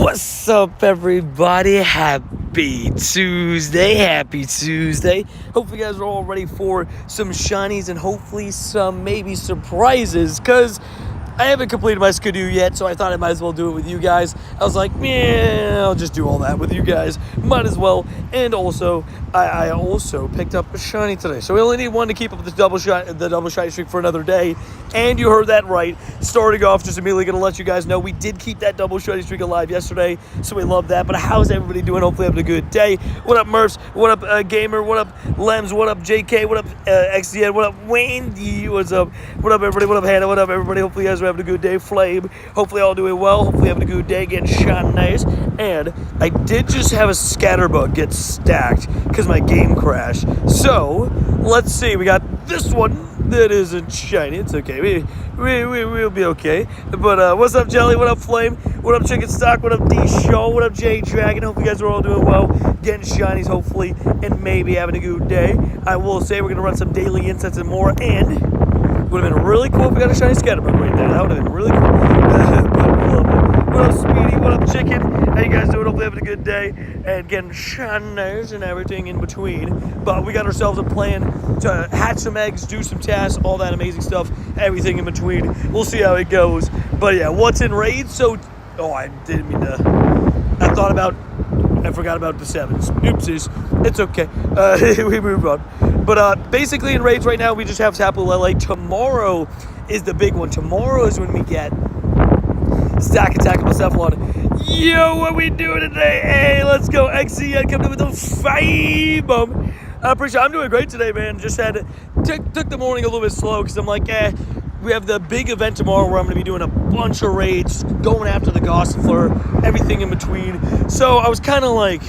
What's up, everybody? Happy Tuesday. Hopefully you guys are all ready for some shinies and hopefully some maybe surprises, because I haven't completed my Skidoo yet, so I thought I might as well do it with you guys. I was like, man, I'll just do all that with you guys. Might as well. And also, I also picked up a shiny today. So we only need one to keep up the double shiny streak for another day. And you heard that right. Starting off, just immediately going to let you guys know we did keep that double shiny streak alive yesterday, so we love that. But how's everybody doing? Hopefully having a good day. What up, Murphs? What up, Gamer? What up, Lems? What up, JK? What up, XDN? What up, Wendy? What's up? What up, everybody? What up, Hannah? What up, everybody? Hopefully you guys are having a good day. Flame. Hopefully all doing well. Hopefully having a good day, getting shot nice. And I did just have a scatterbug get stacked because my game crashed. So let's see. We got this one that isn't shiny. It's okay. We'll be okay. But what's up, Jelly? What up, Flame? What up, Chicken Stock? What up, D-Show? What up, J Dragon? Hope you guys are all doing well, getting shinies hopefully, and maybe having a good day. I will say we're gonna run some daily insets and more, and would have been really cool if we got a shiny scatterbug right there. That would have been really cool. What up, Speedy? What up, Chicken? How you guys doing? Hopefully having a good day and getting shinies and everything in between. But we got ourselves a plan to hatch some eggs, do some tasks, all that amazing stuff, everything in between. We'll see how it goes. But yeah, what's in Raid? So, I didn't mean to. I forgot about the 7s. Oopsies. It's okay. We move on. But basically in Raids right now, we just have Tapu Lele. Tomorrow is the big one. Tomorrow is when we get Stack Attack of Cephalon. Yo, what we doing today? Hey, let's go. XCN coming in with those 5. I'm doing great today, man. Just took the morning a little bit slow because I'm like, we have the big event tomorrow where I'm going to be doing a bunch of raids, going after the Gossifleur, everything in between. So I was kind of like,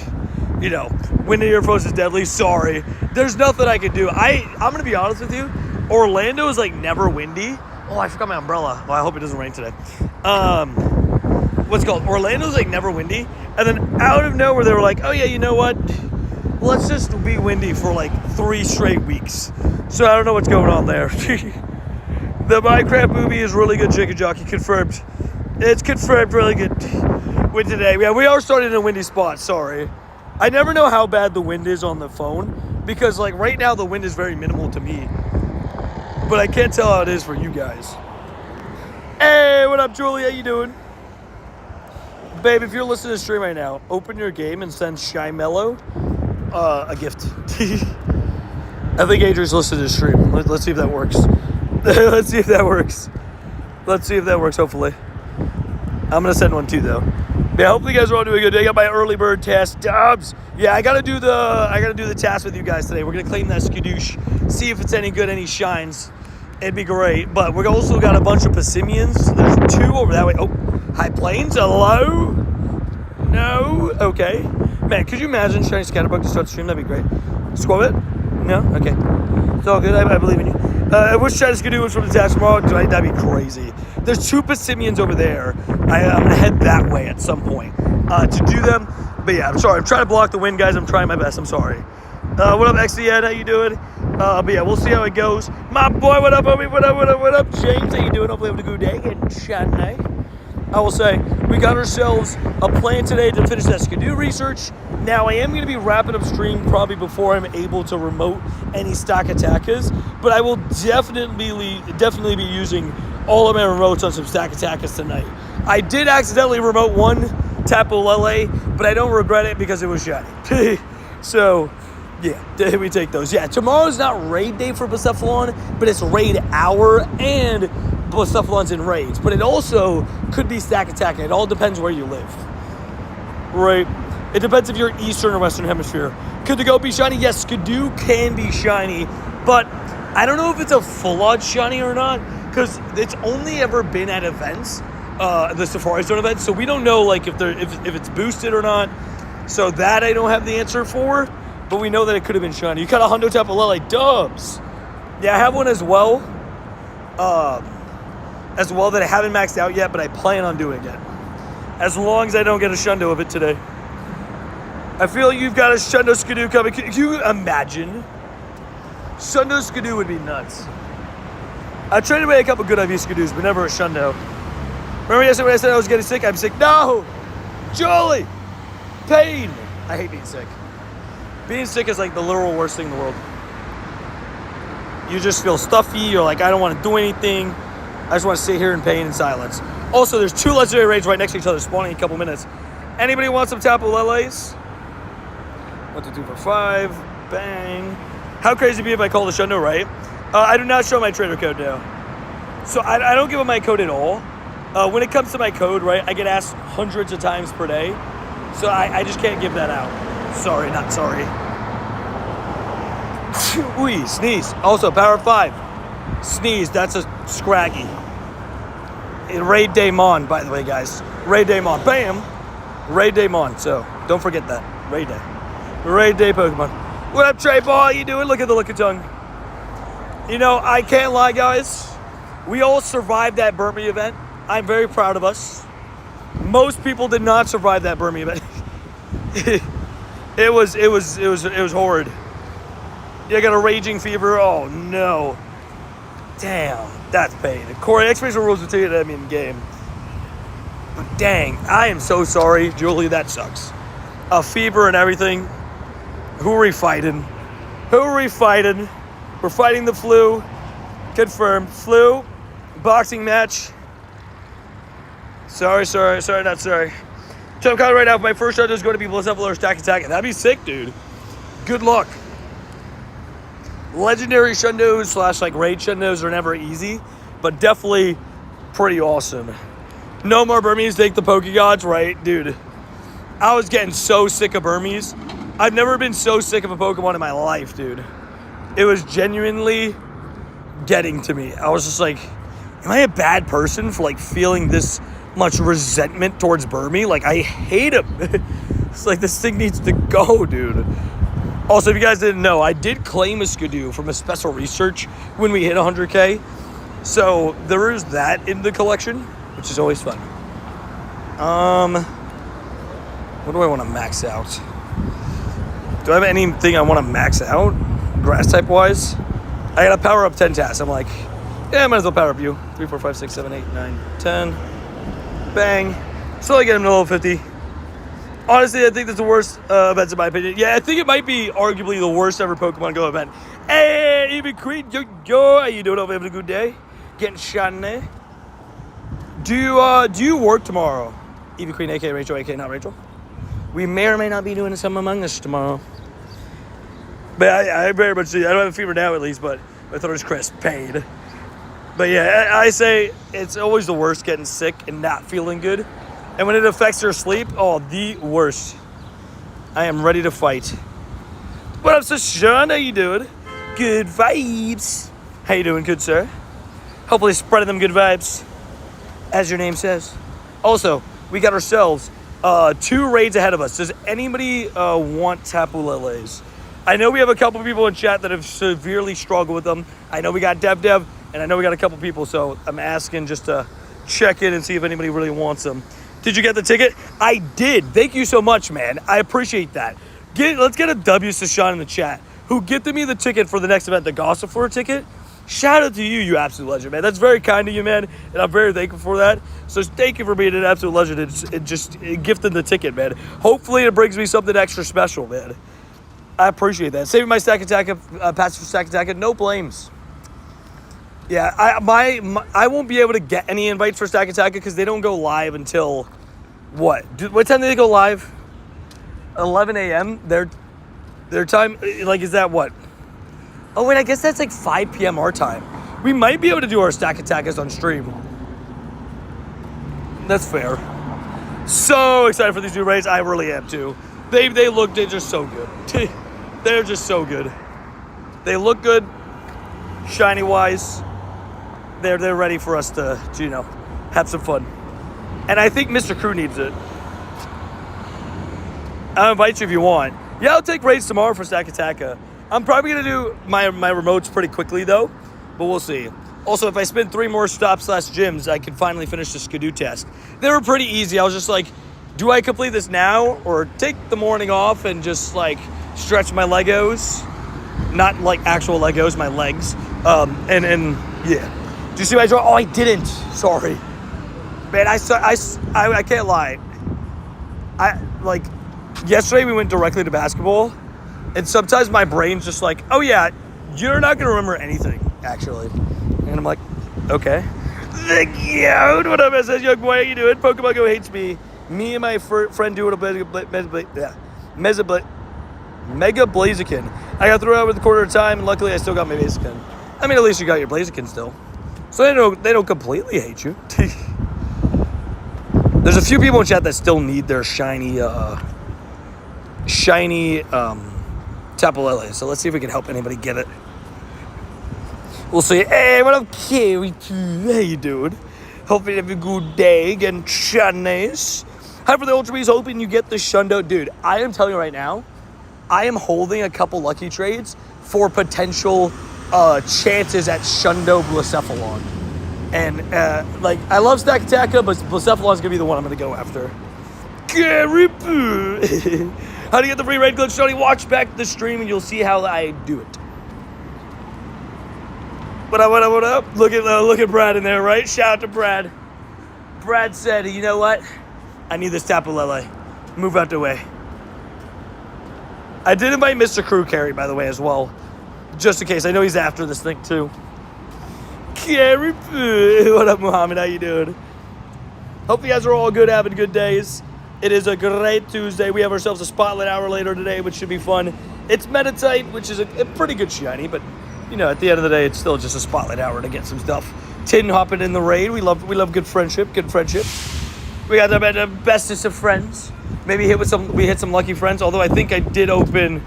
when the Air is deadly, sorry. There's nothing I can do. I'm going to be honest with you. Orlando is like never windy. Oh, I forgot my umbrella. Well, I hope it doesn't rain today. Orlando's like never windy. And then out of nowhere, they were like, oh yeah, you know what? Let's just be windy for like 3 straight weeks. So I don't know what's going on there. The Minecraft movie is really good, Chicken Jockey. Confirmed. It's confirmed really good with today. Yeah, we are starting in a windy spot. Sorry. I never know how bad the wind is on the phone because like right now the wind is very minimal to me. But I can't tell how it is for you guys. Hey, what up, Julie? How you doing? Babe, if you're listening to the stream right now, open your game and send Shy Mellow a gift. I think Adrian's listening to the stream. Let's see if that works. Let's see if that works, hopefully. I'm going to send one too, though. Yeah, hopefully you guys are all doing a good day. I got my early bird task. Dubs. Yeah, I gotta do the task with you guys today. We're gonna claim that skadoosh, see if it's any good, any shines. It'd be great. But we also got a bunch of Passimians. There's 2 over that way. Oh, High Plains. Hello? No? Okay. Man, could you imagine shiny scatterbug to start the stream? That'd be great. Squab it? No? Okay. It's all good. I believe in you. I wish shiny skadoo was from the task tomorrow. That'd be crazy. There's 2 Passimians over there. I'm going to head that way at some point to do them. But yeah, I'm sorry. I'm trying to block the wind, guys. I'm trying my best. I'm sorry. What up, XDN? How you doing? But yeah, we'll see how it goes. My boy, what up, homie? What up, James? How you doing? Hopefully having a good day. Getting shot night. I will say, we got ourselves a plan today to finish that skadoo research. Now, I am going to be wrapping up stream probably before I'm able to remote any stock attackers, but I will definitely be using all of my remotes on some stack attackers tonight. I did accidentally remote one Tapu Lele, but I don't regret it because it was shiny. So, yeah, we take those. Yeah, tomorrow's not raid day for Passimian, but it's raid hour and Passimian's in raids. But it also could be stack attacking. It all depends where you live. Right? It depends if you're Eastern or Western Hemisphere. Could the goat be shiny? Yes, Skidoo can be shiny, but I don't know if it's a full-on shiny or not, because it's only ever been at events, the Safari Zone events, so we don't know like if it's boosted or not. So that I don't have the answer for, but we know that it could have been shiny. You got a Hundo Tapu Lele dubs. Yeah, I have one as well that I haven't maxed out yet, but I plan on doing it. As long as I don't get a Shundo of it today. I feel you've got a Shundo Skidoo coming. Can you imagine? Shundo Skidoo would be nuts. I traded away a couple good IV Skidoos, but never a Shundo. Remember yesterday when I said I was getting sick? I'm sick. No! Julie! Pain! I hate being sick. Being sick is like the literal worst thing in the world. You just feel stuffy. You're like, I don't want to do anything. I just want to sit here in pain and silence. Also, there's 2 legendary raids right next to each other, spawning in a couple minutes. Anybody want some Tapu Leles? 1, 2, 3, 4, 5. Bang. How crazy would it be if I call the Shundo, right? I do not show my trader code now. So I don't give up my code at all. When it comes to my code, right, I get asked hundreds of times per day. So I just can't give that out. Sorry, not sorry. Ooh, sneeze. Also, power 5. Sneeze, that's a scraggy. Raid Daemon, by the way, guys. Raid Daemon. Bam! Raid Daemon. So, don't forget that. Raid Day. Raid Day Pokemon. What up, Trey Ball? How you doing? Look at the look of tongue. You know, I can't lie, guys. We all survived that Burmy event. I'm very proud of us. Most people did not survive that Burmy event. It was horrid. You got a raging fever. Oh no. Damn, that's pain. Corey, explanation rules will tell you that I'm in game. But dang, I am so sorry, Julie. That sucks. A fever and everything. Who are we fighting? Who are we fighting? We're fighting the flu. Confirmed. Flu. Boxing match. Sorry, not sorry. So I'm calling right now. My first shot is going to be Bliss Up or Stack Attack. That'd be sick, dude. Good luck. Legendary Shundos / like raid Shundos are never easy, but definitely pretty awesome. No more Burmese, take the Pokegods, right? Dude, I was getting so sick of Burmese. I've never been so sick of a Pokemon in my life, dude. It was genuinely getting to me. I was just like, am I a bad person for like feeling this much resentment towards Burmy? Like, I hate him. It's like, this thing needs to go, dude. Also, if you guys didn't know, I did claim a Skidoo from a special research when we hit 100K. So there is that in the collection, which is always fun. What do I want to max out? Do I have anything I want to max out? Grass type wise? I got to power up 10 tasks. I'm like, yeah, I might as well power up you. 3, 4, 5, 6, 7, 8, 9, 10. Bang. Slowly get him to level 50. Honestly, I think that's the worst events in my opinion. Yeah, I think it might be arguably the worst ever Pokemon Go event. Hey, Evie Queen, yo, how you doing? Hope you having a good day? Getting shiny. Do you work tomorrow? Evie Queen, aka Rachel, aka not Rachel. We may or may not be doing some Among Us tomorrow. But I very much do. I don't have a fever now at least, but my throat is crisp, pain. But yeah, I say it's always the worst getting sick and not feeling good. And when it affects your sleep, oh, the worst. I am ready to fight. What up, Sean? How you doing? Good vibes. How you doing, good sir? Hopefully spreading them good vibes, as your name says. Also, we got ourselves 2 raids ahead of us. Does anybody want Tapu Leles? I know we have a couple people in chat that have severely struggled with them. I know we got Dev, and I know we got a couple people, so I'm asking just to check in and see if anybody really wants them. Did you get the ticket? I did. Thank you so much, man. I appreciate that. Let's get a W to Sean in the chat, who gifted me the ticket for the next event, the Gossifleur ticket. Shout out to you, you absolute legend, man. That's very kind of you, man, and I'm very thankful for that. So thank you for being an absolute legend and just gifting the ticket, man. Hopefully it brings me something extra special, man. I appreciate that. Saving my Stack Attack, passive Stack Attack, no blames. Yeah, I won't be able to get any invites for Stack Attack because they don't go live until, what? What time do they go live? 11 a.m.? Their time, like, is that what? Oh, wait, I guess that's like 5 p.m. our time. We might be able to do our Stack Attackers on stream. That's fair. So excited for these new raids. I really am, too. They're just so good. They're just so good. They look good, shiny-wise. They're ready for us to, you know, have some fun. And I think Mr. Crew needs it. I'll invite you if you want. Yeah, I'll take raids tomorrow for Stack Attacker. I'm probably going to do my remotes pretty quickly, though. But we'll see. Also, if I spend 3 more stops / gyms, I can finally finish the Skidoo task. They were pretty easy. I was just like, do I complete this now? Or take the morning off and just, like, stretch my Legos? Not, like, actual Legos, my legs. And yeah. Do you see my draw? Oh, I didn't. Sorry. Man, I can't lie. yesterday we went directly to basketball, and sometimes my brain's just like, oh yeah, you're not gonna remember anything, actually. And I'm like, okay. Yo, what up, SS Young Boy? How you doing? Pokemon Go hates me. Me and my friend do it Mega Blaziken. I got through out with a quarter of time, and luckily I still got my Blaziken. I mean, at least you got your Blaziken still. So they don't completely hate you. There's a few people in chat that still need their shiny Tapu Lele. So let's see if we can help anybody get it. We'll see. Hey, what up, Carrie? How you doing? Hope you have a good day. Getting shinies. Hi for the Ultra Bees. Hoping you get the Shundo. Dude, I am telling you right now, I am holding a couple lucky trades for potential chances at Shundo Blacephalon. And, I love Stack Attacka, but Blacephalon's going to be the one I'm going to go after. Gary Boo! How to get the free raid glitch, Shoney? Watch back the stream and you'll see how I do it. What up? Look at Brad in there, right? Shout out to Brad. Brad said, you know what? I need this Tapu Lele. Move out the way. I did invite Mr. Crew Carry, by the way, as well. Just in case. I know he's after this thing, too. Carry, what up, Muhammad? How you doing? Hope you guys are all good, having good days. It is a great Tuesday. We have ourselves a Spotlight Hour later today, which should be fun. It's Meditite, which is a pretty good shiny, but, you know, at the end of the day, it's still just a Spotlight Hour to get some stuff. Tin hopping in the raid. We love good friendship. We got the bestest of friends. Maybe we hit some lucky friends, although I think I did open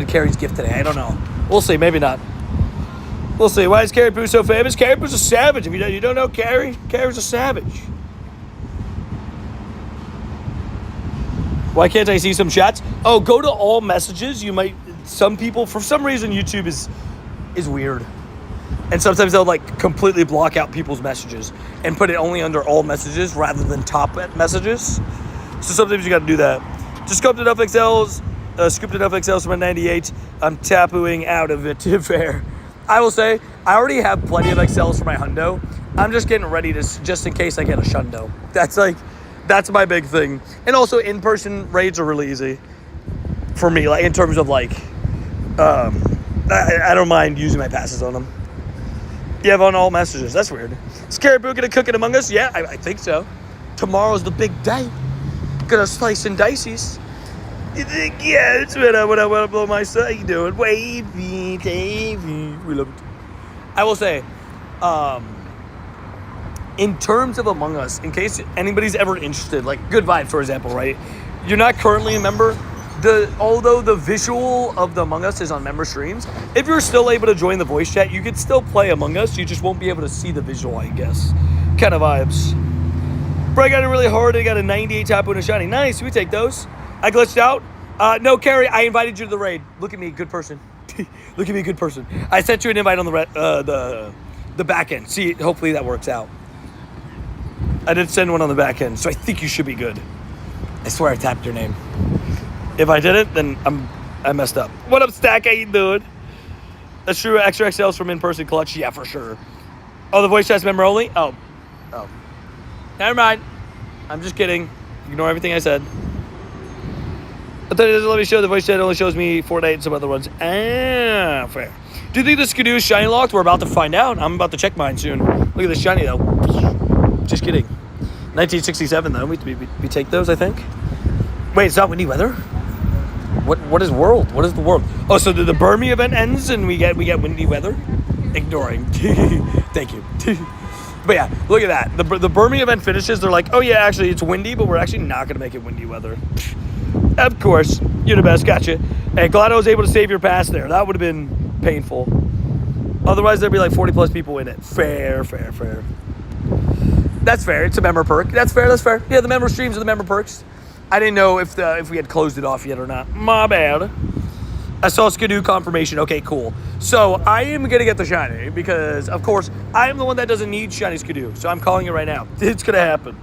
Carrie's gift today. I don't know. We'll see, maybe not. We'll see. Why is Carrie Poo so famous? Carrie Poo's a savage. If you don't know Carrie's a savage. Why can't I see some chats? Oh, go to all messages. You might. Some people, for some reason, YouTube is weird, and sometimes they'll completely block out people's messages and put it only under all messages rather than top messages. So sometimes you got to do that. Just scooped enough XLs. Scooped enough XLs from a 98. I'm tappooing out of it. Fair. I will say, I already have plenty of XLs for my hundo. I'm just getting ready just in case I get a shundo. That's my big thing. And also, in-person raids are really easy for me, in terms of I don't mind using my passes on them. You have on all messages. That's weird. Is Carrie Boo gonna cook it Among Us? Yeah, I think so. Tomorrow's the big day. Gonna slice and dices. You think, yeah, it's what I want to blow my side. How you doing? Wavy, Davey. We love it. I will say, in terms of Among Us, in case anybody's ever interested, Good Vibes, for example, right? You're not currently a member. Although the visual of the Among Us is on member streams, if you're still able to join the voice chat, you could still play Among Us. You just won't be able to see the visual, I guess. Kind of vibes. Bro, I got it really hard. I got a 98 Tapu and a shiny. Nice. We take those. I glitched out. No, Carrie, I invited you to the raid. Look at me, good person. Look at me, good person. I sent you an invite on the back end. See, hopefully that works out. I did send one on the back end, so I think you should be good. I swear I tapped your name. If I didn't, then I messed up. What up, Stack? How you doing? That's true. Extra XLs from in-person clutch. Yeah, for sure. Oh, the voice chat's member only? Oh. Never mind. I'm just kidding. Ignore everything I said. But then it doesn't let me show the voice chat. It only shows me Fortnite and some other ones. Ah, fair. Do you think the Skidoo is shiny locked? We're about to find out. I'm about to check mine soon. Look at this shiny, though. Just kidding. 1967, though. We take those, I think. Wait, it's not windy weather? What is world? What is the world? Oh, so the Burmy event ends and we get windy weather? Ignoring. Thank you. But yeah, look at that. The Burmy event finishes. They're like, oh yeah, actually it's windy, but we're actually not going to make it windy weather. Of course. You're the best. Gotcha. Hey, glad I was able to save your pass there. That would have been painful. Otherwise, there'd be 40 plus people in it. Fair. That's fair. It's a member perk. That's fair. Yeah, the member streams are the member perks. I didn't know if we had closed it off yet or not. My bad. I saw Skidoo confirmation. Okay, cool. So I am going to get the shiny because, of course, I am the one that doesn't need shiny Skidoo. So I'm calling it right now. It's going to happen.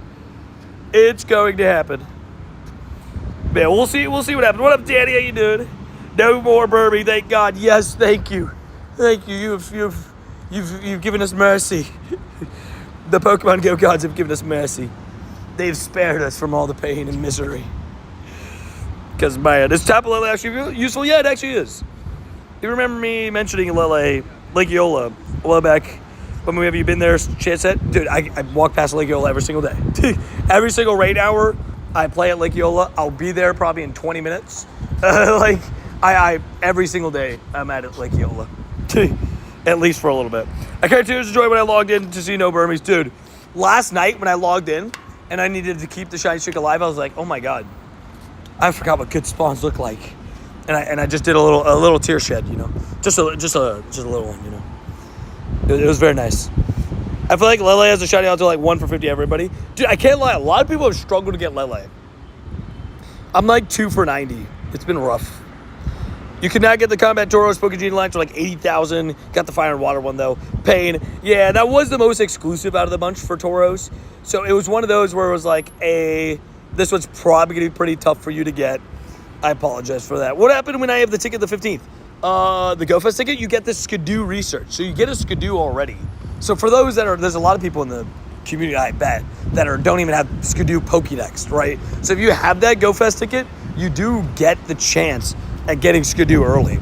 It's going to happen. Yeah, we'll see what happens. What up, Danny? How you doing? No more Burby, thank God. Yes, thank you. You've given us mercy. The Pokemon Go gods have given us mercy. they've spared us from all the pain and misery. Because, man, is Tapu Lele actually useful? Yeah, it actually is. You remember me mentioning Lake Eola a while back? When have you been there, chance set? Dude, I walk past Lake Eola every single day. Every single raid hour, I play at Lake Eola. I'll be there probably in 20 minutes. I every single day, I'm at Lake Eola. At least for a little bit. I carried tears of joy when I logged in to see no Burmese. Dude, last night when I logged in and I needed to keep the shiny streak alive, I was like, oh my God. I forgot what good spawns look like. And I just did a little tear shed, you know. Just a little one, you know. It was very nice. I feel like Lele has a shiny out to like 1 for 50 everybody. Dude, I can't lie. A lot of people have struggled to get Lele. I'm like 2 for 90. It's been rough. You could not get the Combat Tauros Pokegene line for like 80,000. Got the Fire and Water one though. Pain. Yeah, that was the most exclusive out of the bunch for Tauros. So it was one of those where it was like, this one's probably going to be pretty tough for you to get. I apologize for that. What happened when I have the ticket the 15th? The GoFest ticket, you get the Skidoo research. So you get a Skidoo already. So for those there's a lot of people in the community, I bet, that don't even have Skidoo Pokédex, right? So if you have that GoFest ticket, you do get the chance at getting Skidoo early.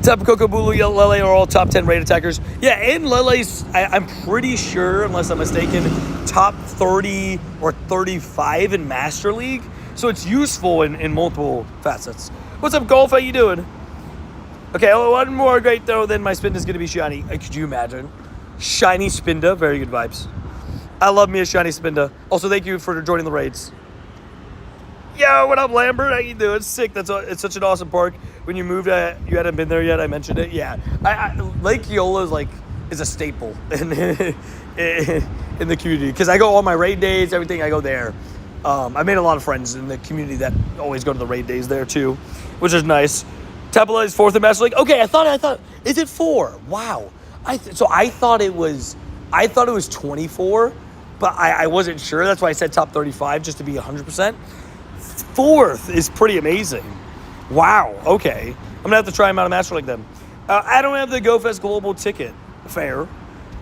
Tapu Koko, Bulu, Lele are all top 10 raid attackers. Yeah, and Lele's, I'm pretty sure, unless I'm mistaken, top 30 or 35 in Master League. So it's useful in multiple facets. What's up, Golf? How you doing? Okay, one more great throw, then my Spinda is going to be shiny. Could you imagine? Shiny Spinda, very good vibes. I love me a shiny Spinda. Also, thank you for joining the raids. Yo, what up, Lambert? How you doing? Sick. It's such an awesome park. When you moved, you hadn't been there yet. I mentioned it. Yeah, Lake Eola is a staple in the community because I go on my raid days. Everything I go there. I made a lot of friends in the community that always go to the raid days there too, which is nice. Tapu Lele is 4th in Master League. Okay, I thought. Is it 4? Wow. I thought it was 24, but I wasn't sure. That's why I said top 35 just to be 100%. 4th is pretty amazing. Wow. Okay, I'm gonna have to try him out of Master League then. I don't have the GoFest Global ticket. Fair.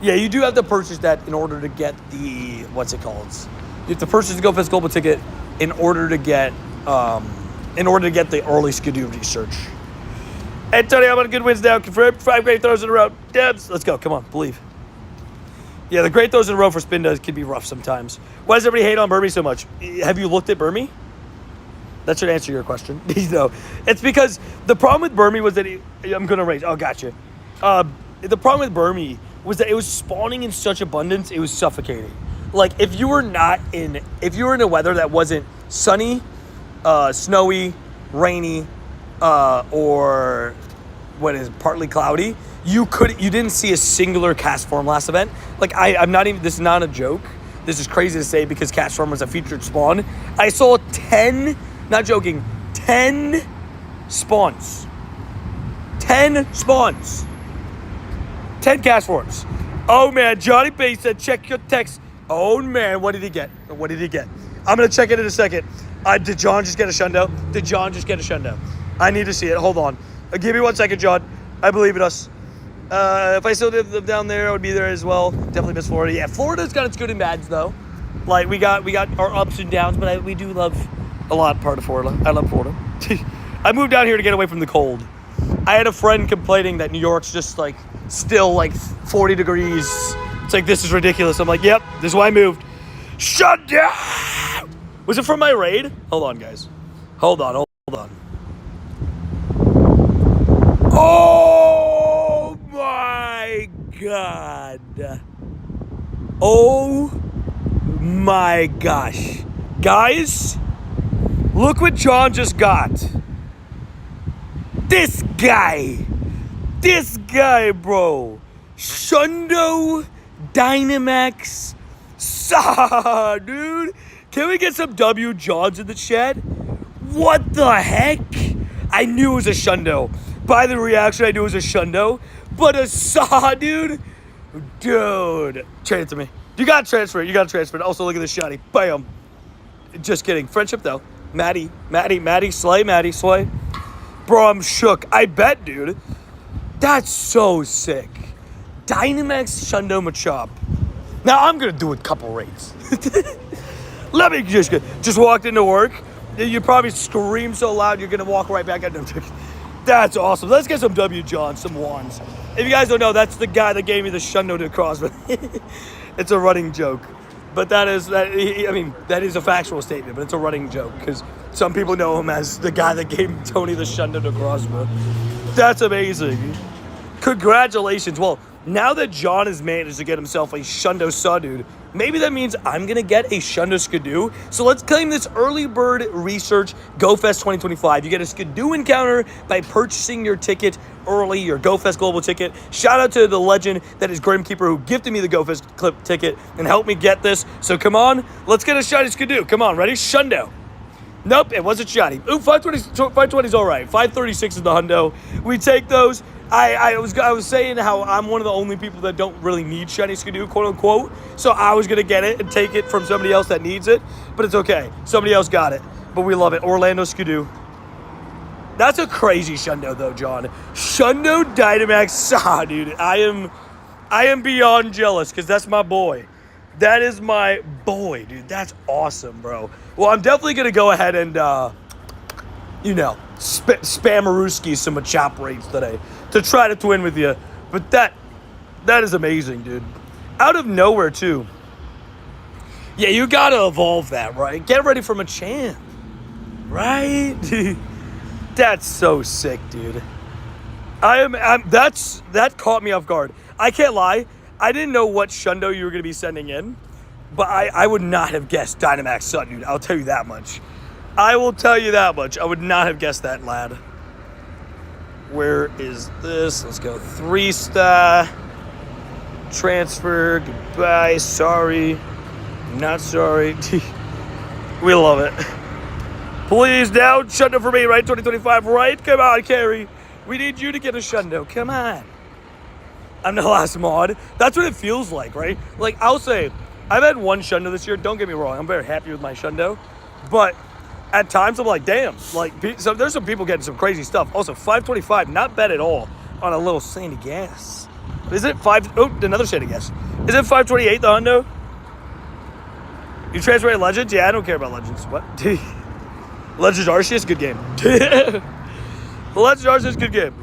Yeah, you do have to purchase that in order to get the what's it called? You have to purchase the GoFest Global ticket in order to get the early Skidoo research. Hey, Tony, I'm on good wins now. Confirmed 5 great throws in a row. Debs, let's go. Come on, believe. Yeah, the great throws in a row for Spinda can be rough sometimes. Why does everybody hate on Burmy so much? Have you looked at Burmy? That should answer your question. No, it's because the problem with Burmy was that I'm going to raise. Oh, gotcha. The problem with Burmy was that it was spawning in such abundance, it was suffocating. Like, if you were in a weather that wasn't sunny, snowy, rainy, or what is partly cloudy, you didn't see a singular cast form last event. Like, I'm not even, this is not a joke. This is crazy to say because cast form was a featured spawn. I saw 10, not joking, 10 spawns. 10 spawns. 10 cast forms. Oh man, Johnny Bay said check your text. Oh man, what did he get? What did he get? I'm gonna check it in a second. Did John just get a shundo? Did John just get a shundo? I need to see it. Hold on. Give me 1 second, John. I believe in us. If I still live down there, I would be there as well. Definitely miss Florida. Yeah, Florida's got its good and bads though. Like we got our ups and downs, but we do love a lot part of Florida. I love Florida. I moved down here to get away from the cold. I had a friend complaining that New York's just like still like 40 degrees. It's like, this is ridiculous. I'm like, yep, this is why I moved. Shut down! Was it from my raid? Hold on, guys. Hold on. Oh my God. Oh my gosh. Guys, look what John just got. This guy, bro. Shundo Dynamax. Dude. Can we get some W Johns in the chat? What the heck? I knew it was a Shundo. By the reaction, I knew it was a Shundo. But a dude. Dude. Trade it to me. You gotta transfer it. Also, look at this shiny. Bam. Just kidding. Friendship, though. Maddie, Slay. Bro, I'm shook. I bet, dude. That's so sick. Dynamax Shundo Machop. Now, I'm gonna do a couple raids. Let me just walked into work. You probably scream so loud you're gonna walk right back out. That's awesome. Let's get some W. John, some wands. If you guys don't know, that's the guy that gave me the shundo to crossbow. It's a running joke, but that is a factual statement, but it's a running joke because some people know him as the guy that gave Tony the shundo to crossbow. That's amazing. Congratulations. Well, now that John has managed to get himself a Shundo Saw Dude, maybe that means I'm going to get a Shundo Skidoo. So let's claim this early bird research GoFest 2025. You get a Skidoo encounter by purchasing your ticket early, your GoFest Global ticket. Shout out to the legend that is Grimkeeper who gifted me the GoFest Clip ticket and helped me get this. So come on, let's get a shiny Skidoo. Come on, ready? Shundo. Nope, it wasn't shiny. Ooh, 520 is all right. 536 is the hundo. We take those. I was saying how I'm one of the only people that don't really need shiny Skidoo, quote unquote. So I was gonna get it and take it from somebody else that needs it, but it's okay. Somebody else got it, but we love it. Orlando Skidoo. That's a crazy shundo though, John. Shundo Dynamax Saw, dude. I am beyond jealous because that's my boy. That is my boy, dude. That's awesome, bro. Well, I'm definitely gonna go ahead and spammerooski some Machop raids today to try to win with you. But that is amazing, dude. Out of nowhere, too. Yeah, you gotta evolve that, right? Get ready for Machamp, right? That's so sick, dude. That caught me off guard. I can't lie. I didn't know what Shundo you were gonna be sending in, but I would not have guessed Dynamax Sun, dude. I'll tell you that much. I will tell you that much. I would not have guessed that, lad. Where is this? Let's go 3-star. Transfer. Goodbye. Sorry. Not sorry. We love it. Please now. Shundo for me, right? 2025, right? Come on, Carrie. We need you to get a Shundo. Come on. I'm the last mod. That's what it feels like, right? Like, I'll say, I've had one Shundo this year. Don't get me wrong. I'm very happy with my Shundo. But at times, I'm like, damn. Like, so there's some people getting some crazy stuff. Also, 525, not bad at all on a little sandy gas. Is it 5? Oh, another sandy gas. Is it 528, the Hundo? You transfer Legends? Yeah, I don't care about Legends. What? Legends Arceus, good game. Legends Arceus, good game.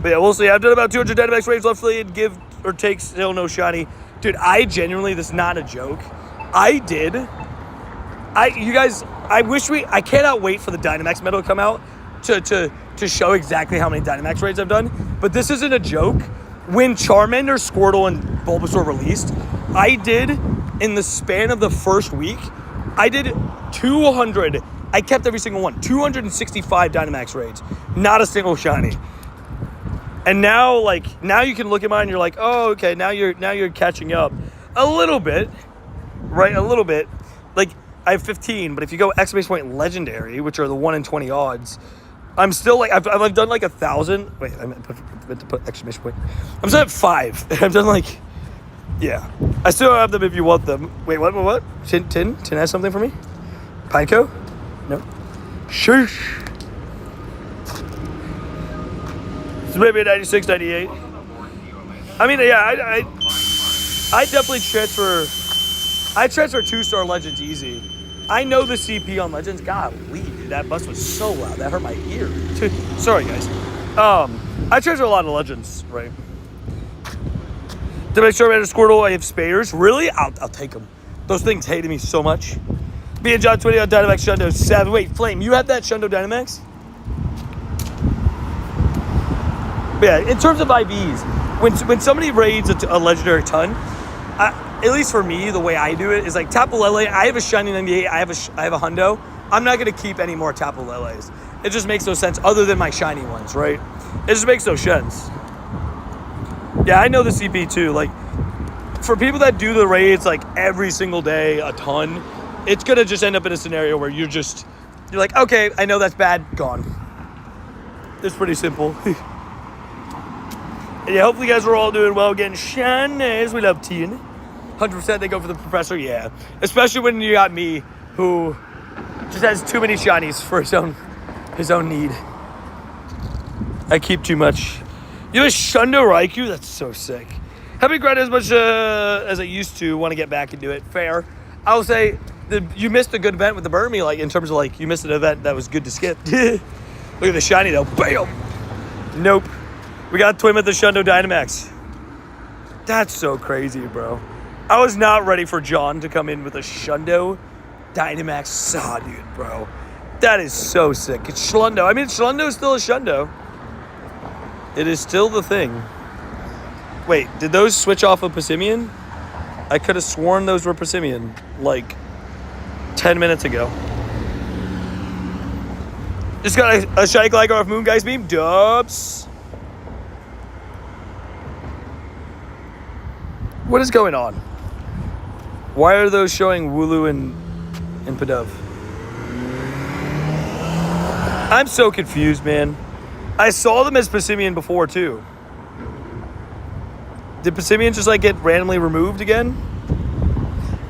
But yeah, we'll see. I've done about 200 Dynamax raids left lead, give or take, still no shiny. Dude, I genuinely, this is not a joke. I cannot wait for the Dynamax medal to come out to show exactly how many Dynamax raids I've done. But this isn't a joke. When Charmander, Squirtle, and Bulbasaur released, I did, in the span of the first week, I did 200. I kept every single one. 265 Dynamax raids. Not a single shiny. And now you can look at mine and you're like, oh, okay, now you're catching up a little bit, right? A little bit. Like, I have 15, but if you go exclamation point legendary, which are the 1 in 20 odds, I'm still like, I've done like 1,000. Wait, I meant to put exclamation point. I'm still at 5. I've done like, yeah. I still have them if you want them. Wait, what? Tin has something for me? Pineco? No. Sheesh. So maybe a 96, 98. I mean, yeah, I definitely transfer. I transfer 2-star Legends easy. I know the CP on Legends. Golly, dude, that bus was so loud. That hurt my ear. Sorry, guys. I transfer a lot of Legends, right? To make sure I had a Squirtle, I have spares. Really? I'll take them. Those things hated me so much. Me and John 20 on Dynamax Shundo 7. Wait, Flame, you have that Shundo Dynamax? Yeah, in terms of IVs, when somebody raids a legendary ton, at least for me, the way I do it is like Tapu Lele. I have a shiny 98. I have a hundo. I'm not gonna keep any more Tapu Leles. It just makes no sense other than my shiny ones, right? It just makes no sense. Yeah, I know the CP too. Like, for people that do the raids like every single day, a ton, it's gonna just end up in a scenario where you're like, okay, I know that's bad, gone. It's pretty simple. And yeah, hopefully you guys are all doing well, getting shinies. We love Tien. 100% they go for the professor, yeah. Especially when you got me, who just has too many shinies for his own need. I keep too much. You have a Shundo Raikou? That's so sick. Haven't grinded as much as I used to. Want to get back into it. Fair. I'll say you missed a good event with the Burmy, like in terms of like you missed an event that was good to skip. Look at the shiny though. Bam! Nope. We got Twin with the Shundo Dynamax. That's so crazy, bro. I was not ready for John to come in with a Shundo Dynamax Saw, dude, bro. That is so sick. It's Schlundo. I mean, Schlundo is still a Shundo. It is still the thing. Wait, did those switch off of Passimian? I could have sworn those were Passimian, like 10 minutes ago. Just got a shiny Gligar off Moon Guy's Beam. Dubs. What is going on? Why are those showing Wooloo and Pidove? I'm so confused, man. I saw them as Passimian before, too. Did Passimian just, like, get randomly removed again?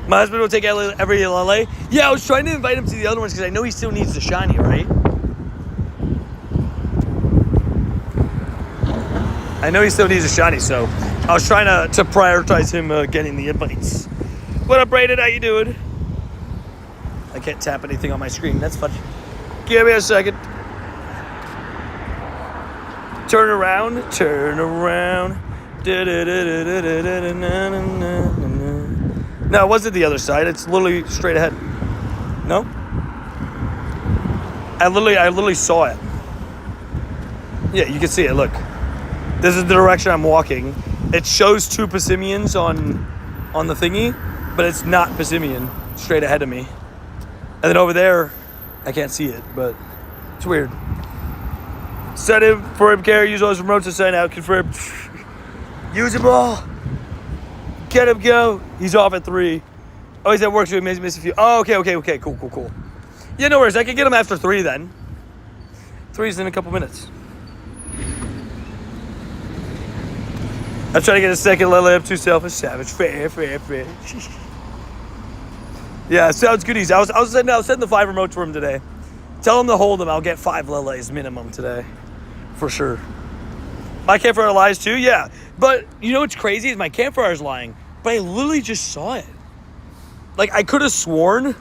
My husband will take every LA. Yeah, I was trying to invite him to the other ones because I know he still needs the shiny, right? I know he still needs a shiny, so I was trying to prioritize him getting the invites. What up, Brayden? How you doing? I can't tap anything on my screen. That's fun. Give me a second. Turn around. Turn around. No, it wasn't the other side. It's literally straight ahead. No? I literally saw it. Yeah, you can see it. Look. This is the direction I'm walking. It shows two Passimians on the thingy, but it's not Passimian straight ahead of me. And then over there, I can't see it, but it's weird. Set him for him care. Use all his remotes to sign out. Confirm. Use them all. Get him go. He's off at 3. Oh, he's at work, so he missed a few. Oh, okay. Cool. Yeah, no worries. I can get him after 3 then. 3's in a couple minutes. I'm trying to get a second Lele up. Too selfish. Savage. Fair. Yeah, sounds goodies. I was setting the 5 remotes for him today. Tell him to hold them. I'll get 5 Leles minimum today. For sure. My campfire lies too? Yeah. But you know what's crazy is my campfire is lying. But I literally just saw it. Like, I could have sworn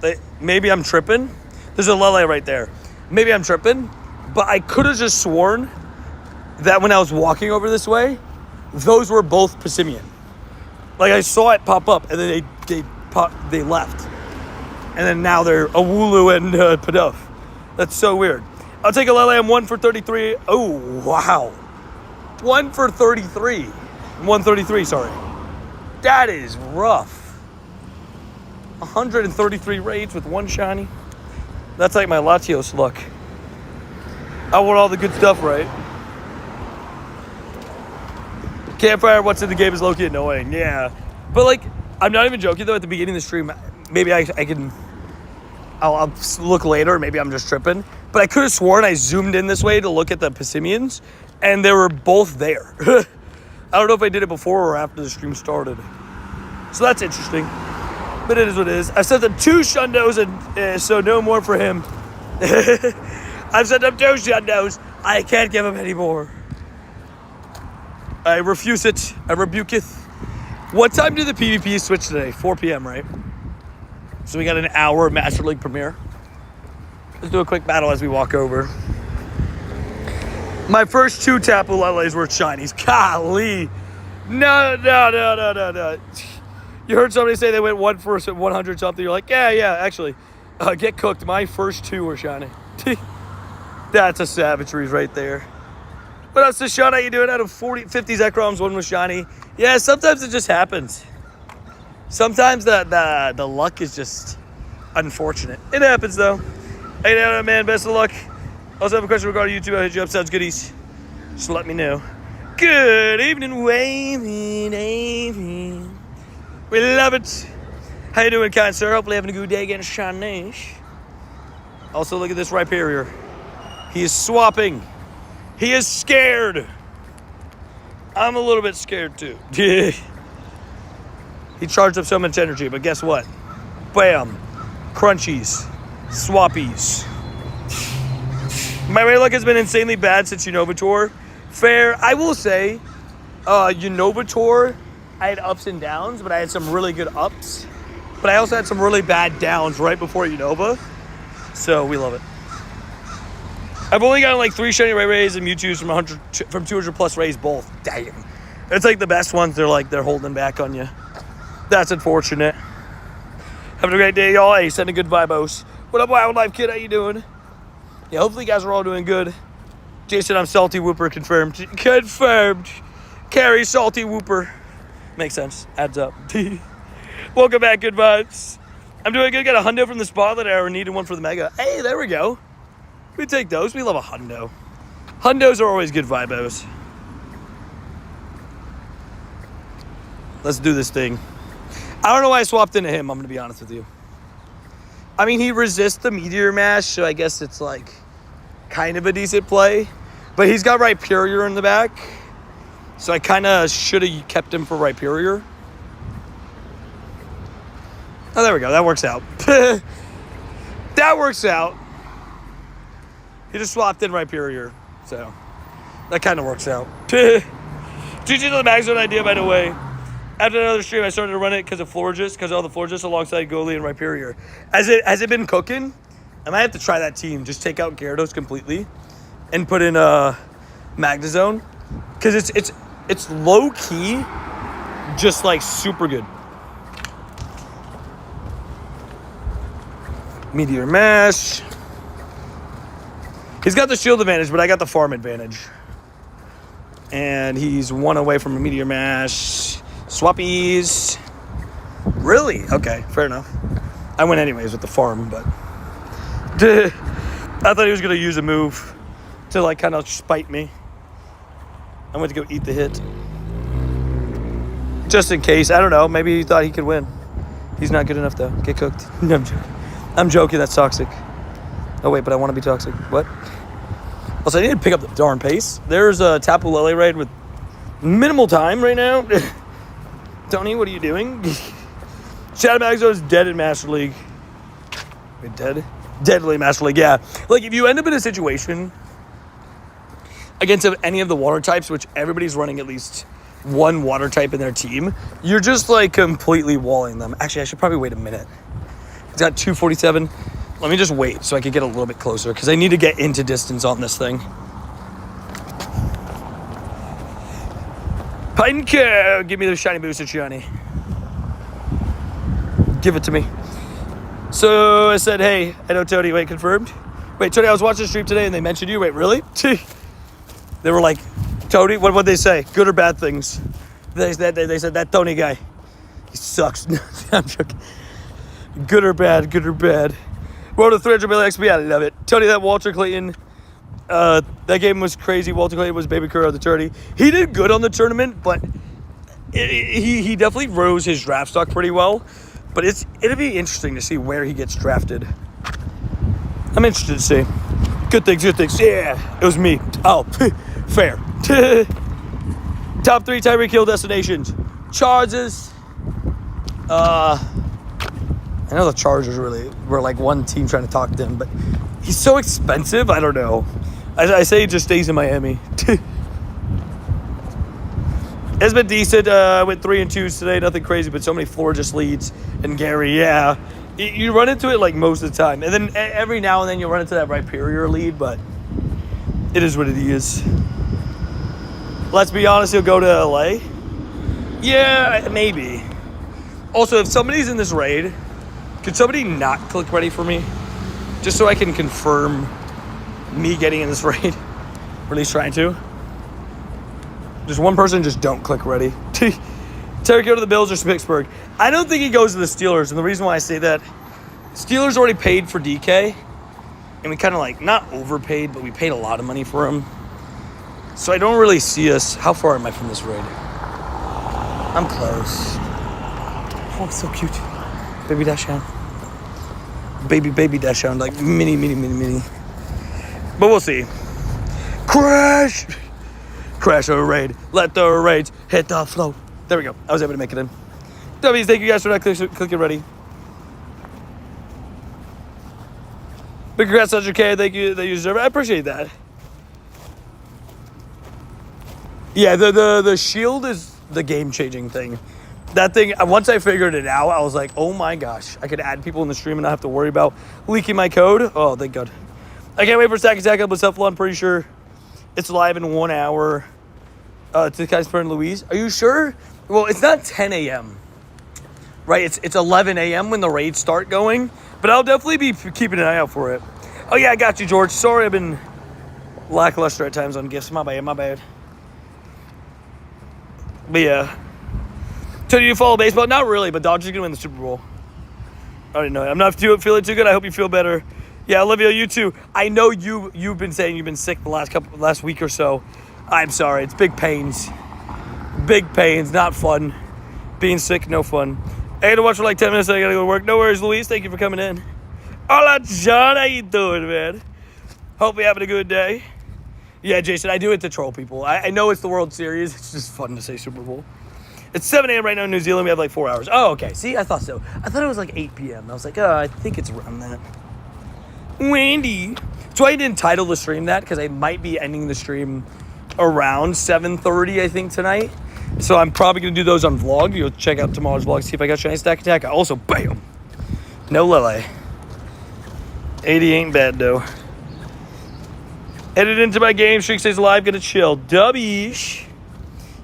that maybe I'm tripping. There's a Lele right there. Maybe I'm tripping. But I could have just sworn that when I was walking over this way, those were both Passimian. Like, I saw it pop up, and then they left. And then now they're a Wooloo and Pidove. That's so weird. I'll take a Lele. I'm 1 for 33. Oh, wow. 1 for 33. 133, sorry. That is rough. 133 raids with 1 shiny. That's like my Latios luck. I want all the good stuff, right? Campfire, what's in the game is low-key annoying. Yeah. But, like, I'm not even joking, though. At the beginning of the stream, maybe I can... I'll look later. Maybe I'm just tripping. But I could have sworn I zoomed in this way to look at the Passimians, and they were both there. I don't know if I did it before or after the stream started. So that's interesting. But it is what it is. I sent them 2 Shundos, and so no more for him. I've sent them 2 Shundos. I can't give him any more. I refuse it. I rebuketh. What time did the PvP switch today? 4 p.m., right? So we got an hour Master League premiere. Let's do a quick battle as we walk over. My first 2 Tapu Leles were shinies. Golly. No. You heard somebody say they went 1 for 100 something. You're like, yeah, actually. Get cooked. My first 2 were shiny. That's a savagery right there. What else, Sean? How you doing? Out of 50 Zekroms, 1 was shiny. Yeah, sometimes it just happens. Sometimes the luck is just unfortunate. It happens, though. Hey, man, best of luck. Also have a question regarding YouTube. I'll hit you up. Sounds goodies. Just let me know. Good evening, waving. We love it. How you doing, kind sir? Hopefully having a good day getting shiny. Also, look at this Rhyperior. He is swapping. He is scared. I'm a little bit scared, too. He charged up so much energy, but guess what? Bam. Crunchies. Swappies. My raid luck has been insanely bad since Unova Tour. Fair. I will say, Unova Tour I had ups and downs, but I had some really good ups. But I also had some really bad downs right before Unova. So we love it. I've only gotten like 3 shiny Ray Rays and Mewtwo's from 200 plus Rays both. Damn. It's like the best ones. They're holding back on you. That's unfortunate. Having a great day, y'all. Hey, sending good vibos. What up, Wildlife Kid? How you doing? Yeah, hopefully you guys are all doing good. Jason, I'm Salty Whooper. Confirmed. Confirmed. Carry Salty Whooper. Makes sense. Adds up. Welcome back, good vibes. I'm doing good. Got a hundo from the spotlight. I needed one for the Mega. Hey, there we go. We take those. We love a hundo. Hundos are always good vibos. Let's do this thing. I don't know why I swapped into him, I'm going to be honest with you. I mean, he resists the Meteor Mash, so I guess it's like kind of a decent play. But he's got Rhyperior in the back. So I kind of should have kept him for Rhyperior. Oh, there we go. That works out. That works out. He just swapped in Rhyperior. So that kind of works out. GG to the Magzone idea, by the way. After another stream, I started to run it because of Florges, because all the Florges alongside Goalie and Rhyperior. Has it been cooking? I might have to try that team. Just take out Gyarados completely and put in Magnezone. Because it's low key, just like super good. Meteor Mash. He's got the shield advantage, but I got the farm advantage. And he's 1 away from a Meteor Mash. Swappies. Really? Okay, fair enough. I went anyways with the farm, but I thought he was going to use a move to like kind of spite me. I went to go eat the hit. Just in case. I don't know. Maybe he thought he could win. He's not good enough, though. Get cooked. No, I'm joking. I'm joking. That's toxic. Oh, wait, but I want to be toxic. What? Also, I need to pick up the darn pace. There's a Tapu Lele raid with minimal time right now. Tony, what are you doing? Shadow Magzo is dead in Master League. Wait, dead? Deadly Master League, yeah. Like, if you end up in a situation against any of the water types, which everybody's running at least one water type in their team, you're just, like, completely walling them. Actually, I should probably wait a minute. It's got 247. Let me just wait so I can get a little bit closer, because I need to get into distance on this thing. Pinecone, give me the shiny booster, Johnny. Give it to me. So I said, hey, I know Tony. Wait, confirmed? Wait, Tony, I was watching the stream today and they mentioned you. Wait, really? They were like, Tony, what would they say? Good or bad things? They said that Tony guy, he sucks. I'm joking. Good or bad, good or bad. Road to 300 million XP, I love it. Tony, that Walter Clayton, that game was crazy. Walter Clayton was Baby Kuro of the tourney. He did good on the tournament, but he definitely rose his draft stock pretty well. But it'll be interesting to see where he gets drafted. I'm interested to see. Good things, good things. Yeah, it was me. Oh, fair. Top 3 Tyreek Hill destinations. Chargers. I know the Chargers really were like one team trying to talk to him, but he's so expensive. I don't know. I say he just stays in Miami. It's been decent. I went 3-2 today. Nothing crazy, but so many Florges leads. And Gary, yeah. You run into it like most of the time. And then every now and then you'll run into that Rhyperior lead, but it is what it is. Let's be honest, he'll go to LA. Yeah, maybe. Also, if somebody's in this raid, could somebody not click ready for me? Just so I can confirm me getting in this raid. Or at least trying to. Just one person, just don't click ready. Terry, go to the Bills or Pittsburgh. I don't think he goes to the Steelers. And the reason why I say that, Steelers already paid for DK. And we kind of like, not overpaid, but we paid a lot of money for him. So I don't really see us. How far am I from this raid? I'm close. Oh, it's so cute. Baby dash down. Baby dash down. Like mini. But we'll see. Crash over raid. Let the raids hit the flow. There we go. I was able to make it in. W's, thank you guys for not clicking ready. Big congrats, 100K. Thank you. That you deserve it. I appreciate that. Yeah, the shield is the game-changing thing. That thing, once I figured it out, I was like, oh my gosh, I could add people in the stream and not have to worry about leaking my code. Oh, thank God. I can't wait for Stack Attack up with Cephalon. I'm pretty sure it's live in 1 hour. To Kaiser and Louise. Are you sure? Well, it's not 10 a.m. Right? It's 11 a.m. when the raids start going. But I'll definitely be keeping an eye out for it. Oh, yeah, I got you, George. Sorry I've been lackluster at times on gifts. My bad. But, yeah. So, do you follow baseball? Not really, but Dodgers are going to win the Super Bowl. I didn't know. I'm not feeling too good. I hope you feel better. Yeah, Olivia, you too. I know you've been saying you've been sick the last week or so. I'm sorry. It's big pains. Big pains. Not fun. Being sick, no fun. I had to watch for like 10 minutes and I got to go to work. No worries, Luis. Thank you for coming in. Hola, John. How you doing, man? Hope you're having a good day. Yeah, Jason, I do it to troll people. I know it's the World Series. It's just fun to say Super Bowl. It's 7 a.m. right now in New Zealand. We have like 4 hours. Oh, okay. See, I thought so. I thought it was like 8 p.m. I was like, oh, I think it's around that. Wendy. So I didn't title the stream that because I might be ending the stream around 7:30, I think, tonight. So I'm probably going to do those on vlog. You'll check out tomorrow's vlog, see if I got Shiny Stack Attack. Also, bam! No Lele. 80 ain't bad, though. Headed into my game. Streak stays alive. Gonna chill. W's.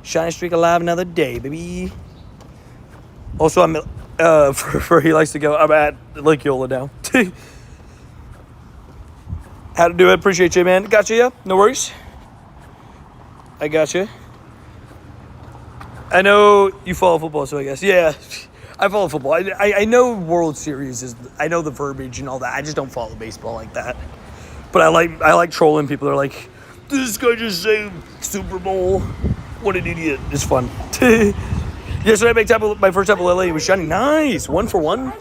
Shiny Streak alive another day, baby. Also, I'm... for he likes to go, I'm at Lake Yola now. How to do it. Appreciate you, man. Gotcha, yeah. No worries. I got you. I know you follow football, so I guess. Yeah, I follow football. I know World Series is... I know the verbiage and all that. I just don't follow baseball like that. But I like trolling people. They're like, this guy just said Super Bowl. What an idiot. It's fun. Yesterday I my first Tapu Lele. It was shiny. Nice. 1 for 1.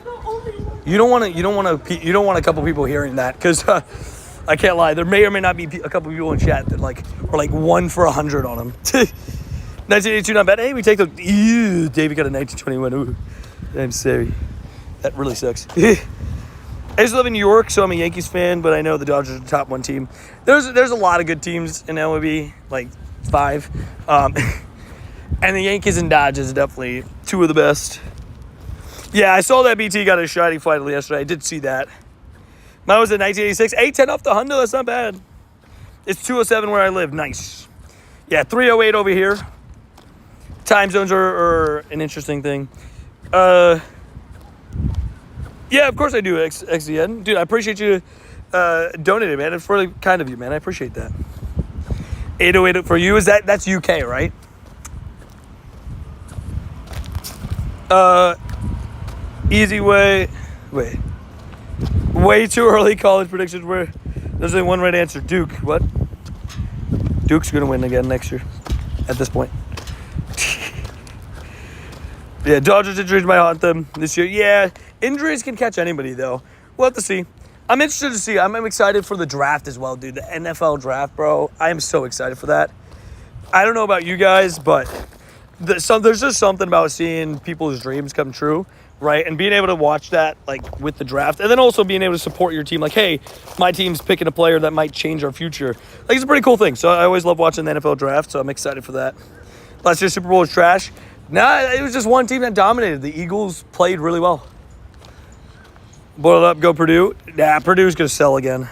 You don't want a couple people hearing that because... I can't lie. There may or may not be a couple people in chat that are like 1 for 100 on them. 1982, not bad. Hey, we take the... Ew, David got a 1921. Ooh, I'm sorry. That really sucks. I used to live in New York, so I'm a Yankees fan, but I know the Dodgers are the top 1 team. There's a lot of good teams in MLB, like 5. And the Yankees and Dodgers are definitely 2 of the best. Yeah, I saw that BT got a shiny finally yesterday. I did see that. Mine was in 1986. 810 off the Honda. That's not bad. It's 207 where I live. Nice. Yeah, 308 over here. Time zones are an interesting thing. Yeah, of course I do, XZN. Dude, I appreciate you donating, man. It's really kind of you, man. I appreciate that. 808 for you. That's UK, right? Easy way. Wait. Way too early college predictions where there's only one right answer. Duke. What? Duke's going to win again next year at this point. Yeah, Dodgers injuries might haunt them this year. Yeah, injuries can catch anybody, though. We'll have to see. I'm interested to see. I'm excited for the draft as well, dude. The NFL draft, bro. I am so excited for that. I don't know about you guys, but there's just something about seeing people's dreams come true. Right, and being able to watch that, like, with the draft, and then also being able to support your team, like, hey, my team's picking a player that might change our future. Like, it's a pretty cool thing. So I always love watching the NFL draft, so I'm excited for that. Last year's Super Bowl was trash. Nah, it was just one team that dominated. The Eagles played really well. Boil it up, go Purdue. Nah, Purdue's going to sell again.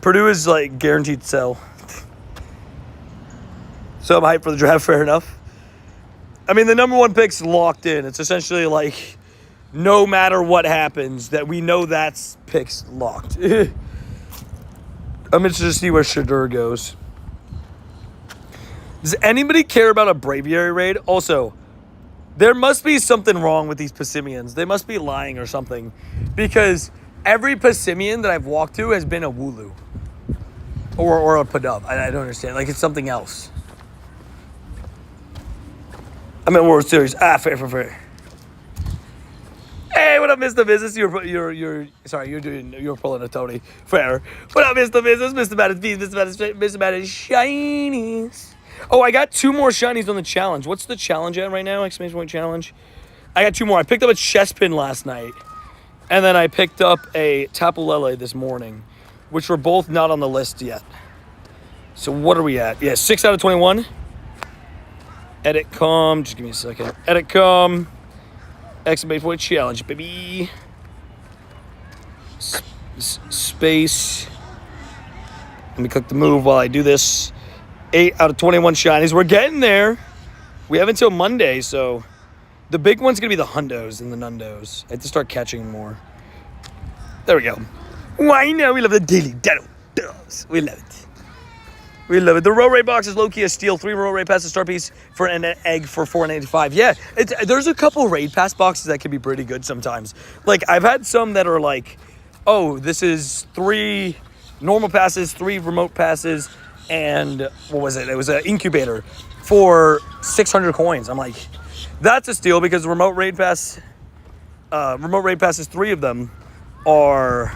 Purdue is, like, guaranteed to sell. So I'm hyped for the draft, fair enough. I mean, the number 1 pick's locked in. It's essentially like, no matter what happens, that we know that's pick's locked. I'm interested to see where Shadur goes. Does anybody care about a Braviary raid? Also, there must be something wrong with these Passimians. They must be lying or something. Because every Passimian that I've walked to has been a Wooloo. Or a Pidove. I don't understand. Like, it's something else. I'm in World Series. Fair. Hey, what up, Mr. Business? You're pulling a Tony. Fair. What up, Mr. Business? Mr. Matters Bees, Mr. Matters Shinies. Oh, I got 2 more shinies on the challenge. What's the challenge at right now? Exclamation point challenge. I got 2 more. I picked up a Chespin last night. And then I picked up a Tapu Lele this morning, which were both not on the list yet. So what are we at? Yeah, 6 out of 21. Edit com. Just give me a second. Edit com. Exclamation point challenge, baby. Space. Let me click the move while I do this. 8 out of 21 shinies. We're getting there. We have until Monday, so the big one's going to be the hundos and the nundos. I have to start catching more. There we go. Why now? We love the daily Dino Dubs. We love it. We love it. The Row Raid box is low-key a steal. 3 Row Raid passes, star piece for an egg for $4.95. Yeah, there's a couple Raid Pass boxes that can be pretty good sometimes. Like, I've had some that are like, oh, this is 3 normal passes, 3 remote passes, and what was it? It was an incubator for 600 coins. I'm like, that's a steal because the remote raid passes, 3 of them are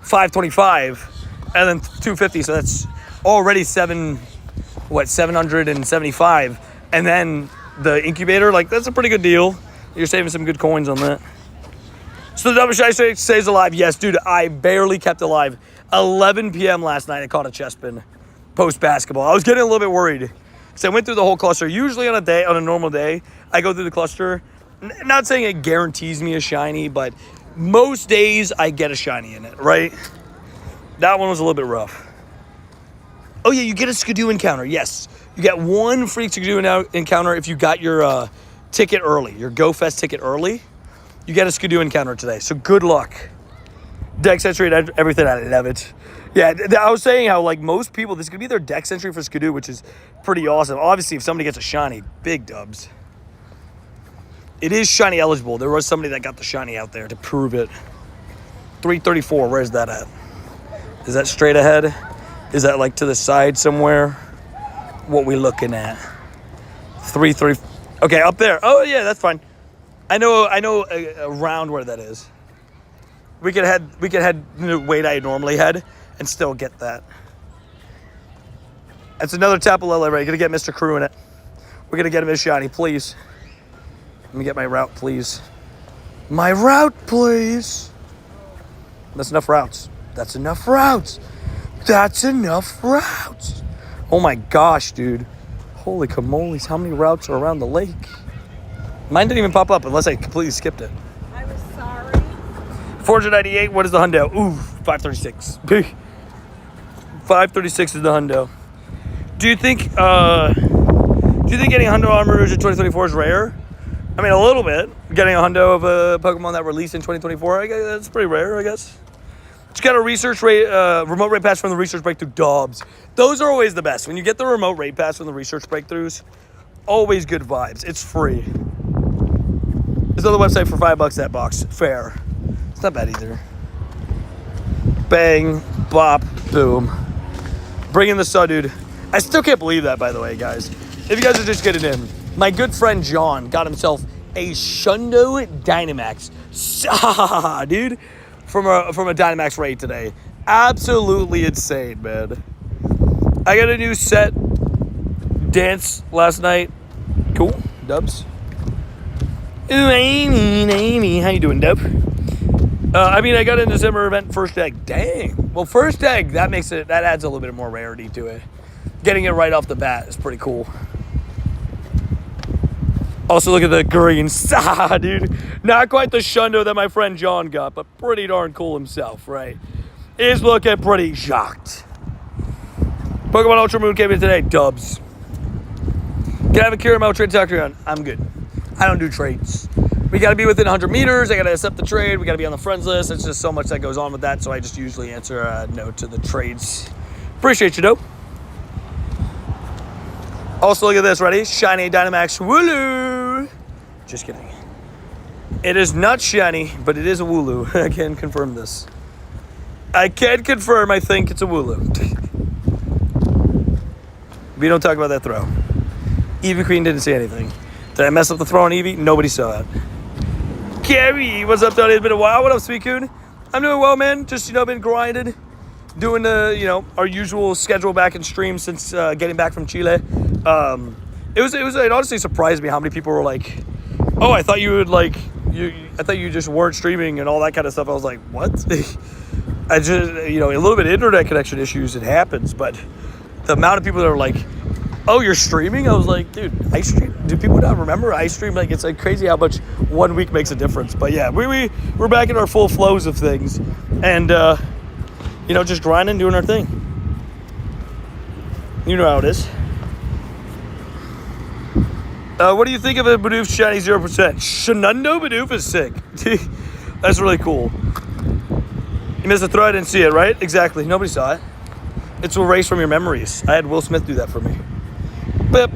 525 and then 250. So that's already 775. And then the incubator, like, that's a pretty good deal. You're saving some good coins on that. So the double shy stays alive. Yes, dude, I barely kept alive. 11 p.m. last night, I caught a chestpin post-basketball. I was getting a little bit worried because I went through the whole cluster. Usually on a normal day, I go through the cluster. Not saying it guarantees me a shiny, but most days I get a shiny in it, right? That one was a little bit rough. Oh, yeah, you get a Skidoo encounter. Yes, you get 1 free Skidoo encounter if you got your ticket early, your GoFest ticket early. You get a Skidoo encounter today, so good luck. Dex entry and everything, I love it. Yeah, I was saying how, like, most people, this could be their Dex entry for Skidoo, which is pretty awesome. Obviously, if somebody gets a shiny, big dubs. It is shiny eligible. There was somebody that got the shiny out there to prove it. 334, where's that at? Is that straight ahead? Is that, like, to the side somewhere? What we looking at? 330. Okay, up there. Oh, yeah, that's fine. I know around where that is. We could head the way I normally head and still get that. That's another Tapalele raid. Gonna get Mr. Crew in it. We're gonna get him his shiny, please. Let me get my route, please. My route, please. That's enough routes. That's enough routes. That's enough routes. Oh my gosh, dude. Holy camoles, how many routes are around the lake? Mine didn't even pop up unless I completely skipped it. 498, what is the hundo? Ooh, 536. 536 is the hundo. Do you think getting a hundo armor version 2024 is rare? I mean, a little bit. Getting a hundo of a Pokemon that released in 2024, I guess that's pretty rare, I guess. Just got a remote raid pass from the research breakthrough Dobbs. Those are always the best. When you get the remote raid pass from the research breakthroughs, always good vibes. It's free. There's another website for $5 that box. Fair. It's not bad either. Bang, bop, boom. Bring in the saw, dude. I still can't believe that, by the way, guys. If you guys are just getting in, my good friend John got himself a Shundo Dynamax. Dude, from a Dynamax raid today. Absolutely insane, man. I got a new set dance last night. Cool, dubs. Ooh, Amy, how you doing, dub? I mean, I got in December event first egg. Dang. Well, first egg, that adds a little bit more rarity to it. Getting it right off the bat is pretty cool. Also, look at the green. Dude. Not quite the Shundo that my friend John got, but pretty darn cool himself, right? He's looking pretty shocked. Pokemon Ultra Moon came in today. Dubs. Can I have a Kyurem trade Tachyon? I'm good. I don't do trades. We got to be within 100 meters. I got to accept the trade. We got to be on the friends list. It's just so much that goes on with that, so I just usually answer no to the trades. Appreciate you, though. Also, look at this. Ready? Shiny Dynamax Wooloo. Just kidding. It is not shiny, but it is a Wooloo. I can confirm this. I can confirm I think it's a Wooloo. We don't talk about that throw. Eevee Queen didn't say anything. Did I mess up the throw on Eevee? Nobody saw it. Gary, what's up, Donnie? It's been a while. What up, Sweet Coon? I'm doing well, man. Just, been grinding. Doing the, our usual schedule back in stream since getting back from Chile. It honestly surprised me how many people were like, oh, I thought you would I thought you just weren't streaming and all that kind of stuff. I was like, what? I just, a little bit of internet connection issues, it happens, but the amount of people that are like, oh, you're streaming? I was like, dude, I stream. Do people not remember? I stream. Like, it's like crazy how much 1 week makes a difference. But yeah, we're back in our full flows of things. And, you know, just grinding, doing our thing. You know how it is. What do you think of a Bidoof shiny 0%? Shenando Bidoof is sick. That's really cool. You missed a throw, I didn't see it, right? Exactly. Nobody saw it. It's erased from your memories. I had Will Smith do that for me. But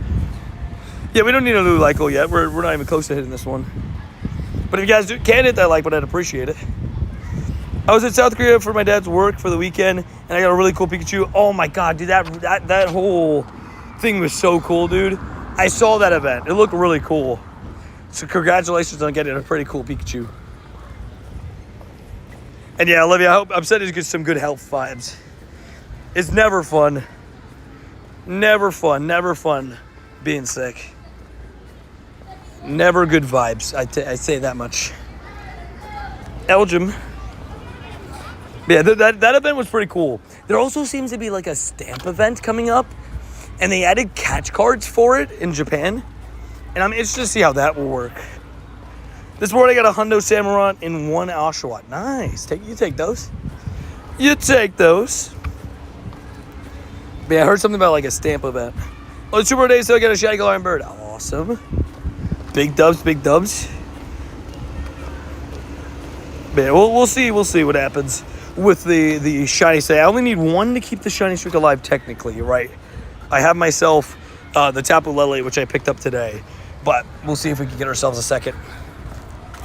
yeah, we don't need a new like goal yet. We're not even close to hitting this one. But if you guys can hit that like button, I'd appreciate it. I was in South Korea for my dad's work for the weekend, and I got a really cool Pikachu. Oh my god, dude, that whole thing was so cool, dude. I saw that event. It looked really cool. So congratulations on getting a pretty cool Pikachu. And yeah, Olivia, I'm sending you some good health vibes. It's never fun. Never fun being sick. Never good vibes. I say that much. Elgin. Yeah, that event was pretty cool. There also seems to be like a stamp event coming up, and they added catch cards for it in Japan. And I'm interested to see how that will work. This morning I got a Hundo Samurott and 1 Oshawott. Nice. You take those. You take those. But yeah, I heard something about like a stamp event. Oh, the Super Day still got a shiny Galarian bird. Awesome. Big dubs, big dubs. But yeah, we'll see what happens with the shiny stay. I only need 1 to keep the shiny streak alive technically, right? I have myself the Tapu Lele, which I picked up today. But we'll see if we can get ourselves a second.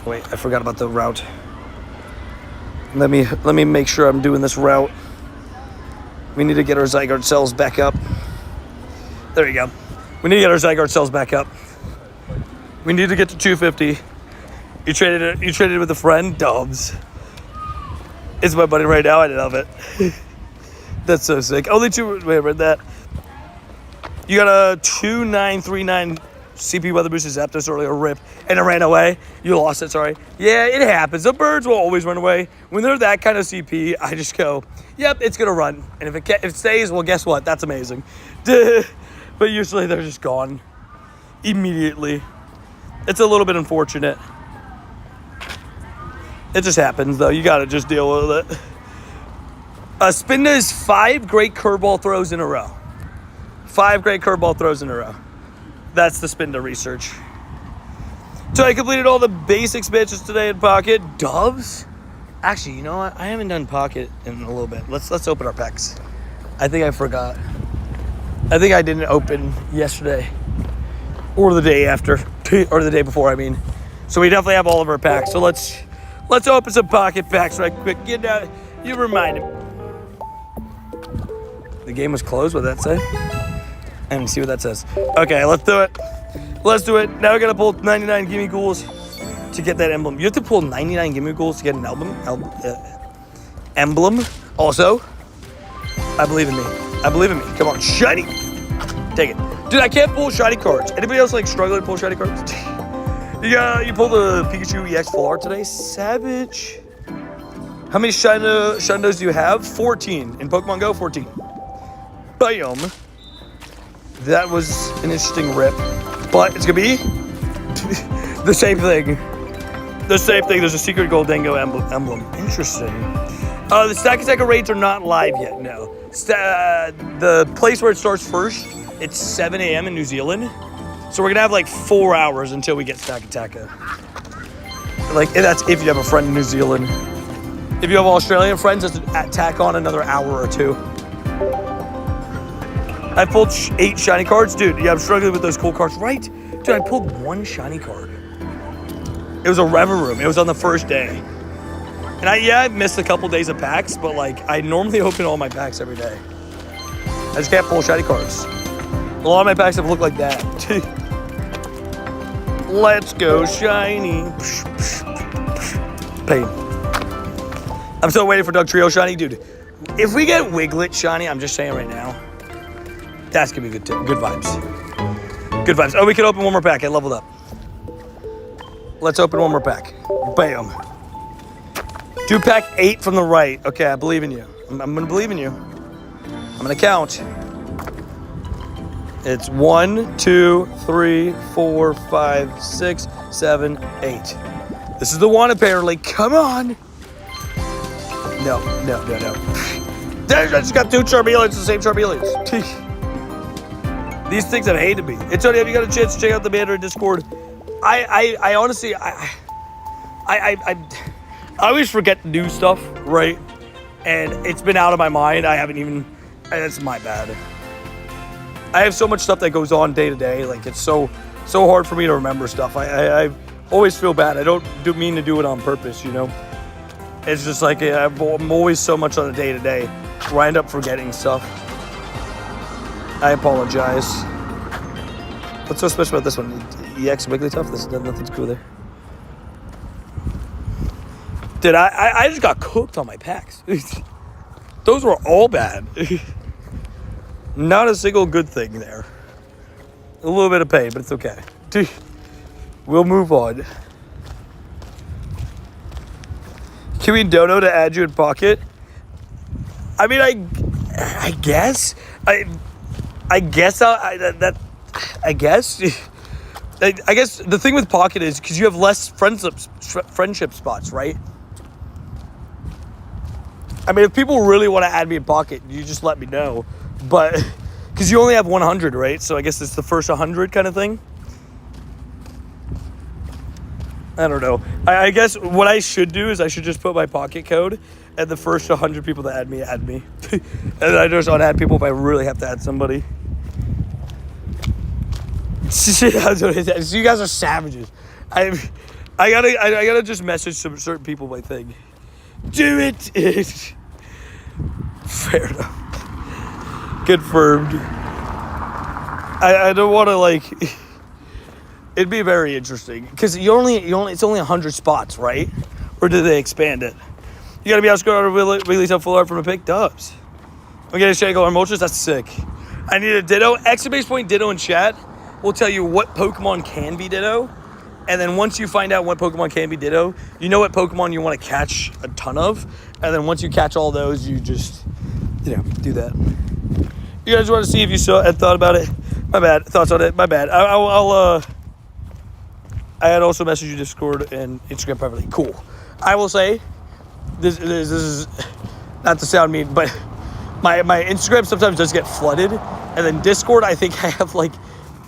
Wait, I forgot about the route. Let me make sure I'm doing this route. We need to get our Zygarde cells back up. There you go. We need to get our Zygarde cells back up. We need to get to 250. You traded with a friend? Dubs. It's my buddy right now. I love it. That's so sick. Only 2. Wait, I read that. You got a 2939 CP Weather Booster Zapdos earlier, rip, and it ran away. You lost it, sorry. Yeah, it happens. The birds will always run away. When they're that kind of CP, I just go, yep, it's going to run. And if it stays, well, guess what? That's amazing. But usually they're just gone immediately. It's a little bit unfortunate. It just happens, though. You got to just deal with it. Spinda is 5 great curveball throws in a row. 5 great curveball throws in a row. That's the Spinda research. So I completed all the base expansions today in Pocket. Doves? Actually, you know what? I haven't done Pocket in a little bit. Let's open our packs. I think I forgot. I think I didn't open yesterday. Or the day after. Or the day before, I mean. So we definitely have all of our packs. So let's open some Pocket packs right quick. Get out. You reminded me. The game was closed. What did that say? And see what that says. Okay, let's do it. Let's do it. Now we gotta pull 99 Gimme Ghouls to get that emblem. You have to pull 99 Gimme Ghouls to get an emblem. Also, I believe in me. I believe in me. Come on, shiny. Take it. Dude, I can't pull shiny cards. Anybody else like struggling to pull shiny cards? You pulled the Pikachu EX Full Art today? Savage. How many Shindos do you have? 14. In Pokemon Go, 14. Bam. That was an interesting rip. But it's going to be the same thing. The same thing. There's a secret Goldango emblem. Interesting. The Stack raids are not live yet, no. The place where it starts first, it's 7 a.m. in New Zealand. So we're going to have like 4 hours until we get Stack Attacker. Like, that's if you have a friend in New Zealand. If you have Australian friends, that's tack on another hour or 2. I pulled 8 shiny cards. Dude, yeah, I'm struggling with those cool cards. Right? Dude, I pulled 1 shiny card. It was a Reverum. It was on the first day. And I missed a couple days of packs, but like, I normally open all my packs every day. I just can't pull shiny cards. A lot of my packs have looked like that. Let's go shiny. Pain. I'm still waiting for Doug Trio shiny. Dude, if we get Wiglet shiny, I'm just saying right now, that's going to be good vibes. Good vibes. Oh, we can open one more pack. I leveled up. Let's open one more pack. Bam. Do pack 8 from the right. Okay, I believe in you. I'm going to believe in you. I'm going to count. It's 1, 2, 3, 4, 5, 6, 7, 8. This is the one apparently. Come on. No. I just got 2 Charmeleons, the same Charmeleons. These things have hated me. It's only if you got a chance to check out the Mandarin Discord. I honestly, I always forget to do stuff, right? And it's been out of my mind. I haven't even, that's my bad. I have so much stuff that goes on day to day. Like, it's so hard for me to remember stuff. I always feel bad. I don't mean to do it on purpose, you know? It's just like, I'm always so much on a day to day where I end up forgetting stuff. I apologize. What's so special about this one? EX Wigglytuff? Nothing's cool there. Dude, I just got cooked on my packs. Those were all bad. Not a single good thing there. A little bit of pain, but it's okay. We'll move on. Can we dono to add you in Pocket? I mean, I guess. I guess I guess the thing with Pocket is because you have less friendship spots, right? I mean, if people really want to add me in Pocket, you just let me know. But because you only have 100, right? So I guess it's the first 100 kind of thing. I don't know. I guess what I should do is I should just put my Pocket code, and the first 100 people that add me. And I just unadd people if I really have to add somebody. So you guys are savages. I gotta just message some certain people my thing. Do it. Fair enough. Confirmed. I don't want to like. It'd be very interesting because it's only 100 spots, right? Or did they expand it? You gotta be able to score out a really tough full art from a pick. Dubs. I'm getting Shaco or Moltres. That's sick. I need a Ditto. Exclamation point Ditto in chat will tell you what Pokemon can be Ditto. And then once you find out what Pokemon can be Ditto, you know what Pokemon you want to catch a ton of. And then once you catch all those, you just, do that. You guys want to see if you saw and thought about it? My bad. Thoughts on it? My bad. I had also messaged you Discord and Instagram privately. Cool. I will say, this is not to sound mean, but my Instagram sometimes does get flooded. And then Discord, I think I have like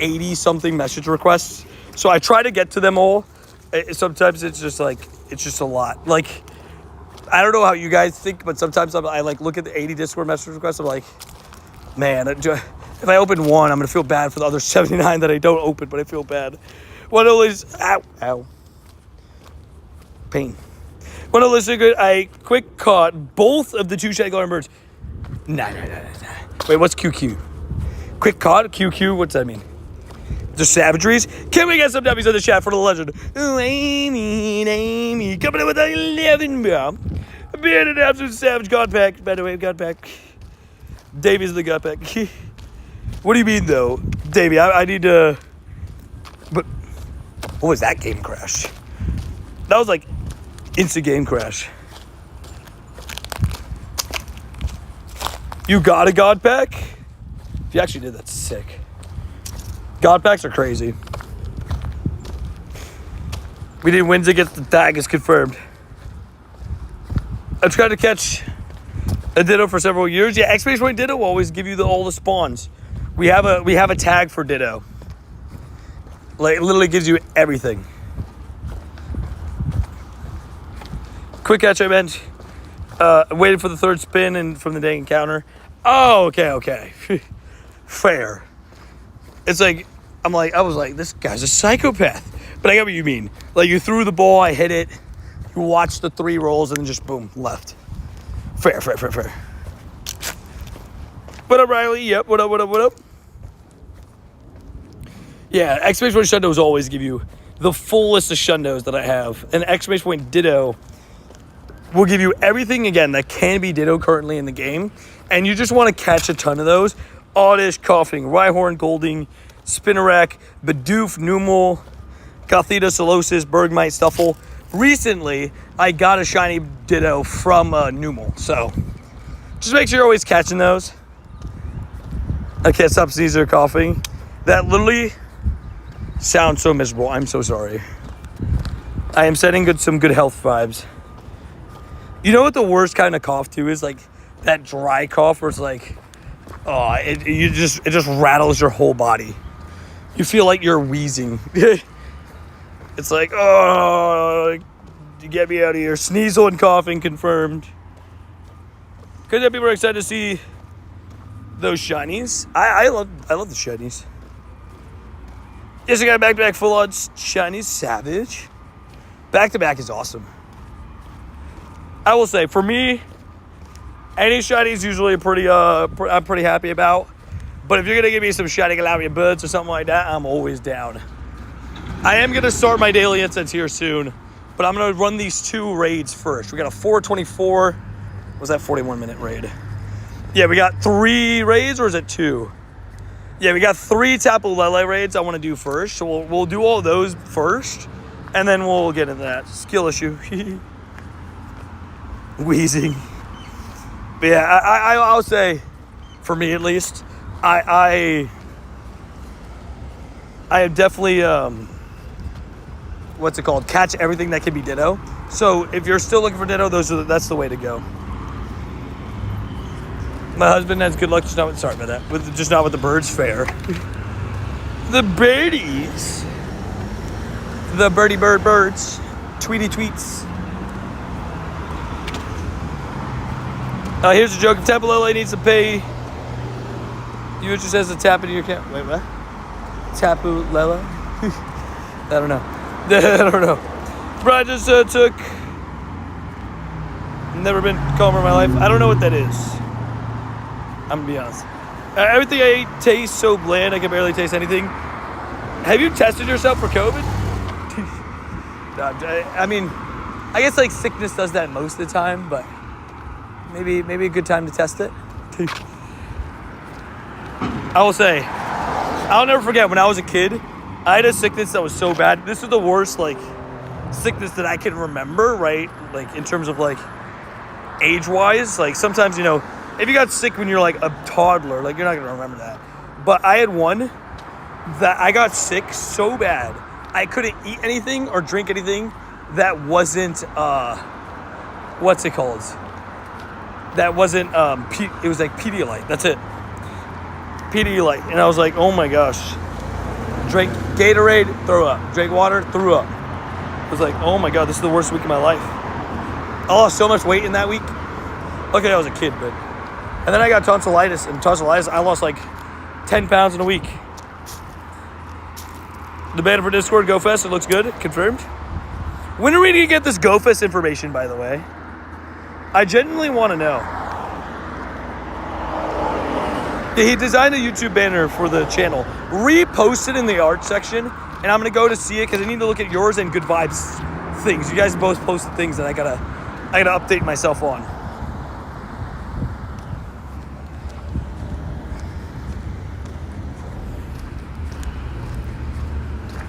80-something message requests. So I try to get to them all. Sometimes it's just a lot. Like, I don't know how you guys think, but sometimes I like look at the 80 Discord message requests. I'm like, man, if I open one, I'm going to feel bad for the other 79 that I don't open, but I feel bad. One always, ow. Pain. One always good. I quick caught both of the 2 Shaglar birds. Nah. Wait, what's QQ? Quick caught, QQ, what's that mean? The savageries. Can we get some W's in the chat for the legend? Oh, Amy, coming in with 11, bro. Being an absolute savage. God pack, by the way, God pack. Davey's the God pack. What do you mean, though? Davey, I need to... But what was that game crash? That was like instant game crash. You got a God pack? If you actually did, that's sick. God packs are crazy. We need wins against the Tigers confirmed. I've tried to catch a Ditto for several years. Yeah, Exclamation Point Ditto will always give you all the spawns. We have a tag for Ditto. Like, it literally gives you everything. Quick catch, I meant. Waited for the third spin and from the dang encounter. Oh, okay. Fair. It's like, I was like, this guy's a psychopath. But I get what you mean. Like, you threw the ball, I hit it. You watched the 3 rolls, and then just, boom, left. Fair. What up, Riley? Yep, what up? Yeah, Exclamation Point Shundos always give you the full list of Shundos that I have. And Exclamation Point Ditto will give you everything, again, that can be Ditto currently in the game. And you just want to catch a ton of those. Oddish, Coughing, Rhyhorn, Golding, Spinarak, Bidoof, Numel, Gothita, Solosis, Bergmite, Stuffle. Recently, I got a shiny Ditto from Numel. So, just make sure you're always catching those. I can't stop Caesar coughing. That literally sounds so miserable. I'm so sorry. I am sending some good health vibes. You know what the worst kind of cough too is? Like that dry cough where it's like, oh, it just rattles your whole body. You feel like you're wheezing. It's like, oh, get me out of here. Sneasel and coughing confirmed. Because people are excited to see those shinies. I love the shinies. Yes, I got back-to-back full-on shinies. Savage. Back-to-back is awesome. I will say, for me, any shinies usually I'm pretty happy about. But if you're going to give me some shiny Galarian birds or something like that, I'm always down. I am going to start my daily incense here soon. But I'm going to run these 2 raids first. We got a 424. Was that 41-minute raid? Yeah, we got 3 raids, or is it 2? Yeah, we got 3 Tapu Lele raids I want to do first. So we'll do all those first. And then we'll get into that. Skill issue. Wheezing. But yeah, I'll say, for me at least, I am definitely, what's it called? Catch everything that can be Ditto. So if you're still looking for Ditto, that's the way to go. My husband has good luck, just not with the birds. Fair. The birdies. The birds. Tweety tweets. Here's a joke. If Tapu Lele needs to pay, you just has to tap into your account. Wait, what? Tapu Lele? I don't know. I don't know. Bro, I just took... Never been calmer in my life. I don't know what that is. I'm going to be honest. Everything I eat tastes so bland, I can barely taste anything. Have you tested yourself for COVID? I mean, I guess like sickness does that most of the time, but maybe a good time to test it. I will say, I'll never forget when I was a kid, I had a sickness that was so bad. This is the worst like sickness that I can remember, right? Like in terms of like age-wise. Like sometimes, you know, if you got sick when you're like a toddler, like you're not gonna remember that. But I had one that I got sick so bad, I couldn't eat anything or drink anything that wasn't, what's it called? That wasn't, it was like Pedialyte, that's it. Pedialyte, and I was like, oh my gosh. Drank Gatorade, threw up. Drank water, threw up. I was like, oh my God, this is the worst week of my life. I lost so much weight in that week. Okay, I was a kid, but. And then I got tonsillitis, and tonsillitis, I lost like 10 pounds in a week. The banner for Discord, GoFest, it looks good, confirmed. When are we going to get this GoFest information, by the way? I genuinely want to know. He designed a YouTube banner for the channel. Repost it in the art section, and I'm going to go to see it because I need to look at yours and Good Vibes things. You guys both posted things that I gotta update myself on.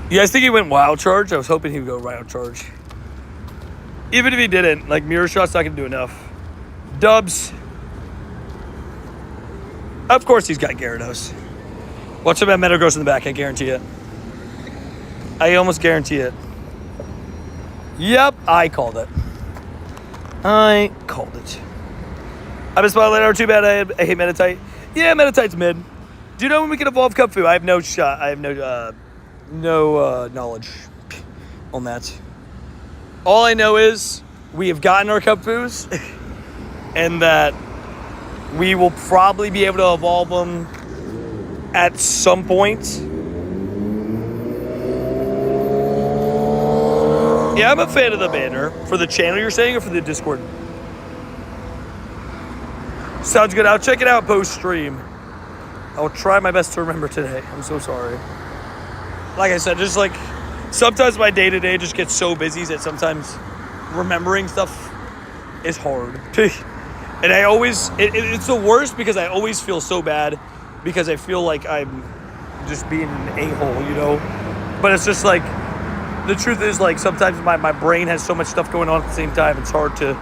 You guys think he went wild charge? I was hoping he would go wild charge. Even if he didn't, like mirror shot's not gonna do enough. Dubs. Of course he's got Gyarados. Watch him have Metagross in the back, I guarantee it. I almost guarantee it. Yep, I called it. I called it. I've been spotted later, too bad I hate Meditite. Yeah, Meditite's mid. Do you know when we can evolve Cubfu? I have no shot. I have no knowledge on that. All I know is we have gotten our Cubfus and that we will probably be able to evolve them at some point. Yeah, I'm a fan of the banner. For the channel you're saying, or for the Discord? Sounds good. I'll check it out post-stream. I'll try my best to remember today. I'm so sorry. Like I said, just like, sometimes my day-to-day just gets so busy that sometimes remembering stuff is hard. And I always, it's the worst because I always feel so bad because I feel like I'm just being an a-hole, you know? But it's just like, the truth is like sometimes my brain has so much stuff going on at the same time, it's hard to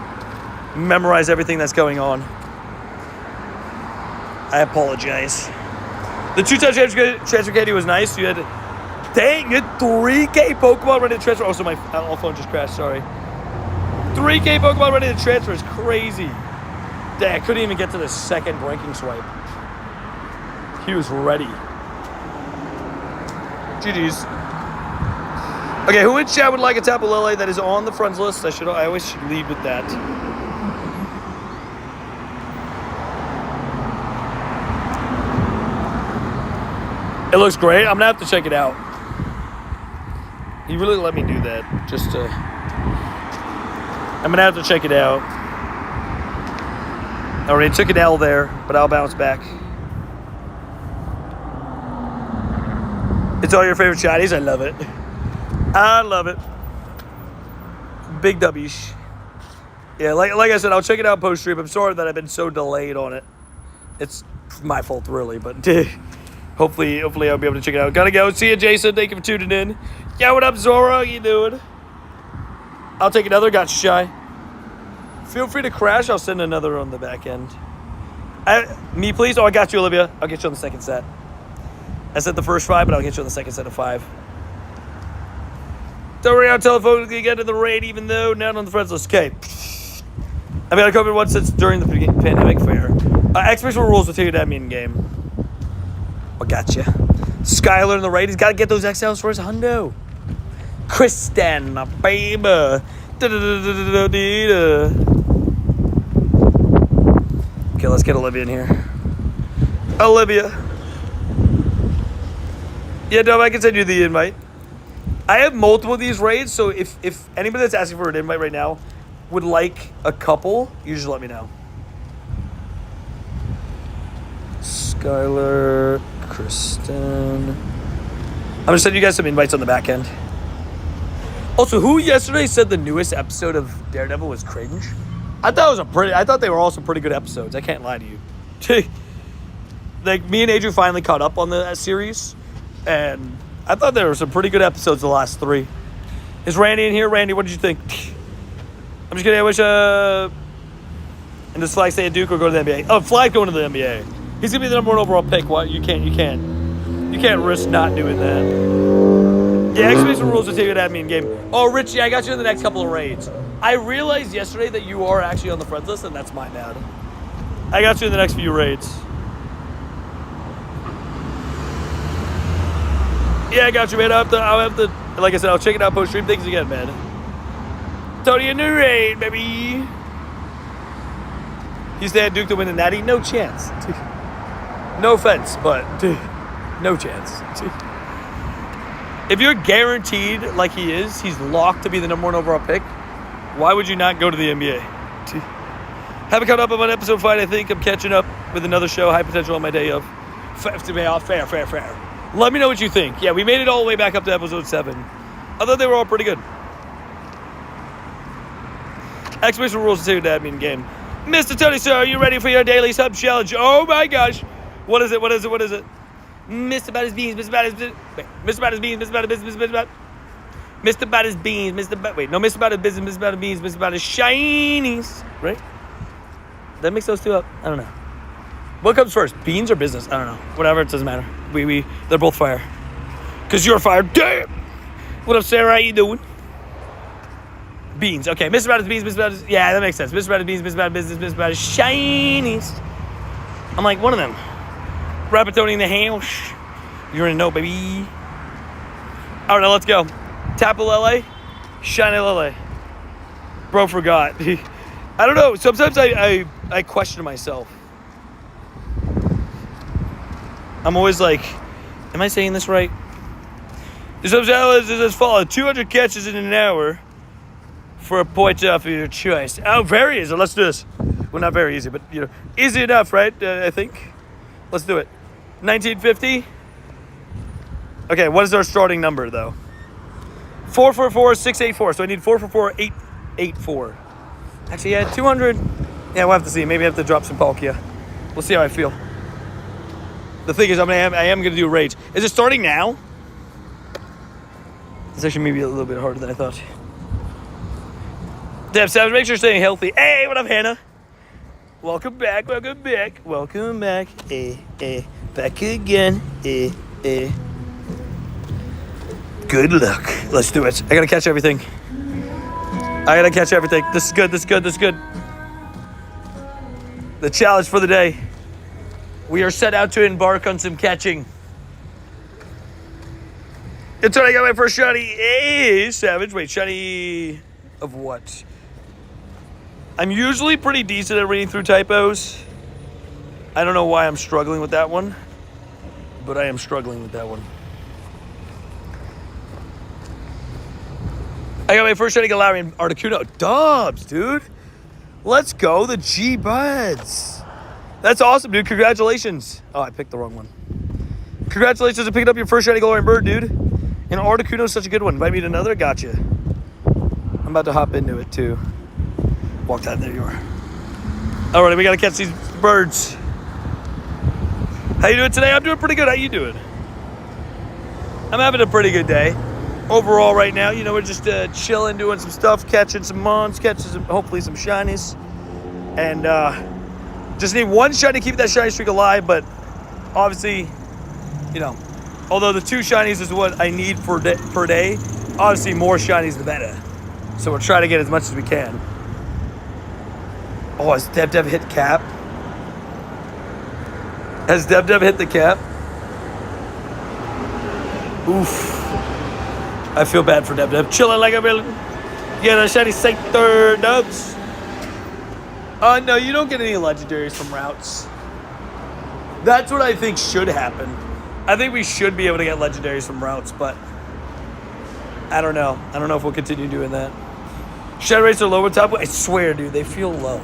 memorize everything that's going on. I apologize. The 2-time transfer candy was nice. You had 3K Pokemon ready to transfer. Also, my phone just crashed, sorry. 3K Pokemon ready to transfer is crazy. Dang, I couldn't even get to the second ranking swipe. He was ready. GG's. Okay, who in chat would like a Tapu Lele that is on the friends list? I always should lead with that. It looks great. I'm gonna have to check it out. You really let me do that just to... I'm gonna have to check it out. I already took an L there, but I'll bounce back. It's all your favorite shinies. I love it. I love it. Big W's. Yeah, like I said, I'll check it out post-stream. I'm sorry that I've been so delayed on it. It's my fault, really, but hopefully I'll be able to check it out. Gotta go. See you, Jason. Thank you for tuning in. Yeah, what up, Zora? How you doing? I'll take another. Got you, Shy. Feel free to crash. I'll send another on the back end. Me, please? Oh, I got you, Olivia. I'll get you on the second set. I said the first 5, but I'll get you on the second set of 5. Don't worry, I'll telephone to get to the raid, even though not on the friends list. Okay. I've got a COVID once since during the pandemic fair. Expectation rules will tell you that mean game. I gotcha. Skylar in the raid. He's got to get those XLs for his hundo. Kristen, baby. Okay, let's get Olivia in here. Olivia. Yeah, no, I can send you the invite. I have multiple of these raids, so if anybody that's asking for an invite right now would like a couple, you just let me know. Skylar, Kristen. I'm gonna send you guys some invites on the back end. Also, who yesterday said the newest episode of Daredevil was cringe? I thought they were all some pretty good episodes. I can't lie to you. Like, me and Adrian finally caught up on the series, and I thought there were some pretty good episodes the last 3. Is Randy in here? Randy, what did you think? I'm just kidding. I wish, and does Flag stay at Duke or go to the NBA? Oh, Flag going to the NBA. He's going to be the number 1 overall pick. What? You can't risk not doing that. Yeah, exclamation rules will take you to admin game. Oh, Richie, I got you in the next couple of raids. I realized yesterday that you are actually on the friends list, and that's my bad. I got you in the next few raids. Yeah, I got you, man. I'll have to, like I said, I'll check it out post-stream. Thanks again, man. Tony in the raid, baby. You stay at Duke to win the Natty? No chance. No offense, but no chance. If you're guaranteed, like he is, he's locked to be the number 1 overall pick, why would you not go to the NBA? Haven't caught up on episode 5. I think I'm catching up with another show, High Potential, on my day of. Fair. Let me know what you think. Yeah, we made it all the way back up to episode 7. I thought they were all pretty good. Exclamation rules to say that admin game. Mr. Tony, sir, are you ready for your daily sub challenge? Oh my gosh. What is it? Mr. Bad as Beans, Mr. Bad as Beans, Mr. Bad as Beans, Mr. Bad as Business, Mr. Bad as Beans, Mr. Bad, wait, no, Mr. Bad as Business, Mr. Bad as Beans, Mr. Bad as Shinies, right? That mix those two up? I don't know. What comes first, beans or business? I don't know. Whatever, it doesn't matter. They're both fire. Because you're fire. Damn! What up, Sarah? How you doing? Beans. Okay, Mr. Bad as Beans, Mr. Bad as... Yeah, that makes sense. Mr. Bad as Beans, Mr. Bad as Business, Mr. Bad as Shinies. I'm like, one of them. Rapatoni in the house. You're gonna know, baby. All right, now let's go. Tapu Lele, Shiny Lele. Bro forgot. I don't know. Sometimes I question myself. I'm always like, am I saying this right? This is follow 200 catches in an hour for a point off of your choice. Oh, very easy. Let's do this. Well, not very easy, but easy enough, right? I think. Let's do it. 1950. Okay, what is our starting number though? 444-684. So I need 444-884. Actually, yeah, 200. Yeah, we'll have to see. Maybe I have to drop some Palkia. We'll see how I feel. The thing is, I am going to do raids. Is it starting now? It's actually maybe a little bit harder than I thought. Deb Savage, make sure you're staying healthy. Hey, what up, Hannah? Welcome back. Welcome back. Welcome back. Hey. Back again. Good luck. Let's do it. I gotta catch everything. This is good. The challenge for the day. We are set out to embark on some catching. It's when I got my first shiny. Hey, Savage. Wait, shiny of what? I'm usually pretty decent at reading through typos. I don't know why I'm struggling with that one, but I am struggling with that one. I got my first shiny Galarian Articuno. Dubs, dude. Let's go, the G-Buds. That's awesome, dude. Congratulations. Oh, I picked the wrong one. Congratulations on picking up your first shiny Galarian bird, dude. And Articuno is such a good one. Invite me to another? Gotcha. I'm about to hop into it, too. Walk that. There you are. All right, we got to catch these birds. How you doing today? I'm doing pretty good. How you doing? I'm having a pretty good day. Overall right now, you know, we're just chilling, doing some stuff, catching some mons, hopefully some shinies. And just need one shiny to keep that shiny streak alive, but obviously, you know, although the 2 shinies is what I need per day, obviously more shinies the better. So we'll try to get as much as we can. Oh, has Deb hit cap? Has Deb hit the cap? Oof. I feel bad for Deb. Chilling like a villain. Get a shiny sector, Dubs. No, you don't get any legendaries from routes. That's what I think should happen. I think we should be able to get legendaries from routes, but I don't know. I don't know if we'll continue doing that. Shadow rates are low with top. I swear, dude, they feel low.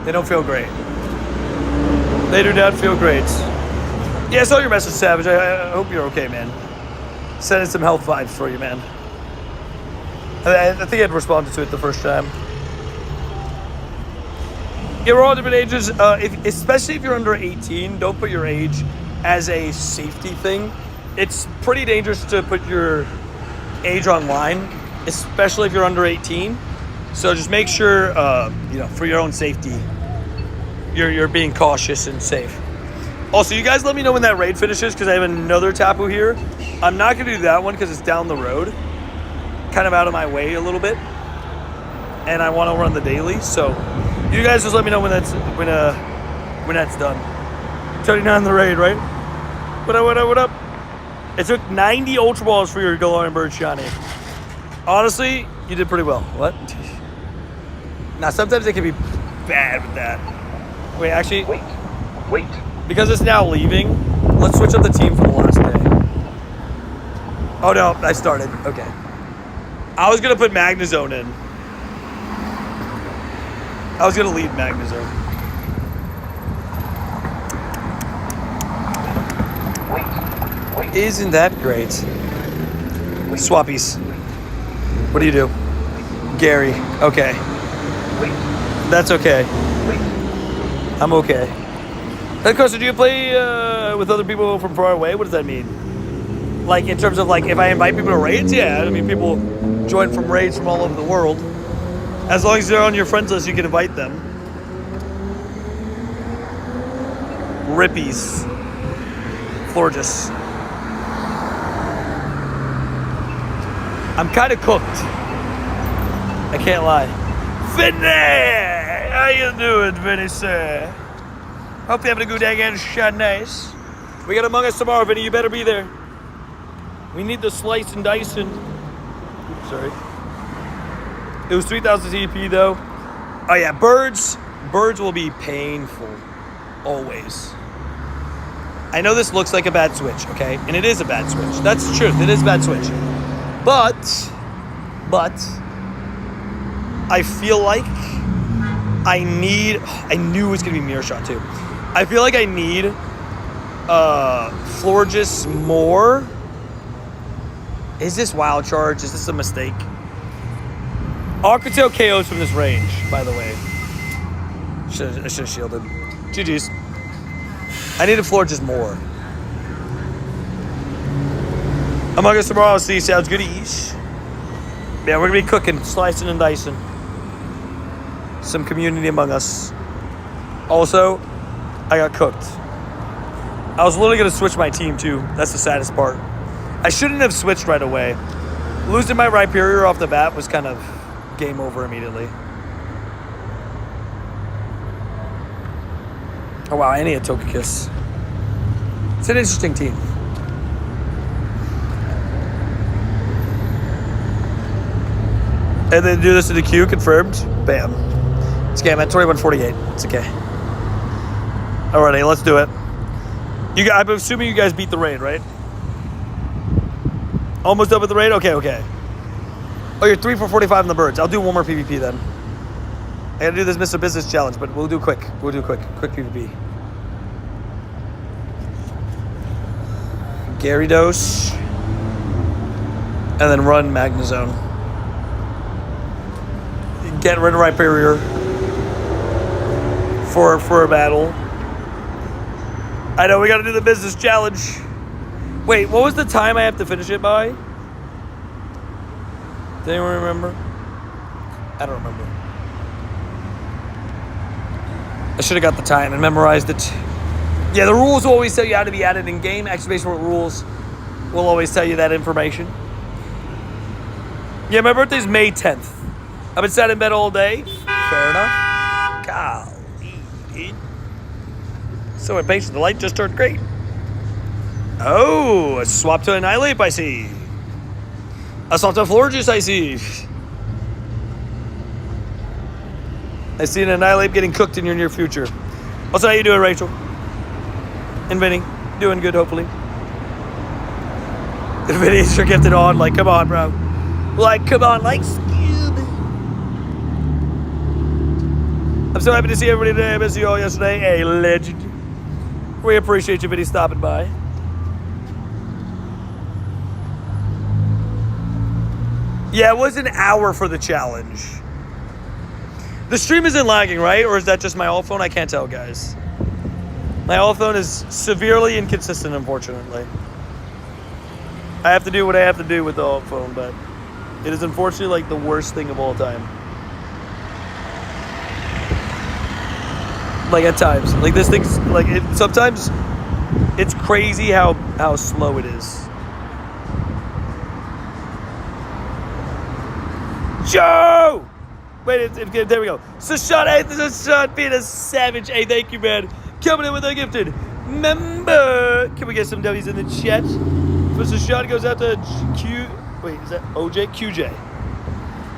They don't feel great. They do not feel great. Yeah, I saw your message, Savage. I hope you're okay, man. Sending some health vibes for you, man. I think I'd responded to it the first time. Yeah, we're all different ages. Especially if you're under 18, don't put your age as a safety thing. It's pretty dangerous to put your age online, especially if you're under 18. So just make sure, you know, for your own safety, you're being cautious and safe. Also, you guys let me know when that raid finishes because I have another Tapu here. I'm not going to do that one because it's down the road. Kind of out of my way a little bit. And I want to run the daily. So you guys just let me know when that's done. 39 the raid, right? What up? It took 90 Ultra Balls for your Galarian Bird shiny. Honestly, you did pretty well. What? Now, sometimes it can be bad with that. Wait, actually... Wait. Because it's now leaving, let's switch up the team for the last day. Oh, no, I started. Okay. I was going to put Magnezone in. I was going to lead Magnezone. Wait. Isn't that great? Swappies. What do you do? Gary. Okay. That's okay. I'm okay. Of course, do you play with other people from far away? What does that mean? Like, in terms of, like, if I invite people to raids? Yeah, I mean, people join from raids from all over the world. As long as they're on your friends list, you can invite them. Rippies. Florges. I'm kind of cooked. I can't lie. Vinny! How you doing, Vinny, sir? Hope you're having a good day again, shot nice. We got Among Us tomorrow, Vinny. You better be there. We need the slice and dicing. Oops, sorry. It was 3,000 CP, though. Oh, yeah, birds. Birds will be painful. Always. I know this looks like a bad switch, okay? And it is a bad switch. That's the truth. It is a bad switch. But, I feel like I knew it was going to be Mirror Shot, too. I feel like I need Florges more. Is this Wild Charge? Is this a mistake? Aquatail KOs from this range, by the way. I should have shielded. GG's. I needed Florges more. Among Us tomorrow, see, sounds good to eat. Yeah, we're going to be cooking, slicing and dicing. Some community Among Us. Also, I got cooked. I was literally going to switch my team, too. That's the saddest part. I shouldn't have switched right away. Losing my Rhyperior off the bat was kind of game over immediately. Oh, wow. And he had Togekiss. It's an interesting team. And then do this to the queue, confirmed. Bam. It's okay, I'm at 2148. It's okay. Alrighty, let's do it. I'm assuming you guys beat the raid, right? Almost done with the raid? Okay. Oh, you're 3 for 45 in the birds. I'll do one more PvP then. I gotta do this Mr. Business challenge, but we'll do quick. Quick PvP. Gyarados. And then run Magnezone. Get rid of Rhyperior for a battle. I know we gotta do the business challenge. Wait, what was the time I have to finish it by? Does anyone remember? I don't remember. I should have got the time and memorized it. Yeah, the rules will always tell you how to be added in game. Exclamation point rules will always tell you that information. Yeah, my birthday's May 10th. I've been sat in bed all day. Fair enough. Golly, dude. So impatient. The light just turned great. Oh, a swap to Annihilate, I see. A swap to Florges, I see. I see an Annihilate getting cooked in your near future. Also, how you doing, Rachel? And Vinny? Doing good, hopefully. And Vinny's sure kept it on. Like, come on, bro. Like, come on, like, Scoob. I'm so happy to see everybody today. I missed you all yesterday. A legend. We appreciate you, Vinny, stopping by. Yeah, it was an hour for the challenge. The stream isn't lagging, right? Or is that just my alt phone? I can't tell, guys. My alt phone is severely inconsistent, unfortunately. I have to do what I have to do with the alt phone, but it is unfortunately like the worst thing of all time. Like at times. Like this thing's like sometimes it's crazy how slow it is. Joe! Wait, there we go. Sashad, hey, this is Sashad being a savage. Hey, thank you, man. Coming in with a gifted member. Can we get some W's in the chat? First Sashad goes out to Q. Wait, is that OJ? QJ.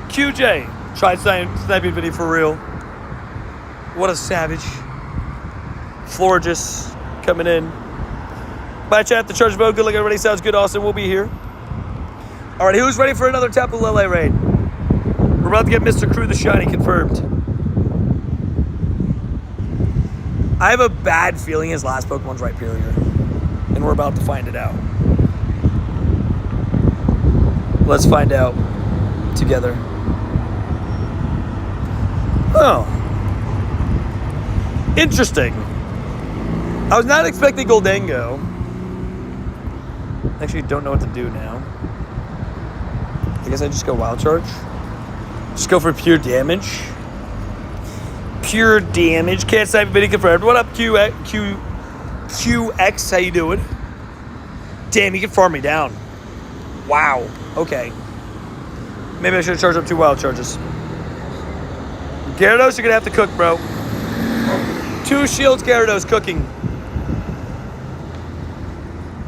QJ. Tried sniping video for real. What a savage. Florges coming in. Bye, chat. The charge mode. Good luck, everybody. Sounds good. Austin will be here. All right, who's ready for another Tapu Lele raid? We're about to get Mr. Crew the Shiny confirmed. I have a bad feeling his last Pokemon's Rhyperior. And we're about to find it out. Let's find out together. Oh. Interesting. I was not expecting Goldengo. Actually, don't know what to do now. I guess I just go Wild Charge. Just go for pure damage. Pure damage. Can't snipe video confirmed. What up, QX? How you doing? Damn, you can farm me down. Wow. Okay. Maybe I should have charged up 2 Wild Charges. Gyarados, you're going to have to cook, bro. 2 shields, Gyarados cooking.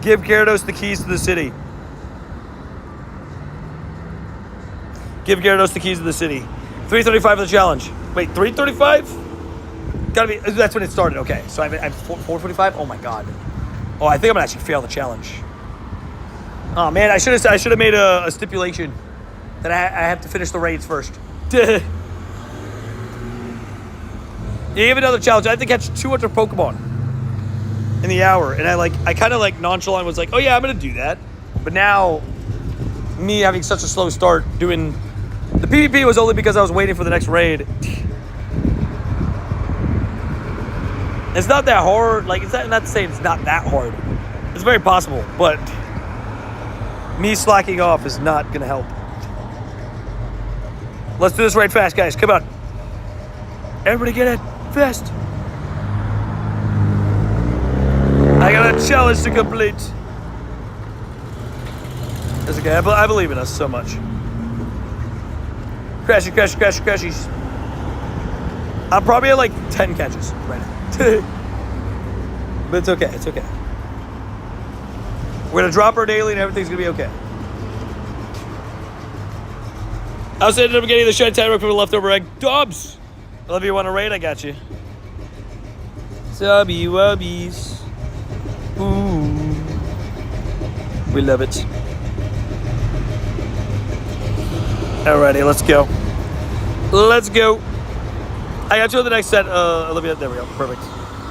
Give Gyarados the keys to the city. Give Gyarados the keys to the city. 335 for the challenge. Wait, 335? Gotta be. That's when it started. Okay, so I'm 445. Oh my god. Oh, I think I'm gonna actually fail the challenge. Oh man, I should have made a stipulation that I have to finish the raids first. You have another challenge. I have to catch 200 Pokemon in the hour, and I kind of like nonchalant was like, oh yeah, I'm gonna do that. But now, me having such a slow start doing. The PvP was only because I was waiting for the next raid. It's not that hard. Like, it's not to say it's not that hard. It's very possible, but me slacking off is not going to help. Let's do this raid fast, guys. Come on. Everybody get it fast. I I got a challenge to complete. It's okay. I believe in us so much. Crashy. I'm probably at like 10 catches right now. But it's okay. It's okay. We're going to drop our daily and everything's going to be okay. I was ended up getting the shiny tire from a leftover egg. Dobbs! I love you want to raid? I got you. Subby wubbies. Ooh. We love it. Alrighty, let's go. Let's go. I got you on the next set. Olivia, there we go. Perfect.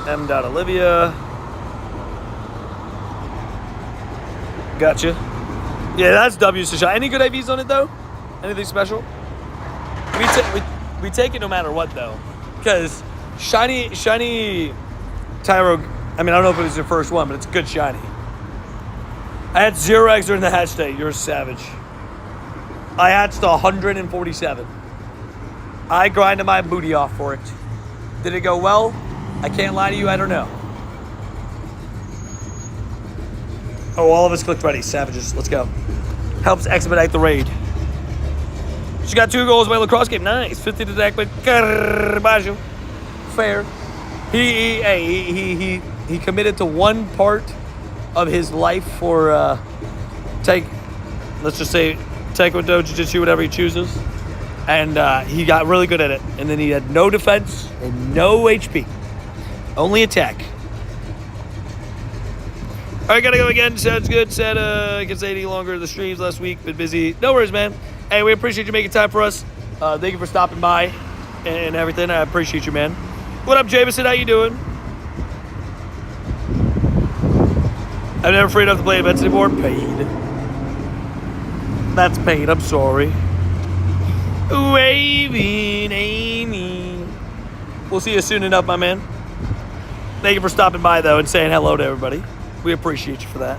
M.Olivia. Gotcha. Yeah, that's W's to shot. Any good IVs on it, though? Anything special? We take it no matter what, though. Because shiny Tyro, I mean, I don't know if it was your first one, but it's good shiny. I had 0 eggs during the hatch day. You're a savage. I hatched 147. I grinded my booty off for it. Did it go well? I can't lie to you, I don't know. Oh, all of us clicked ready. Savages, let's go. Helps expedite the raid. She got 2 goals by lacrosse game. Nice. 50 to deck, but Carbajo. Fair. He committed to one part of his life for let's just say Taekwondo, Jiu-Jitsu, whatever he chooses. And he got really good at it. And then he had no defense and no HP. Only attack. All right, gotta go again. Sounds good. Said I can say any longer the streams last week. Been busy. No worries, man. Hey, we appreciate you making time for us. Thank you for stopping by and everything. I appreciate you, man. What up, Jameson? How you doing? I'm never free enough to play events anymore. Paid. That's paid. I'm sorry. Waving Amy. We'll see you soon enough, my man. Thank you for stopping by, though, and saying hello to everybody. We appreciate you for that.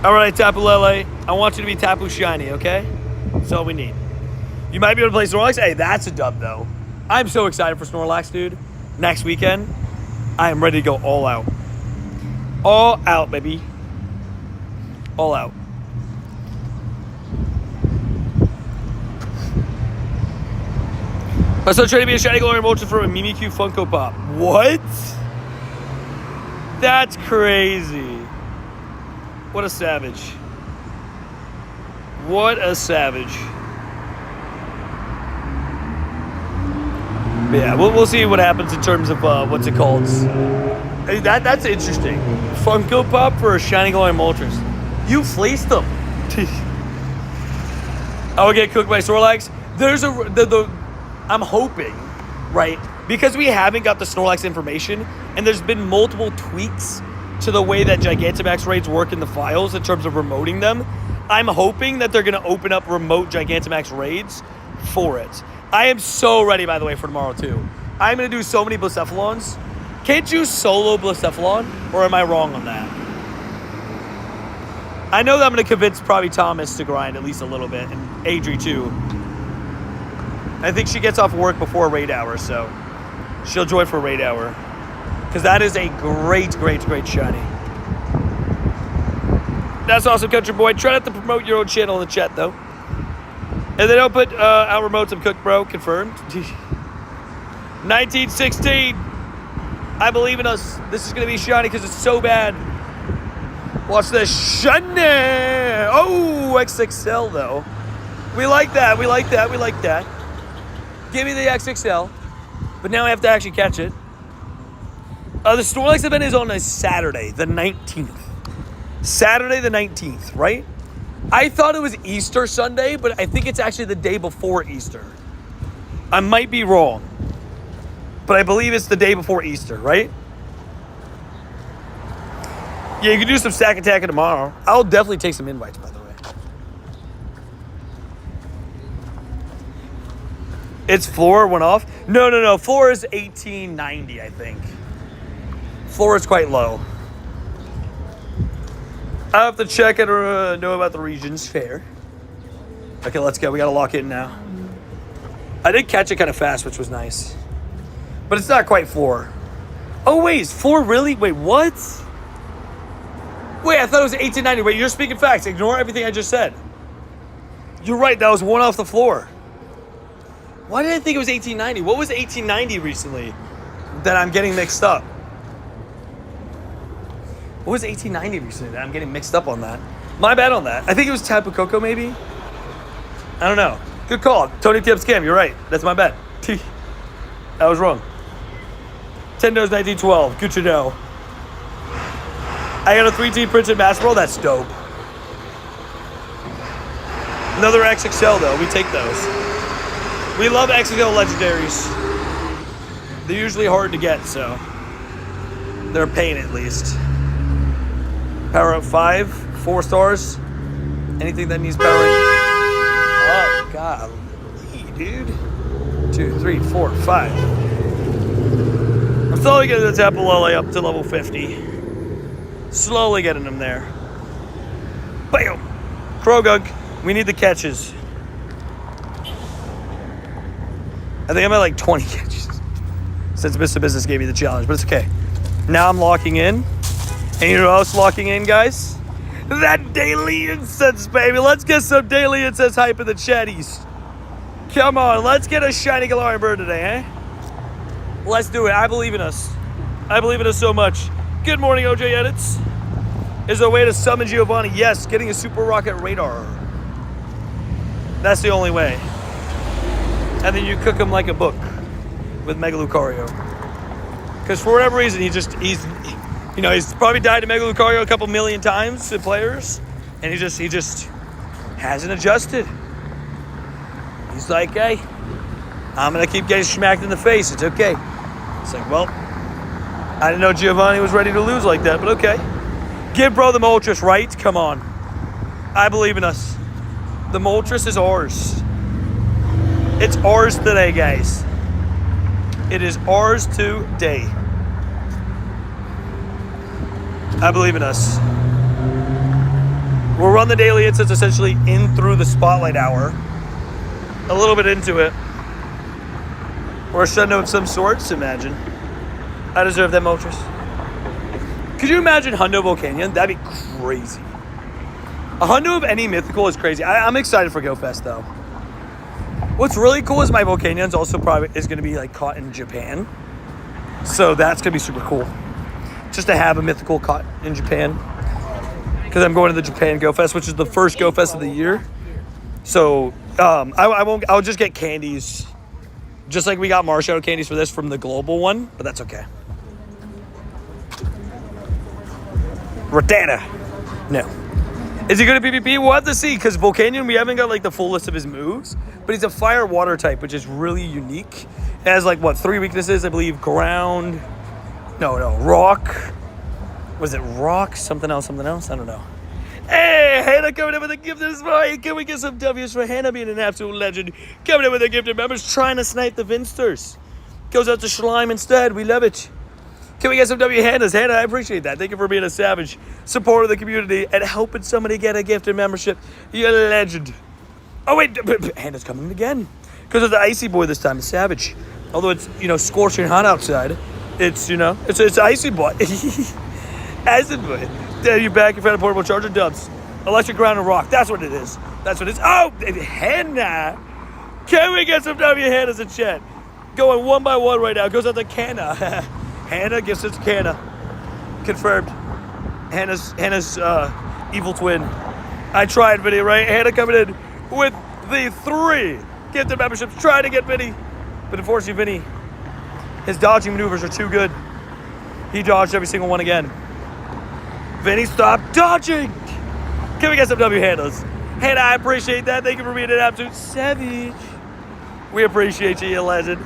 All right, Tapu Lele. I want you to be Tapu Shiny, okay? That's all we need. You might be able to play Snorlax. Hey, that's a dub, though. I'm so excited for Snorlax, dude. Next weekend, I am ready to go all out. All out, baby. All out. I'm still trying to be a Shiny Glory Molten for a Mimikyu Funko Pop. What? That's crazy. What a savage. What a savage. But yeah, we'll see what happens in terms of what's it called. Hey, that's interesting. Funko Pop for a Shiny Glowing Moltres. You fleeced them. I will get cooked by Snorlax. There's I'm hoping, right? Because we haven't got the Snorlax information, and there's been multiple tweaks to the way that Gigantamax raids work in the files in terms of remoting them. I'm hoping that they're going to open up remote Gigantamax raids for it. I am so ready, by the way, for tomorrow, too. I'm going to do so many Blacephalons. Can't you solo Blacephalon, or am I wrong on that? I know that I'm going to convince probably Thomas to grind at least a little bit, and Adri, too. I think she gets off work before raid hour, so she'll join for raid hour. Because that is a great shiny. That's awesome, country boy. Try not to promote your own channel in the chat, though. And they don't put out remotes of Cook Bro. Confirmed. 1916. I believe in us. This is going to be shiny because it's so bad. Watch this. Shiny. Oh, XXL, though. We like that. We like that. We like that. Give me the XXL. But now I have to actually catch it. The Snorlax event is on a Saturday, the 19th. Saturday the 19th, right? I thought it was Easter Sunday, but I think it's actually the day before Easter. I might be wrong. But I believe it's the day before Easter, right? Yeah, you can do some stack attacking tomorrow. I'll definitely take some invites, by the way. It's floor went off? No. Floor is 1890, I think. Floor is quite low. I have to check it or know about the regions. Fair. Okay, let's go. We got to lock in now. I did catch it kind of fast, which was nice. But it's not quite floor. Oh, wait, is 4 really? Wait, what? Wait, I thought it was 1890. Wait, you're speaking facts. Ignore everything I just said. You're right, that was 1 off the floor. Why did I think it was 1890? What was 1890 recently that I'm getting mixed up? What was 1890 recently that I'm getting mixed up on that? My bad on that. I think it was Tapu Koko, maybe? I don't know. Good call. Tony Tip Scam, you're right. That's my bet. I was wrong. Nintendo's 1912. Good to know. I got a 3D printed Master Ball. That's dope. Another XXL, though. We take those. We love XXL legendaries. They're usually hard to get, so they're a pain at least. Power up 5, 4 stars. Anything that needs powering. Oh, golly, dude. 2, 3, 4, 5. I'm slowly getting the Tapu Lele up to level 50. Slowly getting him there. Bam! Krogunk. We need the catches. I think I'm at like 20 catches since Mr. Business gave me the challenge, but it's okay. Now I'm locking in. And you know what else locking in, guys? That daily incense, baby. Let's get some daily incense hype in the chatties. Come on, let's get a shiny Galarian bird today, eh? Let's do it. I believe in us. I believe in us so much. Good morning, OJ Edits. Is there a way to summon Giovanni? Yes, getting a Super Rocket Radar. That's the only way. And then you cook him like a book with Mega Lucario. Because for whatever reason, he's probably died to Mega Lucario a couple million times to players, and he just hasn't adjusted. He's like, hey, I'm gonna keep getting smacked in the face. It's okay. It's like, well, I didn't know Giovanni was ready to lose like that, but okay. Give bro the Moltres, right? Come on. I believe in us. The Moltres is ours. It's ours today, guys. It is ours today. I believe in us. We'll run the daily instance essentially in through the spotlight hour. A little bit into it. Or a Shundo of some sorts, imagine. I deserve that Moltres. Could you imagine Hundo Volcanion? That'd be crazy. A Hundo of any mythical is crazy. I'm excited for GoFest though. What's really cool is my Volcanion's also probably is going to be like caught in Japan. So that's going to be super cool. Just to have a mythical caught in Japan. Because I'm going to the Japan GoFest, which is the first GoFest of the year. So I'll just get candies. Just like we got Marshadow candies for this from the global one. But that's okay. Rattata. No. Is he good at PvP? We'll have to see, because Volcanion, we haven't got like the full list of his moves, but he's a fire water type, which is really unique. It has like, what, 3 weaknesses, I believe. Ground. No, rock. Was it rock? Something else? I don't know. Hey, Hannah coming in with a gift this morning. Can we get some W's for Hannah being an absolute legend? Coming in with a gift of members, trying to snipe the Vinsters. Goes out to Schleim instead. We love it. Can we get some W Hannahs? Hannah, I appreciate that. Thank you for being a savage supporter of the community and helping somebody get a gifted membership. You're a legend. Oh, wait. Hannah's coming again. Because of the Icy Boy this time. It's savage. Although it's, scorching hot outside. It's, it's Icy Boy. Icy Boy. There you back in front of portable charger dubs. Electric ground and rock. That's what it is. That's what it is. Oh, Hannah. Can we get some W Hannahs in chat? Going one by one right now. Goes out to Canna. Hannah gets its Canna. Confirmed. Hannah's evil twin. I tried, Vinny, right? Hannah coming in with the 3 gifted memberships, trying to get Vinny. But unfortunately, Vinny, his dodging maneuvers are too good. He dodged every single one again. Vinny, stop dodging! Can we get some W Hannahs? Hannah, I appreciate that. Thank you for being an absolute savage. We appreciate you, you legend.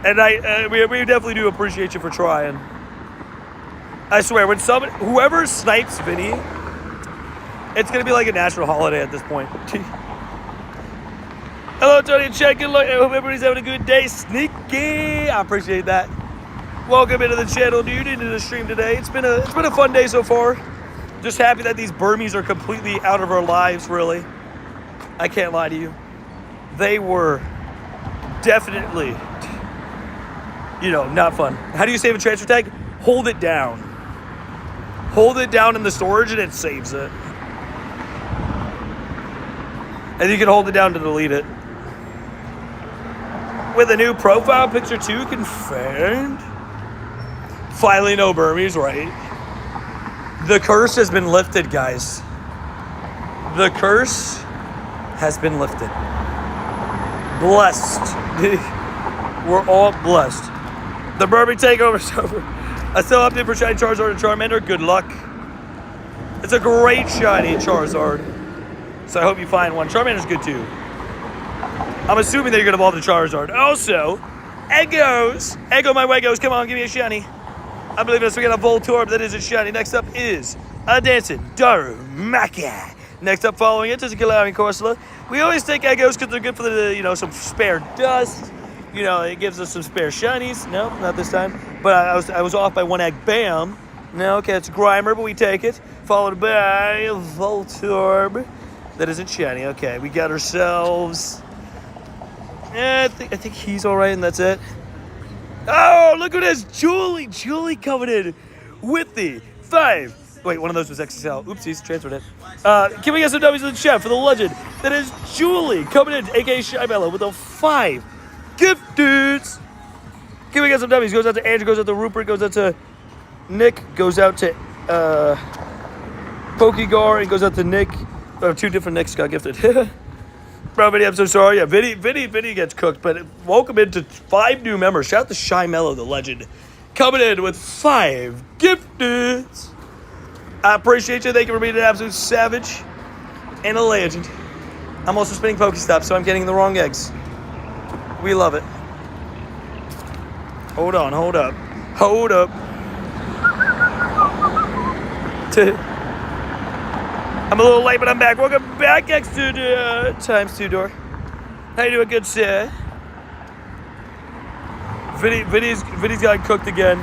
And we definitely do appreciate you for trying. I swear, when whoever snipes Vinny, it's gonna be like a national holiday at this point. Hello, Tony and Check. Good luck. I hope everybody's having a good day. Sneaky. I appreciate that. Welcome into the channel, dude, into the stream today. It's been a fun day so far. Just happy that these Burmies are completely out of our lives, really. I can't lie to you. They were definitely. not fun. How do you save a transfer tag? Hold it down. Hold it down in the storage and it saves it. And you can hold it down to delete it. With a new profile picture too confirmed. Finally, no Burmese, right? The curse has been lifted, guys. The curse has been lifted. Blessed. We're all blessed. The Burmese takeover's over. I still update for shiny Charizard and Charmander. Good luck. It's a great shiny Charizard. So I hope you find one. Charmander's good too. I'm assuming that you're going to evolve the Charizard. Also, Eggos. Eggo my Weggos. Come on, give me a shiny. I believe this. We got a Voltorb that is a shiny. Next up is a dancing Darumaka. Next up, following it is a Galarian Corsola. We always take Eggos because they're good for the, some spare dust. It gives us some spare shinies. No, not this time. But I was off by one egg. Bam. No, okay, it's Grimer, but we take it. Followed by a Voltorb. That isn't shiny. Okay, we got ourselves... I think he's all right, and that's it. Oh, look at this. Julie. Julie coming in with the 5. Wait, one of those was XXL. Oopsies, transferred it. Can we get some W's in the chat for the legend? That is Julie coming in, a.k.a. Shybella, with a 5. Gifteds. Can we get some W's? Goes out to Andrew, goes out to Rupert, goes out to Nick, goes out to Pokegar, and goes out to Nick. Oh, 2 different Nicks got gifted. Bro, Vinny, I'm so sorry. Yeah, Vinny gets cooked, but welcome into 5 new members. Shout out to Shy Mellow, the legend, coming in with 5 gifteds. I appreciate you. Thank you for being an absolute savage and a legend. I'm also spinning Pokestops, so I'm getting the wrong eggs. We love it. Hold on, hold up. Hold up. I'm a little late, but I'm back. Welcome back, X2 times 2 door. How you doing, good sir? Vinny's got cooked again.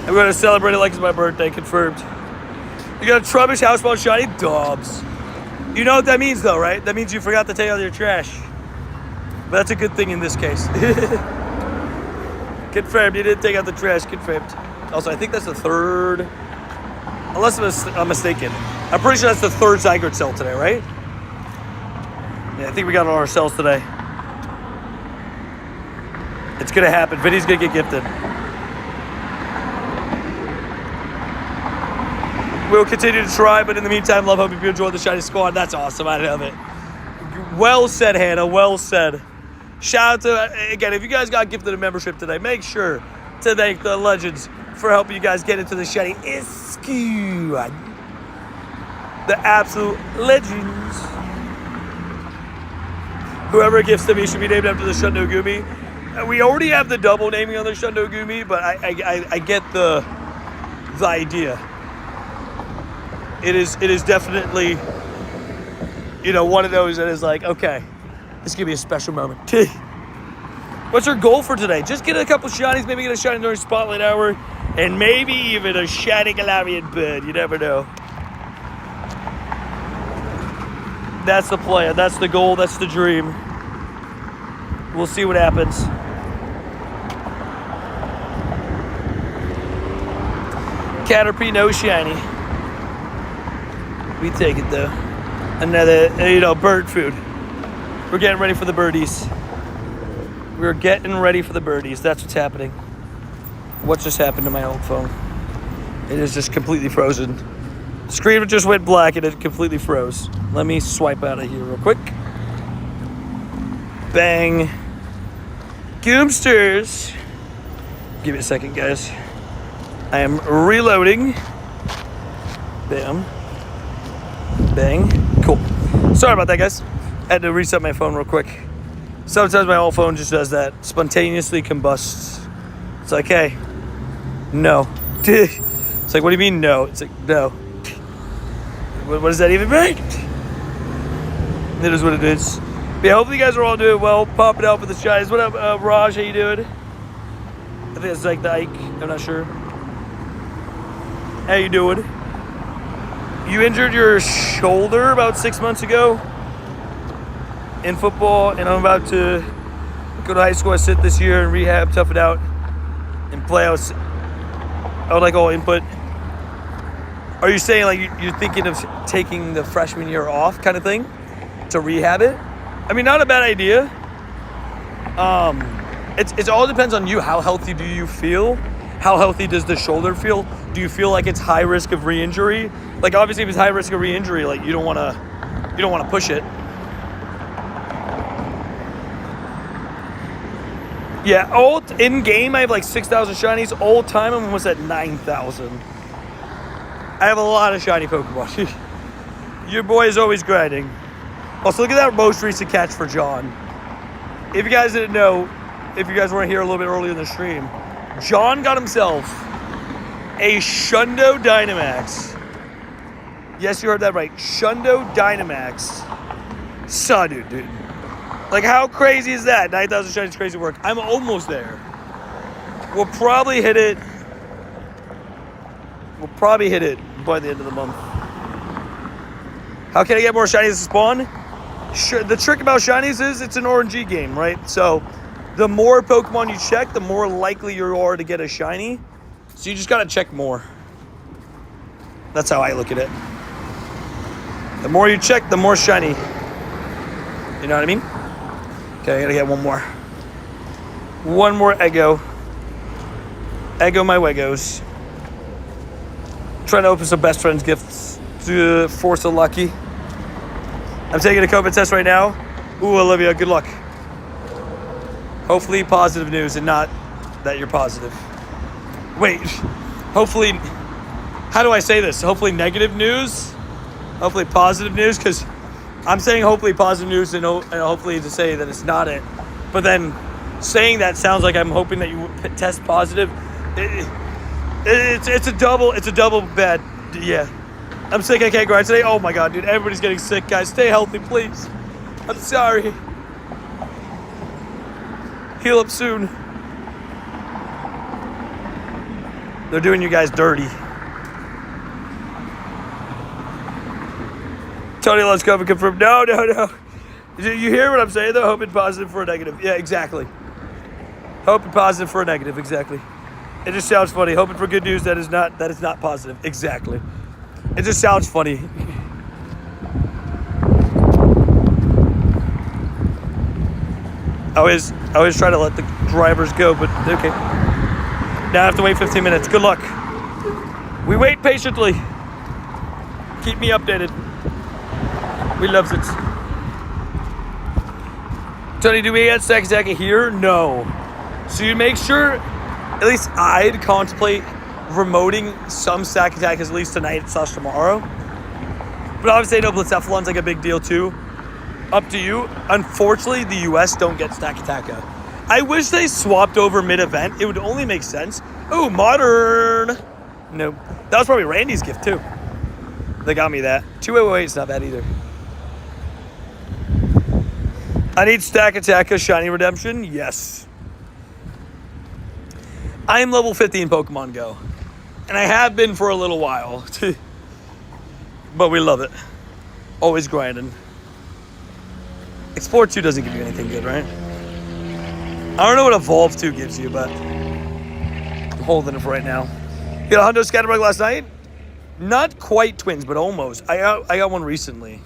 I'm going to celebrate it like it's my birthday, confirmed. You got a Trubbish Houseball shiny Dobbs. You know what that means, though, right? That means you forgot to take out your trash. But that's a good thing in this case. Confirmed, you didn't take out the trash, confirmed. Also, I think that's the 3rd, unless I'm mistaken. I'm pretty sure that's the 3rd Zygarde cell today, right? Yeah, I think we got all our cells today. It's gonna happen. Vinny's gonna get gifted. We'll continue to try, but in the meantime, love, hope you enjoy the shiny squad. That's awesome. I love it. Well said, Hannah. Well said. Shout out to, again, if you guys got gifted a membership today, make sure to thank the legends for helping you guys get into the shiny squad. The absolute legends. Whoever gifts to me should be named after the Shundogumi. We already have the double naming on the Shundogumi, but I get the idea. It is definitely, one of those that is like, okay, this could be a special moment. What's your goal for today? Just get a couple shinies, maybe get a shiny during Spotlight Hour, and maybe even a shiny Galarian bird. You never know. That's the plan. That's the goal. That's the dream. We'll see what happens. Caterpie, no shiny. We take it though. Another, bird food. We're getting ready for the birdies. We're getting ready for the birdies. That's what's happening. What just happened to my old phone? It is just completely frozen. The screen just went black and it completely froze. Let me swipe out of here real quick. Bang. Goomsters. Give me a second, guys. I am reloading. Bam. Bang. Cool. Sorry about that, guys. I had to reset my phone real quick. Sometimes my old phone just does that. Spontaneously combusts. It's like, hey, no. It's like, what do you mean no? It's like, no. What does that even mean? It is what it is. But yeah, hopefully you guys are all doing well. Popping out for the shinies. What up, Raj? How you doing? I think it's like the Ike. I'm not sure. How you doing? You injured your shoulder about 6 months ago? in football, and I'm about to go to high school. I sit this year and rehab, tough it out, and play. I would like all input. Are you saying like you're thinking of taking the freshman year off kind of thing to rehab it? I mean, not a bad idea. It all depends on you. How healthy do you feel? How healthy does the shoulder feel? Do you feel like it's high risk of re-injury? Like obviously if it's high risk of re-injury, like you don't want to push it. Yeah, old in game I have like 6,000 shinies. Old time I'm almost at 9,000. I have a lot of shiny Pokemon. Your boy is always grinding. Also, look at that most recent catch for John. If you guys didn't know, if you guys weren't here a little bit earlier in the stream, John got himself a Shundo Dynamax. Yes, you heard that right. Shundo Dynamax. Dude. Like, how crazy is that? 9,000 shiny is crazy work. I'm almost there. We'll probably hit it by the end of the month. How can I get more shinies to spawn? Sure, the trick about shinies is it's an RNG game, right? So the more Pokemon you check, the more likely you are to get a shiny. So you just gotta check more. That's how I look at it. The more you check, the more shiny. You know what I mean? Okay, I gotta get one more. One more Eggo. Eggo my Weggos. Trying to open some best friends gifts to force a lucky. I'm taking a COVID test right now. Ooh, Olivia, good luck. Hopefully positive news and not that you're positive. Wait, hopefully, how do I say this? Hopefully negative news? Hopefully positive news? Because I'm saying hopefully positive news and hopefully to say that it's not it. But then saying that sounds like I'm hoping that you test positive. It's a double bad, yeah. I'm sick, I can't grind today. Oh my God, dude, everybody's getting sick, guys. Stay healthy, please. I'm sorry. Heal up soon. They're doing you guys dirty. Tony, let's go and confirm. No. You hear what I'm saying, though? Hoping positive for a negative. Yeah, exactly. Hoping positive for a negative, exactly. It just sounds funny. Hoping for good news that is not positive. Exactly. It just sounds funny. I always try to let the drivers go, but okay. Now I have to wait 15 minutes. Good luck. We wait patiently. Keep me updated. We loves it. Tony, do we get Stack Attack here? No. So you make sure, at least I'd contemplate remoting some Stack Attack at least tonight/tomorrow. But obviously I know Blitzephalon's like a big deal too. Up to you. Unfortunately, the US don't get Stack Attack. I wish they swapped over mid-event. It would only make sense. Oh, modern. No. That was probably Randy's gift too. They got me that. 208 is not bad either. I need Stack Attack Shiny Redemption. Yes. I am level 50 in Pokemon Go. And I have been for a little while. But we love it. Always grinding. Explore 2 doesn't give you anything good, right? I don't know what Evolve 2 gives you, but I'm holding it for right now. You got a Hundo Scatterbug last night? Not quite twins, but almost. I got one recently.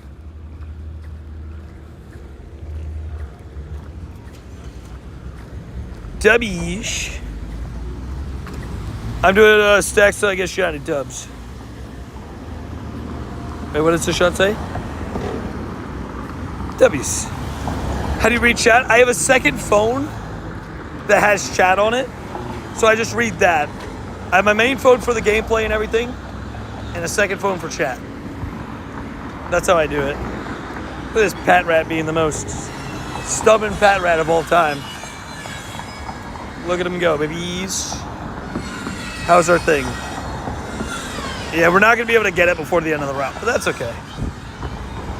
Dubbies. I'm doing stacks till I get shiny dubs. Wait, what does the shot say? W's. How do you read chat? I have a second phone that has chat on it, so I just read that. I have my main phone for the gameplay and everything, and a second phone for chat. That's how I do it. Look at this Pat Rat being the most stubborn Pat Rat of all time. Look at him go, babies. How's our thing? Yeah, we're not going to be able to get it before the end of the round, but that's okay.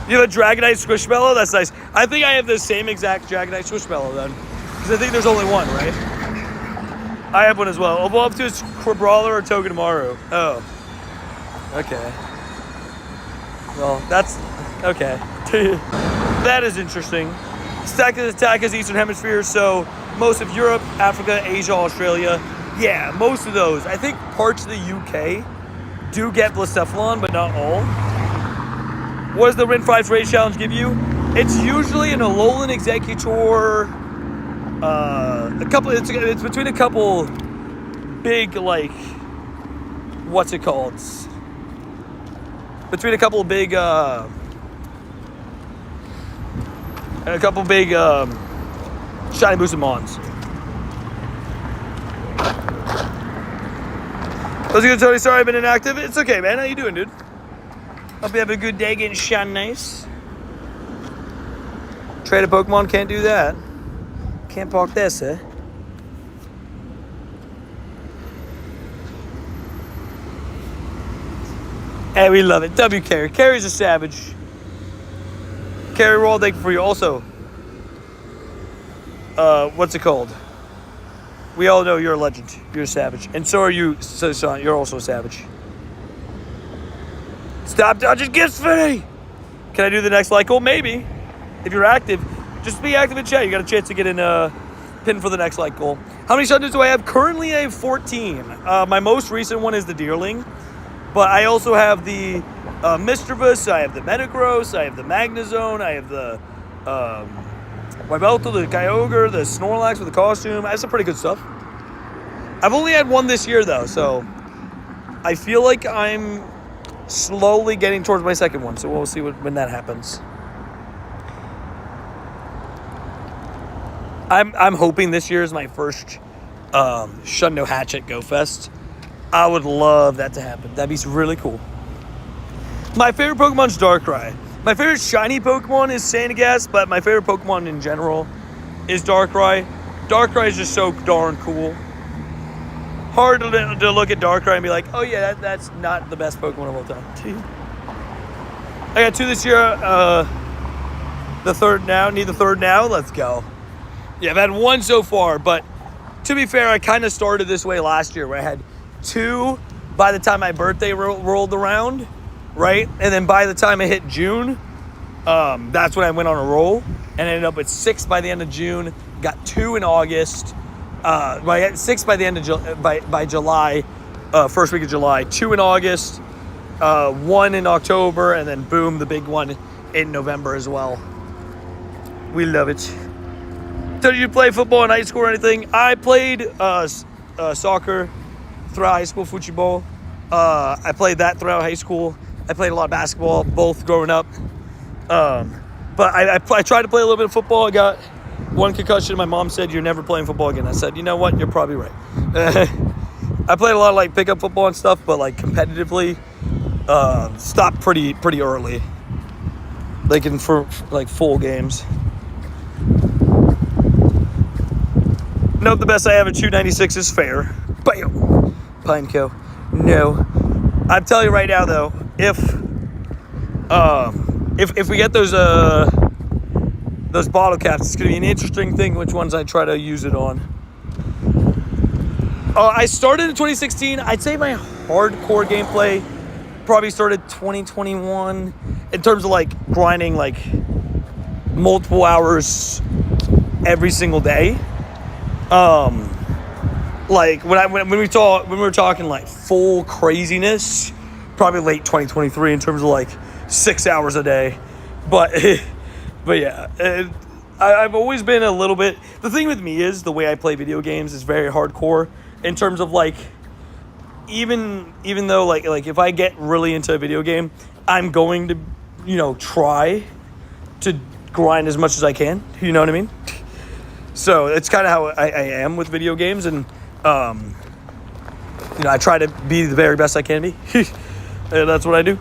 You have a Dragonite Squishmallow? That's nice. I think I have the same exact Dragonite Squishmallow then, because I think there's only one, right? I have one as well. Evolve to is Crabrawler or Togedemaru. Oh. Okay. Well, that's... Okay. That is interesting. Stack attack is Eastern Hemisphere, so most of Europe, Africa, Asia, Australia. Yeah, most of those. I think parts of the UK do get Blacephalon, but not all. What does the Rin 5's Raid Challenge give you? It's usually an Alolan Executor. It's between a couple big, like, what's it called? Between a couple big, shiny boosted mons. How's it going, Tony? Sorry I've been inactive. It's okay, man. How you doing, dude? Hope you have a good day getting shiny nice. Trade a Pokemon, can't do that. Can't park this, eh? Hey, we love it. W Carry. Carry's a savage. Carry roll, thank you for you. Also, what's it called? We all know you're a legend. You're a savage. And so are you, son. You're also a savage. Stop dodging gifts for me! Can I do the next like goal? Maybe. If you're active, just be active in chat. You got a chance to get in a pin for the next like goal. How many Shundoos do I have? Currently, I have 14. My most recent one is the Deerling. But I also have the Mischievous, I have the Metagross, I have the Magnezone, I have the Wibelto, the Kyogre, the Snorlax with the costume. I have some pretty good stuff. I've only had one this year, though, so I feel like I'm slowly getting towards my second one, so we'll see when that happens. I'm hoping this year is my first Shundo Hatch at GoFest. I would love that to happen. That'd be really cool. My favorite Pokemon's Darkrai. My favorite shiny Pokemon is Sandygast, but my favorite Pokemon in general is Darkrai. Darkrai is just so darn cool. Hard to look at Darkrai and be like, oh yeah, that's not the best Pokemon of all time. I got 2 this year. The third now. Need the third now. Let's go. Yeah, I've had 1 so far, but to be fair, I kind of started this way last year where I had 2 by the time my birthday rolled around, right? And then by the time I hit June, that's when I went on a roll and ended up with 6 by the end of June. Got 2 in August. I had 6 by the end of by July, first week of July. 2 in August, 1 in October, and then boom, the big one in November as well. We love it. So did you play football in high school or anything? I played soccer throughout high school, football. I played that throughout high school. I played a lot of basketball, both growing up. But I tried to play a little bit of football. I got 1 concussion. My mom said, you're never playing football again. I said, you know what? You're probably right. I played a lot of like pickup football and stuff, but like competitively, stopped pretty early. Like for like full games. Nope, the best I have at 296 is fair. Bam! Pineco. No. I'm telling you right now, though, if we get those bottle caps, it's gonna be an interesting thing which ones I try to use it on. I started in 2016. I'd say my hardcore gameplay probably started 2021 in terms of like grinding like multiple hours every single day. Like when we were talking like full craziness, probably late 2023 in terms of like 6 hours a day, but yeah, I've always been a little bit. The thing with me is the way I play video games is very hardcore in terms of like even though like if I get really into a video game, I'm going to try to grind as much as I can. You know what I mean? So it's kind of how I am with video games, and I try to be the very best I can be. And that's what I do.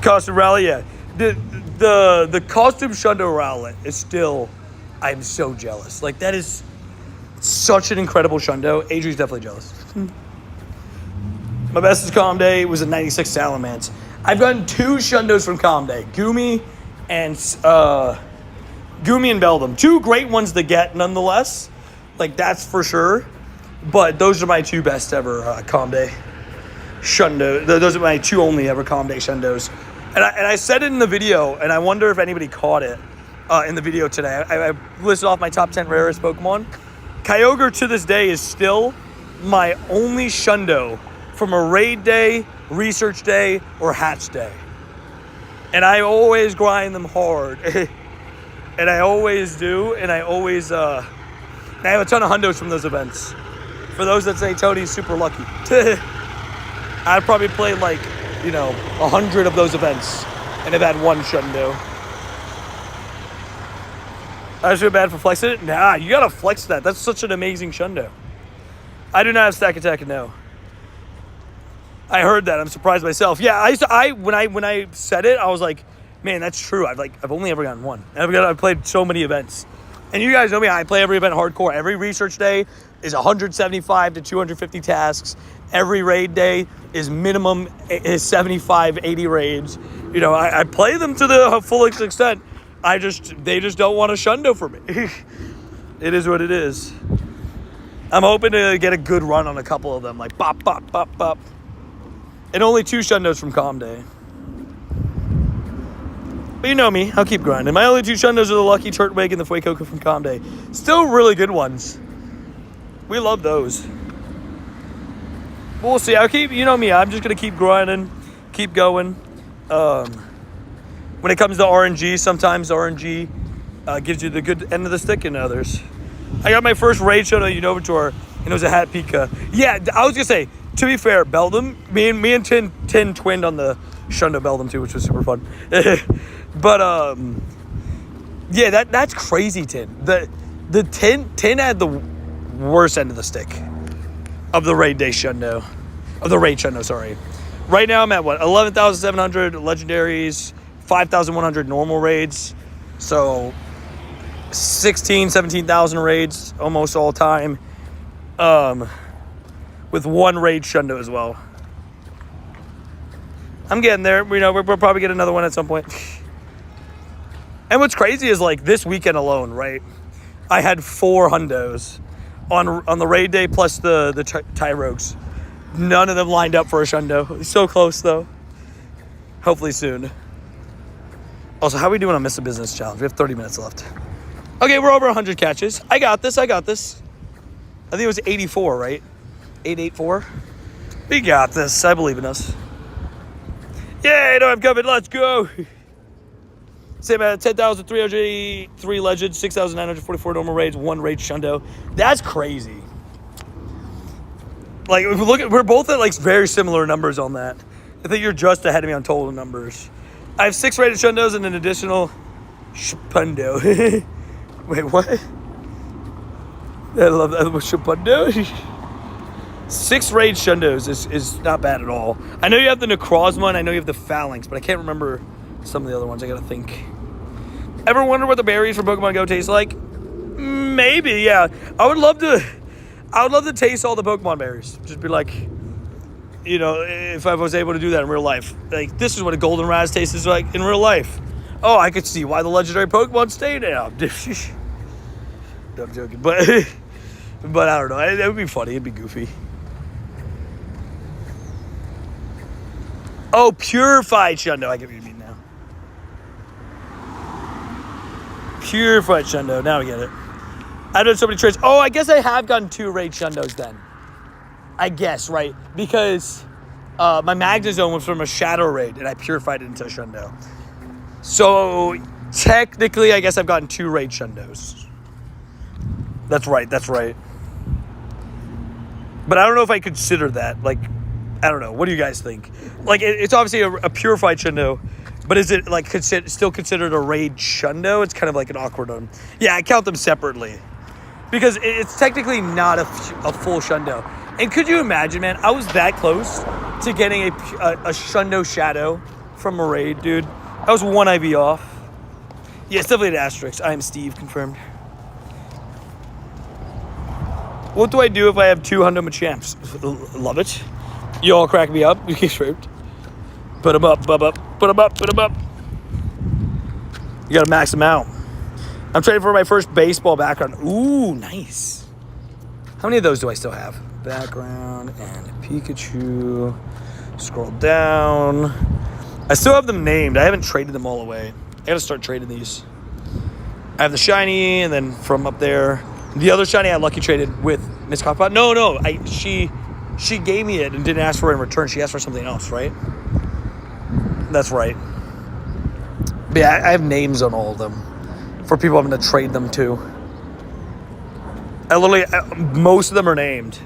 Costume Rally, yeah. The Costume Shundo Rowlet is still, I'm so jealous. Like, that is such an incredible Shundo. Adri's definitely jealous. My best is Calm Day. It was a 96 Salamence. I've gotten 2 Shundos from Calm Day. Goomy and Beldum. 2 great ones to get, nonetheless. Like, that's for sure. But those are my 2 best ever Calm Day Shundo. Those are my 2 only ever Calm Day Shundos. And I said it in the video, and I wonder if anybody caught it. in the video today. I listed off my top 10 rarest Pokemon. Kyogre to this day is still my only Shundo from a raid day, research day, or hatch day. And I always grind them hard. And I always do, and I always, I have a ton of hundos from those events. For those that say Tony's super lucky. I'd probably play like, 100 of those events, and have had one Shundo. I feel bad for flexing it? Nah, you gotta flex that. That's such an amazing Shundo. I do not have Stack Attack, no. I heard that. I'm surprised myself. Yeah, when I said it, I was like, man, that's true. I've only ever gotten one. I've played so many events. And you guys know me, I play every event hardcore. Every research day is 175 to 250 tasks. Every raid day is minimum is 75, 80 raids. I play them to the fullest extent. They just don't want a Shundo for me. It is what it is. I'm hoping to get a good run on a couple of them, like bop, bop, bop, bop. And only 2 Shundos from Calm Day. But you know me, I'll keep grinding. My only 2 Shundos are the Lucky Turtwig and the Fuecoca from Calm Day. Still really good ones. We love those. But we'll see. You know me, I'm just going to keep grinding, keep going. When it comes to RNG, sometimes RNG gives you the good end of the stick in others. I got my first raid Shundo Unova Tour, and it was a Hat Pika. Yeah, I was going to say, to be fair, Beldum, me and Tin twinned on the Shundo Beldum too, which was super fun. But, yeah, that's crazy, Tin. The Tin had the worst end of the stick of the raid day Shundo. Of the raid Shundo, sorry. Right now I'm at, 11,700 legendaries, 5,100 normal raids. So, 17,000 raids almost all time. With 1 raid Shundo as well. I'm getting there. We'll probably get another one at some point. And what's crazy is, this weekend alone, right? I had 4 hundos on the raid day plus the Tyrogues. None of them lined up for a Shundo. So close, though. Hopefully soon. Also, how are we doing on Miss a Business Challenge? We have 30 minutes left. Okay, we're over 100 catches. I got this. I think it was 84, right? 884. We got this. I believe in us. Yay, no, I'm coming. Let's go. Same at 10,383 legends, 6,944 normal raids, 1 raid Shundo. That's crazy. We're both at very similar numbers on that. I think you're just ahead of me on total numbers. I have 6 rated Shundos and an additional Shapundo. Wait, what? I love that. Shapundo? 6 raid Shundos is not bad at all. I know you have the Necrozma and I know you have the Phalanx, but I can't remember some of the other ones. I gotta think. Ever wonder what the berries from Pokemon Go taste like? Maybe, yeah. I would love to taste all the Pokemon berries. Just be like, if I was able to do that in real life. This is what a Golden Raz tastes like in real life. Oh, I could see why the legendary Pokemon stay now. I'm joking, but I don't know. It would be funny. It'd be goofy. Oh, purified Shundo. I get what you mean now. Purified Shundo. Now I get it. I've done so many trades. Oh, I guess I have gotten 2 raid Shundos then. I guess, right? Because my Magnezone was from a Shadow Raid, and I purified it into a Shundo. So, technically, I guess I've gotten 2 raid Shundos. That's right. But I don't know if I consider that. I don't know. What do you guys think? It's obviously a purified Shundo, but is it, still considered a raid Shundo? It's kind of an awkward one. Yeah, I count them separately. Because it's technically not a full Shundo. And could you imagine, man, I was that close to getting a Shundo Shadow from a raid, dude. I was 1 IV off. Yeah, it's definitely an asterisk. I am Steve, confirmed. What do I do if I have 2 Hundo Machamps? Love it. You all crack me up. You get stripped. Put them up, bub up. Put them up, put them up. You gotta max them out. I'm trading for my first baseball background. Ooh, nice. How many of those do I still have? Background and Pikachu. Scroll down. I still have them named. I haven't traded them all away. I gotta start trading these. I have the shiny, and then from up there, the other shiny I lucky traded with Miss Cockpot. No, she gave me it and didn't ask for it in return. She asked for something else, right? That's right. But yeah, I have names on all of them for people I'm going to trade them to. Most of them are named.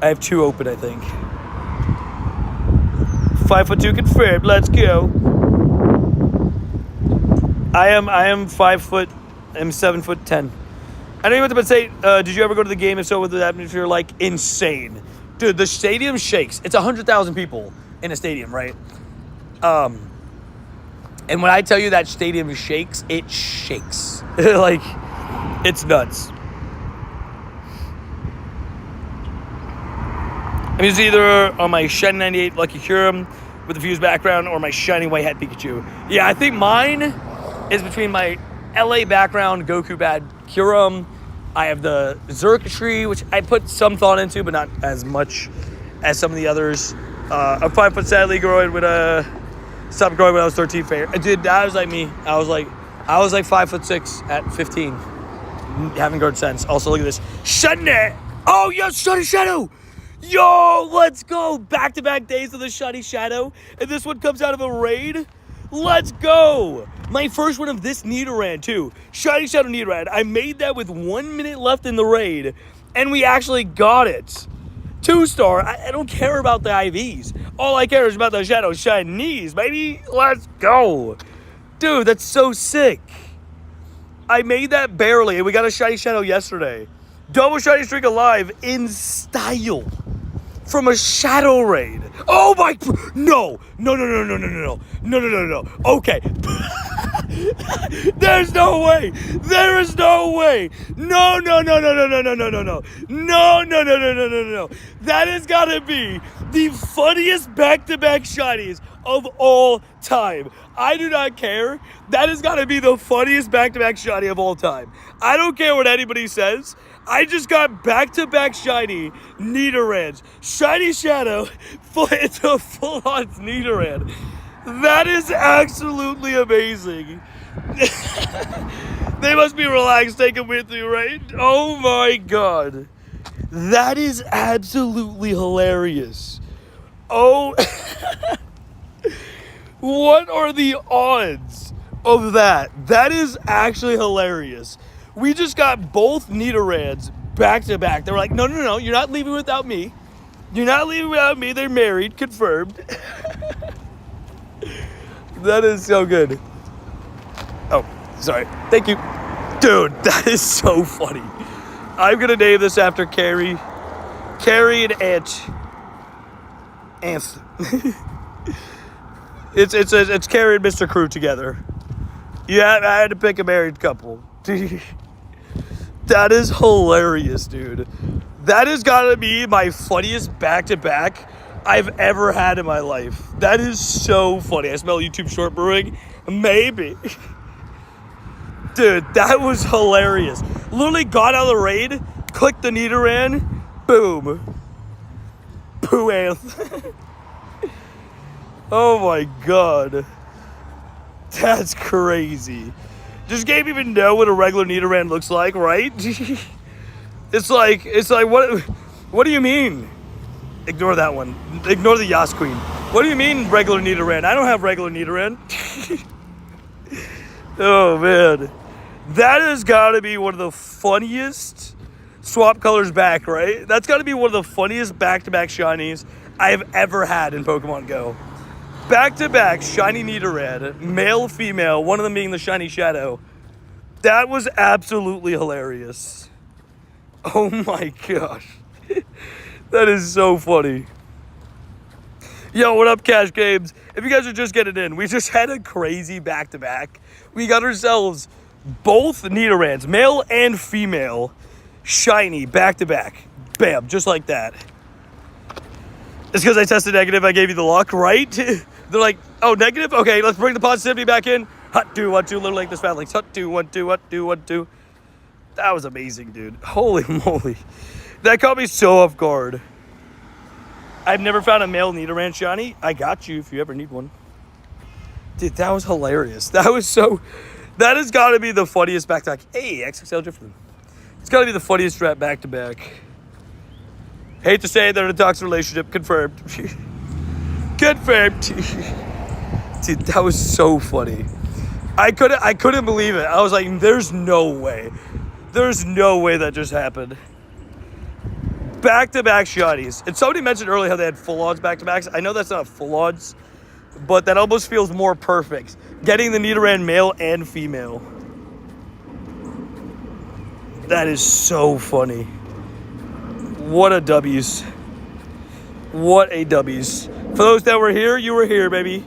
I have 2 open, I think. 5'2" confirmed. Let's go. I am 5 foot. I'm 7'10". I know you went to say, did you ever go to the game? If so, with the atmosphere like insane, dude. The stadium shakes. It's 100,000 people in a stadium, right? And when I tell you that stadium shakes, it shakes. Like, it's nuts. I'm using either on my shiny 98 Lucky Curum with the fused background or my shiny white hat Pikachu. Yeah, I think mine is between my LA background Goku Bad Curum. I have the Xurkitree, which I put some thought into, but not as much as some of the others. I'm 5 foot sadly growing with stopped growing when I was 13. Dude, that was like me. I was like 5'6" at 15. Haven't grown since. Also, look at this. Shiny. Oh, yes, Shiny Shadow. Yo, let's go. Back-to-back days of the Shiny Shadow. And this one comes out of a raid. Let's go. My first one of this Nidoran, too. Shiny Shadow Nidoran. I made that with 1 minute left in the raid. And we actually got it. 2-star. I don't care about the IVs. All I care is about the Shadow Shinies, baby. Let's go. Dude, that's so sick. I made that barely. And we got a Shiny Shadow yesterday. Double Shiny Streak alive in style. From a Shadow Raid. Oh my, no. Okay. There's no way. There is no way. No. That has got to be the funniest back-to-back shinies of all time. I do not care. That has got to be the funniest back-to-back shiny of all time. I don't care what anybody says. I just got back-to-back shiny Nidorans. Shiny Shadow, it's a full-on Nidoran. That is absolutely amazing. They must be relaxed, take them with you, right? Oh my god. That is absolutely hilarious. Oh. What are the odds of that? That is actually hilarious. We just got both Nidorans back to back. They were like, no, you're not leaving without me. You're not leaving without me. They're married, confirmed. That is so good. Oh, sorry. Thank you. Dude, that is so funny. I'm going to name this after Carrie. Carrie and Aunt. It's Carrie and Mr. Crew together. Yeah, I had to pick a married couple. That is hilarious, dude. That has got to be my funniest back-to-back I've ever had in my life. That is so funny. I smell YouTube short brewing. Maybe. Dude, that was hilarious. Literally got out of the raid, clicked the Nidoran, boom. Pooanth. Oh my god. That's crazy. This game even know what a regular Nidoran looks like, right? It's like what do you mean? Ignore that one. Ignore the Yas Queen. What do you mean regular Nidoran? I don't have regular Nidoran. Oh man. That has got to be one of the funniest swap colors back, right? That's got to be one of the funniest back-to-back shinies I have ever had in Pokemon Go. Back-to-back shiny Nidoran, male, female, one of them being the Shiny Shadow. That was absolutely hilarious. Oh my gosh. That is so funny. Yo, what up, Cash Games? If you guys are just getting in, we just had a crazy back-to-back. We got ourselves both Nidorans, male and female, shiny, back-to-back. Bam, just like that. It's because I tested negative, I gave you the luck, right? They're like, oh, negative? Okay, let's bring the positivity back in. Hut, 2, 1, 2, little like this Phalanx. Hut, 2, 1, 2, hut, 2, 1, 2. That was amazing, dude. Holy moly. That caught me so off guard. I've never found a male Nidoran shiny. I got you if you ever need one. Dude, that was hilarious. That was so... That has got to be the funniest back-to-back. Hey, XXL Driftman. It's got to be the funniest strap back-to-back. Hate to say they're in a toxic relationship. Confirmed. Confirmed. Dude, that was so funny. I couldn't believe it. I was like, there's no way. There's no way that just happened. Back-to-back shotties. And somebody mentioned earlier how they had full odds back-to-backs. I know that's not full odds, but that almost feels more perfect. Getting the Nidoran male and female. That is so funny. What a W's. What a W's. For those that were here, you were here, baby.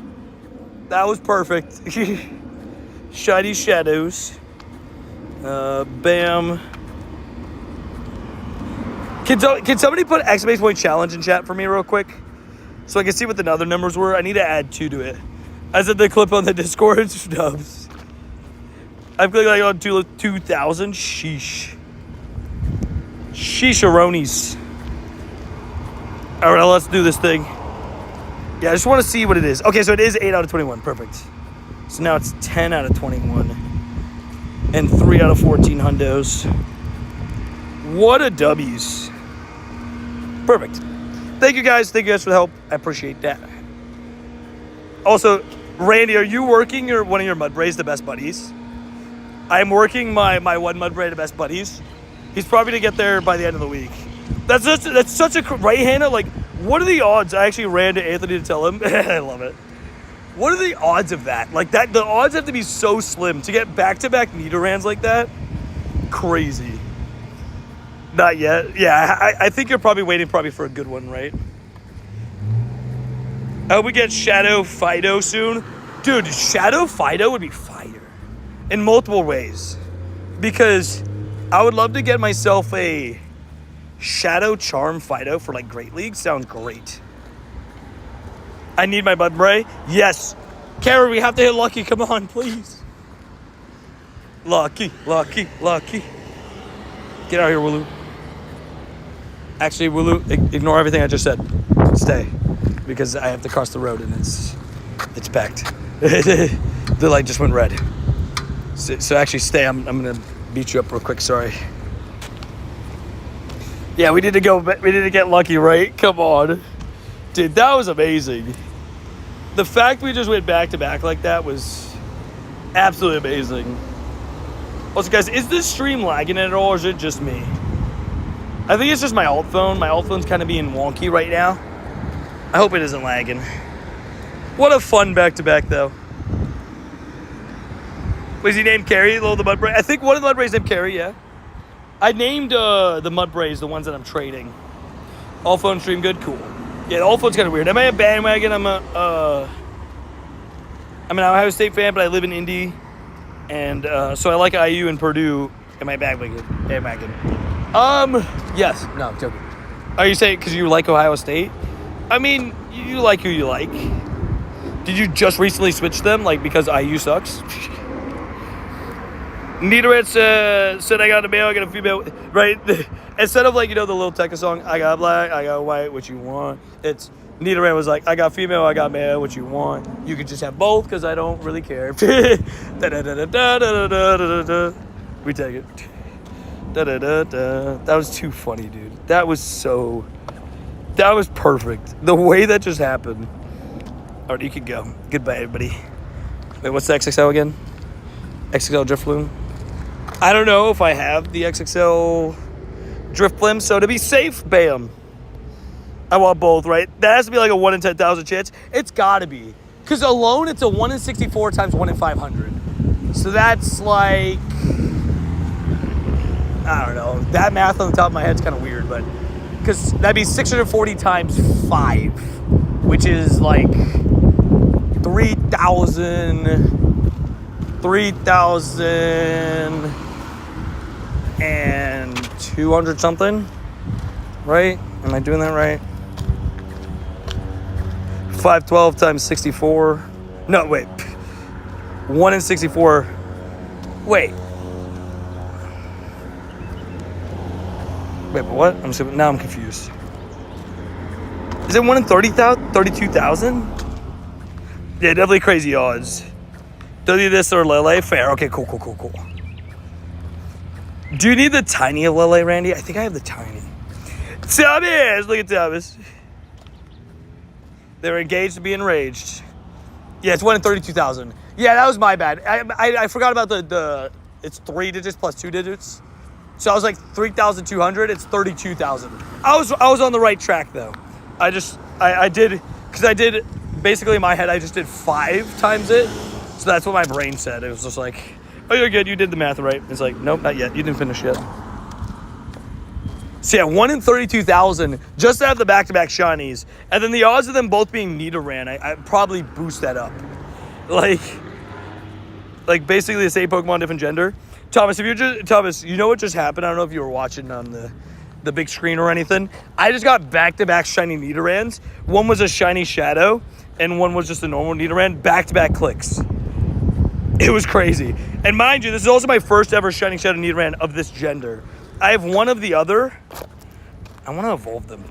That was perfect. Shiny shadows. Bam. Can somebody put exclamation point challenge in chat for me real quick? So I can see what the other numbers were. I need to add 2 to it. I said the clip on the Discord. Snubs. I've clicked like on 2,000. Sheesh. Sheesharonis. All right, let's do this thing. Yeah, I just want to see what it is. Okay, so it is 8 out of 21. Perfect. So now it's 10 out of 21. And 3 out of 14 hundos. What a W's. Perfect. Thank you guys. Thank you guys for the help. I appreciate that. Also, Randy, are you working your one of your Mudbrays, the best buddies? I'm working my one Mudbray, the best buddies. He's probably going to get there by the end of the week. That's such a right, Hannah. Like, what are the odds? I actually ran to Anthony to tell him. I love it. What are the odds of that? Like that, the odds have to be so slim to get back-to-back Nidorans like that. Crazy. Not yet. Yeah, I think you're probably waiting for a good one, right? I hope we get Shadow Fido soon. Dude, Shadow Fido would be fire. In multiple ways. Because I would love to get myself a Shadow Charm Fido for like Great League. Sounds great. I need my Mudbray. Yes. Kara, we have to hit Lucky. Come on, please. Lucky, Lucky, Lucky. Get out of here, Wooloo. Actually, Wooloo, ignore everything I just said. Stay. Because I have to cross the road and it's packed. The light just went red. So actually stay. I'm going to beat you up real quick. Sorry. Yeah, we need to get lucky, right? Come on. Dude, that was amazing. The fact we just went back-to-back like that was absolutely amazing. Also, guys, is this stream lagging at all, or is it just me? I think it's just my alt phone. My alt phone's kind of being wonky right now. I hope it isn't lagging. What a fun back-to-back, though. Was he named Carrie, the Mudbray? I think one of the Mudbrays named Carrie, yeah. I named the Mudbrays the ones that I'm trading. All phone stream good? Cool. Yeah, the all phone's kind of weird. Am I a bandwagon? I'm an Ohio State fan, but I live in Indy. And so I like IU and Purdue. Am I bandwagon? Yes. No, I'm joking. Are you saying because you like Ohio State? I mean, you like who you like. Did you just recently switch them, like, because IU sucks? Nidoran said I got a male, I got a female, right? Instead of, like, you know, the little Tekka song, I got black, I got white, what you want? It's, Nidoran was like, I got female, I got male, what you want? You could just have both, because I don't really care. We take it. That was too funny, dude. That was perfect. The way that just happened. All right, you can go. Goodbye, everybody. Wait, what's the XXL again? XXL Drift Bloom? I don't know if I have the XXL Drift Bloom, so to be safe, bam. I want both, right? That has to be like a 1 in 10,000 chance. It's got to be. Because alone, it's a 1 in 64 times 1 in 500. So that's like, I don't know. That math on the top of my head is kind of weird, but because that'd be 640 times 5, which is like 3,200 something, right? Am I doing that right? 512 times 64. No, wait. 1 in 64. Wait. Wait, but what? Now I'm confused. Is it 1 in 30,000? 32,000? Yeah, definitely crazy odds. Do you need this or Lele? Fair. Okay, cool. Do you need the tiny Lele, Randy? I think I have the tiny. Thomas! Look at Thomas. They're engaged to be enraged. Yeah, it's 1 in 32,000. Yeah, that was my bad. I forgot about the it's 3 digits plus 2 digits. So I was like 3,200. It's 32,000. I was on the right track though. I did basically in my head I just did 5 times it. So that's what my brain said. It was just like, oh, you're good. You did the math right. It's like, nope, not yet. You didn't finish yet. So yeah, 1 in 32,000 just to have the back-to-back shinies. And then the odds of them both being Nidoran, I'd probably boost that up. Like basically the same Pokemon, different gender. Thomas, you know what just happened? I don't know if you were watching on the big screen or anything. I just got back-to-back shiny Nidorans. One was a shiny Shadow, and one was just a normal Nidoran. Back-to-back clicks. It was crazy. And mind you, this is also my first ever shiny Shadow Nidoran of this gender. I have one of the other. I want to evolve them.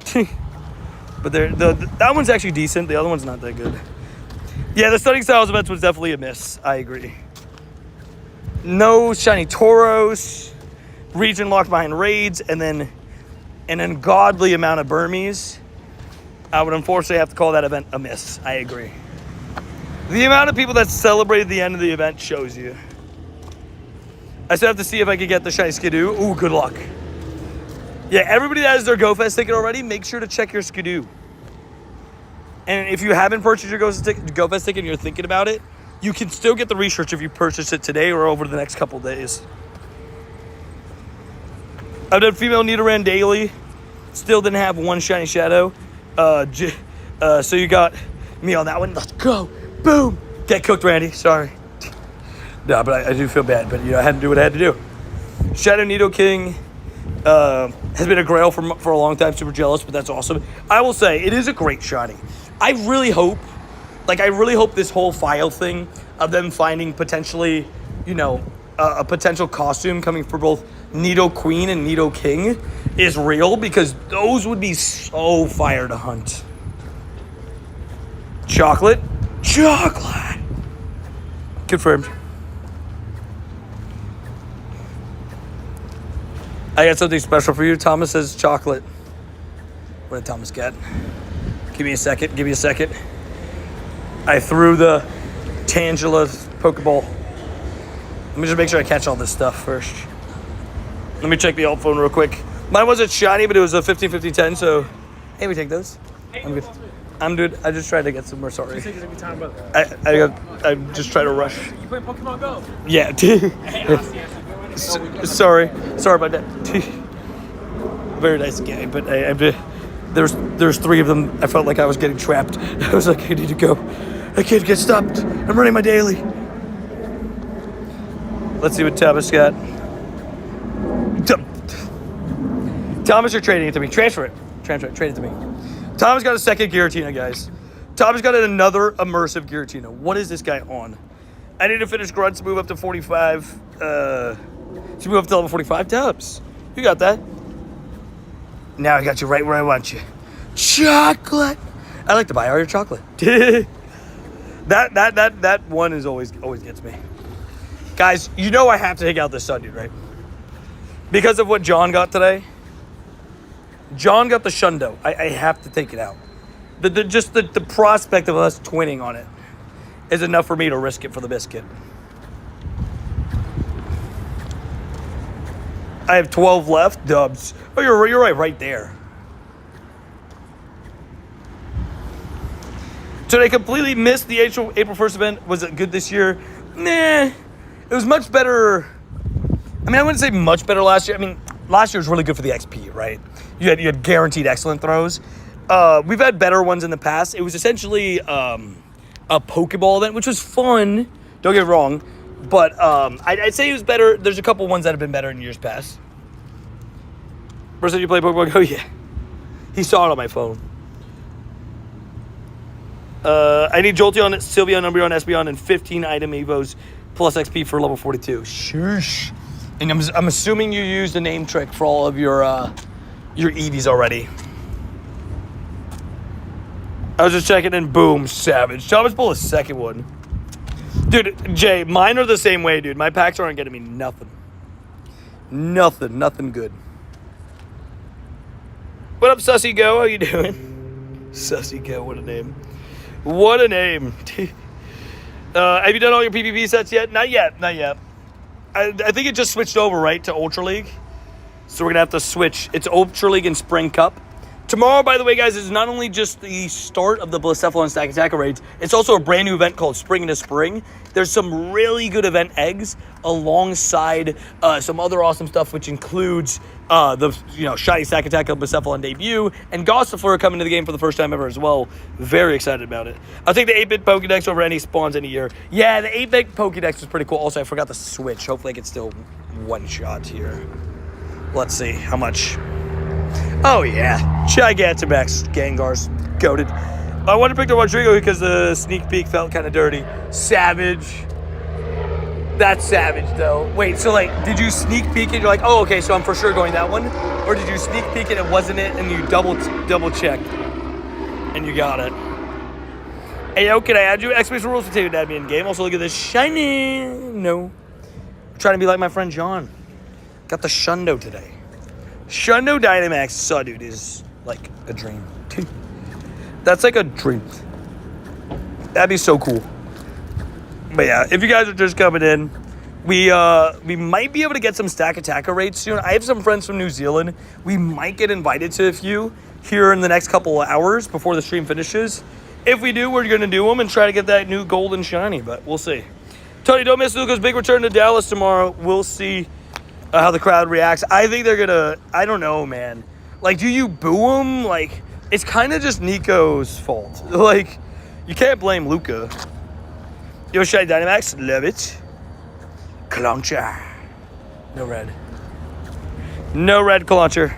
But that one's actually decent. The other one's not that good. Yeah, the Stunning Styles events was definitely a miss. I agree. No shiny Tauros. Region locked behind raids. And then an ungodly amount of Burmese. I would unfortunately have to call that event a miss. I agree. The amount of people that celebrated the end of the event shows you. I still have to see if I can get the shiny Skidoo. Ooh, good luck. Yeah, everybody that has their GoFest ticket already, make sure to check your Skidoo. And if you haven't purchased your GoFest ticket and you're thinking about it, you can still get the research if you purchase it today or over the next couple days. I've done female Nidoran daily. Still didn't have one shiny Shadow. So you got me on that one. Let's go. Boom. Get cooked, Randy. Sorry. No, but I do feel bad. But, I had to do what I had to do. Shadow Nidoking has been a grail for a long time. Super jealous, but that's awesome. I will say, it is a great shiny. I really hope this whole file thing of them finding potentially, a potential costume coming for both Nidoqueen and Nidoking is real, because those would be so fire to hunt. Chocolate. Confirmed. I got something special for you. Thomas says chocolate. What did Thomas get? Give me a second. I threw the Tangela Pokeball. Let me just make sure I catch all this stuff first. Let me check the alt phone real quick. Mine wasn't shiny, but it was a 15-15-10, so... Hey, we take those. I'm good. I'm good. I just tried to get some more, sorry. I just try to rush. You play Pokemon Go? Yeah. Sorry about that. Very nice game, but there's 3 of them. I felt like I was getting trapped. I was like, I need to go. I can't get stopped. I'm running my daily. Let's see what Thomas got. Thomas, you're trading it to me. Transfer it. Trade it to me. Thomas got a second Giratina, guys. Thomas got another immersive Giratina. What is this guy on? I need to finish grunts to move up to 45. To move up to level 45. Tubbs, you got that. Now I got you right where I want you. Chocolate. I like to buy all your chocolate. That one is always gets me. Guys, I have to take out this Sun Dude, right? Because of what John got today. John got the Shundo. I have to take it out. The prospect of us twinning on it is enough for me to risk it for the biscuit. I have 12 left. Dubs. Oh, you're right there. So they completely missed the April 1st event. Was it good this year? Nah. It was much better. I wouldn't say much better last year. Last year was really good for the XP, right? You had guaranteed excellent throws. We've had better ones in the past. It was essentially a Pokeball event, which was fun. Don't get me wrong. But I'd say it was better. There's a couple ones that have been better in years past. First time you play Pokemon Go? Yeah. He saw it on my phone. I need Jolteon, Sylveon, Umbreon, Espeon, and 15 item Evos plus XP for level 42. Shush. And I'm assuming you used a name trick for all of your Eevees already. I was just checking and boom, savage. Thomas pulled a second one. Dude, Jay, mine are the same way, dude. My packs aren't getting me nothing. Nothing good. What up, Sussy Go? How you doing? Sussy Go, what a name. What a name. Have you done all your PvP sets yet? Not yet. I think it just switched over, right, to Ultra League. So we're going to have to switch. It's Ultra League and Spring Cup. Tomorrow, by the way, guys, is not only just the start of the Blacephalon Stack Attacker raids, it's also a brand new event called Spring into Spring. There's some really good event eggs alongside some other awesome stuff, which includes the Shiny Stack Attacker Blacephalon debut and Gossifleur coming to the game for the first time ever as well. Very excited about it. I'll take the 8-bit Pokedex over any spawns any year. Yeah, the 8-bit Pokedex was pretty cool. Also, I forgot the switch. Hopefully I can still one-shot here. Let's see how much. Oh, yeah. Gigantamax Gengar's goated. I wanted to pick the Rodrigo because the sneak peek felt kind of dirty. Savage. That's savage, though. Wait, so, like, did you sneak peek it? You're like, oh, okay, so I'm for sure going that one? Or did you sneak peek it, it wasn't it, and you double checked, and you got it? Hey, yo, can I add you? Exclamation rules to take add me in game. Also, look at this shiny. No. I'm trying to be like my friend John. Got the Shundo today. Shundo Dynamax dude, is like a dream. That's like a dream. That'd be so cool. But yeah, if you guys are just coming in, we might be able to get some Stack Attacker raids soon. I have some friends from New Zealand. We might get invited to a few here in the next couple of hours before the stream finishes. If we do, we're going to do them and try to get that new golden shiny, but we'll see. Tony, don't miss Luca's big return to Dallas tomorrow. We'll see how the crowd reacts. I think they're gonna, I don't know, man. Like, do you boo him? Like, it's kind of just Nico's fault. Like, you can't blame Luca. Yo, Shiny Dynamax, love it. Clauncher. No red. No red Clauncher.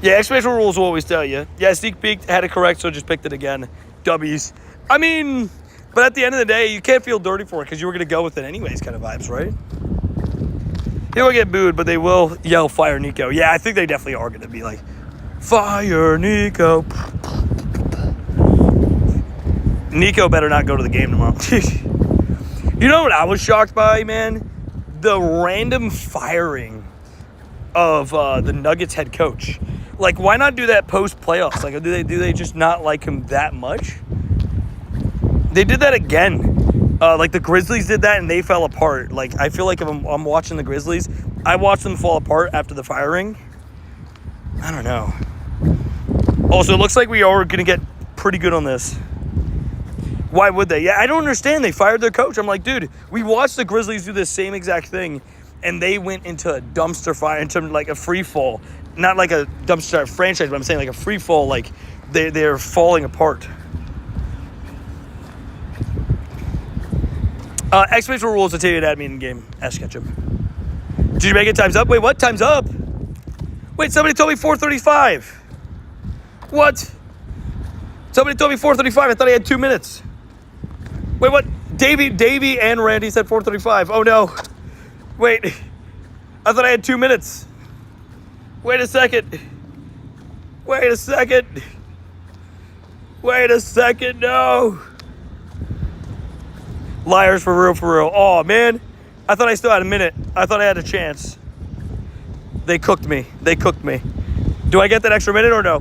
Yeah, exclamation rules will always tell you. Yeah, sneak peek, had it correct, so just picked it again. W's. I mean, but at the end of the day, you can't feel dirty for it because you were going to go with it anyways kind of vibes, right? He will get booed, but they will yell, fire Nico. Yeah, I think they definitely are going to be like, fire Nico. Nico better not go to the game tomorrow. You know what I was shocked by, man? The random firing of the Nuggets head coach. Like, why not do that post-playoffs? Like, do they just not like him that much? They did that again. Like, the Grizzlies did that, and they fell apart. Like, I feel like if I'm watching the Grizzlies, I watched them fall apart after the firing. I don't know. Also, it looks like we are going to get pretty good on this. Why would they? Yeah, I don't understand. They fired their coach. I'm like, dude, we watched the Grizzlies do the same exact thing, and they went into a dumpster fire, into like a free fall. Not like a dumpster franchise, but I'm saying like a free fall. Like, they're falling apart. Exclamation rules to tell you that admin game. Ask Ketchum. Did you make it time's up? Wait, what? Time's up? Wait, somebody told me 4:35. What? Somebody told me 4:35. I thought I had 2 minutes. Wait, what? Davey and Randy said 4:35. Oh, no. Wait. I thought I had 2 minutes. Wait a second. Wait a second. Wait a second. No. Liars, for real. Oh, man. I thought I still had a minute. I thought I had a chance. They cooked me. Do I get that extra minute or no?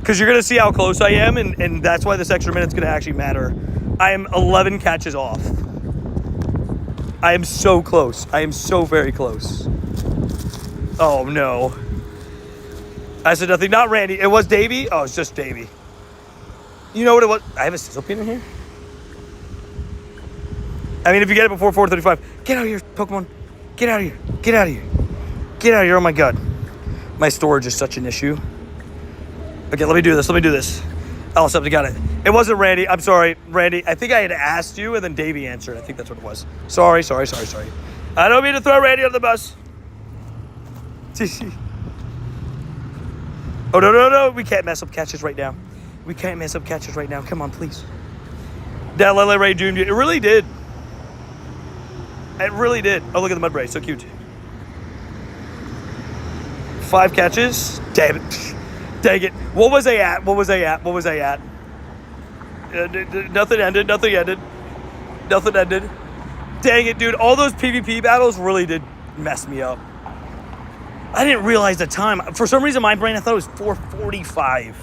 Because you're going to see how close I am, and that's why this extra minute's going to actually matter. I am 11 catches off. I am so close. I am so very close. Oh, no. I said nothing. Not Randy. It was Davey? Oh, it's just Davey. You know what it was? I have a sizzle pin in here? I mean, if you get it before 4:35, get out of here, Pokemon. Get out of here. Get out of here. Get out of here. Oh, my God. My storage is such an issue. Okay, let me do this. Oh, something got it. It wasn't Randy. I'm sorry, Randy. I think I had asked you, and then Davey answered. I think that's what it was. Sorry. I don't mean to throw Randy under the bus. Oh, no. We can't mess up catches right now. Come on, please. That Lele Ray June. It really did. Oh, look at the Mudbray. So cute. 5 catches. Damn it. Dang it. What was I at? Nothing ended. Nothing ended. Nothing ended. Dang it, dude. All those PvP battles really did mess me up. I didn't realize the time. For some reason, my brain, I thought it was 4:45.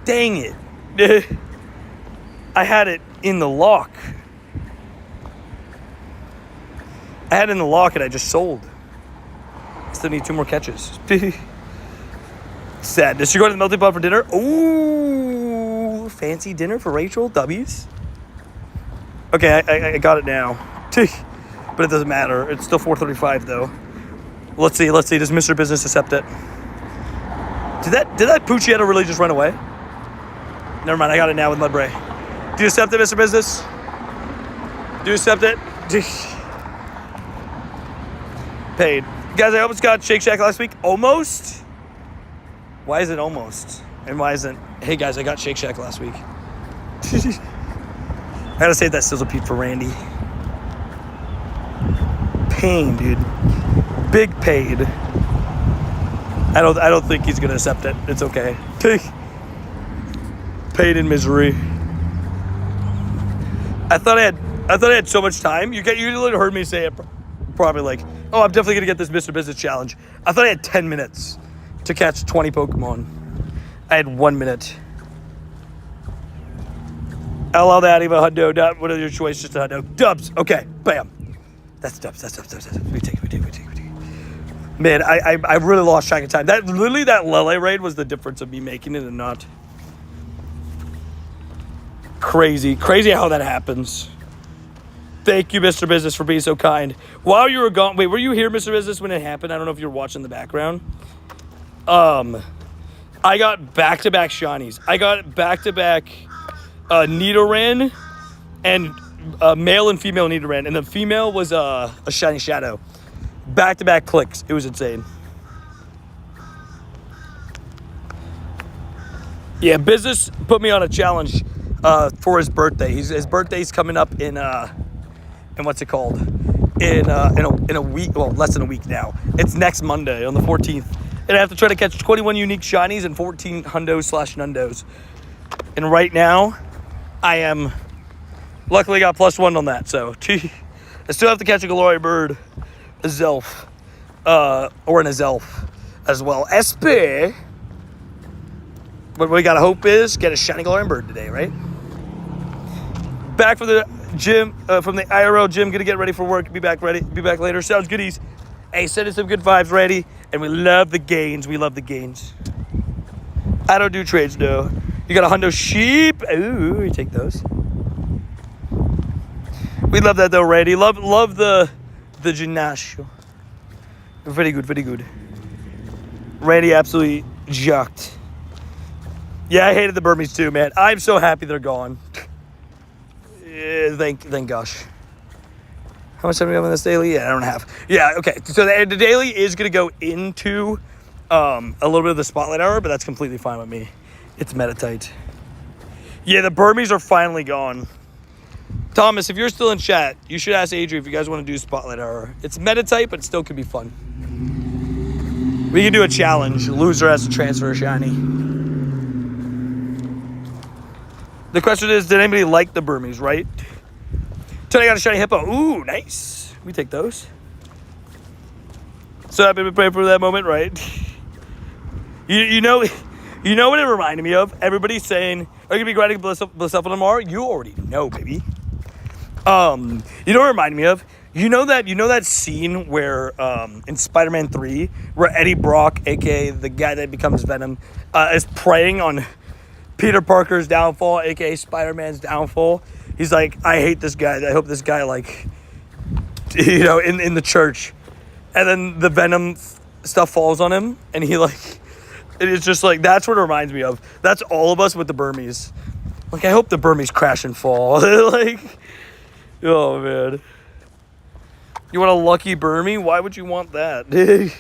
Dang it. I had it in the lock. I had it in the lock and I just sold. Still need 2 more catches. Sadness. You're going to the melting pot for dinner? Ooh, fancy dinner for Rachel. W's. Okay, I got it now. But it doesn't matter. It's still 4:35 though. Let's see. Does Mr. Business accept it? Did that Puccietta really just run away? Never mind. I got it now with Mudbray. Do you accept it, Mr. Business? Do you accept it? Paid. Guys, I almost got Shake Shack last week. Almost? Why is it almost? And why isn't... Hey, guys, I got Shake Shack last week. I gotta save that Sizzle Pete for Randy. Pain, dude. Big paid. I don't think he's gonna accept it. It's okay. Pain in misery. I thought I had so much time. You literally heard me say it probably like, oh, I'm definitely gonna get this Mr. Business challenge. I thought I had 10 minutes to catch 20 Pokemon. I had 1 minute. I'll allow that even a hundo. Not what are your choice? Just a hundo. Dubs. Okay. Bam. That's dubs. We take it. Man, I really lost track of time. That Lele raid was the difference of me making it and not. Crazy how that happens. Thank you, Mr. Business, for being so kind. While you were gone, wait, were you here, Mr. Business, when it happened? I don't know if you were watching the background. I got back-to-back shinies. I got back-to-back Nidoran and male and female Nidoran, and the female was a shiny Shadow. Back-to-back clicks. It was insane. Yeah, Business put me on a challenge for his birthday. His birthday's coming up in what's it called? In a week, well, less than a week now. It's next Monday on the 14th. And I have to try to catch 21 unique shinies and 14 hundos/nundos. And right now, I am luckily got +1 on that. So I still have to catch a Glory Bird, a Zelf, or an Azelf as well. SP. What we gotta hope is get a shiny Glory Bird today, right? Back from the gym, from the IRL gym, gonna get ready for work. Be back later. Sounds goodies. Hey, sending some good vibes, ready. And we love the gains. I don't do trades, though. You got a hundo sheep. Ooh, you take those. We love that, though, ready. Love the gymnasio. Very good. Randy absolutely jucked. Yeah, I hated the Burmese, too, man. I'm so happy they're gone. Thank gosh. How much time do we have on this daily? Yeah, I don't have. Yeah, okay. So the daily is going to go into a little bit of the spotlight hour, but that's completely fine with me. It's Meditite. Yeah, the Burmese are finally gone. Thomas, if you're still in chat, you should ask Adrian if you guys want to do spotlight hour. It's Meditite, but it still could be fun. We can do a challenge. Loser has to transfer a shiny. The question is, did anybody like the Burmese, right? Today I got a shiny hippo. Ooh, nice. We take those. So happy to pray for that moment, right? You know what it reminded me of? Everybody's saying, are you going to be grinding Bliss Up tomorrow? You already know, baby. You know what it reminded me of? You know that scene where in Spider-Man 3 where Eddie Brock, aka the guy that becomes Venom, is preying on Peter Parker's downfall, aka Spider-Man's downfall. He's like, I hate this guy. I hope this guy, like, you know, in the church. And then the Venom stuff falls on him. And he, like, it's just like, that's what it reminds me of. That's all of us with the Burmese. Like, I hope the Burmese crash and fall. Like, oh, man. You want a lucky Burmese? Why would you want that? You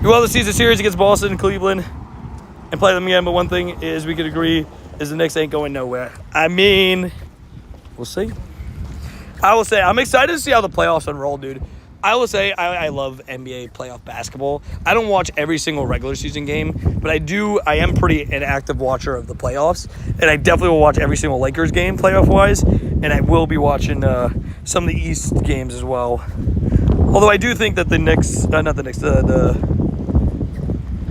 want to see the series against Boston and Cleveland and play them again, but one thing is we could agree is the Knicks ain't going nowhere. I mean, we'll see. I will say, I'm excited to see how the playoffs unroll, dude. I will say I love NBA playoff basketball. I don't watch every single regular season game, but I am pretty an active watcher of the playoffs, and I definitely will watch every single Lakers game playoff-wise, and I will be watching some of the East games as well. Although I do think that the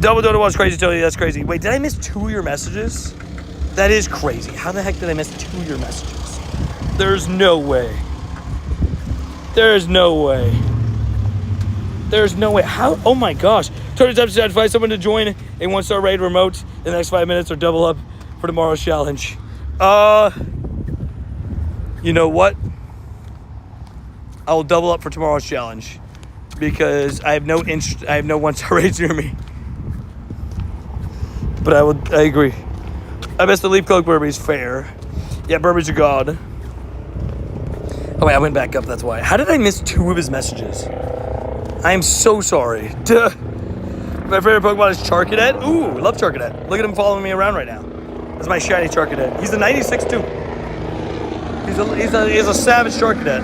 Double Dodo was crazy, Tony. That's crazy. Wait, did I miss 2 of your messages? That is crazy. How the heck did I miss 2 of your messages? There's no way. There's no way. There's no way. How? Oh my gosh. Tony's episode to find someone to join a 1-star raid remote in the next 5 minutes or double up for tomorrow's challenge. You know what? I'll double up for tomorrow's challenge because I have no 1-star raids near me. But I agree. I missed the Leaf Cloak Burberry's fair. Yeah, Burberry's a god. Oh wait, I went back up, that's why. How did I miss 2 of his messages? I am so sorry. My favorite Pokemon is Charcadet. Ooh, love Charcadet. Look at him following me around right now. That's my shiny Charcadet. He's a 96 too. He's a savage Charcadet.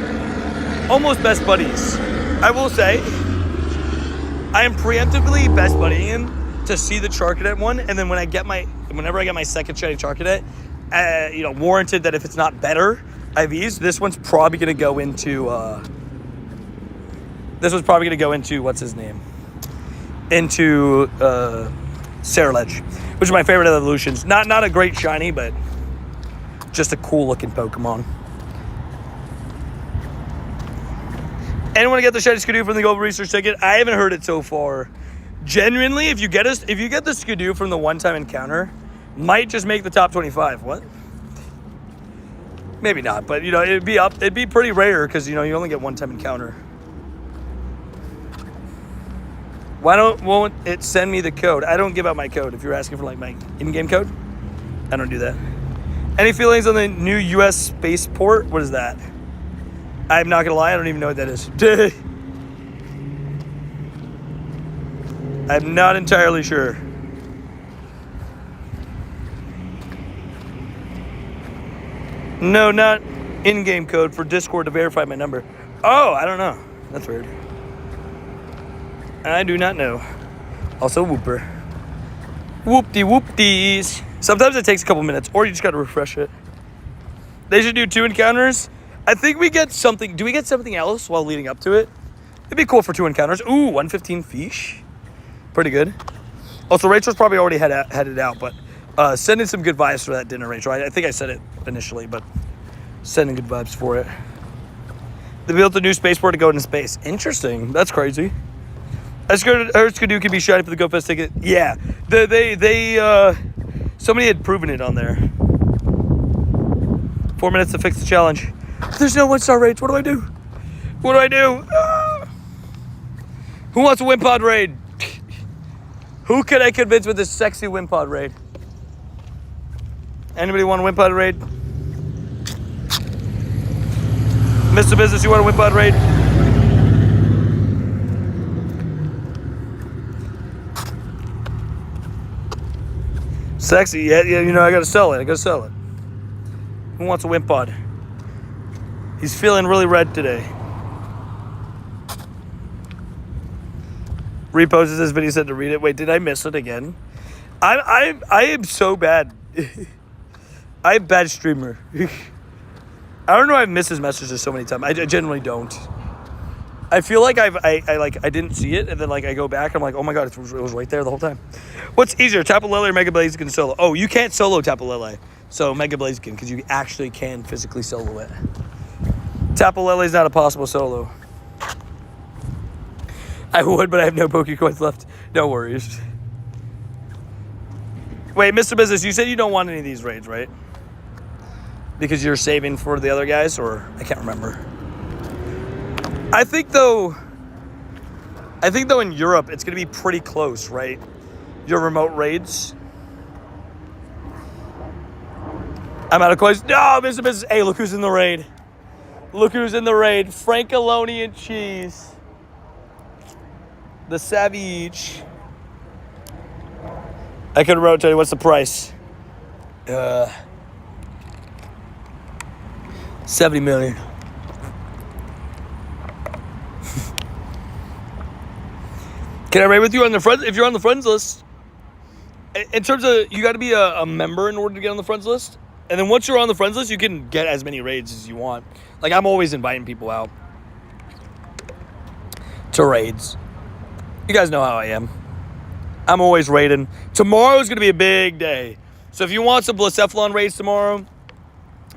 Almost best buddies. I will say, I am preemptively best buddying him to see the Charcadet one, and then whenever I get my second shiny Charcadet, warranted that if it's not better IVs, this one's probably gonna go into what's his name? Into Ceruledge, which is my favorite evolutions. Not a great shiny, but just a cool looking Pokemon. Anyone get the shiny Skidoo from the Global Research ticket? I haven't heard it so far. Genuinely, if you get the Skidoo from the one-time encounter, might just make the top 25. What? Maybe not, but it'd be pretty rare because you only get one-time encounter. Won't it send me the code? I don't give out my code. If you're asking for my in-game code, I don't do that. Any feelings on the new U.S. spaceport? What is that? I'm not gonna lie, I don't even know what that is. I'm not entirely sure. No, not in-game code for Discord to verify my number. Oh, I don't know. That's weird. I do not know. Also, Whooper. Whoop-de-whoop-dees. Sometimes it takes a couple minutes, or you just gotta refresh it. They should do 2 encounters. I think we get something. Do we get something else while leading up to it? It'd be cool for 2 encounters. Ooh, 115 fish. Pretty good. Also, Rachel's probably already headed out, but sending some good vibes for that dinner, Rachel. I think I said it initially, but sending good vibes for it. They built a new spaceport to go into space. Interesting. That's crazy. I heard Skidoo can be shiny for the GoFest ticket. Yeah. Somebody had proven it on there. 4 minutes to fix the challenge. There's no 1-star raids. What do I do? What do I do? Who wants a Wimpod raid? Who can I convince with this sexy Wimpod raid? Anybody want a Wimpod raid? Mr. Business, you want a Wimpod raid? Sexy, yeah, I gotta sell it. Who wants a Wimpod? He's feeling really red today. Reposted this video, said to read it. Wait, did I miss it again? I am so bad. I'm a bad streamer. I don't know. I've missed his messages so many times. I genuinely don't. I feel like I didn't see it, and then I go back. I'm like, oh my god, it was right there the whole time. What's easier, Tapu Lele or Mega Blaziken solo? Oh, you can't solo Tapu Lele, so Mega Blaziken, because you actually can physically solo it. Tapu Lele is not a possible solo. I would, but I have no Pokecoins left. No worries. Wait, Mr. Business, you said you don't want any of these raids, right? Because you're saving for the other guys, or I can't remember. I think though in Europe it's gonna be pretty close, right? Your remote raids. I'm out of coins. No, Mr. Business. Hey, look who's in the raid. Look who's in the raid. Frankaloni and cheese. The Savage. I could remote tell you what's the price. 70 million. Can I raid with you on the friends? If you're on the friends list, in terms of, you got to be a member in order to get on the friends list. And then once you're on the friends list, you can get as many raids as you want. Like, I'm always inviting people out to raids. You guys know how I am. I'm always raiding. Tomorrow's going to be a big day. So if you want some Blacephalon raids tomorrow,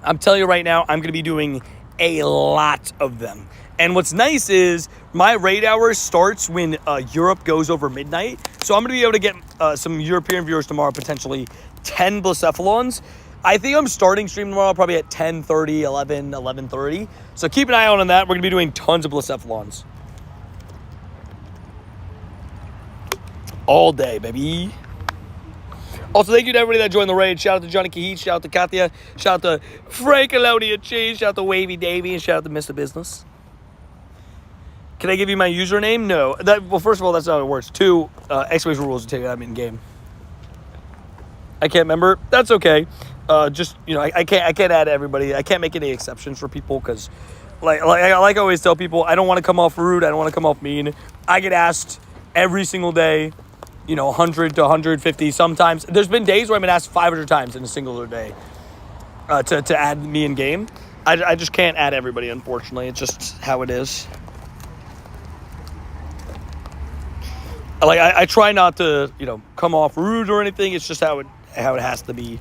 I'm telling you right now, I'm going to be doing a lot of them. And what's nice is my raid hour starts when Europe goes over midnight. So I'm going to be able to get some European viewers tomorrow, potentially 10 Blacephalons. I think I'm starting stream tomorrow probably at 10:30, 11, 11:30. So keep an eye out on that. We're going to be doing tons of Blacephalons. All day, baby. Also, thank you to everybody that joined the raid. Shout out to Johnny Kahit. Shout out to Katya. Shout out to Frankalonia Cheese. Shout out to Wavy Davy. And shout out to Mr. Business. Can I give you my username? No. Well, first of all, that's not how it works. 2, X-Ways rules will tell you I'm in game. I can't remember. That's okay. Just, you know, I can't add everybody. I can't make any exceptions for people because, like I always tell people, I don't want to come off rude. I don't want to come off mean. I get asked every single day, you know, 100 to 150 sometimes. There's been days where I've been asked 500 times in a singular day to add me in game. I just can't add everybody, unfortunately. It's just how it is. Like, I try not to, you know, come off rude or anything. It's just how it has to be.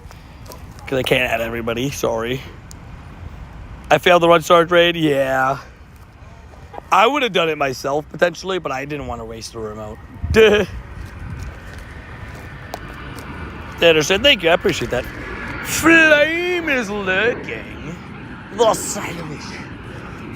Because I can't add everybody. Sorry. I failed the Run Sarge raid. Yeah. I would have done it myself, potentially, but I didn't want to waste the remote. Tanner said, thank you. I appreciate that. Flame is lurking. The silence.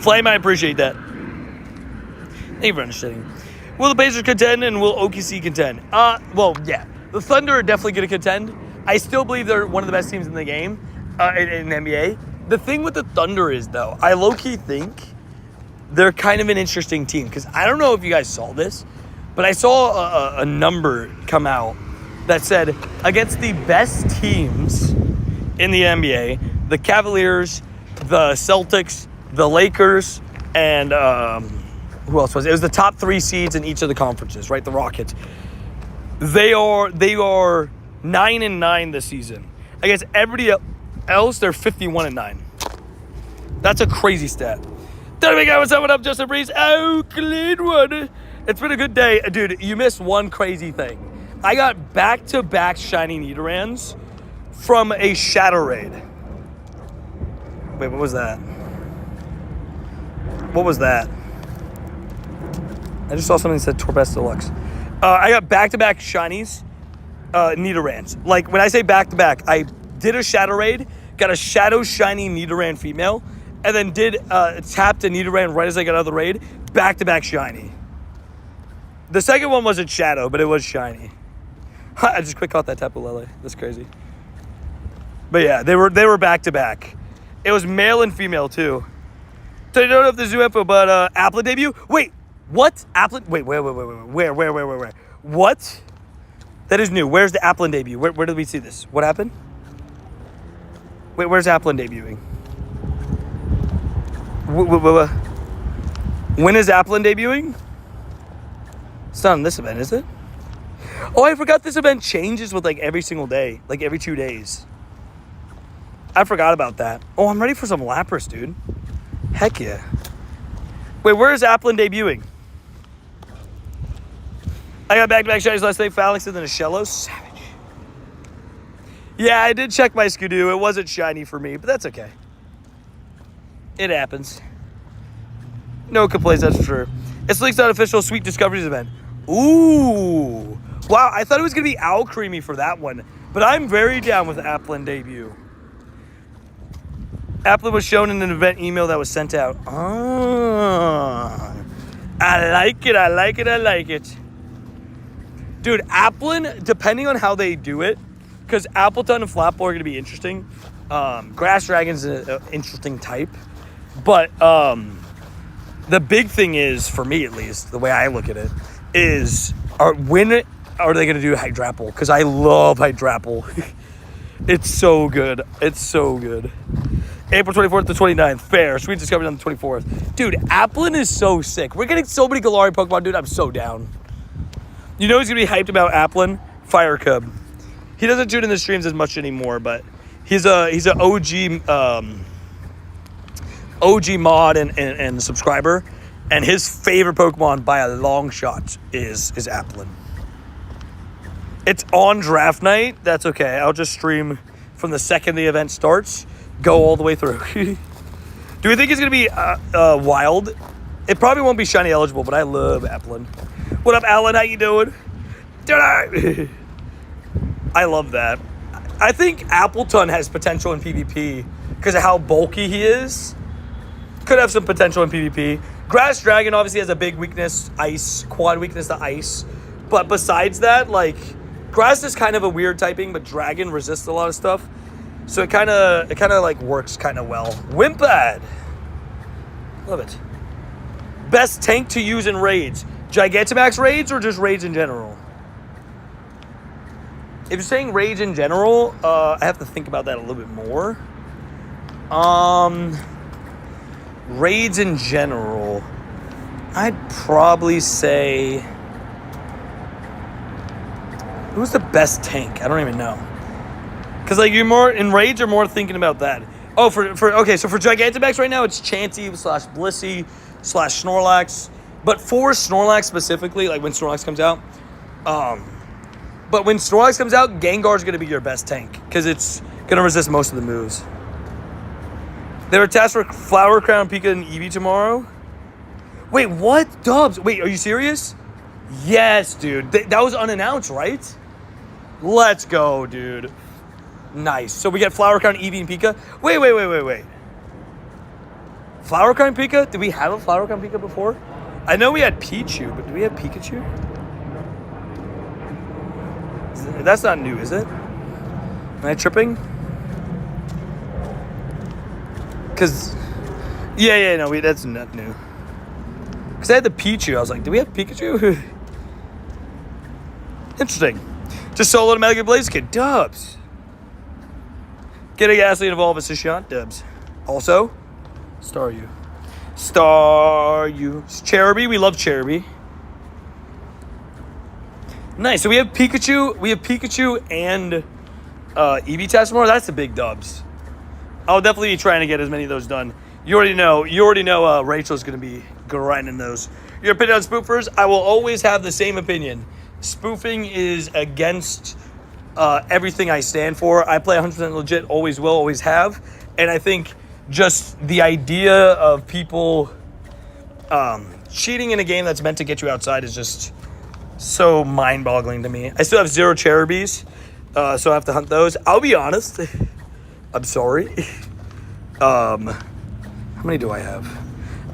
Flame, I appreciate that. Thank you for understanding. Will the Pacers contend and will OKC contend? Well, yeah. The Thunder are definitely going to contend. I still believe they're one of the best teams in the game, in the NBA. The thing with the Thunder is, though, I low-key think they're kind of an interesting team. Because I don't know if you guys saw this, but I saw a number come out that said against the best teams in the NBA, the Cavaliers, the Celtics, the Lakers, and who else was it? It was the top 3 seeds in each of the conferences, right? The Rockets. They are 9-9 this season. Against everybody else, they're 51-9. That's a crazy stat. Dynamax, what's up, Justin Breeze? Oh, clean one. It's been a good day. Dude, you missed one crazy thing. I got back-to-back shiny Nidorans from a Shadow Raid. Wait, what was that? What was that? I just saw something that said Torbest Deluxe. I got back-to-back shinies, Nidorans. Like, when I say back-to-back, I did a Shadow Raid, got a Shadow Shiny Nidoran female, and then tapped a Nidoran right as I got out of the raid, back-to-back shiny. The second one wasn't Shadow, but it was shiny. I just quick caught that Tapu Lele. That's crazy. But yeah, they were back-to-back. It was male and female, too. So I don't know if there's new info, but Applet debut? Wait, what? Applet? Wait. Where? What? That is new. Where's the Applin debut? Where did we see this? What happened? Wait, where's Applin debuting? When is Applin debuting? It's not on this event, is it? Oh, I forgot this event changes with, like, every single day. Like, every 2 days. I forgot about that. Oh, I'm ready for some Lapras, dude. Heck yeah. Wait, where is Applin debuting? I got back-to-back shinies last night. Phalanx and then a Shello. Savage. Yeah, I did check my Skidoo. It wasn't shiny for me, but that's okay. It happens. No complaints, that's for sure. It's Link's unofficial Sweet Discoveries event. Ooh. Wow, I thought it was going to be Owl Creamy for that one. But I'm very down with Applin debut. Applin was shown in an event email that was sent out. Oh. I like it. Dude, Applin, depending on how they do it, because Appleton and Flapple are going to be interesting. Grass Dragon's an interesting type. But the big thing is, for me at least, the way I look at it, is when are they going to do Hydrapple? Because I love Hydrapple. It's so good. April 24th to 29th. Fair. Sweet Discovery on the 24th. Dude, Applin is so sick. We're getting so many Galarian Pokemon, dude. I'm so down. You know he's going to be hyped about Applin? Fire Cub. He doesn't tune in the streams as much anymore, but he's an OG mod and subscriber, and his favorite Pokemon by a long shot is Applin. It's on draft night. That's okay. I'll just stream from the second the event starts, go all the way through. Do we think it's going to be wild? It probably won't be shiny eligible, but I love Applin. What up, Alan? How you doing? I love that. I think Appleton has potential in PvP because of how bulky he is. Could have some potential in PvP. Grass Dragon obviously has a big weakness, ice, quad weakness to ice. But besides that, like, Grass is kind of a weird typing, but Dragon resists a lot of stuff. So it kind of like works kind of well. Wimpad. Love it. Best tank to use in raids. Gigantamax raids or just raids in general? If you're saying raids in general, I have to think about that a little bit more. Raids in general, I'd probably say, who's the best tank? I don't even know. Because like you're more in raids, you're more thinking about that. Oh, okay, so for Gigantamax right now, it's Chansey / Blissey / Snorlax. But for Snorlax specifically, like when Snorlax comes out, but when Snorlax comes out, Gengar's going to be your best tank because it's going to resist most of the moves. They were tasked for Flower Crown, Pika, and Eevee tomorrow. Wait, what? Dubs? Wait, are you serious? Yes, dude. That was unannounced, right? Let's go, dude. Nice. So we get Flower Crown, Eevee, and Pika. Wait. Flower Crown, Pika? Did we have a Flower Crown, Pika before? I know we had Pichu, but do we have Pikachu? That's not new, is it? Am I tripping? Because, no, that's not new. Because I had the Pichu. I was like, do we have Pikachu? Interesting. Just solo to Mega Blaziken. Dubs. Getting Ashley involved with Sishant. Dubs. Also, Staryu. Cherubi. We love Cherubi. Nice. So we have Pikachu. We have Pikachu and Eevee test tomorrow. That's the big dubs. I'll definitely be trying to get as many of those done. You already know Rachel's going to be grinding those. Your opinion on spoofers? I will always have the same opinion. Spoofing is against everything I stand for. I play 100% legit, always will, always have. And I think just the idea of people cheating in a game that's meant to get you outside is just so mind-boggling to me. I still have 0 Cherubis, so I have to hunt those. I'll be honest. I'm sorry. How many do I have?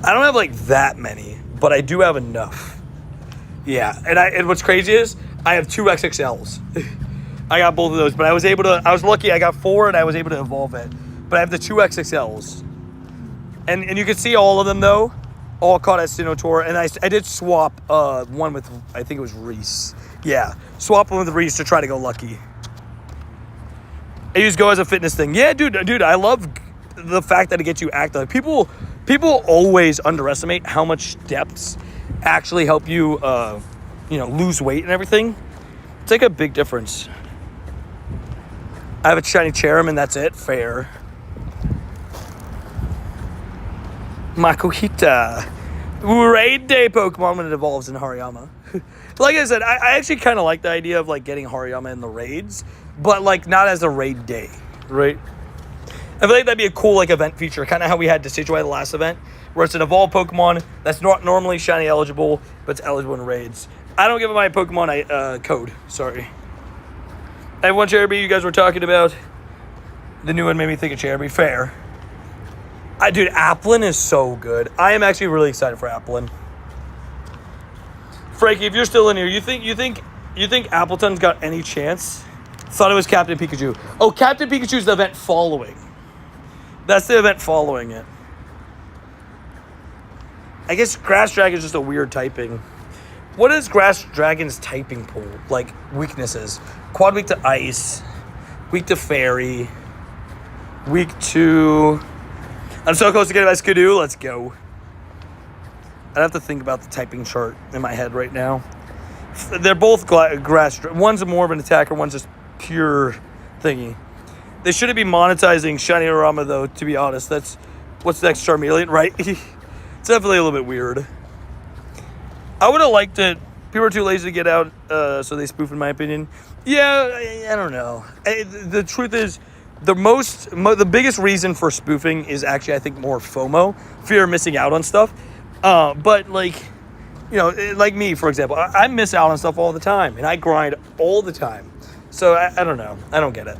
I don't have like that many, but I do have enough. Yeah, and what's crazy is I have 2 XXLs. I got both of those, but I was lucky. I got 4 and I was able to evolve it. But I have the 2 XXLs. And you can see all of them though. All caught at Sinnoh, and I did swap one with, I think it was Reese. Yeah, swap one with Reese to try to go lucky. I use Go as a fitness thing. Yeah, dude, I love the fact that it gets you active. People always underestimate how much depths actually help you, lose weight and everything. It's like a big difference. I have a shiny Cherrim, and that's it. Fair. Makuhita. Raid Day Pokemon when it evolves in Hariyama. Like I said, I actually kind of like the idea of like getting Hariyama in the raids, but like not as a raid day, right? I feel like that'd be a cool like event feature, kind of how we had Decidueye the last event, where it's an evolved Pokemon that's not normally shiny eligible, but it's eligible in raids. I don't give it my Pokemon code, sorry. I have one Cherubi you guys were talking about. The new one made me think of Cherubi. Fair. Dude, Applin is so good. I am actually really excited for Applin. Frankie, if you're still in here, you think Appleton's got any chance? Thought it was Captain Pikachu. Oh, Captain Pikachu's the event following. That's the event following it. I guess Grass Dragon is just a weird typing. What is Grass Dragon's typing pool? Like, weaknesses. Quad weak to Ice. Weak to Fairy. Weak to... I'm so close to getting my Skidoo. Let's go. I'd have to think about the typing chart in my head right now. They're both grass. One's more of an attacker, one's just pure thingy. They shouldn't be monetizing Shiny Arama, though, to be honest. That's what's next, Charmeleon, right? It's definitely a little bit weird. I would have liked it. People are too lazy to get out, so they spoof, in my opinion. Yeah, I don't know. The truth is, the biggest reason for spoofing is actually, I think, more FOMO, fear of missing out on stuff. But, like, you know, like me, for example, I miss out on stuff all the time, and I grind all the time. So, I don't know. I don't get it.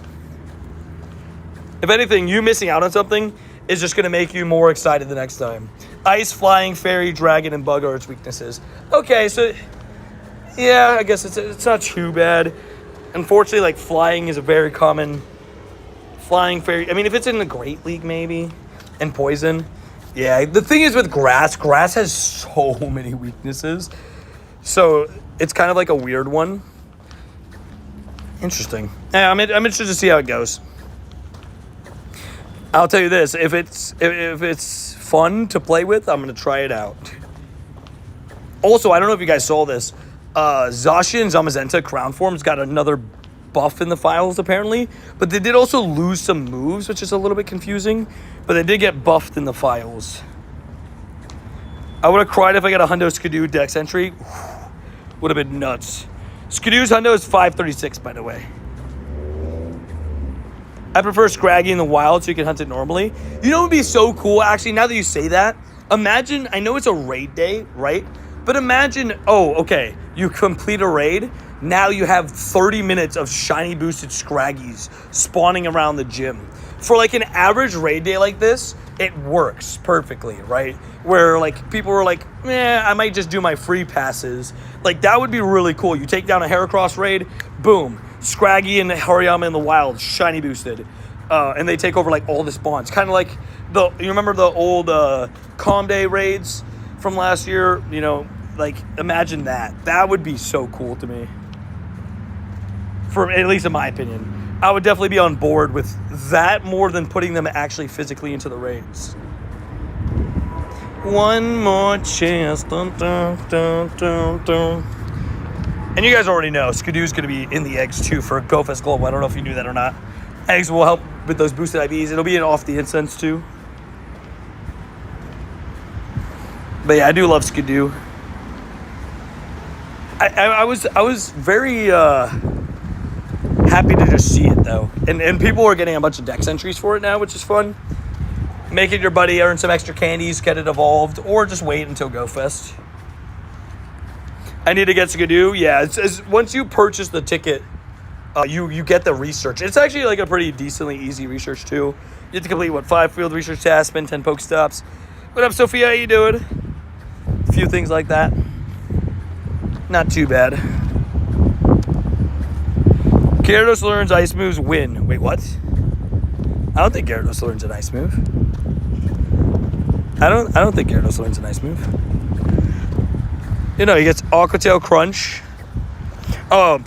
If anything, you missing out on something is just going to make you more excited the next time. Ice, flying, fairy, dragon, and bug are its weaknesses. Okay, so, yeah, I guess it's not too bad. Unfortunately, like, flying is a very common... Flying, fairy... I mean, if it's in the Great League, maybe, and poison... Yeah, the thing is with grass has so many weaknesses. So, it's kind of like a weird one. Interesting. Yeah, I'm interested to see how it goes. I'll tell you this, if it's fun to play with, I'm going to try it out. Also, I don't know if you guys saw this. Zacian Zamazenta Crown Form's got another buff in the files, apparently. But they did also lose some moves, which is a little bit confusing. But they did get buffed in the files. I would have cried if I got a Hundo Skidoo Dex entry. Would have been nuts. Skidoo's Hundo is 536, by the way. I prefer Scraggy in the wild so you can hunt it normally. You know what would be so cool, actually, now that you say that? Imagine, I know it's a raid day, right? But imagine, okay, you complete a raid. Now you have 30 minutes of shiny boosted Scraggies spawning around the gym. For like an average raid day like this, it works perfectly, right? Where like people were like, I might just do my free passes. Like that would be really cool. You take down a Heracross raid, boom. Scraggy and Hariyama in the wild, shiny boosted. And they take over like all the spawns. Kind of like you remember the old Calm Day raids from last year? You know, like imagine that. That would be so cool to me. For at least in my opinion. I would definitely be on board with that more than putting them actually physically into the raids. One more chance. Dun, dun, dun, dun, dun. And you guys already know, Skidoo's going to be in the eggs too for GoFest Global. I don't know if you knew that or not. Eggs will help with those boosted IVs. It'll be off the incense too. But yeah, I do love Skidoo. I was very happy to just see it though. And people are getting a bunch of dex entries for it now, which is fun. Make it your buddy, earn some extra candies, get it evolved, or just wait until GoFest. I need to get Skidoo. Yeah, it's once you purchase the ticket, you get the research. It's actually like a pretty decently easy research too. You have to complete 5 field research tasks, spend 10 Pokestops. What up, Sophia? How you doing? A few things like that. Not too bad. Gyarados learns ice moves win. Wait, what? I don't think Gyarados learns an ice move. I don't think Gyarados learns an ice move. You know, he gets Aqua Tail Crunch. Oh,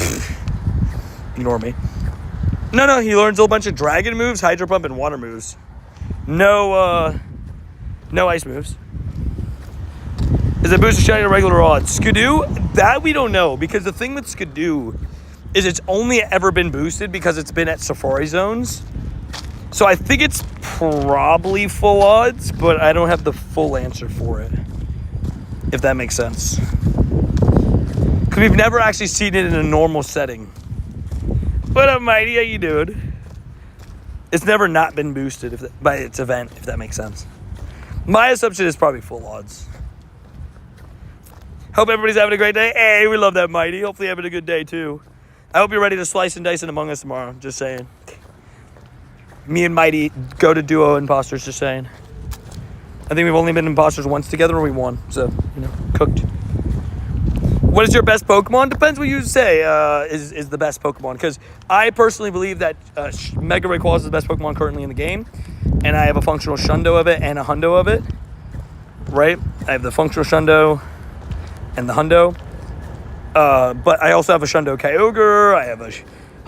ignore me. No, he learns a whole bunch of Dragon moves, Hydro Pump, and Water moves. No ice moves. Is it boosted shiny or regular odds? Skidoo? That we don't know, because the thing with Skidoo is it's only ever been boosted because it's been at Safari Zones. So I think it's probably full odds, but I don't have the full answer for it. If that makes sense. Because we've never actually seen it in a normal setting. What up, Mighty? How you doing? It's never not been boosted by its event, if that makes sense. My assumption is probably full odds. Hope everybody's having a great day. Hey, we love that, Mighty. Hopefully having a good day, too. I hope you're ready to slice and dice in Among Us tomorrow. Just saying. Me and Mighty go to duo imposters, just saying. I think we've only been imposters once together and we won. So, cooked. What is your best Pokemon? Depends what you say is the best Pokemon. Because I personally believe that Mega Rayquaza is the best Pokemon currently in the game. And I have a functional Shundo of it and a Hundo of it. Right? I have the functional Shundo and the Hundo. But I also have a Shundo Kyogre. I have a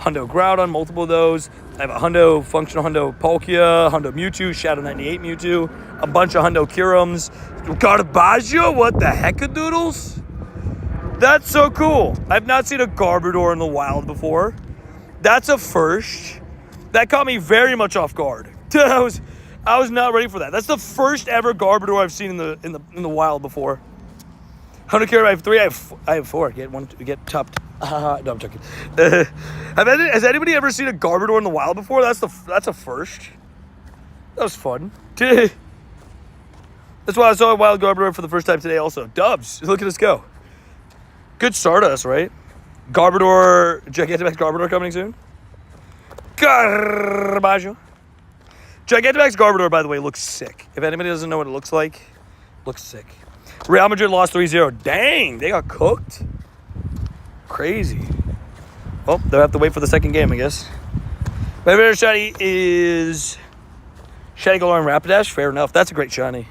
Hundo Groudon, multiple of those. I have a Hundo, functional Hundo Palkia, Hundo Mewtwo, Shadow 98 Mewtwo, a bunch of Hundo Kurums. Garbaggio? What the heckadoodles? That's so cool. I've not seen a Garbodor in the wild before. That's a first. That caught me very much off guard. I was not ready for that. That's the first ever Garbodor I've seen in the wild before. 100 carat, I have 3. I have 4. Get topped. No, I'm joking. Has anybody ever seen a Garbodor in the wild before? That's a first. That was fun. That's why I saw a wild Garbodor for the first time today also. Dubs, look at us go. Good Stardust, right? Garbodor, Gigantamax Garbodor coming soon. Garbaggio. Gigantamax Garbodor, by the way, looks sick. If anybody doesn't know what it looks like, looks sick. Real Madrid lost 3-0. Dang, they got cooked. Crazy. Well, they'll have to wait for the second game, I guess. My favorite shiny is Shiny Galarian Rapidash. Fair enough. That's a great shiny.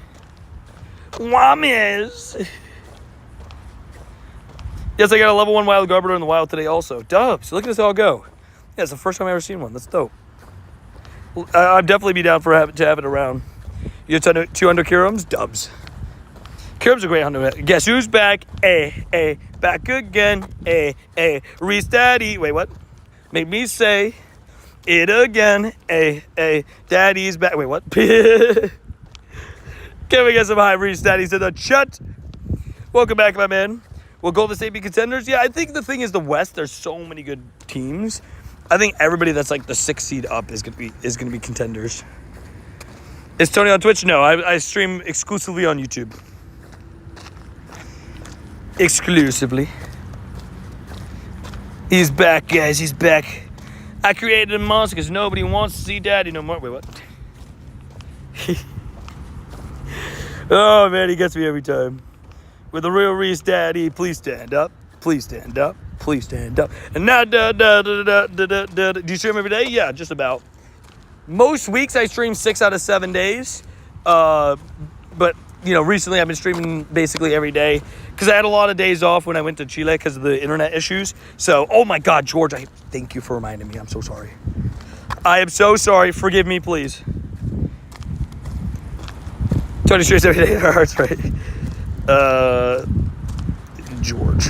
Whammies. Yes, I got a level 1 wild Garbodor in the wild today also. Dubs. Look at this all go. Yeah, it's the first time I've ever seen one. That's dope. I'd definitely be down to have it around. You get 200 Kirums? Dubs. Kirum's a great hunter. Guess who's back? Back again. Restaddy. Wait, what? Make me say it again. Daddy's back. Wait, what? Can we get some high Restaddies in the chat? Welcome back, my man. Will Golden State be contenders? Yeah, I think the thing is the West, there's so many good teams. I think everybody that's like the 6th seed up is gonna be contenders. Is Tony on Twitch? No, I stream exclusively on YouTube. Exclusively. He's back, guys. He's back. I created a monster because nobody wants to see Daddy no more. Wait, what? Oh man, he gets me every time. With the real Reese Daddy, please stand up. Please stand up. Please stand up. And now, do you stream every day? Yeah, just about. Most weeks I stream 6 out of 7 days. But, you know, recently I've been streaming basically every day because I had a lot of days off when I went to Chile because of the internet issues. So, oh my God, George, thank you for reminding me. I'm so sorry. I am so sorry. Forgive me, please. Tony streams every day. That's right. George.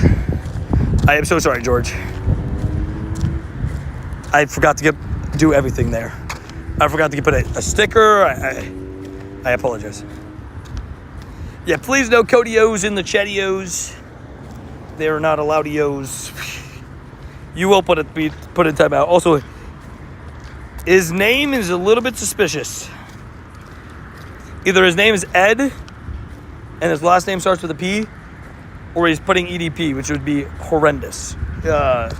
I am so sorry, George. I forgot to do everything there. I forgot to put a sticker. I apologize. Yeah, please no Codios in the Chatios. They are not allowed Eos. You will put in timeout. Also, his name is a little bit suspicious. Either his name is Ed, and his last name starts with a P, or he's putting EDP, which would be horrendous. Yeah.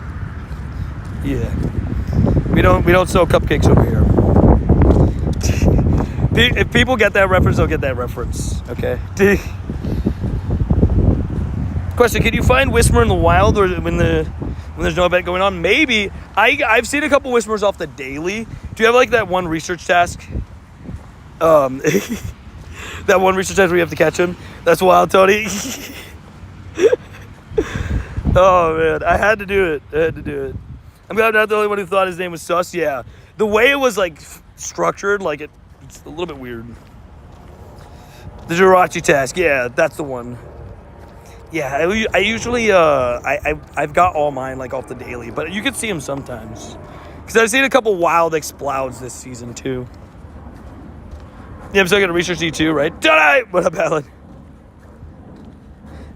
We don't sell cupcakes over here. If people get that reference, they'll get that reference. Okay. Question: can you find Whisper in the wild, or when there's no event going on? Maybe. I've seen a couple Whispers off the daily. Do you have like that one research task? That one research task where you have to catch him. That's wild, Tony. Oh man, I had to do it. I'm glad I'm not the only one who thought his name was sus. Yeah, the way it was like structured, like it's a little bit weird. The Jirachi task, yeah, that's the one. Yeah, I usually I've got all mine like off the daily, but you can see them sometimes because I've seen a couple wild explouds this season too. Yeah, I'm still gonna research D2, right? Tonight. What up, Alan?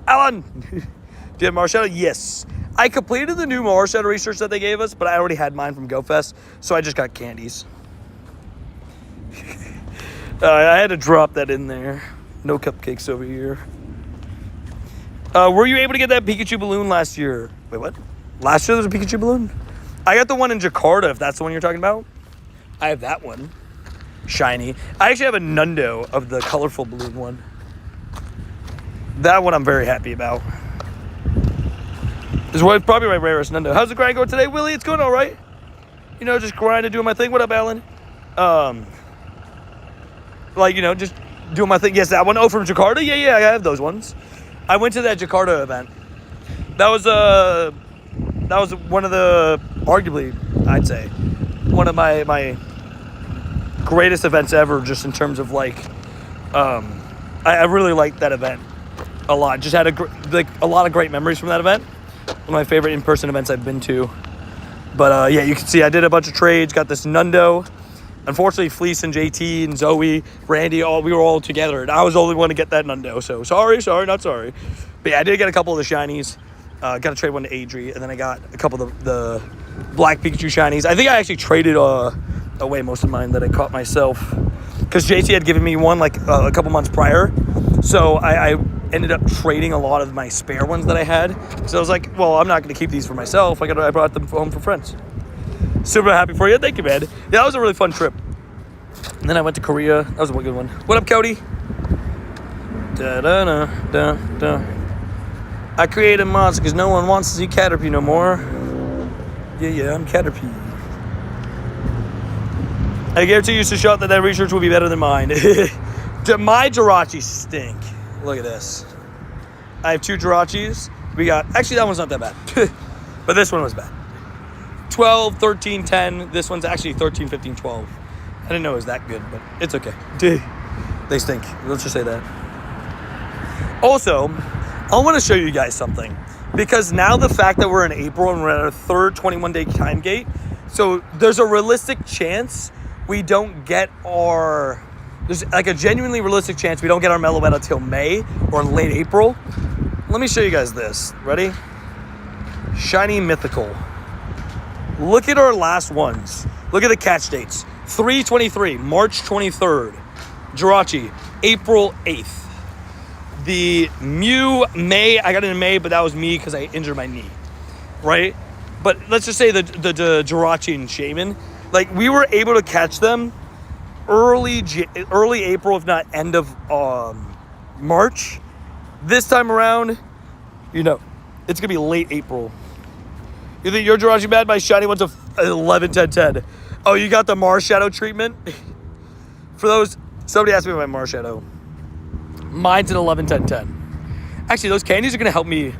Alan. Do you have Marshadow? Yes. I completed the new Marshadow research that they gave us, but I already had mine from GoFest, so I just got candies. I had to drop that in there. No cupcakes over here. Were you able to get that Pikachu balloon last year? Wait, what? Last year there was a Pikachu balloon? I got the one in Jakarta, if that's the one you're talking about. I have that one. Shiny. I actually have a Nundo of the colorful balloon one. That one I'm very happy about. This is probably my rarest Nundo. How's the grind going today, Willie? It's going all right. You know, just grinding, doing my thing. What up, Alan? Like, you know, just doing my thing. Yes, that one. Oh, from Jakarta? Yeah, I have those ones. I went to that Jakarta event. That was one of the, arguably, I'd say, one of my greatest events ever, just in terms of like, I really liked that event. a lot. Just had a lot of great memories from that event. One of my favorite in-person events I've been to. But yeah, you can see I did a bunch of trades. Got this Nundo. Unfortunately, Fleece and JT and Zoe, Randy, we were all together, and I was the only one to get that Nundo. So sorry, not sorry. But yeah, I did get a couple of the shinies. Got to trade one to Adri, and then I got a couple of the Black Pikachu shinies. I think I actually traded away most of mine that I caught myself, because JT had given me one like a couple months prior. So I ended up trading a lot of my spare ones that I had. So I was like, well, I'm not going to keep these for myself. I brought them home for friends. Super happy for you. Thank you, man. Yeah, that was a really fun trip. And then I went to Korea. That was a good one. What up, Cody? Da-da-da-da-da. I created monster because no one wants to see Caterpie no more. Yeah, I'm Caterpie. I guarantee you, shot that research will be better than mine. My Jirachi stink. Look at this. I have 2 Jirachis. Actually, that one's not that bad. But this one was bad. 12, 13, 10. This one's actually 13, 15, 12. I didn't know it was that good, but it's okay. They stink. Let's just say that. Also, I want to show you guys something. Because now the fact that we're in April and we're at our 3rd 21-day time gate, so there's a realistic chance we don't get our... There's like a genuinely realistic chance we don't get our Meloetta until May or late April. Let me show you guys this. Ready? Shiny Mythical. Look at our last ones. Look at the catch dates. 3/23, March 23rd. Jirachi, April 8th. The Mew, May, I got it in May, but that was me because I injured my knee. Right? But let's just say the Jirachi and Shaman, like we were able to catch them early April, if not end of March. This time around, it's going to be late April. You think your Jirachi bad? My shiny one's a 11, 10, 10. Oh, you got the Marshadow treatment? For those, somebody asked me about my Marshadow. Mine's an 11, 10, 10. Actually, those candies are going to help me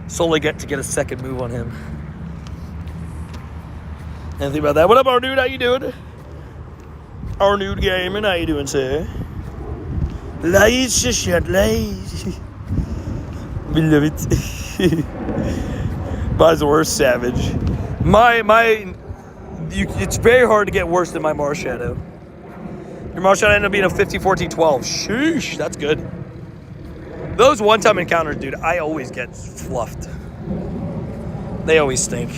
slowly get a second move on him. Anything about that? What up, Arnude? How you doing? Arnude Gaming, how you doing, sir? Lights, just shut lights. We love it. Mine's the worst, Savage. It's very hard to get worse than my Marshadow. Your Marshadow ended up being a 50, 14, 12. Sheesh, that's good. Those one-time encounters, dude, I always get fluffed. They always stink.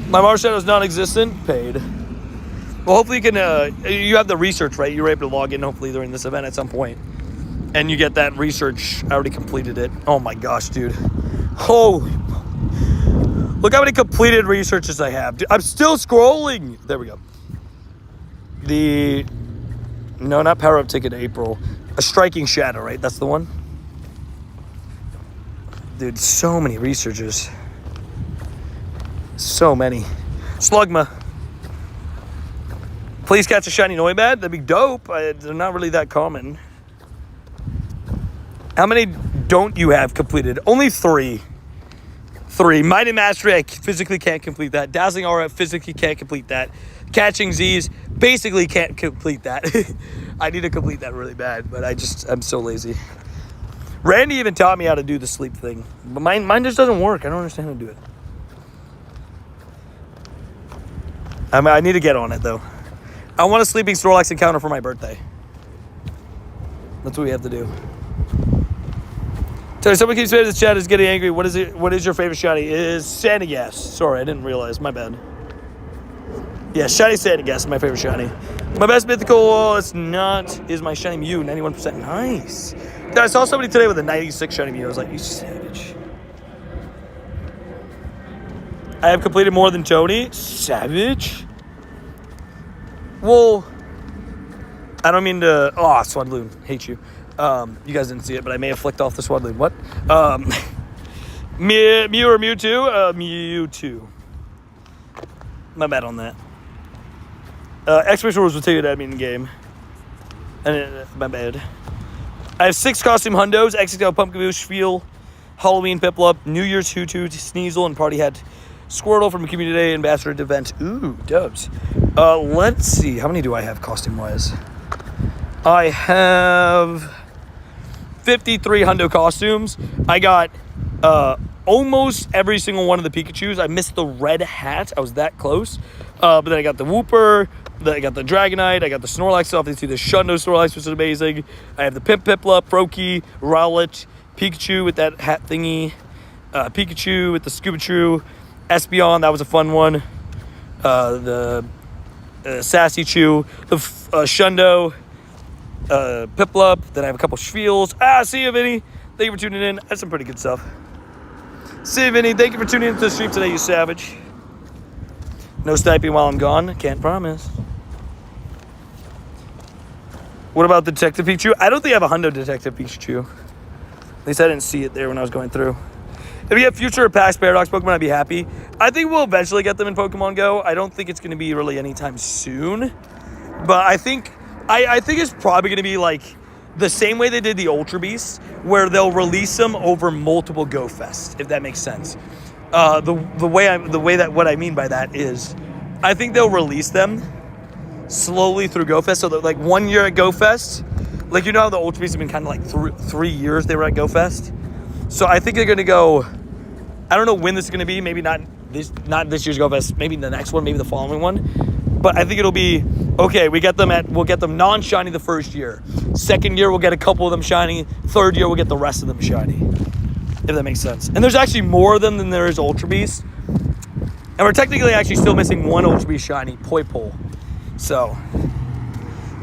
My Marshadow's non-existent. Paid. Well, hopefully you can, you have the research, right? You were able to log in, hopefully, during this event at some point. And you get that research. I already completed it. Oh, my gosh, dude. Oh. Look how many completed researches I have. Dude, I'm still scrolling. There we go. No, not Power Up Ticket April. A Striking Shadow, right? That's the one? Dude, so many researches. So many. Slugma. Please catch a shiny Noibad. That'd be dope. They're not really that common. How many don't you have completed? Only 3. 3. Mighty Mastery, I physically can't complete that. Dazzling Aura, physically can't complete that. Catching Z's, basically can't complete that. I need to complete that really bad, but I'm so lazy. Randy even taught me how to do the sleep thing. But mine just doesn't work. I don't understand how to do it. I need to get on it, though. I want a Sleeping Snorlax encounter for my birthday. That's what we have to do. So someone keeps saying this chat is getting angry. What is it? What is your favorite shiny? It is Sandygast. Sorry, I didn't realize. My bad. Yeah, shiny Sandygast is my favorite shiny. My best mythical is my shiny Mew, 91%. Nice. I saw somebody today with a 96 shiny Mew. I was like, you savage. I have completed more than Tony. Savage. Well, I don't mean to... Oh, Swadloon. Hate you. You guys didn't see it, but I may have flicked off the Swadloon. What? Mew or Mewtwo? Mewtwo. My bad on that. Expedition Rules will tell you that in game. And my bad. I have 6 costume hundos, XXL Pumpkaboo, Spiel, Halloween Piplup, New Year's Hootoo, Sneasel, and Party Hat Squirtle from Community Day Ambassador event. Ooh, dubs. Let's see. How many do I have costume-wise? I have 53 hundo costumes. I got almost every single one of the Pikachus. I missed the red hat. I was that close. But then I got the Wooper. Then I got the Dragonite. I got the Snorlax. So obviously the Shundo Snorlax, which is amazing. I have the Piplup, Froakie, Rowlet, Pikachu with that hat thingy. Pikachu with the Scuba Espeon, that was a fun one. The Sassy Chew, the Shundo, Piplup. Then I have a couple Schveels. See you, Vinny. Thank you for tuning in. That's some pretty good stuff. See you, Vinny. Thank you for tuning into the stream today, you savage. No sniping while I'm gone. Can't promise. What about the Detective Pikachu? I don't think I have a Hundo Detective Pikachu. At least I didn't see it there when I was going through. If we get future or past Paradox Pokemon, I'd be happy. I think we'll eventually get them in Pokemon Go. I don't think it's going to be really anytime soon. But I think it's probably going to be like the same way they did the Ultra Beast, where they'll release them over multiple Go Fest, if that makes sense. What I mean by that is, I think they'll release them slowly through Go Fest. So that like 1 year at Go Fest, like you know how the Ultra Beasts have been kind of like 3 years they were at Go Fest. So I think they're gonna go. I don't know when this is gonna be. Maybe not this year's Go Fest. Maybe the next one. Maybe the following one. But I think it'll be okay. We'll get them non-shiny the first year. Second year we'll get a couple of them shiny. Third year we'll get the rest of them shiny. If that makes sense. And there's actually more of them than there is Ultra Beast. And we're technically actually still missing one Ultra Beast shiny, Poipole. So,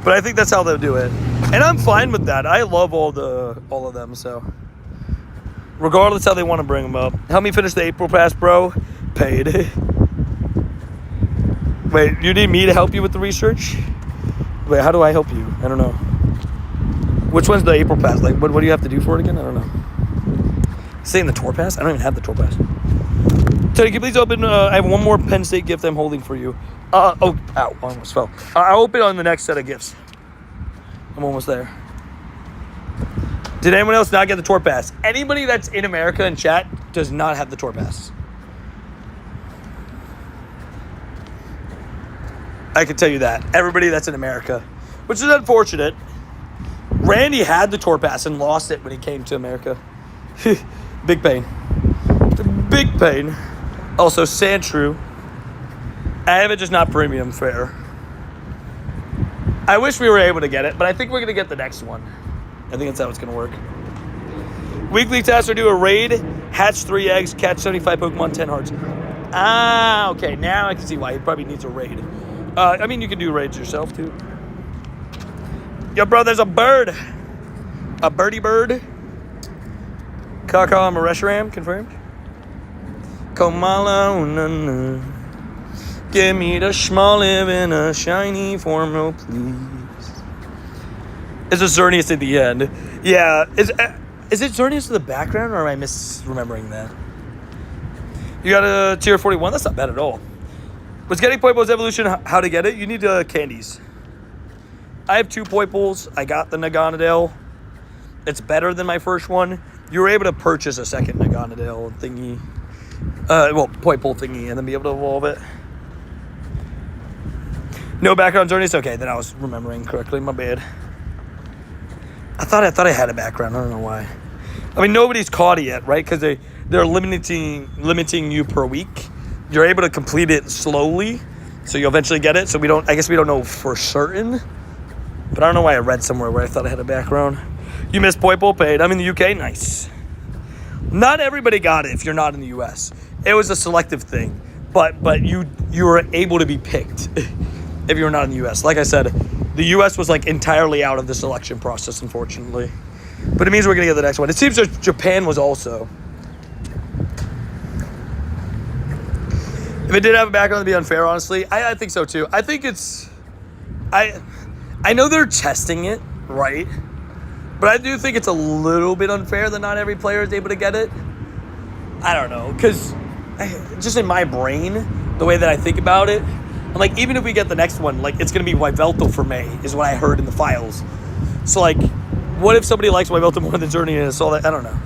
but I think that's how they'll do it. And I'm fine with that. I love all of them. So, regardless how they want to bring them up. Help me finish the April Pass, bro. Paid. Wait, you need me to help you with the research? Wait, how do I help you? I don't know. Which one's the April Pass? Like, what do you have to do for it again? I don't know. Saying the Tour Pass? I don't even have the Tour Pass. Tony, can you please open? I have one more Penn State gift I'm holding for you. Ow, almost fell. I'll open on the next set of gifts. I'm almost there. Did anyone else not get the Tour Pass? Anybody that's in America in chat does not have the Tour Pass. I can tell you that. Everybody that's in America, which is unfortunate. Randy had the Tour Pass and lost it when he came to America. Big pain. Big pain. Also, Sandshrew. I have it, just not premium fair. I wish we were able to get it, but I think we're going to get the next one. I think that's how it's going to work. Weekly tasks are do a raid, hatch 3 eggs, catch 75 Pokemon, 10 hearts. Okay. Now I can see why he probably needs a raid. I mean, you can do raids yourself, too. Yo, bro, there's a bird. A birdie bird. Kaka Maresharam, confirmed. Komala, give me the small live in a shiny form, oh please. It's a Xerneas at the end. Yeah, is it Xerneas in the background, or am I misremembering that? You got a tier 41? That's not bad at all. Was getting Poipole's evolution how to get it? You need candies. I have 2 Poipoles. I got the Naganadel. It's better than my first one. You were able to purchase a second Naganadel thingy. Poipole thingy, and then be able to evolve it. No background Xerneas? Okay, then I was remembering correctly. My bad. I thought I had a background. I don't know why. I mean, nobody's caught it yet, right? Because they're limiting you per week. You're able to complete it slowly, so you'll eventually get it. So I guess we don't know for certain. But I don't know why I read somewhere where I thought I had a background. You missed Poipole, paid. I'm in the UK, nice. Not everybody got it if you're not in the US. It was a selective thing, but you were able to be picked if you were not in the US. Like I said, the US was like entirely out of the selection process, unfortunately. But it means we're gonna get the next one. It seems that Japan was also. If it did have a background, it'd be unfair, honestly. I think so too. I think it's. I know they're testing it, right? But I do think it's a little bit unfair that not every player is able to get it. I don't know, because just in my brain, the way that I think about it, I'm like, even if we get the next one, like, it's going to be Yveltal for May, is what I heard in the files. So, like, what if somebody likes Yveltal more than Xerneas? All that, I don't know.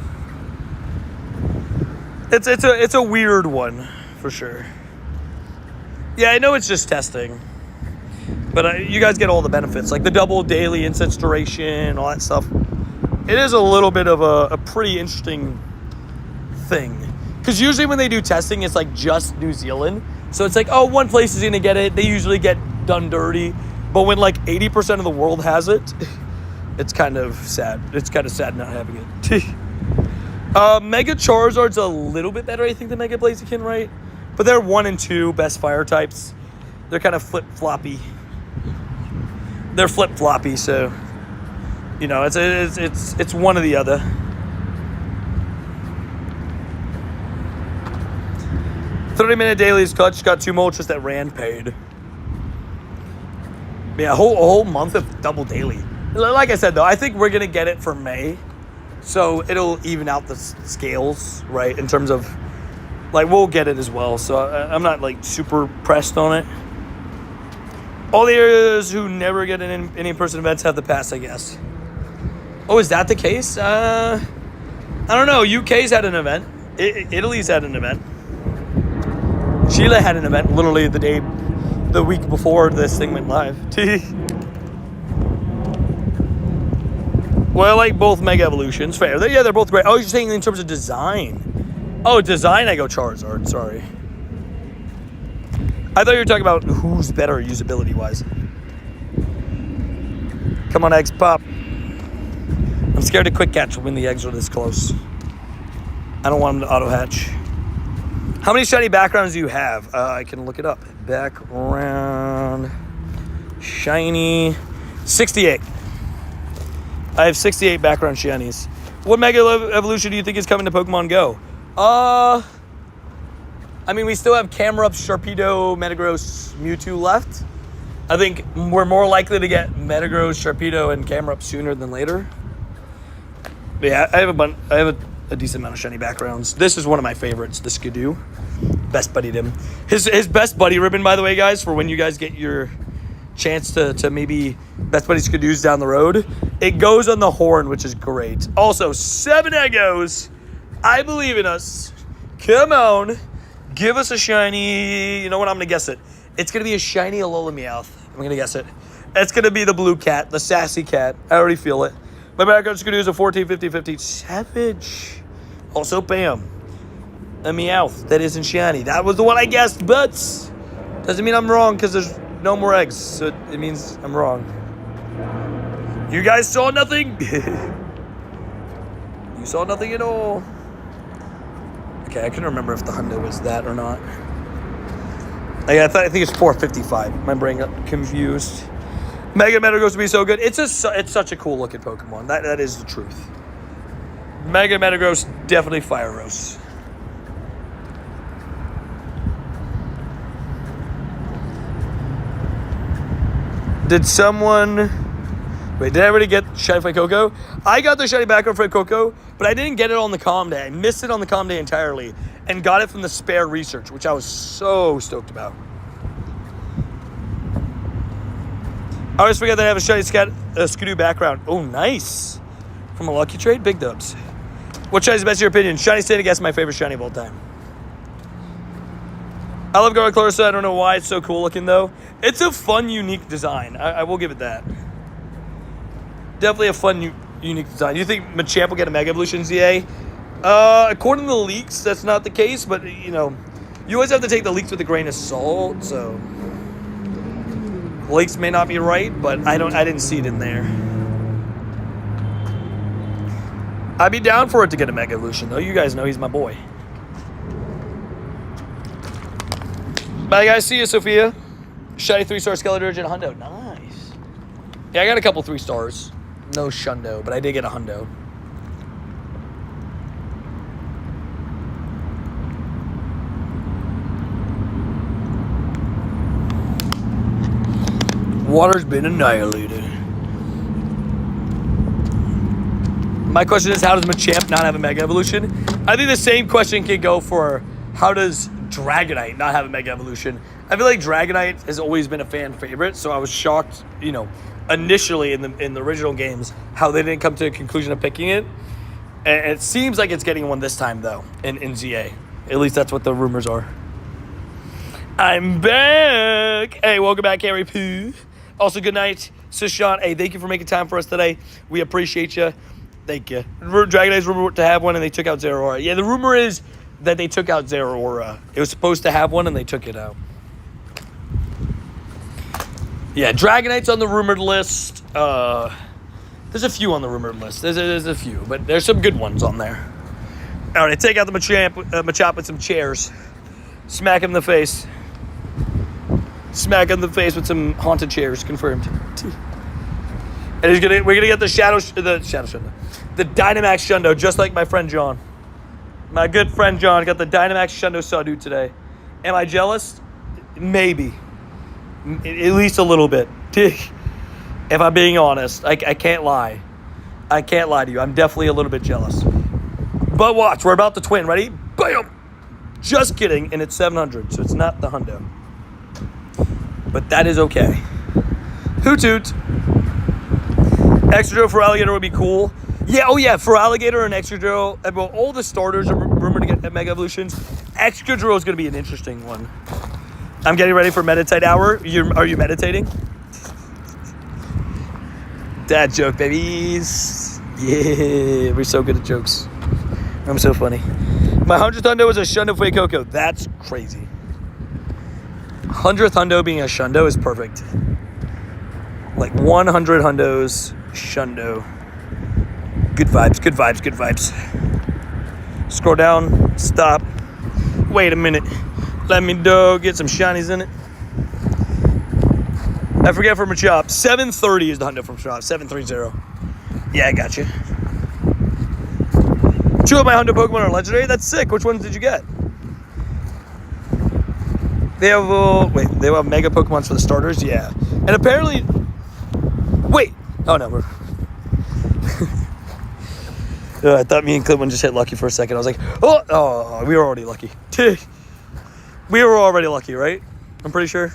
It's a weird one, for sure. Yeah, I know it's just testing. But you guys get all the benefits, like the double daily incense duration, all that stuff. it is a little bit of a pretty interesting thing. Because usually when they do testing, it's like just New Zealand. So it's like, oh, one place is going to get it. They usually get done dirty. But when like 80% of the world has it, it's kind of sad. It's kind of sad not having it. Mega Charizard's a little bit better, I think, than Mega Blaziken, right? But they're 1 and 2 best fire types. They're kind of flip-floppy. They're flip-floppy, so, you know, it's one or the other. $30-minute dailies clutch, got 2 Moltres that ran paid. Yeah, a whole month of double daily. Like I said, though, I think we're going to get it for May. So it'll even out the scales, right, in terms of, like, we'll get it as well. So I'm not, like, super pressed on it. All the areas who never get any in-person events have the pass, I guess. Oh, is that the case? I don't know. UK's had an event. Italy's had an event. Chile had an event literally the week before this thing went live. Well, I like both Mega Evolutions. Fair. Yeah, they're both great. Oh, you're saying in terms of design. Oh, design, I go Charizard. Sorry. I thought you were talking about who's better usability-wise. Come on, eggs, pop. I'm scared to quick catch when the eggs are this close. I don't want them to auto-hatch. How many shiny backgrounds do you have? I can look it up. Background. Shiny. 68. I have 68 background shinies. What Mega Evolution do you think is coming to Pokemon Go? I mean, we still have Camerupt, Sharpedo, Metagross, Mewtwo left. I think we're more likely to get Metagross, Sharpedo, and Camerupt sooner than later. But yeah, I have a decent amount of shiny backgrounds. This is one of my favorites, the Skidoo. Best buddied him. His best buddy ribbon, by the way, guys, for when you guys get your chance to maybe best buddy Skidoos down the road. It goes on the horn, which is great. Also, 7 Eggos. I believe in us. Come on. Give us a shiny. You know what? I'm going to guess it. It's going to be a shiny Alola Meowth. I'm going to guess it. It's going to be the blue cat, the sassy cat. I already feel it. My background Skidoo is a 14, 50, 50. Savage. Also, bam. A Meowth that isn't shiny. That was the one I guessed, but doesn't mean I'm wrong because there's no more eggs. So it means I'm wrong. You guys saw nothing? You saw nothing at all. Okay, I couldn't remember if the hundo was that or not. I think it's 455. My brain got confused. Mega Metagross would be so good. It's such a cool looking Pokemon. That is the truth. Mega Metagross, definitely Fire Rose. Did someone... Wait, did I already get Shiny Fuecoco? I got the Shiny background Fuecoco, but I didn't get it on the comm day. I missed it on the comm day entirely and got it from the spare research, which I was so stoked about. I always forget that I have a Shiny Skidoo background. Oh, nice. From a lucky trade? Big dubs. What Shiny is the best in your opinion? Shiny Stanigast is my favorite Shiny of all time. I love Garclursa. I don't know why it's so cool looking, though. It's a fun, unique design. I will give it that. Definitely a fun, unique design. You think Machamp will get a Mega Evolution ZA? According to the leaks, that's not the case, but, you know, you always have to take the leaks with a grain of salt, so... Leaks may not be right, but I didn't see it in there. I'd be down for it to get a Mega Evolution, though. You guys know he's my boy. Bye, guys. See you, Sophia. Shiny 3-star Skeleturgent Hundo. Nice. Yeah, I got a couple 3 stars. No Shundo, but I did get a Hundo. Water's been annihilated. My question is, how does Machamp not have a Mega Evolution? I think the same question can go for how does Dragonite not have a Mega Evolution. I feel like Dragonite has always been a fan favorite, so I was shocked, you know, initially in the original games, how they didn't come to a conclusion of picking it. And it seems like it's getting one this time, though, in ZA. At least that's what the rumors are. I'm back! Hey, welcome back, Harry Pooh. Also, good night, Sishan. Hey, thank you for making time for us today. We appreciate you. Thank you. Dragonite's rumored to have one, and they took out Zeraora. Yeah, the rumor is that they took out Zeraora. It was supposed to have one, and they took it out. Yeah, Dragonite's on the rumored list. There's a few on the rumored list. There's a few, but there's some good ones on there. All right, take out the Machop with some chairs. Smack him in the face. Smack him in the face with some haunted chairs, confirmed. And we're gonna get the Dynamax Shundo, just like my friend John. My good friend John got the Dynamax Shundo Sawdude today. Am I jealous? Maybe. At least a little bit. If I'm being honest, I can't lie. I can't lie to you. I'm definitely a little bit jealous. But watch, we're about to twin. Ready? Bam! Just kidding, and it's 700, so it's not the hundo. But that is okay. Hoot toot. Extra drill for alligator would be cool. Yeah, oh yeah, for alligator and extra drill, well, all the starters are rumored to get Mega Evolutions. Extra drill is going to be an interesting one. I'm getting ready for Meditite hour. Are you meditating? Dad joke, babies. Yeah, we're so good at jokes. I'm so funny. My 100th hundo is a Shundo Fuecoco. That's crazy. 100th hundo being a Shundo is perfect. Like 100 hundos, Shundo. Good vibes, good vibes, good vibes. Scroll down, stop. Wait a minute. Let me get some shinies in it. I forget from Machop. 730 is the hundo from Machop. 730. Yeah, I got you. 2 of my hundo Pokemon are legendary. That's sick. Which ones did you get? They have they have Mega Pokemons for the starters. Yeah, and apparently. Wait. Oh no, we're. I thought me and Clipman just hit lucky for a second. I was like, oh, we were already lucky. We were already lucky, right? I'm pretty sure.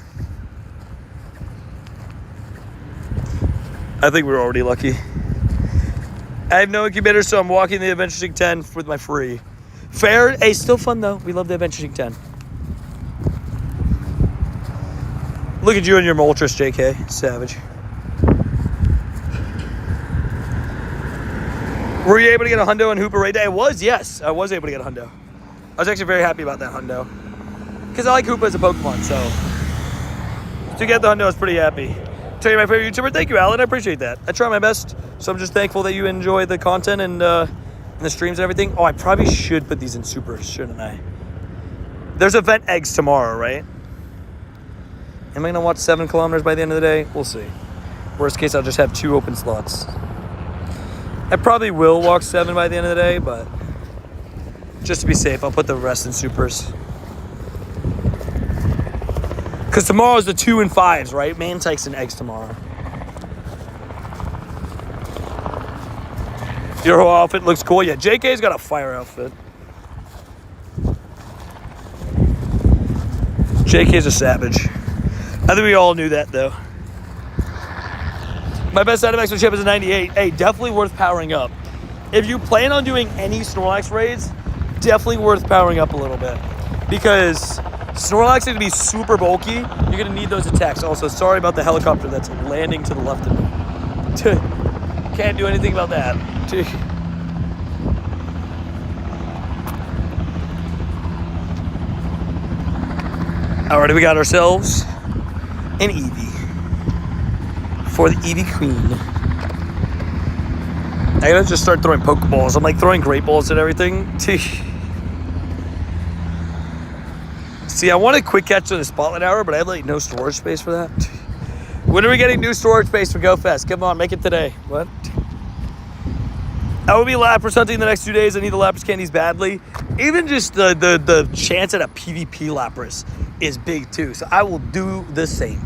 I think we were already lucky. I have no incubator, so I'm walking the Adventuring 10 with my free. Fair. Hey, still fun, though. We love the Adventuring 10. Look at you and your Moltres, JK. Savage. Were you able to get a hundo in Hooper Raid Day? I was, yes. I was able to get a hundo. I was actually very happy about that hundo. Because I like Hoopa as a Pokemon, so... To get the hundo, I was pretty happy. Tell you my favorite YouTuber. Thank you, Alan. I appreciate that. I try my best, so I'm just thankful that you enjoy the content and the streams and everything. Oh, I probably should put these in supers, shouldn't I? There's event eggs tomorrow, right? Am I going to watch 7 kilometers by the end of the day? We'll see. Worst case, I'll just have 2 open slots. I probably will walk 7 by the end of the day, but just to be safe, I'll put the rest in supers. Because tomorrow's the 2 and 5s, right? Mantikes and eggs tomorrow. Your whole outfit looks cool. Yeah, JK's got a fire outfit. JK's a savage. I think we all knew that, though. My best Dynamax chip is a 98. Hey, definitely worth powering up. If you plan on doing any Snorlax raids, definitely worth powering up a little bit. Because Snorlax is going to be super bulky. You're going to need those attacks. Also, sorry about the helicopter that's landing to the left of me. Can't do anything about that. Alrighty, we got ourselves an Eevee. For the Eevee Queen. I gotta just start throwing Pokeballs. I'm like throwing Great Balls and everything. See, I wanted Quick Catch in the Spotlight Hour, but I had like no storage space for that. When are we getting new storage space for GoFest? Come on, make it today. What? I will be Lapras hunting the next 2 days. I need the Lapras candies badly. Even just the chance at a PvP Lapras is big too. So I will do the same.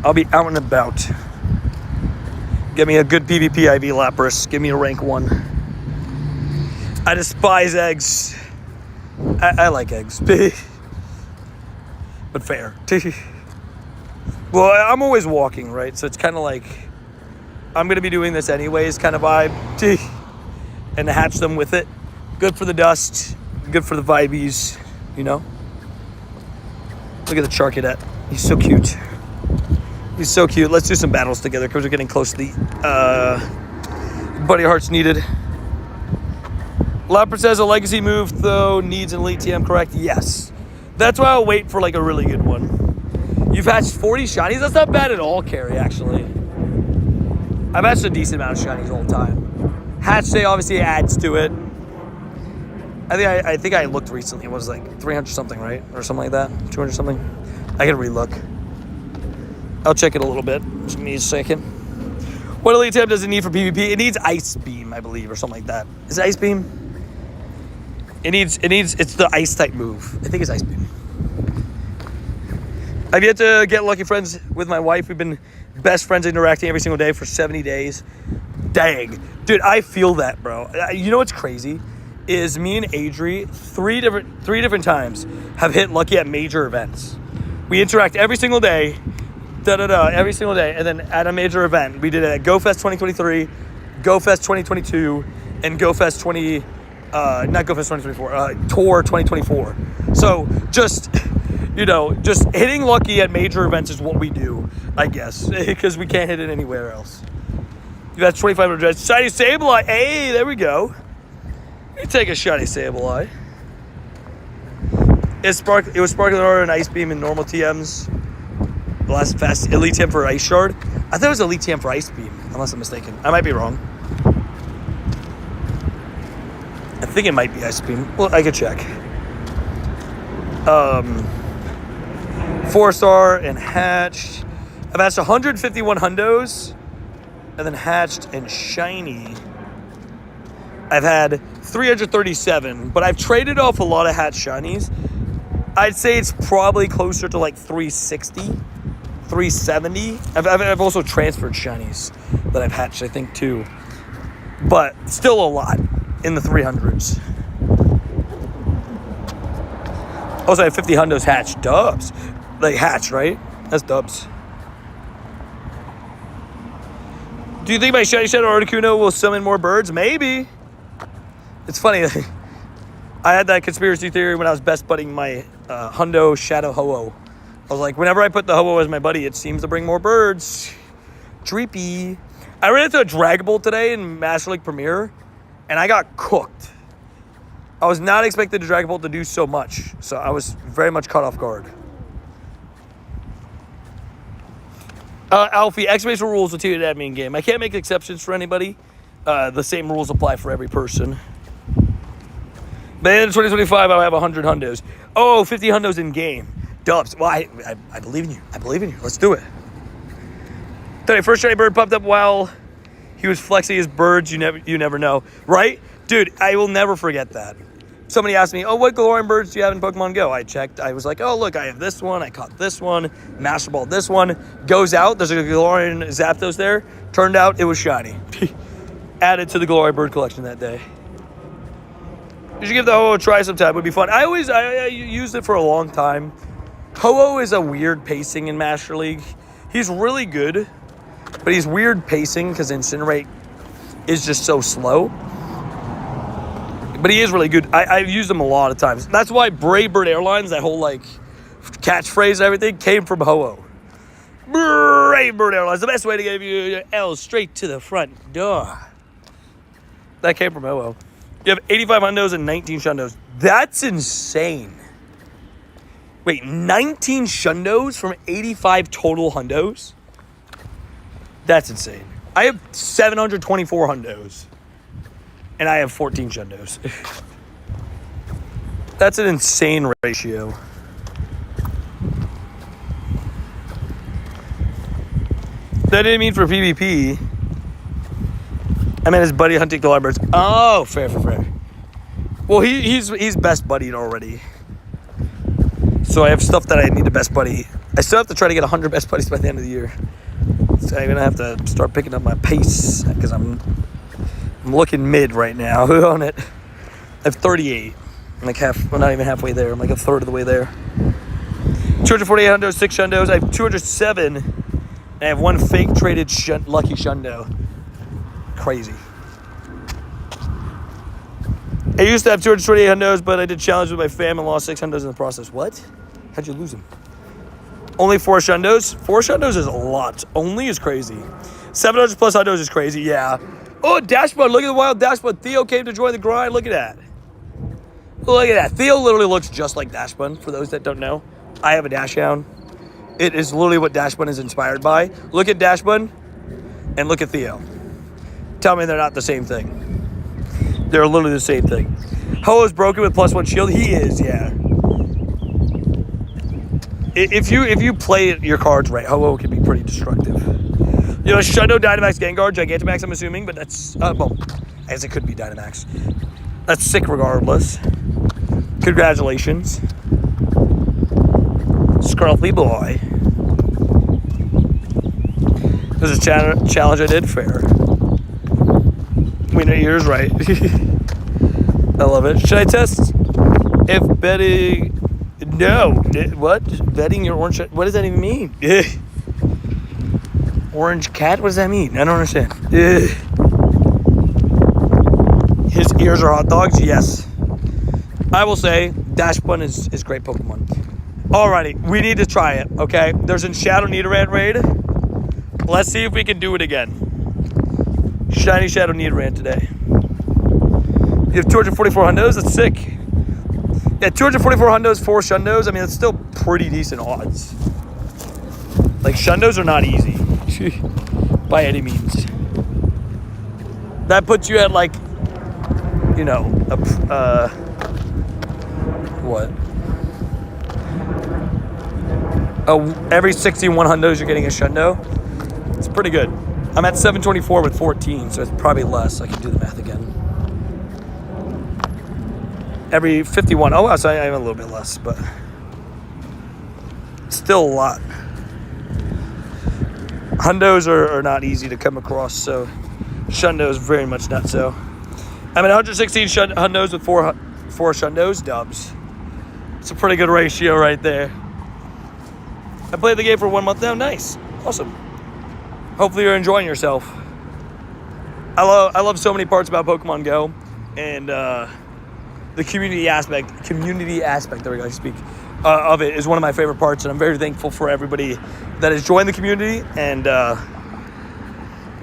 I'll be out and about. Give me a good PvP IV Lapras. Give me a rank 1. I despise eggs. I like eggs. But fair. Well, I'm always walking, right? So it's kind of like, I'm going to be doing this anyways kind of vibe. And hatch them with it. Good for the dust. Good for the vibes, you know? Look at the Charcadet. He's so cute. He's so cute. Let's do some battles together because we're getting close to the Buddy Hearts needed. Leopard says a legacy move, though, needs an elite TM, correct? Yes. That's why I'll wait for, like, a really good one. You've hatched 40 shinies? That's not bad at all, Carrie, actually. I've hatched a decent amount of shinies all the time. Hatch day obviously adds to it. I think I looked recently. It was like 300 something, right? Or something like that. 200 something. I can relook. I'll check it a little bit. Just give me a second. What elite TM does it need for PvP? It needs Ice Beam, I believe, or something like that. Is it Ice Beam? It's the ice type move. I think it's Ice Beam. I've yet to get lucky friends with my wife. We've been best friends interacting every single day for 70 days. Dang. Dude, I feel that, bro. You know what's crazy? Is me and Adri three different times have hit lucky at major events. We interact every single day, every single day, and then at a major event. We did it at GoFest 2023, GoFest 2022, and GoFest 2024, Tour 2024. So just hitting lucky at major events is what we do, I guess, because we can't hit it anywhere else. That's 2,500. Shiny Sableye. Hey, there we go. Let me take a shiny Sableye. It was Sparkling Aura and Ice Beam and normal TMs. The last fast Elite TM for Ice Shard. I thought it was Elite TM for Ice Beam, unless I'm mistaken. I might be wrong. I think it might be Ice Beam. Well, I could check. 4-star and hatched. I've hatched 151 hundos. And then hatched and shiny. I've had 337, but I've traded off a lot of hatched shinies. I'd say it's probably closer to like 360, 370. I've also transferred shinies that I've hatched, I think, too. But still a lot in the 300s. Also, I have 50 hundos hatched. Dubs. Like hatched, right? That's dubs. Do you think my Shiny Shadow Articuno will summon more birds? Maybe. It's funny. I had that conspiracy theory when I was best budding my Hundo Shadow Ho-Oh. I was like, whenever I put the Ho-Oh as my buddy, it seems to bring more birds. Dreepy. I ran into a Dragon Bolt today in Master League Premier, and I got cooked. I was not expecting the Dragon Bolt to do so much, so I was very much caught off guard. Alfie, exclamation rules will tell you that admin game. I can't make exceptions for anybody. The same rules apply for every person. But in 2025, I'll have 100 hundos. Oh, 50 hundos in game. Dubs. Well, I believe in you. I believe in you. Let's do it. The first shiny bird popped up while he was flexing his birds. You never know, right, dude? I will never forget that. Somebody asked me, oh, what Galarian birds do you have in Pokemon Go? I checked. I was like, oh, look, I have this one. I caught this one. Master Ball this one. Goes out. There's a Galarian Zapdos there. Turned out it was shiny. Added to the Galarian bird collection that day. You should give the Ho-Oh a try sometime. It would be fun. I used it for a long time. Ho-Oh is a weird pacing in Master League. He's really good, but he's weird pacing because Incinerate is just so slow. But he is really good. I've used him a lot of times. That's why Brave Bird Airlines, that whole like catchphrase and everything, came from Ho-Oh. Brave Bird Airlines, the best way to give you your L straight to the front door. That came from Ho-Oh. You have 85 hundos and 19 shundos. That's insane. Wait, 19 shundos from 85 total hundos? That's insane. I have 724 hundos. And I have 14 shundos. That's an insane ratio. That didn't mean for PvP. I meant his buddy hunting the birds. Oh, fair. Well, he's best buddied already. So I have stuff that I need to best buddy. I still have to try to get 100 best buddies by the end of the year. So I'm going to have to start picking up my pace because I'm looking mid right now on it. I have 38. I'm like not even halfway there. I'm like a third of the way there. 248 hundos, 6 shundos. I have 207. And I have 1 fake traded lucky shundo. Crazy. I used to have 228 hundos, but I did challenge with my fam and lost 6 hundos in the process. What? How'd you lose them? Only 4 shundos? 4 shundos is a lot. Only is crazy. 700 plus hundos is crazy, yeah. Oh, Dashbud. Look at the wild Dashbud. Theo came to join the grind. Look at that. Look at that. Theo literally looks just like Dashbud. For those that don't know, I have a Dashhound. It is literally what Dashbud is inspired by. Look at Dashbud and look at Theo. Tell me they're not the same thing. They're literally the same thing. Ho-Oh's broken with +1 shield. He is, yeah. If you play your cards right, Ho-Oh can be pretty destructive. You know, Shundo, Dynamax, Gengar, Gigantamax, I'm assuming, but that's, well, I guess it could be Dynamax. That's sick regardless. Congratulations. Scruffy boy. There's a challenge I did, fair. We know yours right. I love it. Should I test if betting... No. What? Betting your orange... What does that even mean? Orange cat? What does that mean? I don't understand. His ears are hot dogs? Yes. I will say, Dashbun is great Pokemon. Alrighty, we need to try it, okay? There's a Shadow Nidoran raid. Let's see if we can do it again. Shiny Shadow Nidoran today. You have 244 hundos? That's sick. Yeah, 244 hundos, 4 shundos. I mean, that's still pretty decent odds. Like, shundos are not easy. By any means. That puts you at, like, you know, what? Every 61 hundos you're getting a shundo. It's pretty good. I'm at 724 with 14, so it's probably less. I can do the math again. Every 51. Oh, wow, so I am a little bit less, but still a lot. Hundos are not easy to come across, so shundos very much not so. I'm at 116 hundos with 4 shundos, dubs. It's a pretty good ratio right there. I played the game for 1 month now. Nice. Awesome. Hopefully you're enjoying yourself. I love so many parts about Pokemon Go, and the community aspect, there we go, I speak, of it is one of my favorite parts, and I'm very thankful for everybody that has joined the community, and I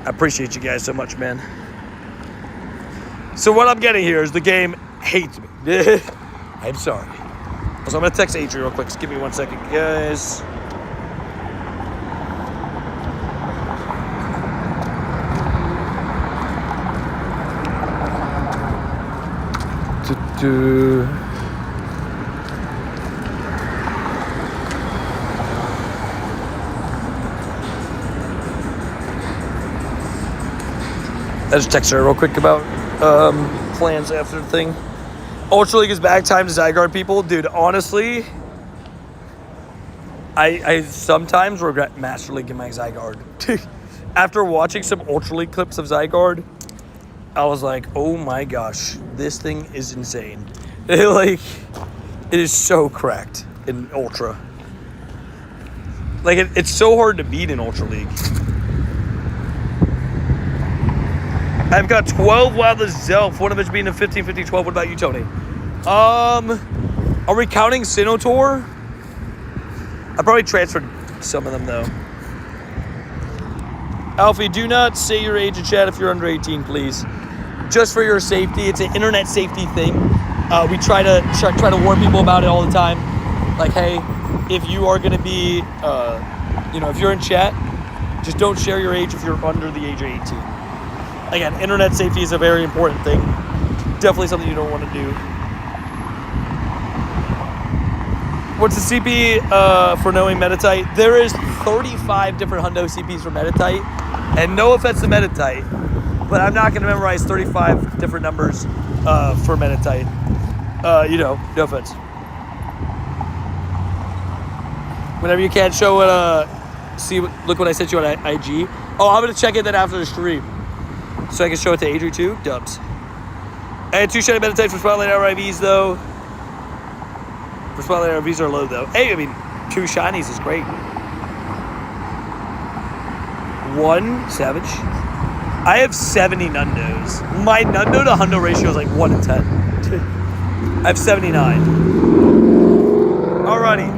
appreciate you guys so much, man. So what I'm getting here is the game hates me. I'm sorry. So I'm going to text Adrian real quick. Just give me 1 second, guys. I just texted her real quick about plans after the thing. Ultra League is back. Time to Zygarde people. Dude, honestly, I sometimes regret Master League in my Zygarde. After watching some Ultra League clips of Zygarde, I was like, oh my gosh, this thing is insane. Like, it is so cracked in Ultra. Like, it's so hard to beat in Ultra League. I've got 12 Wildless Zelf, one of which being a 15, 15, 12. What about you, Tony? Are we counting Sinotaur? I probably transferred some of them, though. Alfie, do not say your age in chat if you're under 18, please. Just for your safety. It's an internet safety thing. We try to warn people about it all the time. Like, hey, if you are going to be, if you're in chat, just don't share your age if you're under the age of 18. Again, internet safety is a very important thing. Definitely something you don't want to do. What's the CP for knowing Meditite? There is 35 different hundo CPs for Meditite. And no offense to Meditite, but I'm not going to memorize 35 different numbers for Meditite. No offense. Whenever you can, show it, look what I sent you on IG. Oh, I'm going to check it then after the stream. So I can show it to Adri too. Dubs. I had 2 shiny Meditites for Spotlight RIVs though. For Spotlight RIVs are low though. Hey, I mean, 2 shinies is great. 1 Savage. I have 70 Nundos. My Nundo to Hundo ratio is like 1 in 10. I have 79. Alrighty.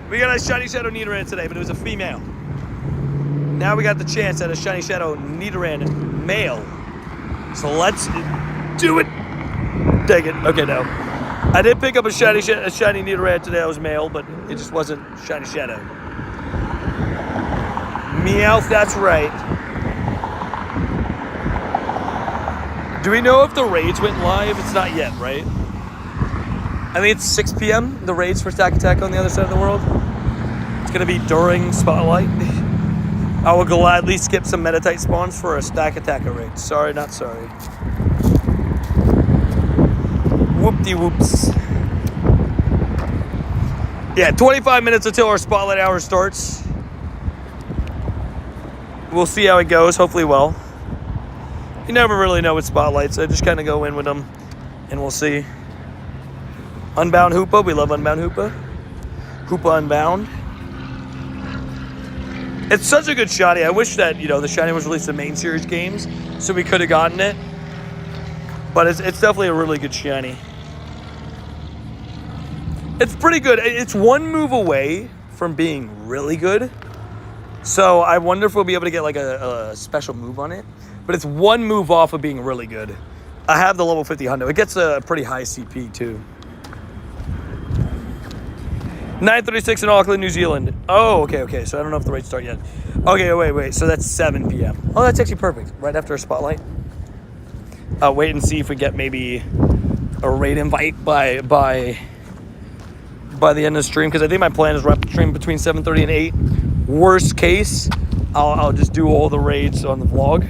We got a Shiny Shadow Nidoran today, but it was a female. Now we got the chance at a Shiny Shadow Nidoran male. So let's do it. Dang it. Okay, no. I did pick up a shiny Audino Raid today. I was male, but it just wasn't shiny shadow. Meowth, that's right. Do we know if the raids went live? It's not yet, right? I think it's 6 p.m. The raids for Stack Attack on the other side of the world. It's going to be during Spotlight. I will gladly skip some Meditite spawns for a Stack Attacker raid. Sorry, not sorry. Whoop-de-whoops. Yeah, 25 minutes until our Spotlight hour starts. We'll see how it goes. Hopefully well. You never really know with Spotlights. I just kind of go in with them, and we'll see. Unbound Hoopa. We love Unbound Hoopa. Hoopa Unbound. It's such a good shiny. I wish that, you know, the shiny was released in main series games, so we could have gotten it. But it's definitely a really good shiny. It's pretty good. It's one move away from being really good. So I wonder if we'll be able to get like a special move on it. But it's one move off of being really good. I have the level 50 hundo. It gets a pretty high CP too. 9:36 in Auckland, New Zealand. Oh, okay. So I don't know if the raids start yet. Okay, wait. So that's 7 p.m. Oh, that's actually perfect. Right after a Spotlight. I'll wait and see if we get maybe a raid invite by the end of the stream, because I think my plan is wrap the stream between 7:30 and 8. Worst case, I'll just do all the raids on the vlog.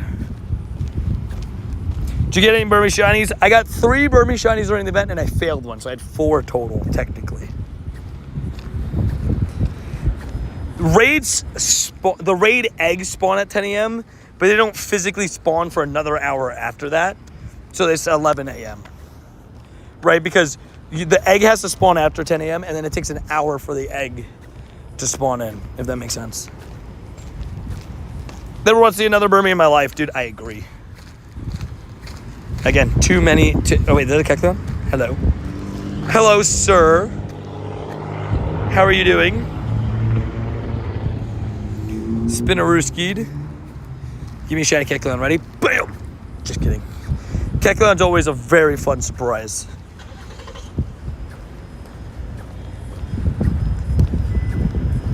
Did you get any Burmy Shinies? I got 3 Burmy Shinies during the event, and I failed one, so I had 4 total, technically. The raid eggs spawn at 10 a.m., but they don't physically spawn for another hour after that. So it's 11 a.m. Right? Because the egg has to spawn after 10 a.m., and then it takes an hour for the egg to spawn in, if that makes sense. Never want to see another Burmy in my life, dude. I agree. Again, too many. Oh, wait, did I kick them? Hello. Hello, sir. How are you doing? Spinnerooskied. Give me a shiny Kecleon. Ready? Bam! Just kidding. Kecleon's always a very fun surprise.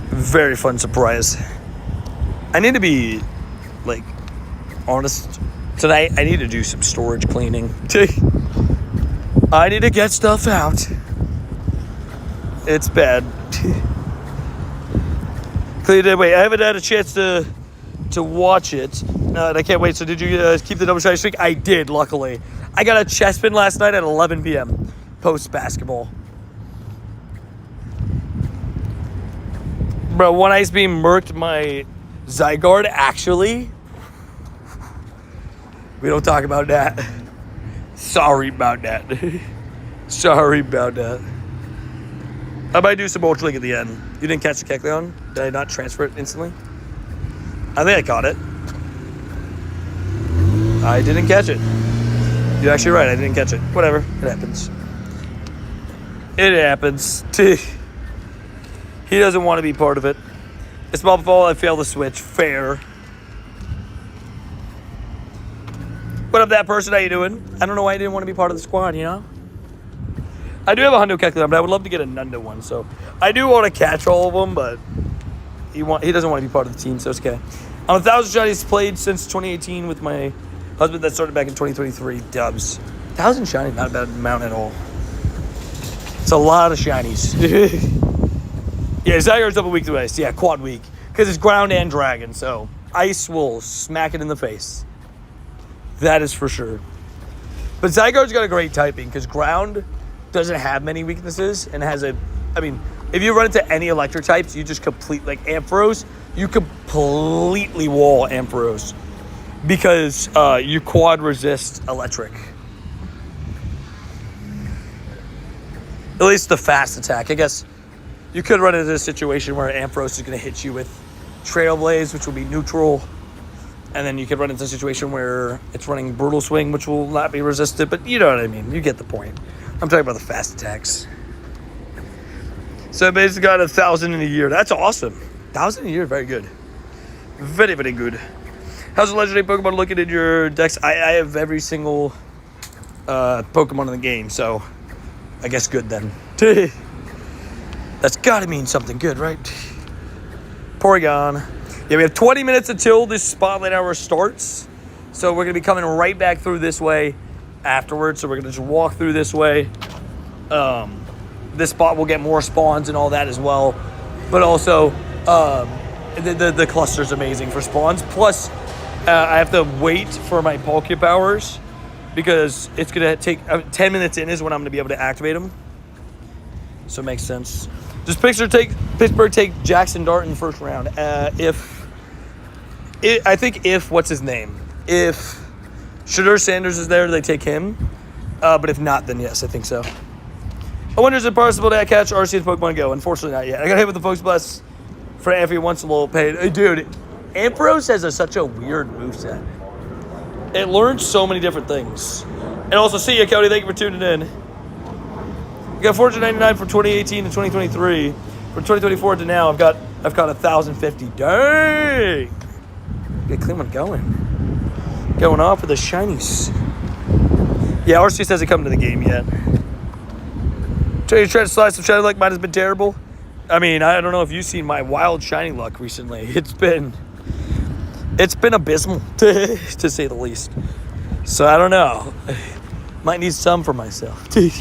Very fun surprise. I need to be, like, honest. Tonight, I need to do some storage cleaning. I need to get stuff out. It's bad. Wait, I haven't had a chance to watch it. And I can't wait. So did you keep the double shiny streak? I did, luckily. I got a chest spin last night at 11 p.m. post-basketball. Bro, One Ice Beam murked my Zygarde, actually. We don't talk about that. Sorry about that. Sorry about that. I might do some Ultra League at the end. You didn't catch the Kecleon? Did I not transfer it instantly? I think I caught it. I didn't catch it. You're actually right, I didn't catch it. Whatever, it happens. It happens. He doesn't want to be part of it. It's my fault I failed to switch. Fair. What up, that person? How you doing? I don't know why I didn't want to be part of the squad, you know? I do have a Hundo Kecleon, but I would love to get a Nunda one. So I do want to catch all of them, but he doesn't want to be part of the team, so it's okay. I'm 1,000 shinies played since 2018 with my husband that started back in 2023. Dubs. 1,000 shinies, not a bad amount at all. It's a lot of shinies. Yeah, Zygarde's double week to ice. Yeah, quad week. Because it's ground and dragon, so ice will smack it in the face. That is for sure. But Zygarde's got a great typing, because ground doesn't have many weaknesses and has a... I mean, if you run into any electric types, you just complete... Like Ampharos, you completely wall Ampharos. Because you quad resist electric. At least the fast attack. I guess you could run into a situation where Ampharos is going to hit you with Trailblaze, which will be neutral. And then you could run into a situation where it's running Brutal Swing, which will not be resisted. But you know what I mean. You get the point. I'm talking about the fast attacks. So I basically got 1,000 in a year. That's awesome. 1,000 a year, very good. Very, very good. How's the legendary Pokemon looking in your decks? I have every single Pokemon in the game, so I guess good then. That's got to mean something good, right? Porygon. Yeah, we have 20 minutes until this spotlight hour starts. So we're going to be coming right back through this way afterwards. So we're going to just walk through this way. This spot will get more spawns and all that as well. But also, the cluster's amazing for spawns. Plus, I have to wait for my Poké Powers because it's going to take 10 minutes in is when I'm going to be able to activate them. So it makes sense. Does Pittsburgh take Jackson Dart in the first round? I think what's his name? If Shadur Sanders is there, they take him. But if not, then yes, I think so. I wonder is it possible to catch RCS Pokemon Go? Unfortunately, not yet. I got hit with the Focus Blast for every once in a little paid. Dude, Ampharos has such a weird moveset. It learns so many different things. And also, see you, Cody. Thank you for tuning in. You got 499 from 2018 to 2023. From 2024 to now, I've got 1,050. Dang! Get clean one going. Going off with the shinies. Yeah, RC hasn't come to the game yet. So you try to slide some shiny luck. Mine has been terrible. I mean, I don't know if you've seen my wild shiny luck recently. It's been abysmal, to say the least. So I don't know. Might need some for myself. It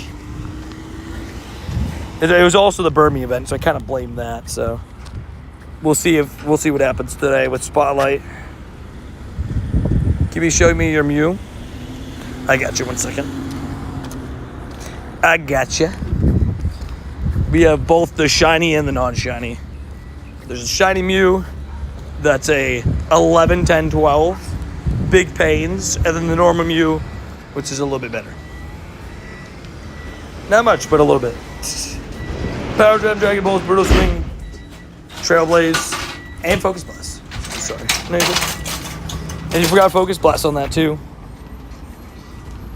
was also the Burmy event, so I kind of blame that. So we'll see what happens today with Spotlight. Can you show me your Mew? I got you. 1 second. I got you. We have both the shiny and the non-shiny. There's a shiny Mew that's a 11, 10, 12. Big pains. And then the normal Mew, which is a little bit better. Not much, but a little bit. Power Jam, Dragon Balls, Brutal Swing, Trailblaze, and Focus Blast. Sorry. And you forgot Focus Blast on that too.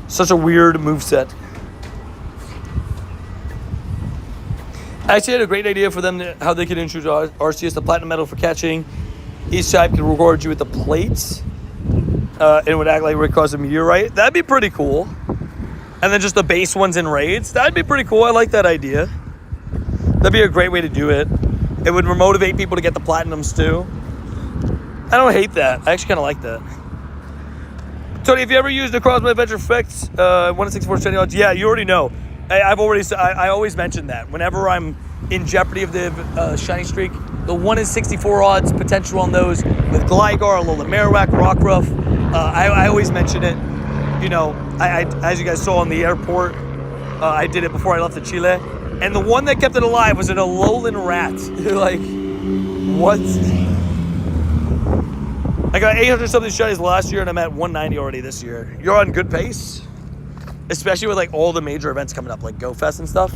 Such a weird moveset. I actually had a great idea for them how they could introduce RCS, the Platinum Medal for catching. Each type could reward you with the plates. And it would act like Rick caused a meteorite. That'd be pretty cool. And then just the base ones in raids. That'd be pretty cool. I like that idea. That'd be a great way to do it. It would motivate people to get the platinums too. I don't hate that. I actually kind of like that. Tony, have you ever used the Crossbow Adventure Effects 1 in 64 shiny odds? Yeah, you already know. I always mention that. Whenever I'm in jeopardy of the shiny streak, the 1 in 64 odds potential on those with Gligar, Alola Marowak, Rockruff, I always mention it. You know, I as you guys saw in the airport, I did it before I left to Chile. And the one that kept it alive was an Alolan Rat. Like, what? I got 800 something shinies last year, and I'm at 190 already this year. You're on good pace, especially with like all the major events coming up, like Go Fest and stuff.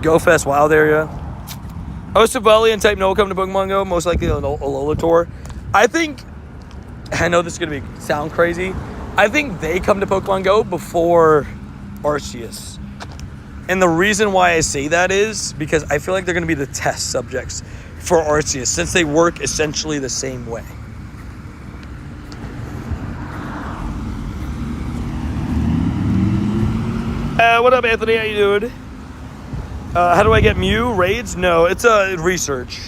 Go Fest, Wild Area. Host of Valley and Type No coming to Pokemon Go, most likely on Alola Tour. I know this is gonna sound crazy. I think they come to Pokemon Go before Arceus. And the reason why I say that is because I feel like they're going to be the test subjects for Arceus since they work essentially the same way. What up, Anthony? How you doing? How do I get Mew raids? No, it's a research.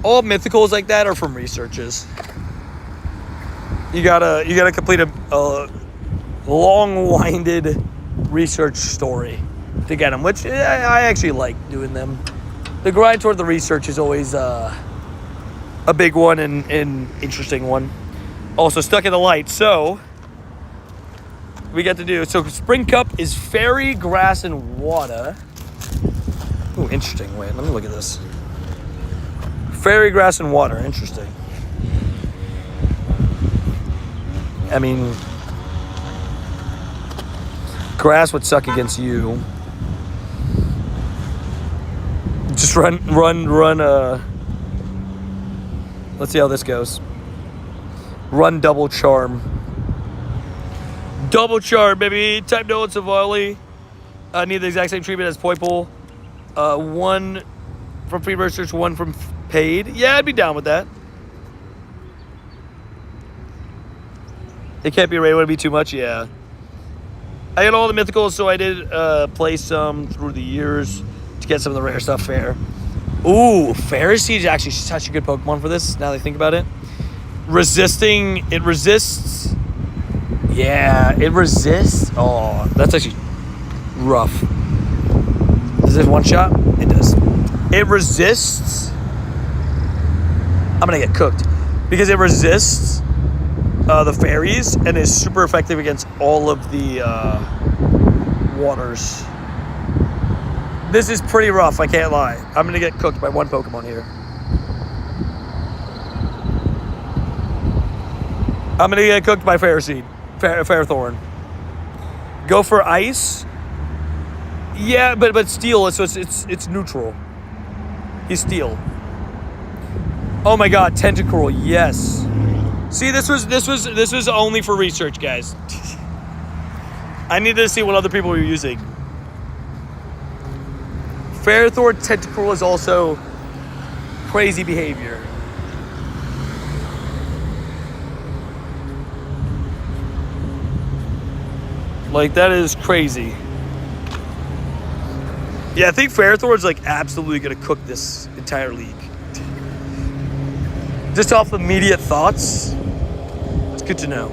All mythicals like that are from researches. You gotta complete a long-winded research story to get them, which I actually like doing them. The grind toward the research is always a big one and interesting one. Also stuck in the light, so we get to do. So Spring Cup is Fairy, Grass, and Water. Ooh, interesting. Wait, let me look at this. Fairy, Grass, and Water. Interesting. I mean, Grass would suck against you. Just run. Let's see how this goes. Run Double Charm. Double Charm, baby. Type No and Savali. Need the exact same treatment as Poipole. One from free research, one from paid. Yeah, I'd be down with that. It can't be raid. Would it be too much? Yeah. I got all the mythicals, so I did play some through the years to get some of the rare stuff fair. Ooh, Pharisee is actually such a good Pokemon for this, now that I think about it. It resists. Yeah, it resists. Oh, that's actually rough. Does this one shot? It does. It resists. I'm going to get cooked. Because it resists the fairies and is super effective against all of the waters. This is pretty rough, I can't lie. I'm going to get cooked by one Pokemon here. I'm going to get cooked by Fairthorn. Go for ice. Yeah, but steel, so it's neutral. He's steel. Oh my god, Tentacruel, yes. See, this was only for research, guys. I needed to see what other people were using. Fairthorn Tentacruel is also crazy behavior. Like, that is crazy. Yeah, I think Fairthorn's like absolutely gonna cook this entire league. Just off immediate thoughts, it's good to know.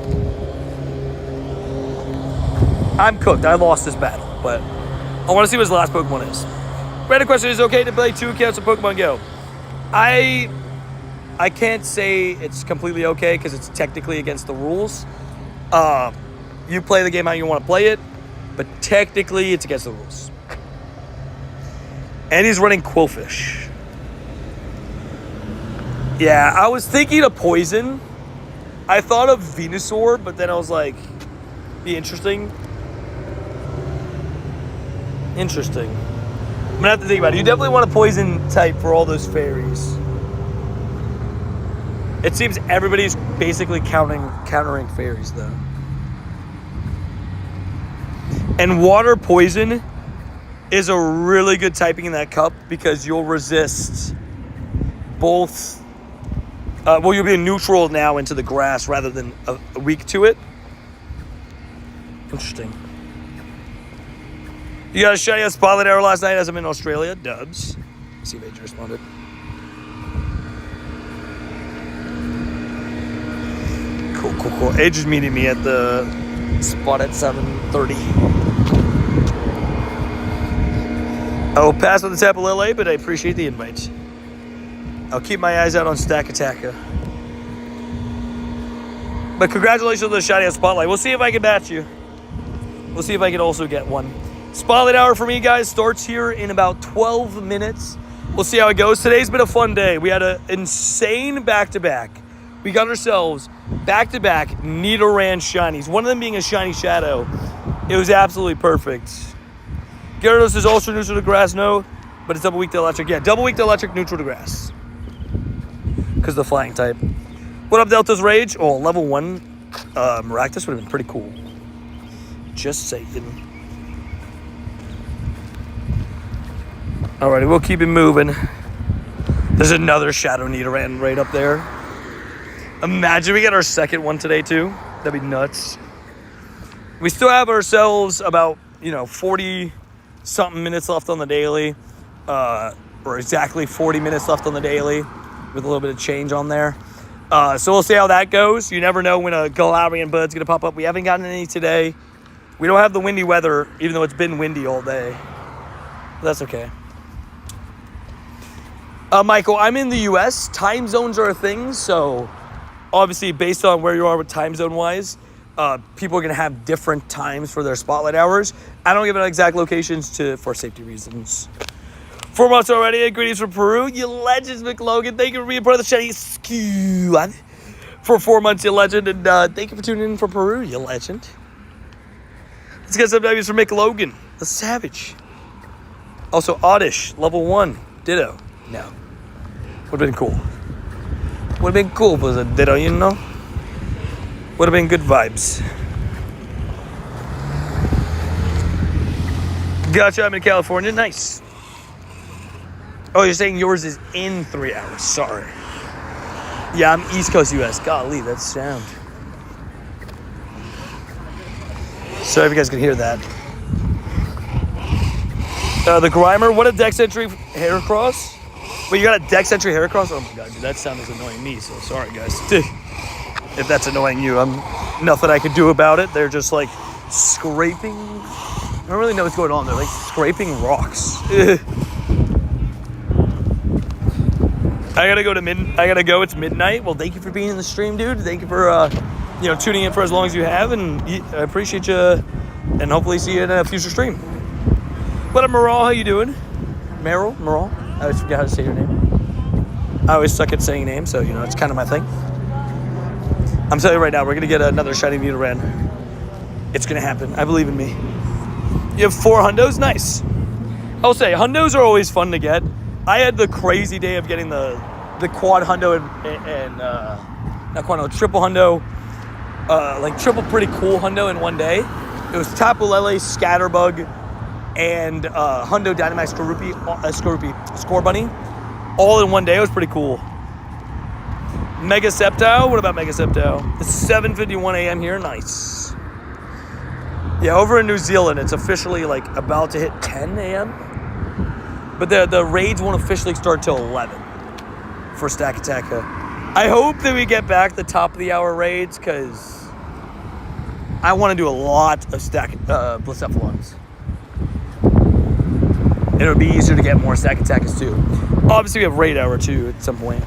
I'm cooked. I lost this battle, but I want to see what his last Pokemon is. Random question: is it okay to play 2 accounts of Pokemon Go? I can't say it's completely okay because it's technically against the rules. You play the game how you want to play it, but technically it's against the rules. And he's running Quillfish. Yeah, I was thinking of Poison. I thought of Venusaur, but then I was like, be interesting. Interesting. I'm gonna have to think about it. You definitely want a Poison type for all those fairies. It seems everybody's basically countering fairies, though. And Water Poison is a really good typing in that cup because you'll resist both. Well, you'll be a neutral now into the grass rather than a weak to it. Interesting. You got a shiny Spotlight Arrow last night as I'm in Australia. Dubs. Let's see if Age responded. Cool. Age is meeting me at the spot at 7:30. I will pass on the tap of LA, but I appreciate the invite. I'll keep my eyes out on Stack Attacker. But congratulations on the shiny Spotlight. We'll see if I can match you. We'll see if I can also get one. Spotlight Hour for me, guys, starts here in about 12 minutes. We'll see how it goes. Today's been a fun day. We had an insane back-to-back. We got ourselves back-to-back Nidoran shinies. One of them being a shiny Shadow. It was absolutely perfect. Gyarados is also neutral to grass, no, but it's double weak to electric. Yeah, double weak to electric, neutral to grass. Because the flying type. What up, Delta's Rage? Oh, level 1 Maractus would have been pretty cool. Just saying. Alrighty, we'll keep it moving. There's another Shadow Nidoran right up there. Imagine we get our second one today, too. That'd be nuts. We still have ourselves about, 40-something minutes left on the daily. Or exactly 40 minutes left on the daily with a little bit of change on there. So we'll see how that goes. You never know when a Galarian bud's going to pop up. We haven't gotten any today. We don't have the windy weather, even though it's been windy all day. But that's okay. Michael, I'm in the U.S. Time zones are a thing, so obviously based on where you are with time zone-wise, people are going to have different times for their Spotlight Hours. I don't give out exact locations for safety reasons. 4 months already. Greetings from Peru. You legends, McLogan. Thank you for being part of the shiny squad. For 4 months, you legend. And thank you for tuning in from Peru, you legend. Let's get some W's from McLogan. The Savage. Also, Oddish. Level 1. Ditto. No. Would have been cool. Would have been cool was a Ditto, Would have been good vibes. Gotcha, I'm in California. Nice. Oh, you're saying yours is in 3 hours. Sorry. Yeah, I'm East Coast U.S. Golly, that's sound. Sorry if you guys can hear that. The Grimer, what a deck entry Heracross. Wait, you got a deck entry Heracross? Oh my god, dude, that sound is annoying me, so sorry guys. If that's annoying you, nothing I could do about it. They're just like scraping. I don't really know what's going on. They're like scraping rocks. I gotta go. It's midnight. Well, thank you for being in the stream, dude. Thank you for tuning in for as long as you have, and I appreciate you. And hopefully see you in a future stream. What up, Maral? How you doing? Maral? I always forget how to say your name. I always suck at saying names, so it's kind of my thing. I'm telling you right now, we're gonna get another shiny Nidoran. It's gonna happen. I believe in me. You have 4 hundos? Nice. I'll say, hundos are always fun to get. I had the crazy day of getting the quad hundo and not quad hundo, triple hundo, like triple pretty cool hundo in one day. It was Tapu Lele, Scatterbug, and hundo Dynamax Score Bunny, all in one day. It was pretty cool. Mega Sceptile? What about Mega Sceptile? It's 7:51 a.m. here. Nice. Yeah, over in New Zealand, it's officially like about to hit 10 a.m. But the raids won't officially start till 11 for Stack Attack. I hope that we get back the top of the hour raids because I want to do a lot of Blacephalons. It'll be easier to get more Stack Attackers too. Obviously, we have raid hour too at some point.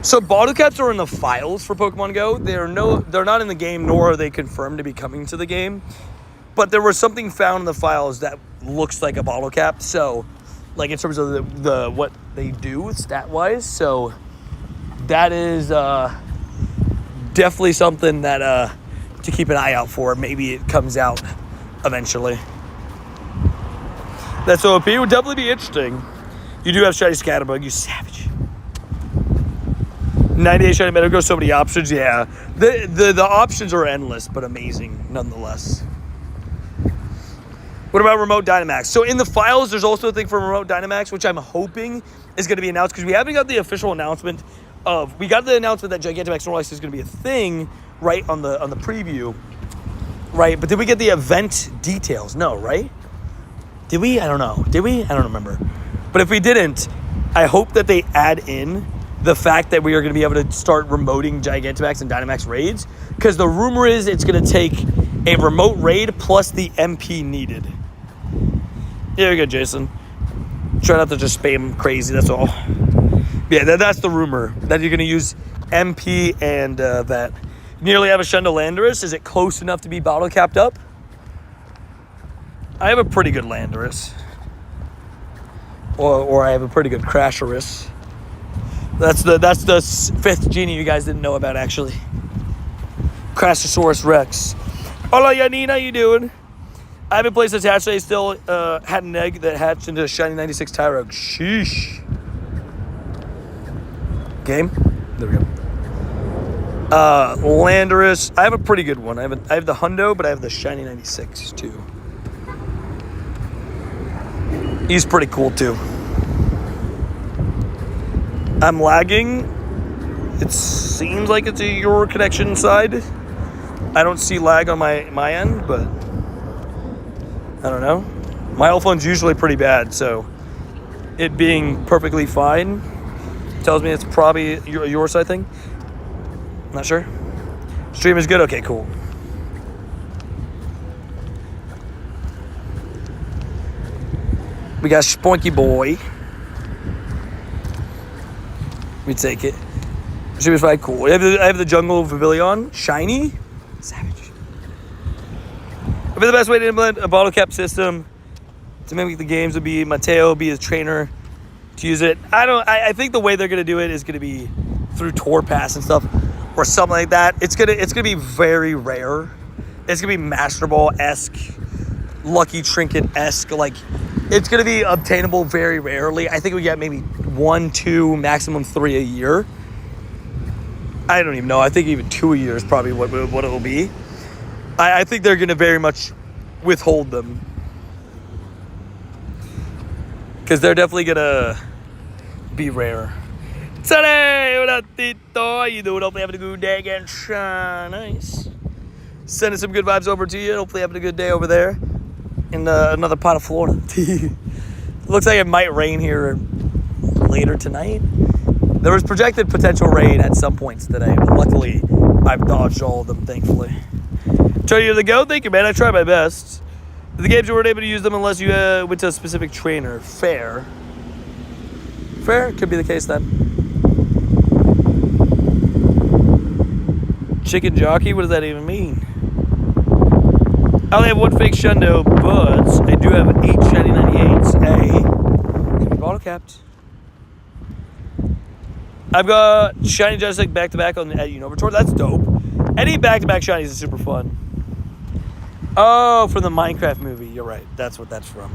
So bottle caps are in the files for Pokemon Go. They're not in the game, nor are they confirmed to be coming to the game. But there was something found in the files that looks like a bottle cap. So, like in terms of the what they do stat wise. So that is definitely something that to keep an eye out for. Maybe it comes out eventually. That's OP. It would definitely be interesting. You do have shiny Scatterbug, you savage. 98 shiny Metagross, so many options. Yeah, the options are endless, but amazing nonetheless. What about Remote Dynamax? So in the files, there's also a thing for Remote Dynamax, which I'm hoping is going to be announced because we haven't got the official announcement of. We got the announcement that Gigantamax Snorlax is going to be a thing, right on the preview, right? But did we get the event details? No, right? Did we? I don't know. Did we? I don't remember. But if we didn't, I hope that they add in the fact that we are going to be able to start remoting Gigantamax and Dynamax raids, because the rumor is it's going to take a remote raid plus the MP needed. There you go, Jason. Try not to just spam crazy, that's all. Yeah, that's the rumor, that you're going to use MP and that. Nearly have a Shendelandorus. Is it close enough to be bottle capped up? I have a pretty good Landorus. Or I have a pretty good Crasherus. That's the 5th genie you guys didn't know about, actually. Crashosaurus Rex. Hola, Yanina, how you doing? I haven't placed this hatch. I still had an egg that hatched into a shiny 96 Tyrog. Sheesh. Game? There we go. Landorus. I have a pretty good one. I have the Hundo, but I have the shiny 96 too. He's pretty cool too. I'm lagging. It seems like it's your connection side. I don't see lag on my end, but I don't know. My cell phone's usually pretty bad, so it being perfectly fine tells me it's probably your side thing. Not sure. Stream is good? Okay, cool. We got Spoinky Boy. We take it. Stream is fine, cool. I have the Jungle Pavilion. Shiny? Savage. I think the best way to implement a bottle cap system to mimic the games would be Mateo be his trainer to use it. I think the way they're gonna do it is gonna be through Tour Pass and stuff, or something like that. It's gonna be very rare. It's gonna be Master Ball-esque, Lucky Trinket-esque. Like, it's gonna be obtainable very rarely. I think we get maybe 1, 2, maximum 3 a year. I don't even know. I think even 2 a year is probably what it will be. I think they're gonna very much withhold them, because they're definitely gonna be rare. Today, what up, Tito? How you doing? Hopefully having a good day again. Nice. Sending some good vibes over to you. Hopefully having a good day over there in another part of Florida. Looks like it might rain here later tonight. There was projected potential rain at some points today, but luckily I've dodged all of them, thankfully. Tell you to go. Thank you, man. I tried my best. The games you weren't able to use them unless you went to a specific trainer. Fair. Fair? Could be the case then. Chicken jockey? What does that even mean? I only have one fake Shundo, but I do have 8 shiny 98s. Can be bottle capped. I've got shiny Justice back-to-back on the Unova Tour. That's dope. Any back-to-back shinies is super fun. Oh, from the Minecraft movie. You're right. That's what that's from.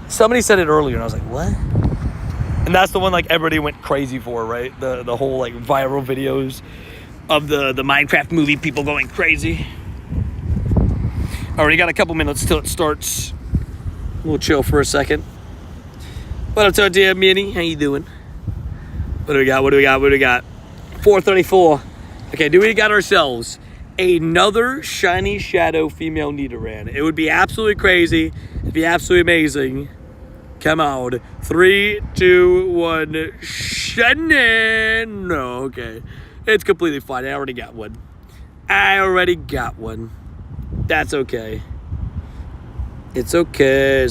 Somebody said it earlier, and I was like, what? And that's the one like everybody went crazy for, right? The whole like viral videos of the Minecraft movie, people going crazy. Already got a couple minutes till it starts. We'll chill for a second. What up, Tortilla Mini? How you doing? What do we got? 434. Okay, do we got ourselves another shiny shadow female Nidoran? It would be absolutely crazy. It'd be absolutely amazing. Come on. 3, 2, 1. Shiny. No, okay. It's completely fine. I already got one. That's okay. It's okay.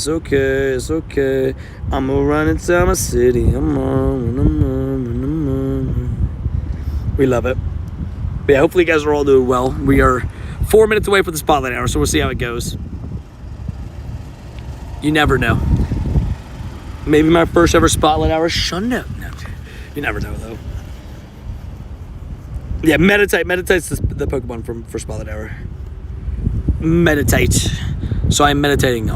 I'ma run inside my city. We love it. But yeah, hopefully you guys are all doing well. We are 4 minutes away from the spotlight hour, so we'll see how it goes. You never know. Maybe my first ever spotlight hour. No. You never know, though. Yeah, Meditite. Meditite's the Pokemon for spotlight hour. Meditite. So I'm meditating.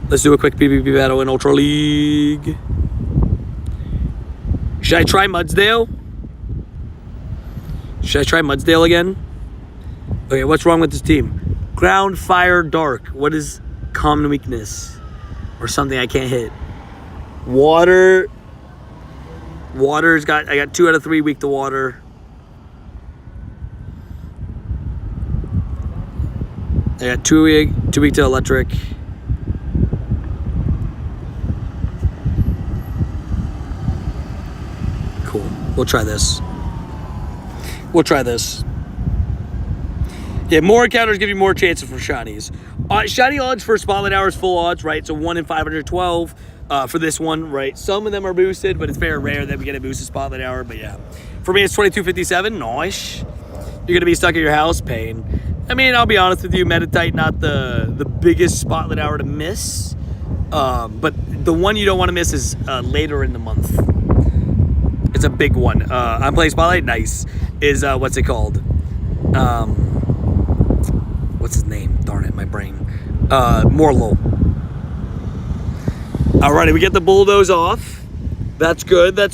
Let's do a quick PvP battle in Ultra League. Should I try Mudsdale? Again? Okay, what's wrong with this team? Ground, fire, dark. What is common weakness? Or something I can't hit? Water. I got 2 out of 3 weak to water. I got 2 weak to electric. Cool. We'll try this. Yeah, more encounters give you more chances for shinies. Shiny odds for Spotlight Hour is full odds, right? So 1 in 512 for this one, right? Some of them are boosted, but it's very rare that we get a boosted Spotlight Hour. But yeah, for me, it's 2257. Nice. You're going to be stuck at your house. Pain. I mean, I'll be honest with you, Meditite, not the biggest Spotlight Hour to miss. But the one you don't want to miss is later in the month. It's a big one. I'm playing Spotlight. Nice. Is, what's it called? What's his name? Darn it, my brain. Morlo. Alrighty, we get the bulldoze off. That's good. I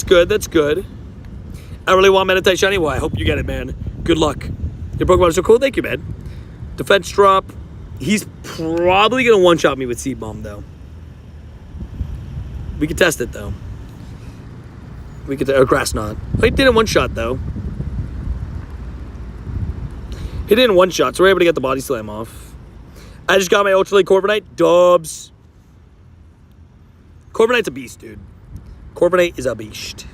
really want Meditite shiny. Well, I hope you get it, man. Good luck. Your Pokemon are so cool. Thank you, man. Defense drop. He's probably going to one-shot me with Seed Bomb, though. We could test it, though. Grass Knot. He didn't one-shot, though. He didn't one-shot, so we're able to get the Body Slam off. I just got my Ultra League Corviknight. Dubs. Corviknight's a beast, dude. Corviknight is a beast.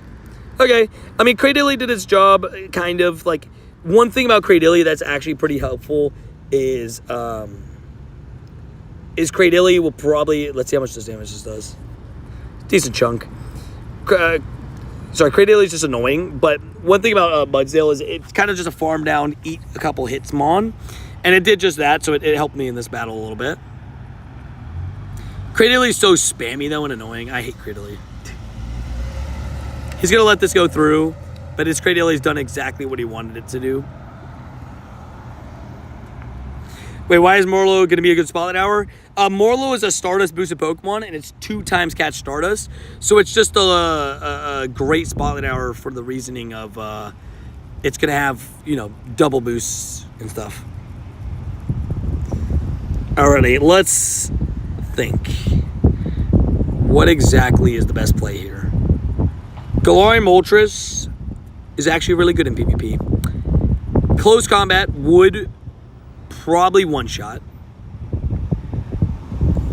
Okay. I mean, Cradilly did its job, kind of. Like, one thing about Cradilly that's actually pretty helpful is Cradilly will probably... Let's see how much this damage this does. Decent chunk. Cradilly is just annoying, but one thing about Mudsdale is it's kind of just a farm down, eat a couple hits Mon, and it did just that, so it helped me in this battle a little bit. Cradilly is so spammy, though, and annoying. I hate Cradilly. He's going to let this go through, but his Cradilly's done exactly what he wanted it to do. Wait, why is Morlo going to be a good Spotlight Hour? Morlo is a Stardust boosted Pokemon, and it's 2 times catch Stardust. So it's just a great Spotlight Hour for the reasoning of it's going to have, double boosts and stuff. Alrighty, let's think. What exactly is the best play here? Galarian Moltres is actually really good in PvP. close combat would probably one-shot.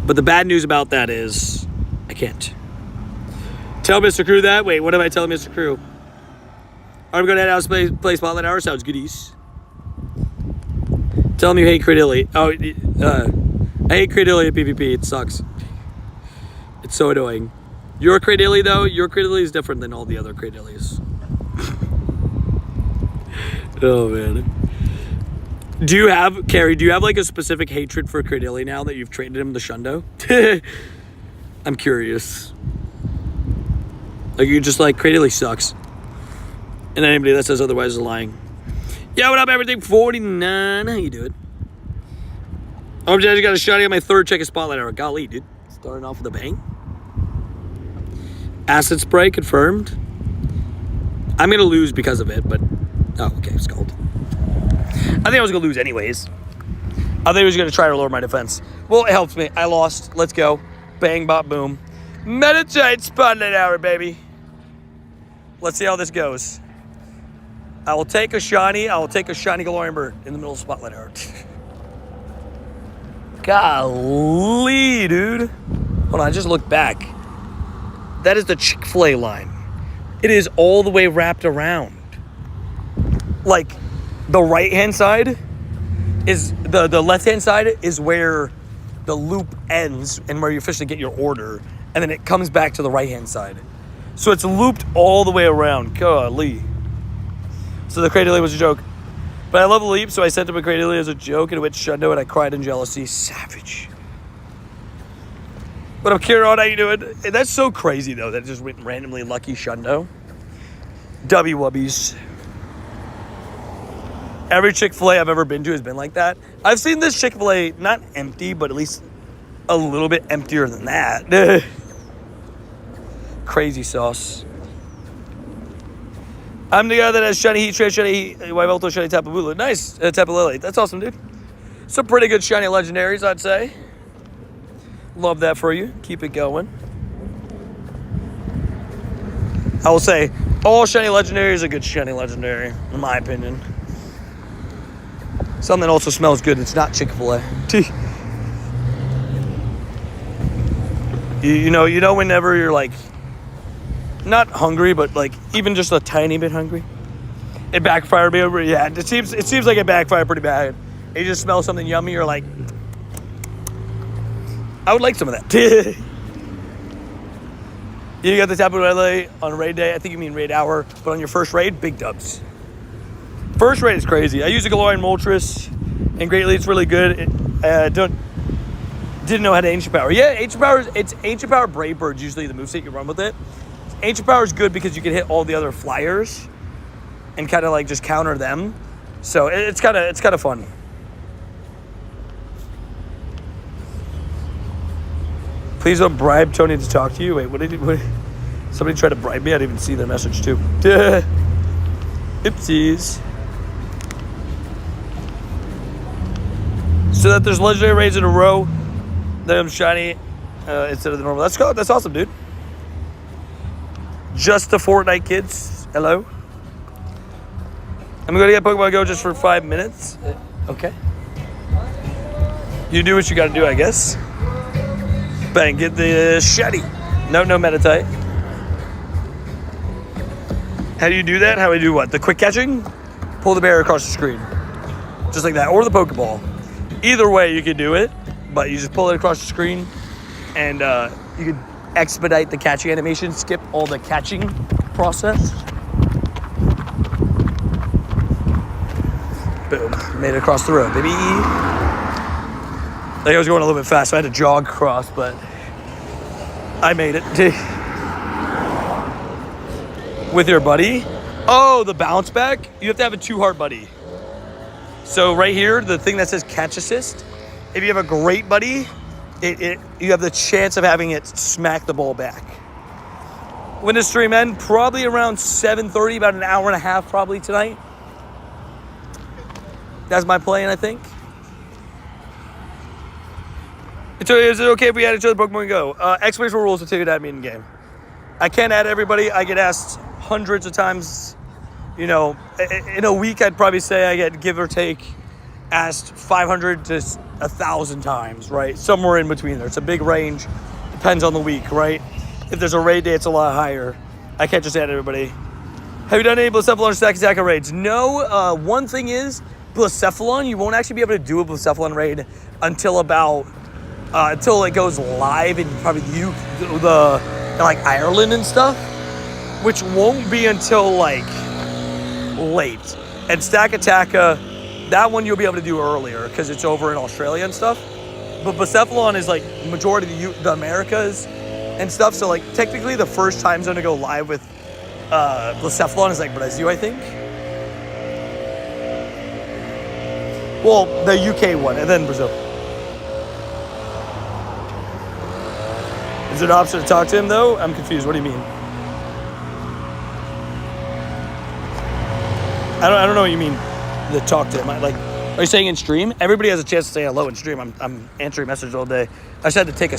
But the bad news about that is I can't. Tell Mr. Crew that. Wait, what am I telling Mr. Crew? I'm going to head out and play Spotlight Hour. Sounds goodies. Tell him you hate Cradilly. Oh, I hate Cradilly at PvP. It sucks. It's so annoying. Your Cradilly, though, your Cradilly is different than all the other Cradillys. Oh, man. Carrie, do you have like a specific hatred for Cradilly now that you've traded him to Shundo? I'm curious. Like, you're just like, Cradilly sucks. And anybody that says otherwise is lying. Yeah, what up, everything? 49. How you doing? Oh, I just got a shotty on my third check of Spotlight Hour. Golly, dude. Starting off with a bang. Acid spray confirmed. I'm going to lose because of it, but... Oh, okay, it's cold. I think I was going to lose anyways. I think I was going to try to lower my defense. Well, it helps me. I lost. Let's go. Bang, bop, boom. Meditite Spotlight Hour, baby. Let's see how this goes. I will take a shiny. I will take a shiny Galorian Bird in the middle of Spotlight Hour. Golly, dude. Hold on, I just looked back. That is the Chick-fil-A line. It is all the way wrapped around. Like, the right-hand side is... The left-hand side is where the loop ends and where you officially get your order. And then it comes back to the right-hand side. So it's looped all the way around. Golly. So the Cradilly was a joke. But I love the leap, so I sent him a Cradilly as a joke, and it went Shundo, and I cried in jealousy. Savage. What up, Kieran? How you doing? Hey, that's so crazy, though, that it just went randomly lucky Shundo. W-wubbies. Every Chick-fil-A I've ever been to has been like that. I've seen this Chick-fil-A not empty, but at least a little bit emptier than that. Crazy sauce. I'm the guy that has shiny heat, shiny heat, Wyvelto, shiny Tapu Bulu. Nice, Tapu Lily. That's awesome, dude. Some pretty good shiny legendaries, I'd say. Love that for you. Keep it going. I will say, all shiny legendary is a good shiny legendary, in my opinion. Something that also smells good. It's not Chick-fil-A. you know, whenever you're like, not hungry, but like even just a tiny bit hungry, it backfired me over. Yeah, it seems like it backfired pretty bad. You just smell something yummy, you're like, I would like some of that. You got the Tapu Lele on raid day. I think you mean raid hour, but on your first raid, big dubs. First raid is crazy. I use a Galorian Moltres, and greatly it's really good. Didn't know how to Ancient Power. Yeah, it's Ancient Power Brave Bird's usually the moveset you run with it. Ancient Power is good because you can hit all the other flyers and kind of like just counter them. So it's kind of fun. Please don't bribe Tony to talk to you. Wait, what somebody tried to bribe me? I didn't even see their message too. Oopsies. So that there's legendary raids in a row. Then I'm shiny instead of the normal. That's awesome, dude. Just the Fortnite kids. Hello. I'm going to get Pokemon Go just for 5 minutes. Okay. You do what you got to do, I guess. Bang, get the shiny. No Meditite. How do you do that? How do you do what? The quick catching? Pull the bear across the screen. Just like that. Or the Pokeball. Either way you can do it. But you just pull it across the screen. And you can expedite the catching animation. Skip all the catching process. Boom. Made it across the road, baby. I think I was going a little bit fast, so I had to jog across, but I made it. With your buddy? Oh, the bounce back? You have to have a 2-heart buddy. So right here, the thing that says catch assist, if you have a great buddy, you have the chance of having it smack the ball back. When does stream end? Probably around 7:30, about an hour and a half probably tonight. That's my plan, I think. Is it okay if we add each other Pokemon Go? Explanation rules will tell you to add me in game. I can't add everybody. I get asked hundreds of times You know, in a week, I'd probably say I get, give or take, asked 500 to 1,000 times, right? Somewhere in between there. It's a big range. Depends on the week, right? If there's a raid day, it's a lot higher. I can't just add everybody. Have you done any Blacephalon or Stack Attack raids? No. One thing is, Blacephalon, you won't actually be able to do a Blacephalon raid until about, until it goes live in probably like Ireland and stuff, which won't be until like late. And Stack Attacka, that one you'll be able to do earlier because it's over in Australia and stuff. But Blacephalon is like majority of the Americas and stuff. So like technically the first time zone to go live with Blacephalon is like Brazil, I think. Well, the UK one and then Brazil. Is there an option to talk to him though? I'm confused. What do you mean? I don't know what you mean. The talk to him. Are you saying in stream? Everybody has a chance to say hello in stream. I'm answering messages all day. I just had to take a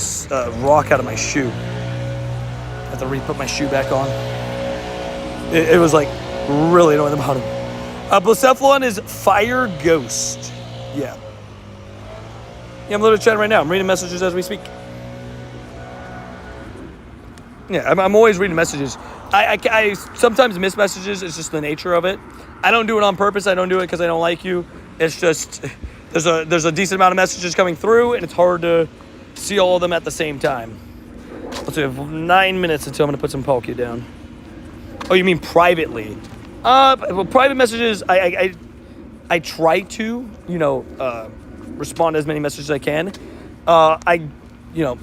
rock out of my shoe. I have to re-put my shoe back on. It was like really annoying the bottom. Blacephalon is Fire Ghost. Yeah. Yeah, I'm literally chatting right now. I'm reading messages as we speak. Yeah, I'm always reading messages. I sometimes miss messages. It's just the nature of it. I don't do it on purpose. I don't do it because I don't like you. It's just there's a decent amount of messages coming through, and it's hard to see all of them at the same time. Let's see, 9 minutes until I'm going to put some Poke down. Oh, you mean privately? Well, private messages, I try to, respond to as many messages as I can.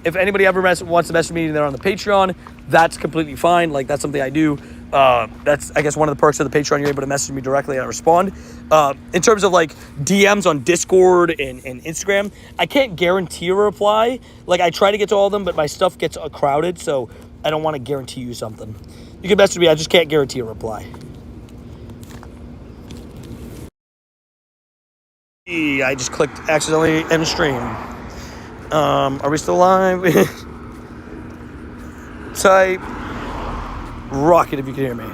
If anybody ever wants to message me, they're on the Patreon. That's completely fine. Like, that's something I do. That's, I guess, one of the perks of the Patreon. You're able to message me directly and I respond. In terms of, like, DMs on Discord and Instagram, I can't guarantee a reply. Like, I try to get to all of them, but my stuff gets crowded, so I don't want to guarantee you something. You can message me. I just can't guarantee a reply. I just clicked accidentally end stream. Are we still live? Type rocket if you can hear me.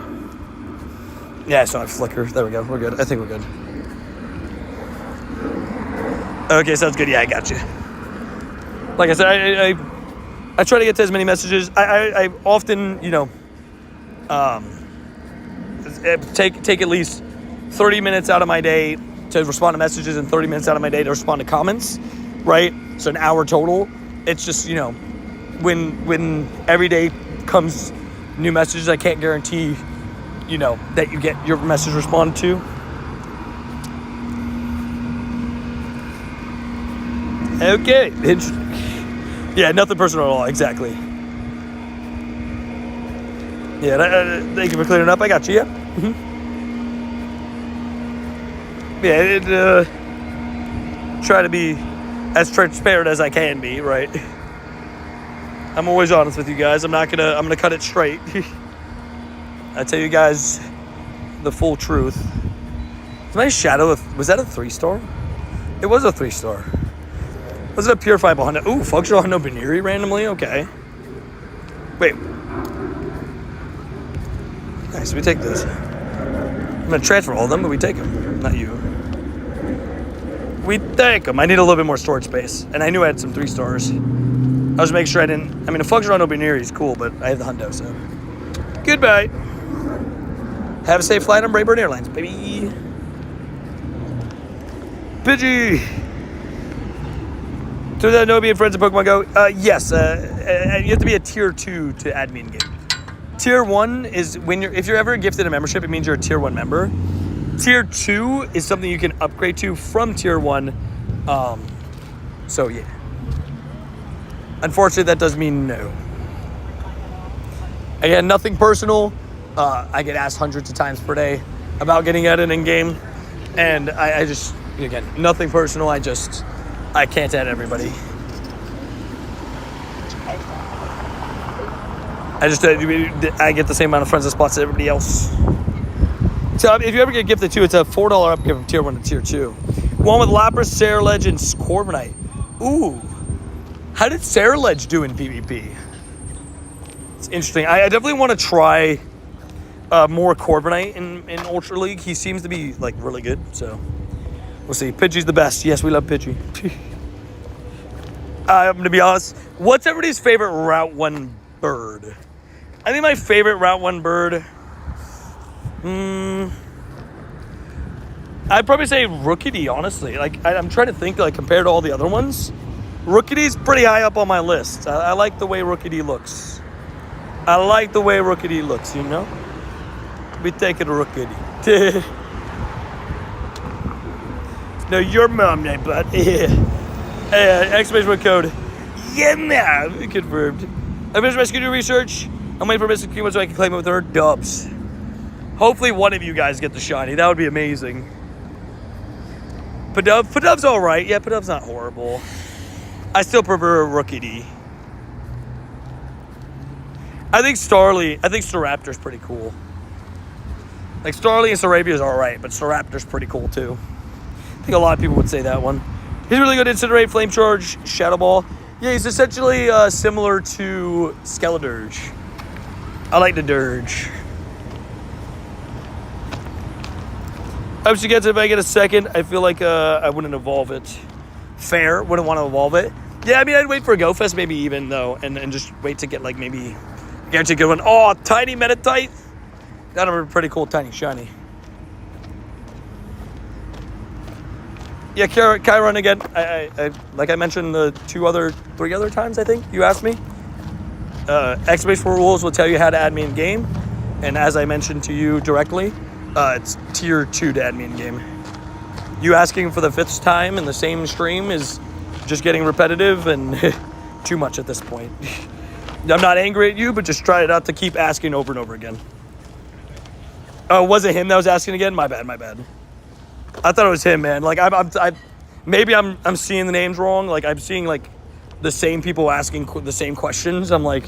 Yeah, I saw it flicker. There we go. We're good. I think we're good. Okay, sounds good. Yeah, I got you. Like I said, I try to get to as many messages. I often, take at least 30 minutes out of my day to respond to messages and 30 minutes out of my day to respond to comments, right? So an hour total. It's just, when every day comes new messages, I can't guarantee, that you get your message responded to. Okay, interesting. Yeah, nothing personal at all, exactly. Yeah, thank you for clearing up. I got you, yeah. Mm-hmm. Yeah, try to be as transparent as I can be, right? I'm always honest with you guys. I'm gonna cut it straight. I tell you guys the full truth. My shadow, was that a 3-star? It was a 3-star. Was it a purifiable Hundo? Ooh, functional Hundo Baniri randomly? Okay. Wait. Nice, we take this. I'm gonna transfer all of them, but we take them. Not you. We take them. I need a little bit more storage space. And I knew I had some 3-stars. I was making sure I didn't... I mean, a functional Hundo Baniri is cool, but I have the Hundo, so... Goodbye. Have a safe flight on Braybird Airlines, baby. Pidgey. So that no being friends of Pokemon Go? Yes. You have to be a tier 2 to add me in game. Tier 1 is when if you're ever gifted a membership, it means you're a tier 1 member. Tier 2 is something you can upgrade to from tier 1. So yeah. Unfortunately, that does mean no. Again, nothing personal. I get asked hundreds of times per day about getting added in game, and I just, again, nothing personal. I can't add everybody. I get the same amount of friends and spots as everybody else. So if you ever get gifted too, it's a $4 upgrade from tier 1 to tier 2. One with Lapras, Ceruledge, and Scorbunite. Ooh. How did Ceruledge do in PvP? It's interesting. I definitely want to try more Corviknight in Ultra League. He seems to be like really good. So we'll see. Pidgey's the best. Yes, we love Pidgey. I'm gonna be honest. What's everybody's favorite Route 1 bird? I think my favorite Route 1 bird. I'd probably say Rookidee, honestly. Like, I'm trying to think, like, compared to all the other ones. Rookidee's pretty high up on my list. I like the way Rookidee looks. You know? We take it to Rookidee. No, your mom, name, bud. Exclamation code. Yeah, man. Confirmed. I finished my Scooter research. I'm waiting for Mr. Kimo so I can claim it with her dubs. Hopefully one of you guys get the shiny. That would be amazing. Pidov's alright. Yeah, Pidov's not horrible. I still prefer Rookidee. I think Staraptor's pretty cool. Like, Starly and Sarabia's alright, but Staraptor's pretty cool too. I think a lot of people would say that one. He's really good at Incinerate, Flame Charge, Shadow Ball. Yeah, he's essentially similar to Skeledirge. I like the Dirge. I hope she gets it if I get a second. I feel like I wouldn't evolve it. Fair, wouldn't want to evolve it. Yeah, I mean, I'd wait for a Go Fest maybe even, though, and just wait to get, like, maybe guarantee a good one. Oh, tiny Meditite. That'd be a pretty cool tiny shiny. Yeah, Chiron again. I like I mentioned the 3 other times, I think, you asked me. Exclamation rules will tell you how to add me in game. And as I mentioned to you directly, it's tier 2 to add me in game. You asking for the 5th time in the same stream is just getting repetitive and too much at this point. I'm not angry at you, but just try not to keep asking over and over again. Oh, was it him that was asking again? My bad. I thought it was him, man. Like, maybe I'm seeing the names wrong. Like, I'm seeing, like, the same people asking the same questions. I'm like,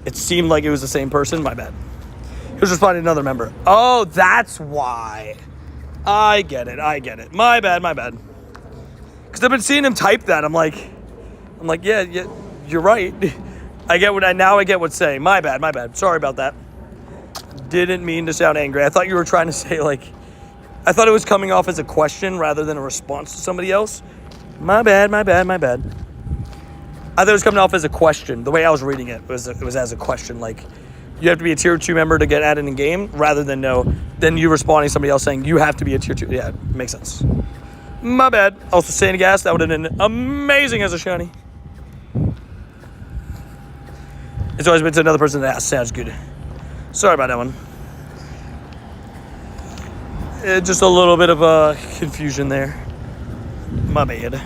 it seemed like it was the same person. My bad. He was responding to another member. Oh, that's why. I get it. My bad. Because I've been seeing him type that. I'm like, yeah, you're right. I get what's saying. My bad. Sorry about that. Didn't mean to sound angry. I thought you were trying to say, like, I thought it was coming off as a question rather than a response to somebody else. My bad. I thought it was coming off as a question. The way I was reading it was as a question. Like, you have to be a tier 2 member to get added in game, rather than then you responding to somebody else saying you have to be a tier 2. Yeah, it makes sense. My bad. Also, Sandy Gas, that would have been amazing as a shiny. It's always been to another person that asks. Sounds good. Sorry about that one. Just a little bit of confusion there. My bad.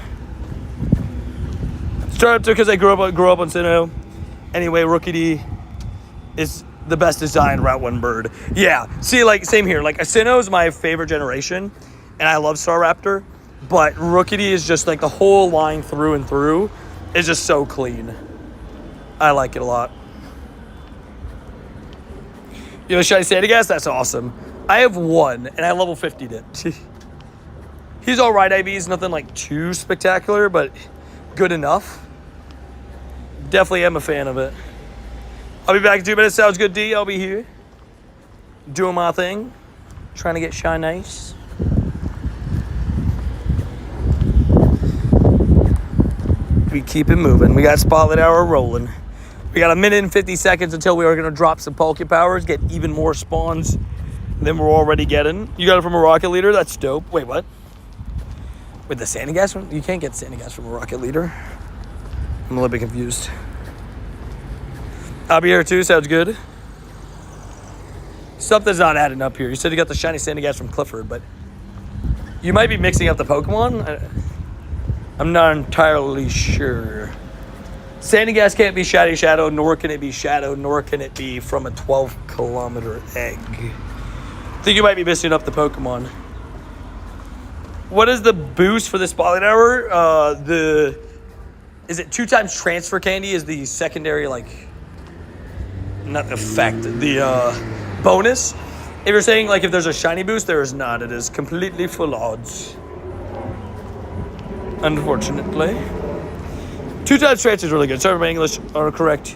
Startup because I grew up on Sinnoh. Anyway, Rookidee is the best designed Route 1 bird. Yeah. See, like, same here. Like, Sinnoh is my favorite generation, and I love Staraptor, but Rookidee is just, like, the whole line through and through is just so clean. I like it a lot. You know, shiny Sandygast? That's awesome. I have one, and I level 50'd it. He's alright, IV. He's nothing, like, too spectacular, but good enough. Definitely am a fan of it. I'll be back in 2 minutes. Sounds good, D. I'll be here. Doing my thing. Trying to get shine nice. We keep it moving. We got Spotlight Hour rolling. We got 1 minute and 50 seconds until we are going to drop some Poke Powers, get even more spawns than we're already getting. You got it from a Rocket Leader? That's dope. Wait, what? Wait, the Sandygast one? You can't get Sandygast from a Rocket Leader. I'm a little bit confused. I'll be here too. Sounds good. Something's not adding up here. You said you got the shiny Sandygast from Clifford, but you might be mixing up the Pokemon. I'm not entirely sure. Sandygast can't be Shiny Shadow, nor can it be Shadow, nor can it be from a 12-kilometer egg. I think you might be mixing up the Pokemon. What is the boost for the Spotlight Hour? Is it 2 times transfer candy is the secondary, like, not effect, the bonus? If you're saying, like, if there's a shiny boost, there is not. It is completely full odds. Unfortunately. 2 times transfer is really good. Sorry, my English are correct.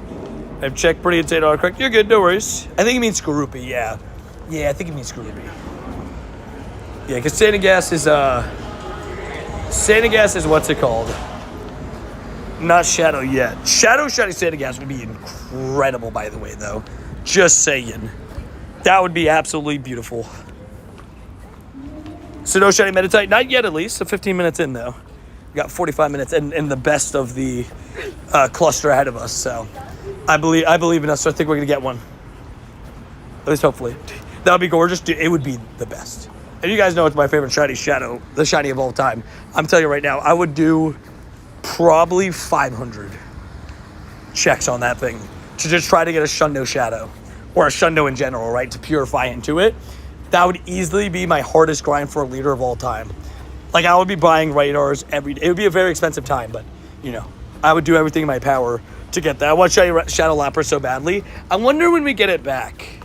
I've checked pretty insane are correct. You're good, no worries. I think it means Skorupi, yeah. Yeah, I think it means Scooby. Yeah, because Sandagast is what's it called? Not Shadow yet. Shadow Shiny Sandagast would be incredible, by the way, though. Just saying. That would be absolutely beautiful. So no Shiny Meditite? Not yet, at least. So 15 minutes in, though. We got 45 minutes and the best of the cluster ahead of us. So I believe in us. So I think we're going to get one. At least hopefully. That would be gorgeous. Dude, it would be the best. And you guys know it's my favorite Shiny Shadow, the Shiny of all time. I'm telling you right now, I would do probably 500 checks on that thing to just try to get a Shundo Shadow. Or a Shundo in general, right, to purify into it. That would easily be my hardest grind for a leader of all time. Like, I would be buying radars every day. It would be a very expensive time, but, you know, I would do everything in my power to get that. I want Shadow Lapras so badly. I wonder when we get it back.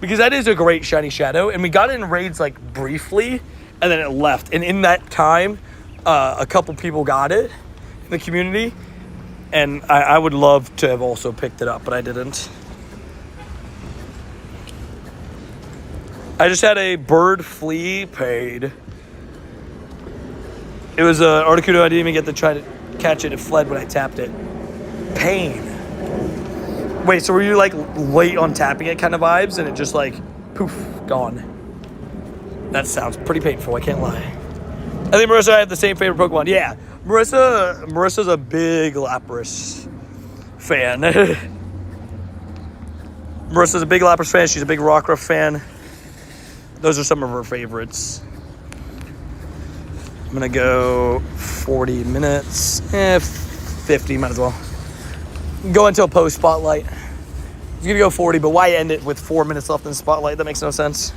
Because that is a great Shiny Shadow, and we got it in raids, like, briefly, and then it left. And in that time, a couple people got it in the community, and I would love to have also picked it up, but I didn't. I just had a bird flea paid. It was an Articuno. I didn't even get to try to catch it. It fled when I tapped it. Pain. Wait, so were you like late on tapping it kind of vibes and it just like poof, gone? That sounds pretty painful, I can't lie. I think Marissa and I have the same favorite Pokemon. Yeah, Marissa's a big Lapras fan. Marissa's a big Lapras fan. She's a big Rockruff fan. Those are some of her favorites. I'm going to go 40 minutes. 50, might as well. Go until post-spotlight. I was going to go 40, but why end it with 4 minutes left in the spotlight? That makes no sense.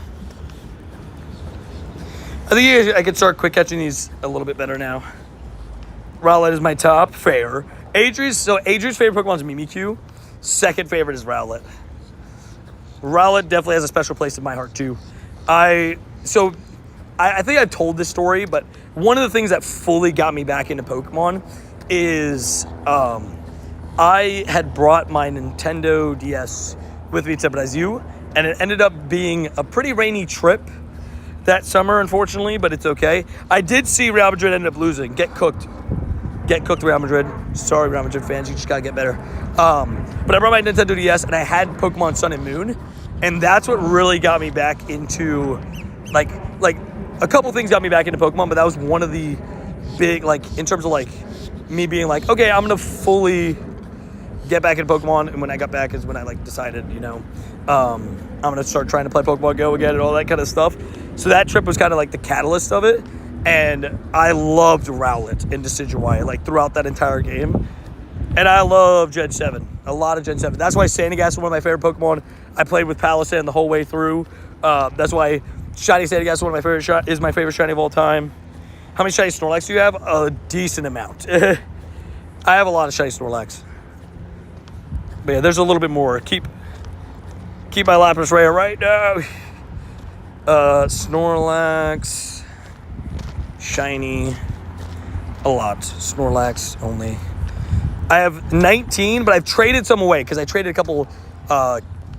I think I could start quick catching these a little bit better now. Rowlet is my top. Fair. Adri's favorite Pokemon is Mimikyu. Second favorite is Rowlet. Rowlet definitely has a special place in my heart, too. I think I've told this story, but one of the things that fully got me back into Pokemon is I had brought my Nintendo DS with me to Brazil, and it ended up being a pretty rainy trip that summer, unfortunately, but it's okay. I did see Real Madrid end up losing. Get cooked, Real Madrid. Sorry, Real Madrid fans, you just gotta get better. But I brought my Nintendo DS, and I had Pokemon Sun and Moon, and that's what really got me back into, like a couple things got me back into Pokemon, but that was one of the big, like, in terms of, like, me being like, okay, I'm going to fully get back into Pokemon, and when I got back is when I, like, decided, you know, I'm going to start trying to play Pokemon Go again and all that kind of stuff. So that trip was kind of, like, the catalyst of it, and I loved Rowlet and Decidueye, like, throughout that entire game. And I love Gen 7, a lot of Gen 7. That's why Sandagast is one of my favorite Pokemon. I played with Palossand the whole way through. That's why Shiny Sandagast is my favorite Shiny of all time. How many Shiny Snorlax do you have? A decent amount. I have a lot of Shiny Snorlax. But yeah, there's a little bit more. Keep my Lapras rare right now. Snorlax. Shiny. A lot. Snorlax only. I have 19, but I've traded some away because I traded a couple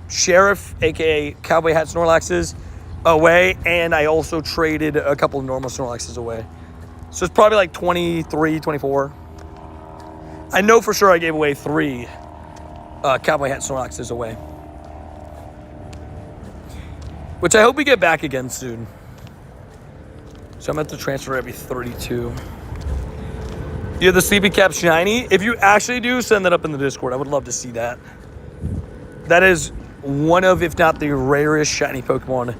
Sheriff, a.k.a. Cowboy Hat Snorlaxes, away, and I also traded a couple normal Snorlaxes away. So it's probably like 23, 24. I know for sure I gave away 3 Cowboy Hat Snorlaxes away. Which I hope we get back again soon. So I'm going to have to transfer every 32. You have the Sleepy Cap Shiny? If you actually do, send that up in the Discord. I would love to see that. That is one of, if not the rarest Shiny Pokemon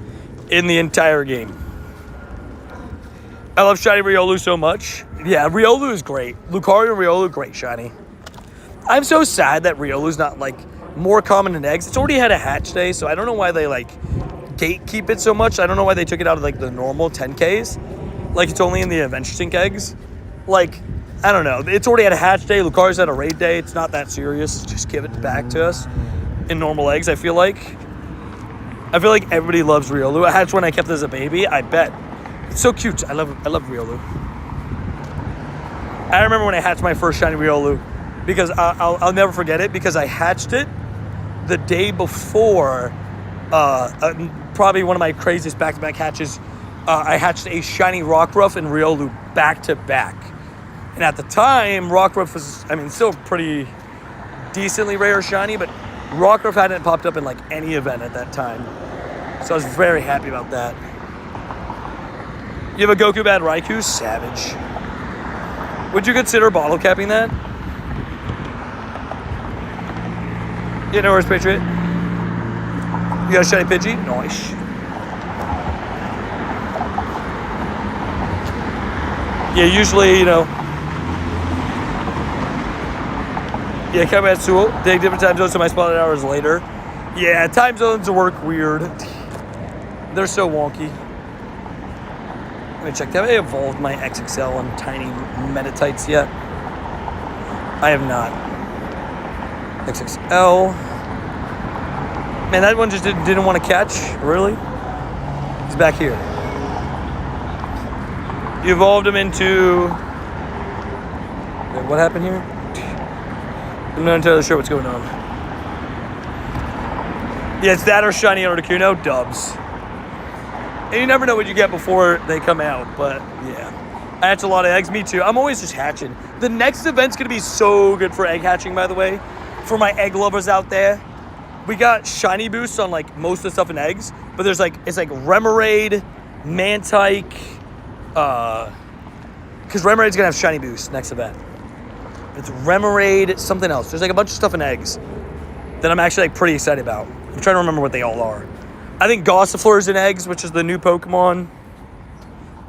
in the entire game. I love Shiny Riolu so much. Yeah, Riolu is great. Lucario and Riolu, great Shiny. I'm so sad that Riolu's not, like, more common than eggs. It's already had a hatch day, so I don't know why they, like, gatekeep it so much. I don't know why they took it out of, like, the normal 10Ks. Like, it's only in the Adventure Sync eggs. Like, I don't know. It's already had a hatch day. Lucario's had a raid day. It's not that serious. Just give it back to us in normal eggs, I feel like. I feel like everybody loves Riolu. I hatched when I kept it as a baby. I bet. It's so cute. I love Riolu. I remember when I hatched my first shiny Riolu because I'll never forget it because I hatched it the day before, probably one of my craziest back-to-back hatches. I hatched a shiny Rockruff and Riolu back-to-back. And at the time, Rockruff was, I mean, still pretty decently rare shiny, but Rockruff hadn't popped up in like any event at that time. So I was very happy about that. You have a Goku Bad Raikou? Savage. Would you consider bottle capping that? Yeah, no worries, Patriot. You got a shiny Pidgey? Nice. Yeah, usually, you know. Yeah, come at Sewell. Take different time zones, so my spotted hours later. Yeah, time zones work weird. They're so wonky. Let me check. Have I evolved my XXL and tiny Meditites yet? I have not. XXL. Man, that one just didn't want to catch. Really? He's back here. You evolved him into... Wait, what happened here? I'm not entirely sure what's going on. Yeah, it's that or shiny Articuno. Dubs. And you never know what you get before they come out, but yeah. I hatch a lot of eggs. Me too. I'm always just hatching. The next event's going to be so good for egg hatching, by the way. For my egg lovers out there. We got shiny boosts on like most of the stuff in eggs, but there's like, it's like Remoraid, Meditite, because Remoraid's going to have shiny boosts next event. It's Remoraid, something else. There's like a bunch of stuff in eggs that I'm actually like pretty excited about. I'm trying to remember what they all are. I think Gossifleur is in eggs, which is the new Pokemon.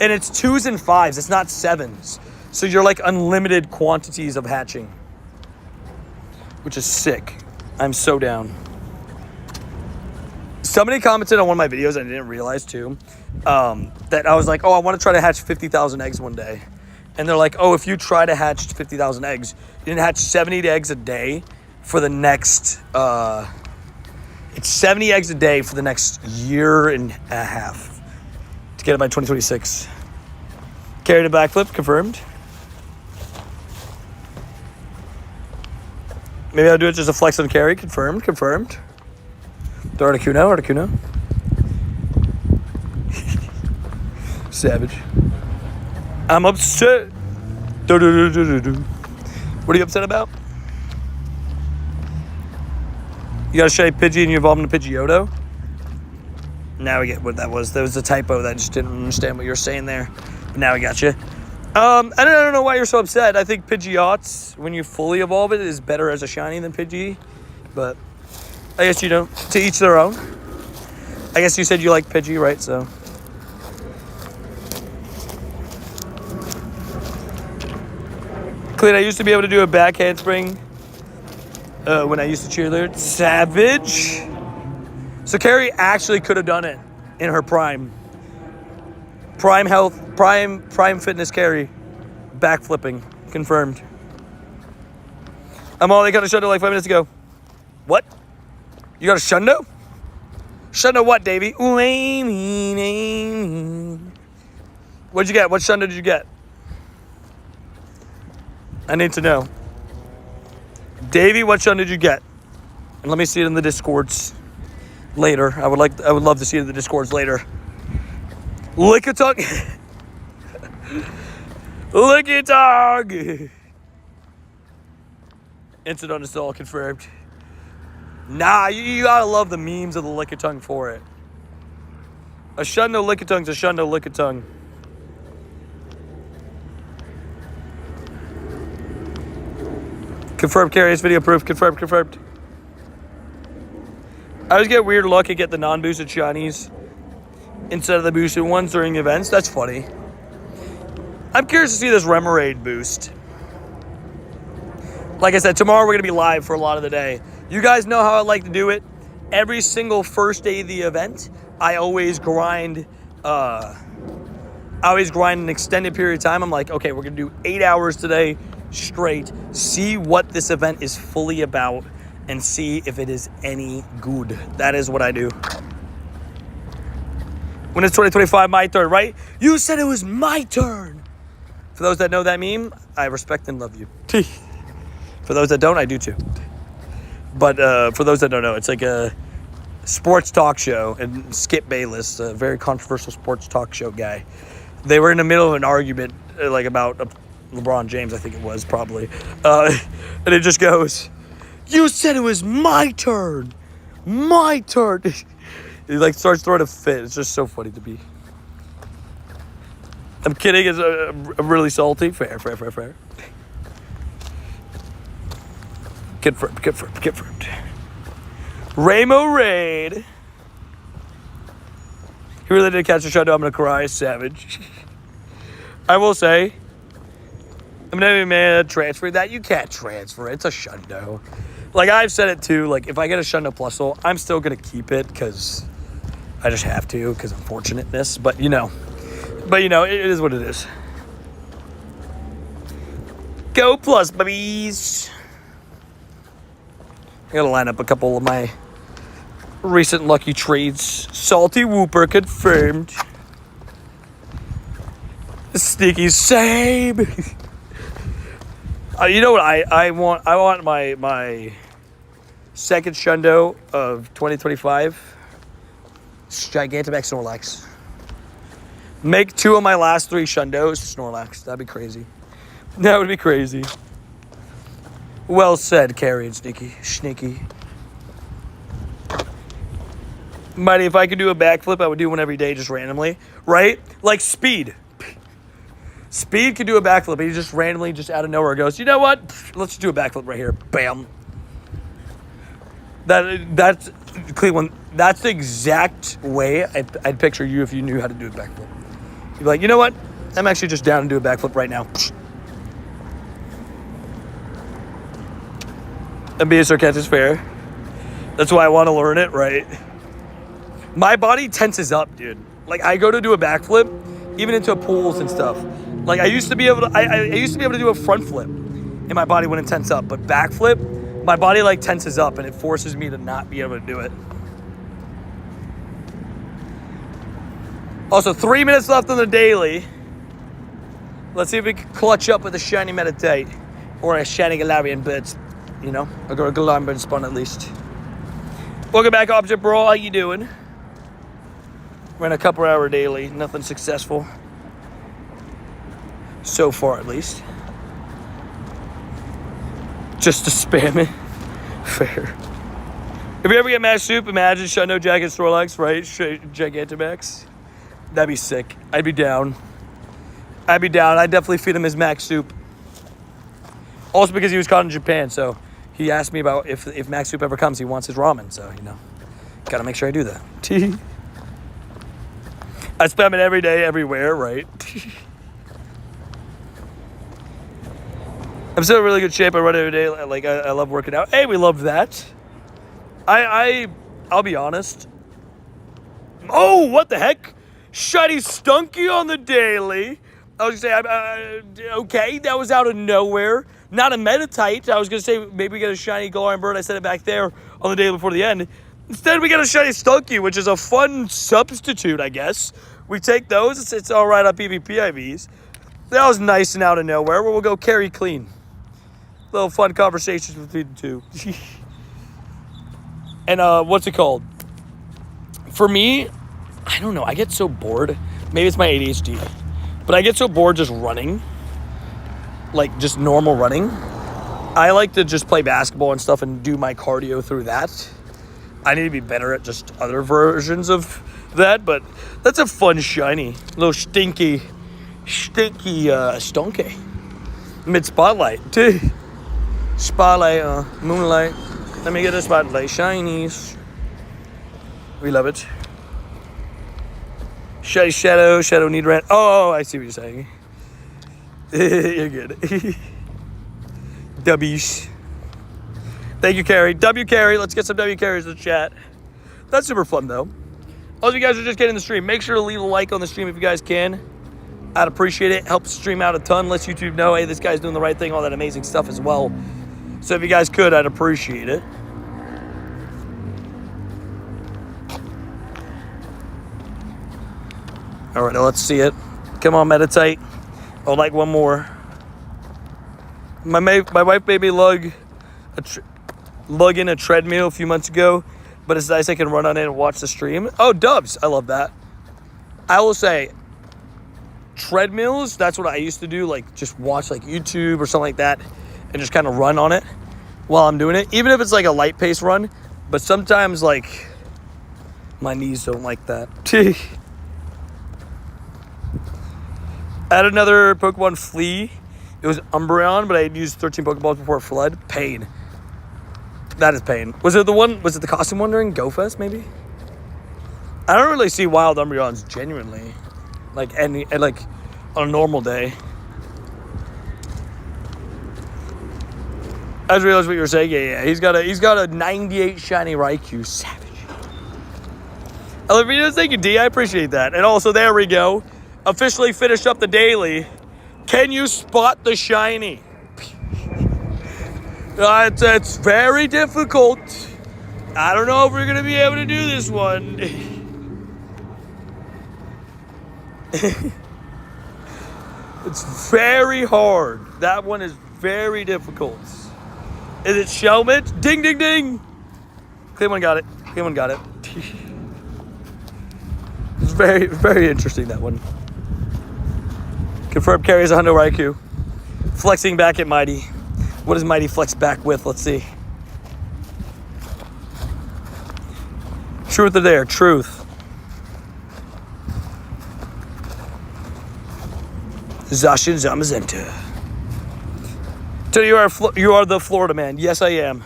And it's 2s and 5s. It's not 7s. So you're like unlimited quantities of hatching. Which is sick. I'm so down. Somebody commented on one of my videos, and I didn't realize too, that I was like, oh, I want to try to hatch 50,000 eggs one day. And they're like, oh, if you try to hatch 50,000 eggs, you can hatch 70 eggs a day for the next... It's 70 eggs a day for the next year and a half to get it by 2026. Carry to backflip, confirmed. Maybe I'll do it just a flex on carry, confirmed. The Articuno. Savage. I'm upset. What are you upset about? You got a shiny Pidgey and you evolved into Pidgeotto? Now we get what that was. That was a typo. That I just didn't understand what you were saying there. But now we got you. I don't know why you're so upset. I think Pidgeots, when you fully evolve it, is better as a shiny than Pidgey. But I guess, you know, to each their own. I guess you said you like Pidgey, right? So. Clean, I used to be able to do a back handspring when I used to cheerlead. Savage. So Carrie actually could have done it in her prime. Prime health, prime fitness Carrie. Backflipping. Confirmed. I'm all they got a Shundo like 5 minutes ago. What? You got a Shundo? Shundo what, Davey? What'd you get? What Shundo did you get? I need to know. Davey, what Shundo did you get? And let me see it in the Discords later. I would love to see it in the Discords later. Lickitung. Lickitung. Instant uninstall confirmed. Nah, you gotta love the memes of the Lickitung for it. A Shundo Lickitung's a Shundo Lickitung. Confirmed, Carrier's video proof. Confirmed. I always get weird luck and get the non-boosted shinies instead of the boosted ones during events. That's funny. I'm curious to see this Remoraid boost. Like I said, tomorrow we're going to be live for a lot of the day. You guys know how I like to do it. Every single first day of the event, I always grind an extended period of time. I'm like, okay, we're going to do 8 hours today straight. See what this event is fully about and see if it is any good. That is what I do. When it's 2025, my turn, right? You said it was my turn. For those that know that meme, I respect and love you. For those that don't, I do too. But for those that don't know, it's like a sports talk show, and Skip Bayless, a very controversial sports talk show guy. They were in the middle of an argument, like about LeBron James, I think it was probably, and it just goes, "You said it was my turn, my turn." He like starts throwing a fit. It's just so funny to me. I'm kidding. It's really salty. Fair. Confirmed. Mega Raid. He really did catch a shundo. I'm gonna cry. Savage. I will say, I'm never man transfer that. You can't transfer it. It's a shundo. Like I've said it too. Like if I get a shundo plus soul, I'm still gonna keep it because I just have to because unfortunateness. But you know, it is what it is. Go plus, babies. I gotta line up a couple of my recent lucky trades. Salty Whooper confirmed. Sneaky same. You know what I want? I want my second shundo of 2025. Gigantamax Snorlax. Make 2 of my last 3 shundos Snorlax. That'd be crazy. That would be crazy. Well said, Carrie and Sneaky. Mighty, if I could do a backflip, I would do one every day just randomly. Right? Like Speed. Speed could do a backflip. He just randomly, just out of nowhere goes, you know what? Let's do a backflip right here. Bam. That's Cleveland. That's the exact way I'd picture you if you knew how to do a backflip. You'd be like, you know what? I'm actually just down to do a backflip right now. And being sarcastic is fair. That's why I want to learn it, right? My body tenses up, dude. Like I go to do a backflip, even into pools and stuff. Like I used to be able to, I used to be able to do a front flip, and my body wouldn't tense up. But backflip, my body like tenses up, and it forces me to not be able to do it. Also, 3 minutes left on the daily. Let's see if we can clutch up with a shiny Meditite or a shiny Galarian, but you know, I got a Galarian spawn at least. Welcome back, Object Bro. How you doing? Ran a couple hour daily, nothing successful. So far, at least. Just to spam it. Fair. If you ever get Max Soup, imagine Shundo Jacket Snorlax, right? Gigantamax. That'd be sick. I'd be down. I'd definitely feed him his Max Soup. Also because he was caught in Japan, so he asked me about if Max Soup ever comes, he wants his ramen. So, you know, gotta make sure I do that. I spam it every day, everywhere, right? I'm still in really good shape. I run every day. Like I love working out. Hey, we love that. I'll be honest. Oh, what the heck? Shiny Stunky on the daily. I was gonna say, okay, that was out of nowhere. Not a Meditite. I was gonna say maybe we get a shiny Galarian Bird. I said it back there on the day before the end. Instead, we got a shiny Stunky, which is a fun substitute, I guess. We take those. It's all right on PvP IVs. That was nice and out of nowhere. We'll go carry clean. Little fun conversations between the two. And what's it called? For me, I don't know. I get so bored. Maybe it's my ADHD. But I get so bored just running. Like just normal running. I like to just play basketball and stuff and do my cardio through that. I need to be better at just other versions of that. But that's a fun shiny. Little stinky stonky. Mid spotlight. Spotlight, moonlight. Let me get a spotlight. Shinies. We love it. Shiny Shadow need rent. Oh, I see what you're saying. You're good. W's. Thank you, Carrie. W Carrie. Let's get some W Carries in the chat. That's super fun, though. All you guys are just getting the stream. Make sure to leave a like on the stream if you guys can. I'd appreciate it. Helps stream out a ton. Lets YouTube know, hey, this guy's doing the right thing. All that amazing stuff as well. So if you guys could, I'd appreciate it. All right, now let's see it. Come on, Meditite. I'd like one more. My wife made me lug in a treadmill a few months ago but it's nice I can run on it and watch the stream. Oh, dubs. I love that. I will say, treadmills, that's what I used to do, like just watch like YouTube or something like that and just kind of run on it while I'm doing it, even if it's like a light pace run. But sometimes like my knees don't like that. I had another Pokemon Flea. It was Umbreon, but I had used 13 Pokeballs before it fled. Pain. That is pain. Was it the costume one during GoFest maybe? I don't really see wild Umbreons genuinely. Like on a normal day. I just realized what you were saying. Yeah. He's got a 98 shiny Raikou. Savage. I love videos. Thank you, D. I appreciate that. And also, there we go. Officially finished up the daily. Can you spot the shiny? It's very difficult. I don't know if we're gonna be able to do this one. It's very hard. That one is very difficult. Is it Shelmet? Ding, ding, ding. Cleveland got it. It's very, very interesting, that one. Confirmed carries a Hundo Raikou. Flexing back at Mighty. What does Mighty flex back with? Let's see. Truth or dare? Truth. Zacian Zamazenta. So you are the Florida man. Yes, I am.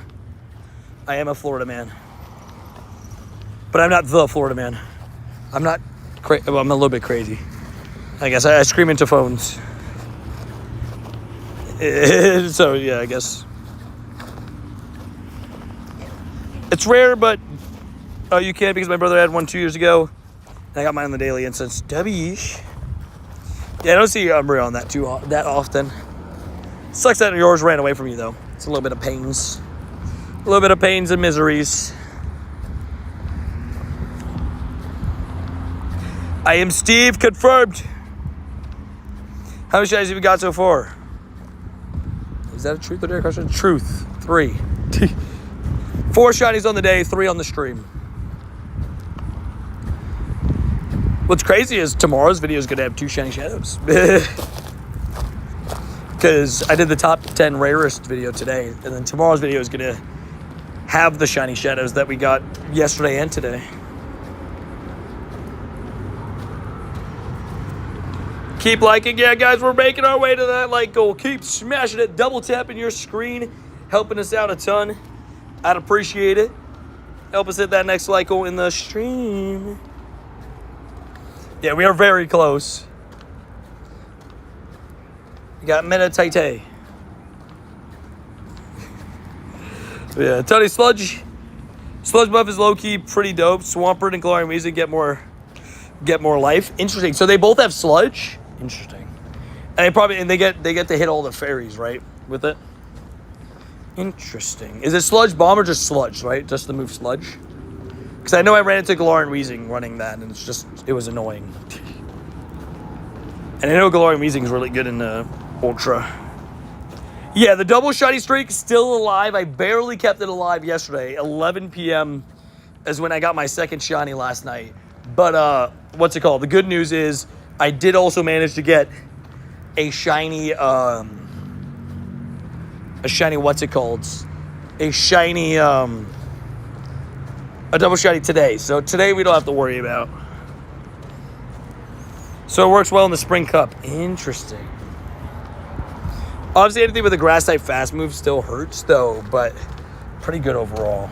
I am a Florida man. But I'm not the Florida man. I'm not well, I'm a little bit crazy. I guess I scream into phones. So yeah, I guess. It's rare, but you can because my brother had one 2 years ago. And I got mine on the daily instance. W's. Yeah, I don't see Umbreon that often. Sucks that yours ran away from you, though. It's a little bit of pains. A little bit of pains and miseries. I am Steve, confirmed. How many shinies have you got so far? Is that a truth or dare question? Truth. 3. 4 shinies on the day, 3 on the stream. What's crazy is tomorrow's video is going to have 2 shiny shadows. Because I did the top 10 rarest video today, and then tomorrow's video is going to have the shiny shadows that we got yesterday and today. Keep liking. Yeah, guys, we're making our way to that like goal. Keep smashing it. Double tapping your screen. Helping us out a ton. I'd appreciate it. Help us hit that next like goal in the stream. Yeah, we are very close. We got Meditite. Yeah, Tony Sludge. Sludge buff is low-key pretty dope. Swampert and Glowing Weezy get more life. Interesting. So they both have Sludge. Interesting. And they get to hit all the fairies, right? With it. Interesting. Is it Sludge Bomb or just Sludge, right? Just the move Sludge? Because I know I ran into Galarian Weezing running that, and it was annoying. And I know Galarian Weezing is really good in Ultra. Yeah, the double shiny streak still alive. I barely kept it alive yesterday. 11 p.m. is when I got my second shiny last night. But what's it called? The good news is I did also manage to get a shiny what's it called? A shiny a double shiny today. So today we don't have to worry about. So it works well in the Spring Cup. Interesting. Obviously, anything with a grass-type fast move still hurts, though, but pretty good overall.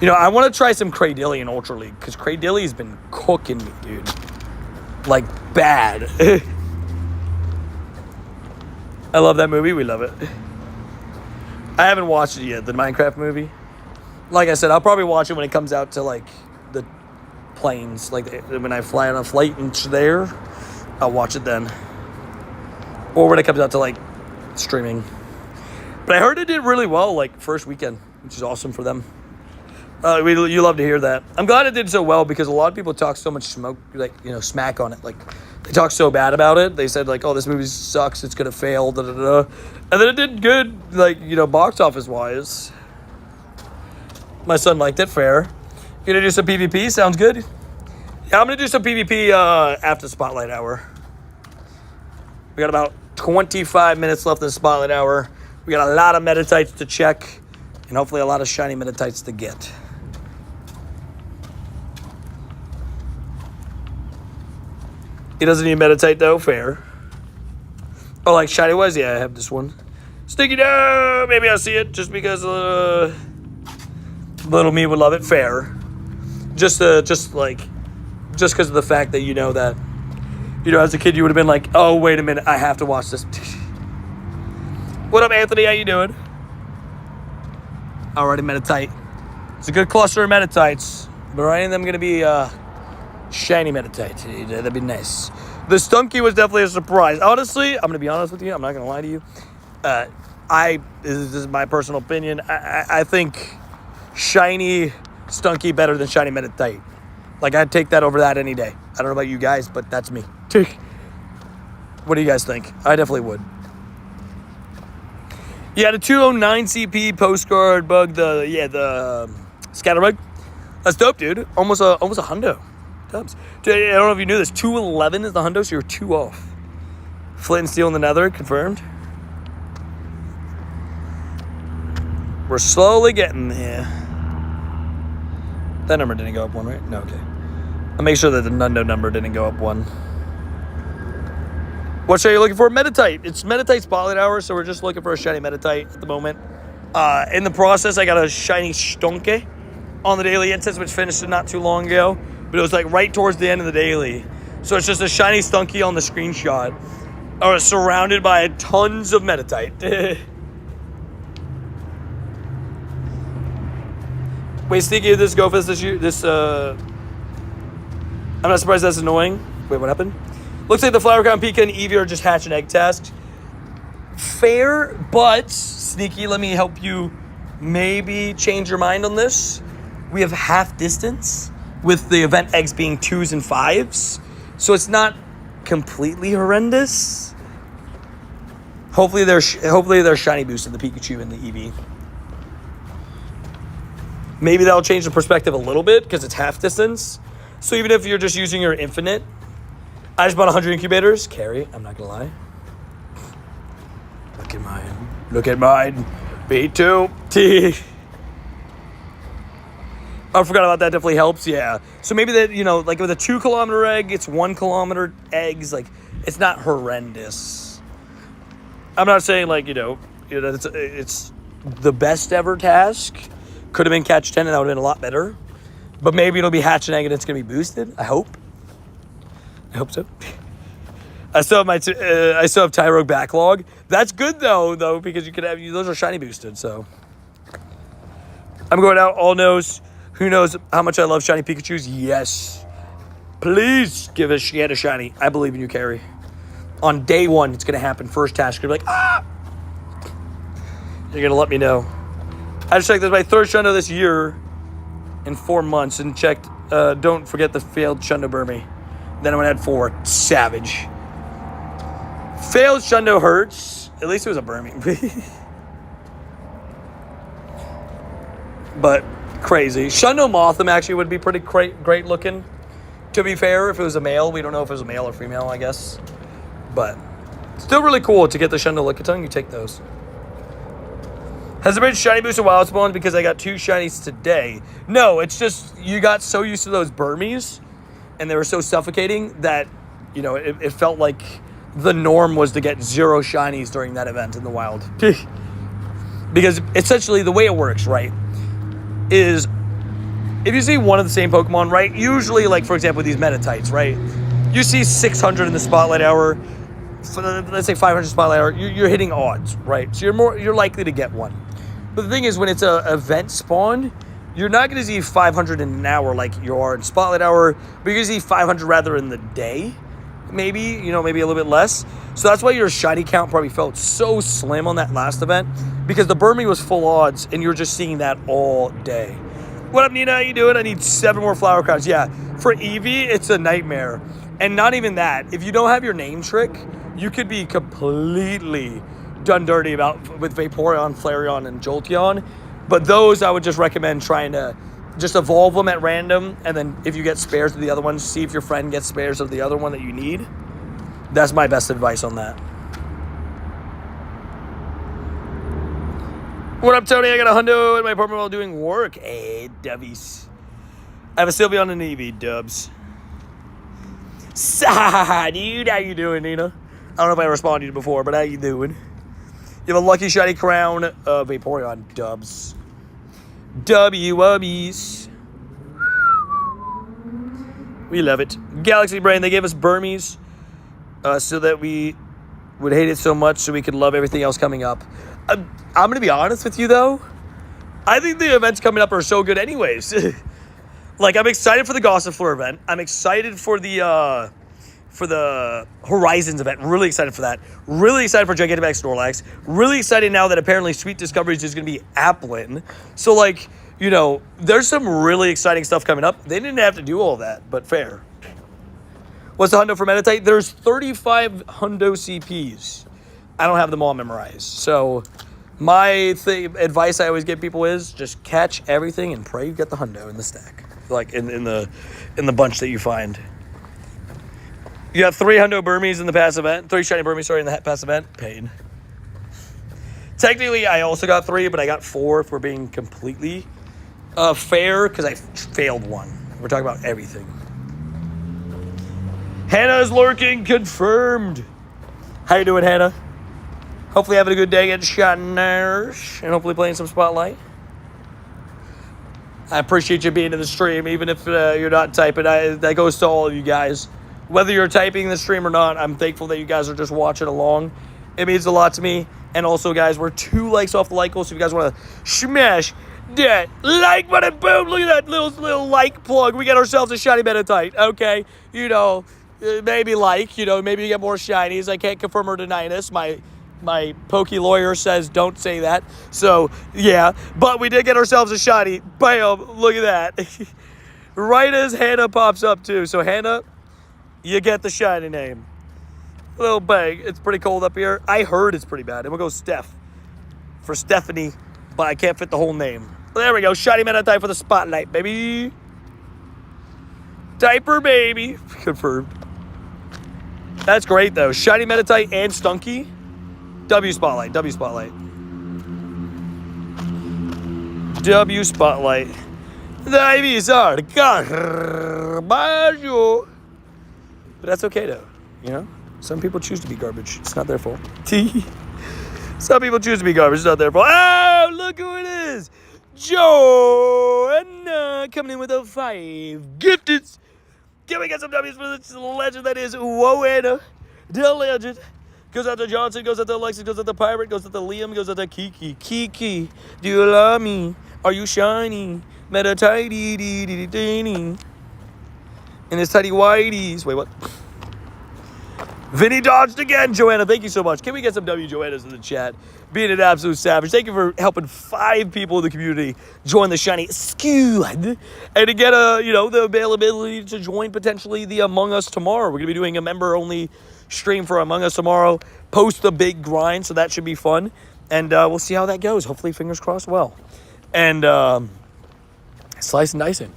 You know, I want to try some Cradilly in Ultra League, because Cradilly's been cooking me, dude. Like, bad. I love that movie. We love it. I haven't watched it yet, the Minecraft movie. Like I said, I'll probably watch it when it comes out to, like, the planes. Like, when I fly on a flight and it's there, I'll watch it then. Or when it comes out to, like, streaming. But I heard it did really well, like, first weekend, which is awesome for them. You love to hear that. I'm glad it did so well because a lot of people talk so much smack on it. Like, they talk so bad about it. They said, like, oh, this movie sucks. It's going to fail, da-da-da. And then it did good, like, you know, box office-wise. My son liked it. Fair. You're gonna do some PvP? Sounds good. Yeah, I'm gonna do some PvP after Spotlight Hour. We got about 25 minutes left in the Spotlight Hour. We got a lot of Meditites to check, and hopefully a lot of shiny Meditites to get. He doesn't need Meditite though. Fair. Oh, like shiny was? Yeah, I have this one. Sticky no! Maybe I'll see it just because little me would love it. Fair. Just because of the fact that you know that, as a kid you would have been like, oh, wait a minute, I have to watch this. What up, Anthony? How you doing? Alrighty, Meditite. It's a good cluster of Meditites, but are any of them going to be shiny Meditite? That'd be nice. The Stunky was definitely a surprise. Honestly, I'm going to be honest with you. I'm not going to lie to you. This is my personal opinion. I think shiny Stunky better than shiny Meditite. Like, I'd take that over that any day. I don't know about you guys, but that's me. What do you guys think? I definitely would. Yeah, the 209 CP postcard bug, the scatter bug. That's dope, dude. Almost a hundo. Dubs. Dude, I don't know if you knew this. 211 is the hundo, so you're 2 off. Flint and steel in the nether, confirmed. We're slowly getting there. That number didn't go up 1, right? No, okay. I'll make sure that the Nundo number didn't go up 1. What shiny are you looking for? Meditite. It's Meditite Spotlight Hour, so we're just looking for a shiny Meditite at the moment. In the process, I got a shiny Stonke on the daily instance, which finished not too long ago. But it was like right towards the end of the daily. So it's just a shiny Stunky on the screenshot. Surrounded by tons of Meditite. Wait, Sneaky, did this go for this year? I'm not surprised that's annoying. Wait, what happened? Looks like the Flower Crown, Pika, and Eevee are just hatch and egg tasks. Fair, but Sneaky, let me help you maybe change your mind on this. We have half distance with the event eggs being 2s and 5s. So it's not completely horrendous. Hopefully they're shiny boosted, the Pikachu and the Eevee. Maybe that'll change the perspective a little bit because it's half distance. So even if you're just using your infinite, I just bought 100 incubators. Carry, I'm not gonna lie. Look at mine. Look at mine. B2. I forgot about that. Definitely helps. Yeah. So maybe that, like with a 2 kilometer egg, it's 1 kilometer eggs. Like, it's not horrendous. I'm not saying like, it's the best ever task. Could have been catch 10 and that would have been a lot better. But maybe it'll be hatch and egg and it's going to be boosted. I hope so. I still have Tyrogue backlog. That's good though, because you could have, those are shiny boosted. So I'm going out all nose. Who knows how much I love shiny Pikachus? Yes. Please give us yet a shiny. I believe in you, Carrie. On day 1, it's going to happen. First task, you're like, ah! You're going to let me know. I just checked this my 3rd Shundo this year in 4 months and checked, don't forget the failed Shundo Burmy. Then I went at 4. Savage. Failed Shundo hurts. At least it was a Burmy. But crazy. Shundo Motham actually would be pretty great looking. To be fair, if it was a male. We don't know if it was a male or female, I guess. But still really cool to get the Shundo Lickitung. You take those. Has there been shiny boosted wild spawns because I got 2 shinies today? No, it's just you got so used to those Burmies and they were so suffocating that, it felt like the norm was to get 0 shinies during that event in the wild. Because essentially the way it works, right, is if you see one of the same Pokemon, right, usually, like, for example, these Meditites, right, you see 600 in the Spotlight Hour, let's say 500 Spotlight Hour, you're hitting odds, right? So you're likely to get one. But the thing is, when it's an event spawn, you're not going to see 500 in an hour like you are in Spotlight Hour, but you're going to see 500 rather in the day, maybe, maybe a little bit less. So that's why your shiny count probably felt so slim on that last event, because the Burmy was full odds, and you're just seeing that all day. What up, Nina? How you doing? I need 7 more Flower Crowns. Yeah, for Eevee, it's a nightmare. And not even that. If you don't have your name trick, you could be completely done dirty with Vaporeon, Flareon, and Jolteon But those I would just recommend trying to just evolve them at random, and then if you get spares of the other ones, see if your friend gets spares of the other one that you need. That's my best advice on that. What up, Tony? I got a hundo in my apartment while doing work. Hey, dubbies. I have a Sylvia on the Navy, dubs. Dude, how you doing, Nina? I don't know if I responded to you before, but how you doing? You have a lucky shiny crown of Vaporeon, dubs. W-ubbies. We love it. Galaxy Brain, they gave us Burmese so that we would hate it so much so we could love everything else coming up. I'm going to be honest with you, though. I think the events coming up are so good anyways. Like, I'm excited for the Gossifleur event. I'm excited for the Horizons event. Really excited for that. Really excited for Gigantamax Snorlax. Really excited now that apparently Sweet Discoveries is going to be Applin. So, like, you know, there's some really exciting stuff coming up. They didn't have to do all that, but fair. What's the hundo for Meditite? There's 35 hundo CPs. I don't have them all memorized. So my advice I always give people is just catch everything and pray you get the hundo in the stack. Like in the bunch that you find. You got 3 hundo Burmese in the past event. 3 shiny Burmese, sorry, in the past event. Pain. Technically, I also got 3, but I got 4 if we're being completely fair, because I failed 1. We're talking about everything. Hannah is lurking, confirmed. How you doing, Hannah? Hopefully having a good day at Shatners, and hopefully playing some Spotlight. I appreciate you being in the stream, even if you're not typing. That goes to all of you guys. Whether you're typing the stream or not, I'm thankful that you guys are just watching along. It means a lot to me. And also, guys, we're 2 likes off the like goal, so if you guys want to smash that like button, boom, look at that little like plug. We got ourselves a shiny Meditite, okay? You know, maybe maybe you get more shinies. I can't confirm or deny this. My pokey lawyer says don't say that. So, yeah. But we did get ourselves a shiny. Bam, look at that. Right as Hannah pops up, too. So, Hannah, you get the shiny name. Little bang. It's pretty cold up here. I heard it's pretty bad. And we'll go Steph for Stephanie, but I can't fit the whole name. There we go. Shiny Meditite for the Spotlight, baby. Diaper, baby. Confirmed. That's great, though. Shiny Meditite and Stunky. W Spotlight. W Spotlight. W Spotlight. The IVs are garbage. But that's okay, though. You know? Some people choose to be garbage. It's not their fault. Some people choose to be garbage. It's not their fault. Oh, look who it is. Joanna coming in with a 5. Gifted. Can we get some W's for this legend that is Woanna? The legend. Goes out to Johnson, goes out to Alexis, goes out to Pirate, goes out to Liam, goes out to Kiki. Kiki, do you love me? Are you shiny? Meditite, in his tidy whiteys. Wait, what? Vinny dodged again. Joanna, thank you so much. Can we get some W Joannas in the chat? Being an absolute savage. Thank you for helping 5 people in the community join the shiny squad. And to get the availability to join potentially the Among Us tomorrow. We're going to be doing a member-only stream for Among Us tomorrow. Post the big grind, so that should be fun. And we'll see how that goes. Hopefully, fingers crossed well. And slice and dicing.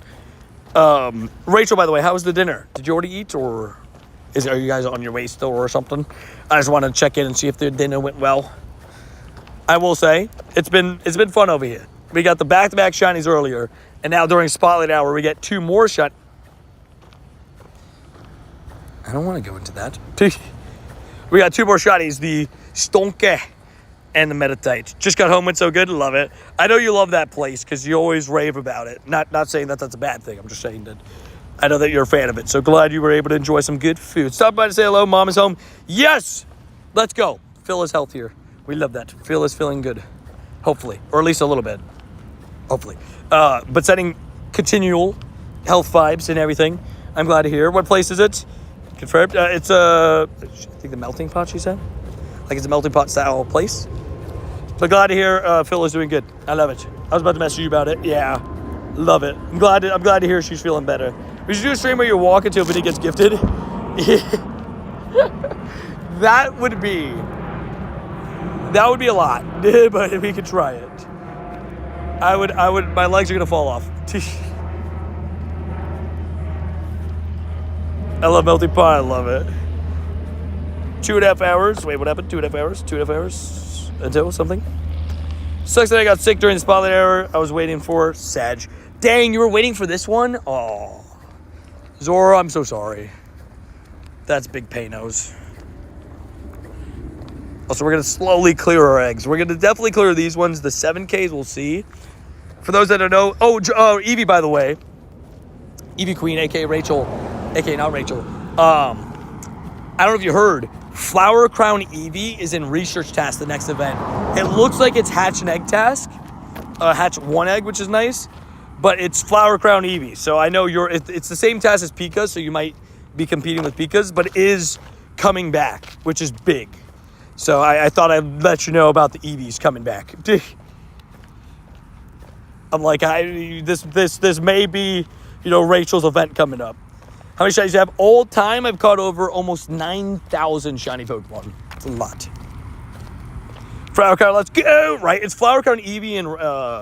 Rachel, by the way, how was the dinner? Did you already eat, or are you guys on your way still or something? I just wanted to check in and see if the dinner went well. I will say, it's been fun over here. We got the back-to-back shinies earlier, and now during Spotlight Hour, we get 2 more shinies. I don't want to go into that. We got 2 more shinies, the Stonke and the Meditite. Just got home, went so good, love it. I know you love that place because you always rave about it. Not saying that that's a bad thing. I'm just saying that I know that you're a fan of it. So glad you were able to enjoy some good food. Stop by to say hello. Mom is home. Yes! Let's go. Phil is healthier. We love that. Phil is feeling good. Hopefully. Or at least a little bit. Hopefully. But sending continual health vibes and everything. I'm glad to hear. What place is it? Confirmed. It's I think the melting pot, she said. Like it's a melting pot style place. But glad to hear Phil is doing good. I love it. I was about to message you about it. Yeah. Love it. I'm glad to hear she's feeling better. We should do a stream where you walk until Vinny gets gifted. That would be a lot, but we could try it. My legs are gonna fall off. I love melting pot. I love it. 2.5 hours. Wait, what happened? 2.5 hours? 2.5 hours until something? Sucks that I got sick during the spotlight hour. I was waiting for Sag. Dang, you were waiting for this one? Oh. Zora, I'm so sorry. That's big pay-nos. Also, we're going to slowly clear our eggs. We're going to definitely clear these ones. The 7Ks, we'll see. For those that don't know... Oh, Evie, by the way. Evie Queen, a.k.a. Rachel. A.k.a. not Rachel. I don't know if you heard. Flower Crown Eevee is in research task the next event. It looks like it's hatch an egg task. Hatch one egg, which is nice. But it's Flower Crown Eevee. So I know it's the same task as Pika, so you might be competing with Pikas, but it is coming back, which is big. So I thought I'd let you know about the Eevees coming back. I'm like, this may be, Rachel's event coming up. How many shinies do you have? All time, I've caught over almost 9,000 shiny Pokemon. It's a lot. Flower Crown, let's go! Right, it's Flower Crown, Eevee, and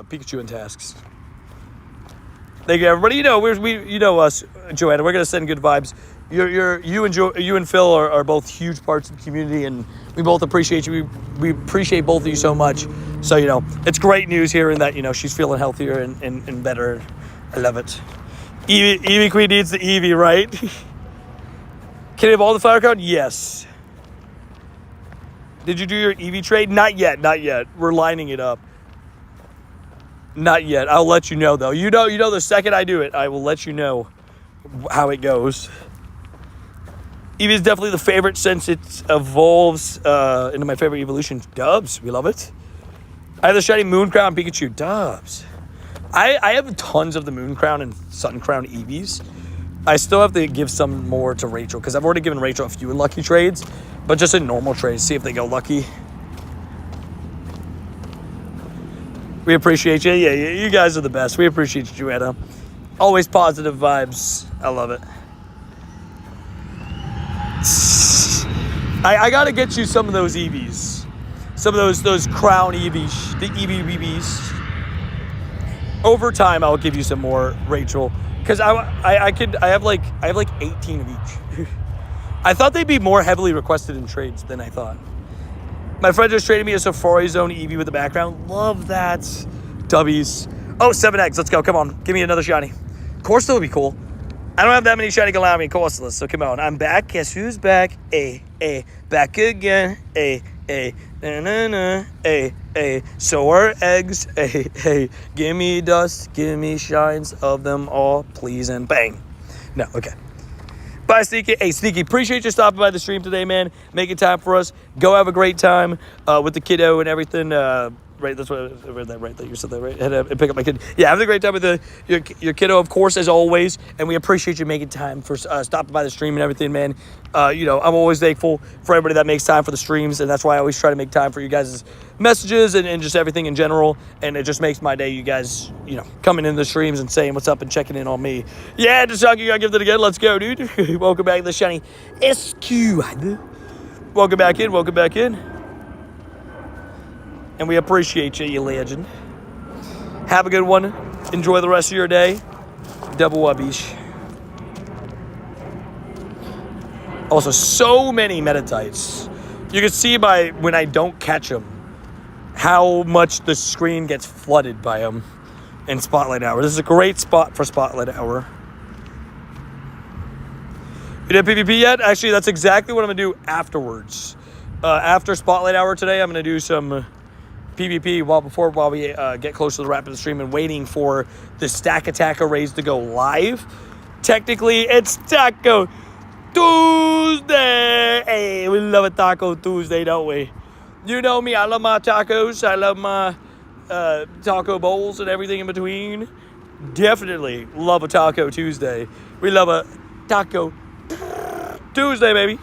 Pikachu in tasks. Thank you, everybody. You know us, Joanna. We're gonna send good vibes. You and Phil are both huge parts of the community, and we both appreciate you. We appreciate both of you so much. So it's great news hearing that she's feeling healthier and better. I love it. Eevee Queen needs the Eevee, right? Can you have all the Flower Crown? Yes. Did you do your Eevee trade? Not yet. We're lining it up. Not yet. I'll let you know, though. You know the second I do it, I will let you know how it goes. Eevee is definitely the favorite since it evolves into my favorite evolution. Dubs. We love it. I have the shiny Moon Crown Pikachu. Dubs. I have tons of the Moon Crown and Sun Crown Eevees. I still have to give some more to Rachel because I've already given Rachel a few in lucky trades, but just in normal trades, see if they go lucky. We appreciate you. Yeah, you guys are the best. We appreciate you, Joanna. Always positive vibes. I love it. I gotta get you some of those Eevees. Some of those Crown Eevees. The Eevee BBs. Over time, I'll give you some more, Rachel, because I have like 18 of each. I thought they'd be more heavily requested in trades than I thought. My friend just traded me a Safari Zone Eevee with the background. Love that. Dubbies. Oh, 7 eggs. Let's go. Come on. Give me another shiny. Corsola would be cool. I don't have that many shiny Galarian Corsolas, so come on. I'm back. Guess who's back? Back again. Na-na-na. So are eggs. Give me dust. Give me shines of them all, please, and bang. No, okay. Bye, Sneaky. Hey, Sneaky, appreciate you stopping by the stream today, man. Making time for us. Go have a great time with the kiddo and everything. Right, that's what I read that right. That you said that right. And pick up my kid. Yeah, have a great time with your kiddo, of course, as always. And we appreciate you making time for stopping by the stream and everything, man. I'm always thankful for everybody that makes time for the streams, and that's why I always try to make time for you guys' messages and just everything in general. And it just makes my day, you guys, coming in the streams and saying what's up and checking in on me. Yeah, just talking, I give it again. Let's go, dude. Welcome back to the shiny SQ. Welcome back in. And we appreciate you legend. Have a good one. Enjoy the rest of your day. Double wubbies. Also, so many Meditites. You can see by when I don't catch them how much the screen gets flooded by them in Spotlight Hour. This is a great spot for Spotlight Hour. You did PvP yet? Actually, that's exactly what I'm going to do afterwards. After Spotlight Hour today, I'm going to do some PvP while we get close to the wrap of the stream and waiting for the Stack Attacker raids to go live. Technically, it's Taco Tuesday. Hey, we love a Taco Tuesday, don't we? You know me, I love my tacos. I love my taco bowls and everything in between. Definitely love a Taco Tuesday. We love a Taco Tuesday, baby.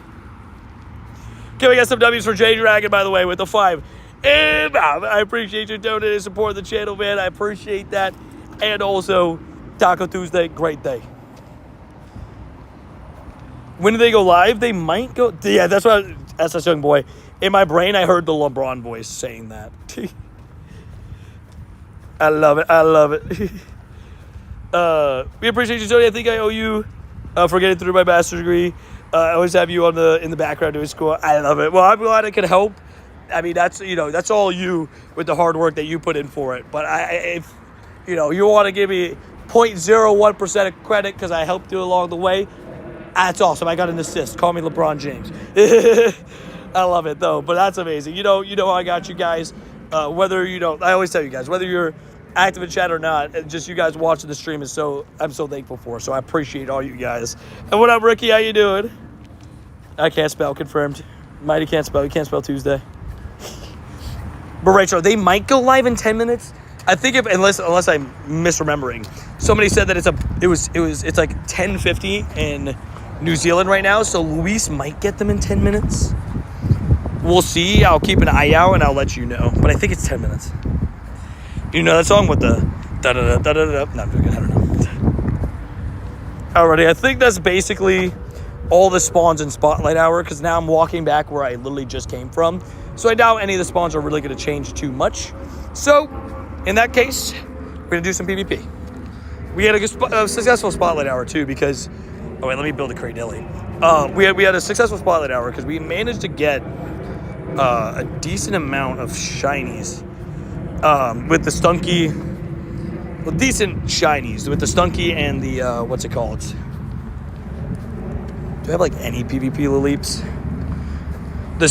Can we get some W's for J Dragon, by the way, with the 5? And I appreciate you donating and supporting the channel, man. I appreciate that. And also, Taco Tuesday, great day. When do they go live? They might go. Yeah, that's what that's a young boy. In my brain, I heard the LeBron voice saying that. I love it. I love it. We appreciate you, Tony. I think I owe you for getting through my master's degree. I always have you in the background doing school. I love it. Well, I'm glad I could help. I mean, that's all you with the hard work that you put in for it. But if you want to give me 0.01% of credit because I helped you along the way, that's awesome. I got an assist. Call me LeBron James. I love it though. But that's amazing. You know I got you guys. Whether I always tell you guys, whether you're active in chat or not, just you guys watching the stream I'm so thankful for. So I appreciate all you guys. And what up, Ricky? How you doing? I can't spell. Confirmed. Mighty can't spell. You can't spell Tuesday. But Rachel, they might go live in 10 minutes. I think unless I'm misremembering. Somebody said that it's like 10:50 in New Zealand right now. So Luis might get them in 10 minutes. We'll see. I'll keep an eye out and I'll let you know. But I think it's 10 minutes. You know that song with the da-da-da-da-da-da? No, I'm joking. I don't know. Alrighty, I think that's basically all the spawns in Spotlight Hour, because now I'm walking back where I literally just came from. So I doubt any of the spawns are really going to change too much. So, in that case, we're going to do some PvP. We had a successful Spotlight Hour, too, because... Oh, wait, let me build a Cradilly. We had a successful Spotlight Hour, because we managed to get a decent amount of shinies. With the Stunky, well, decent shinies with the Stunky and the, what's it called? Do I have like any PvP Lilleeps? The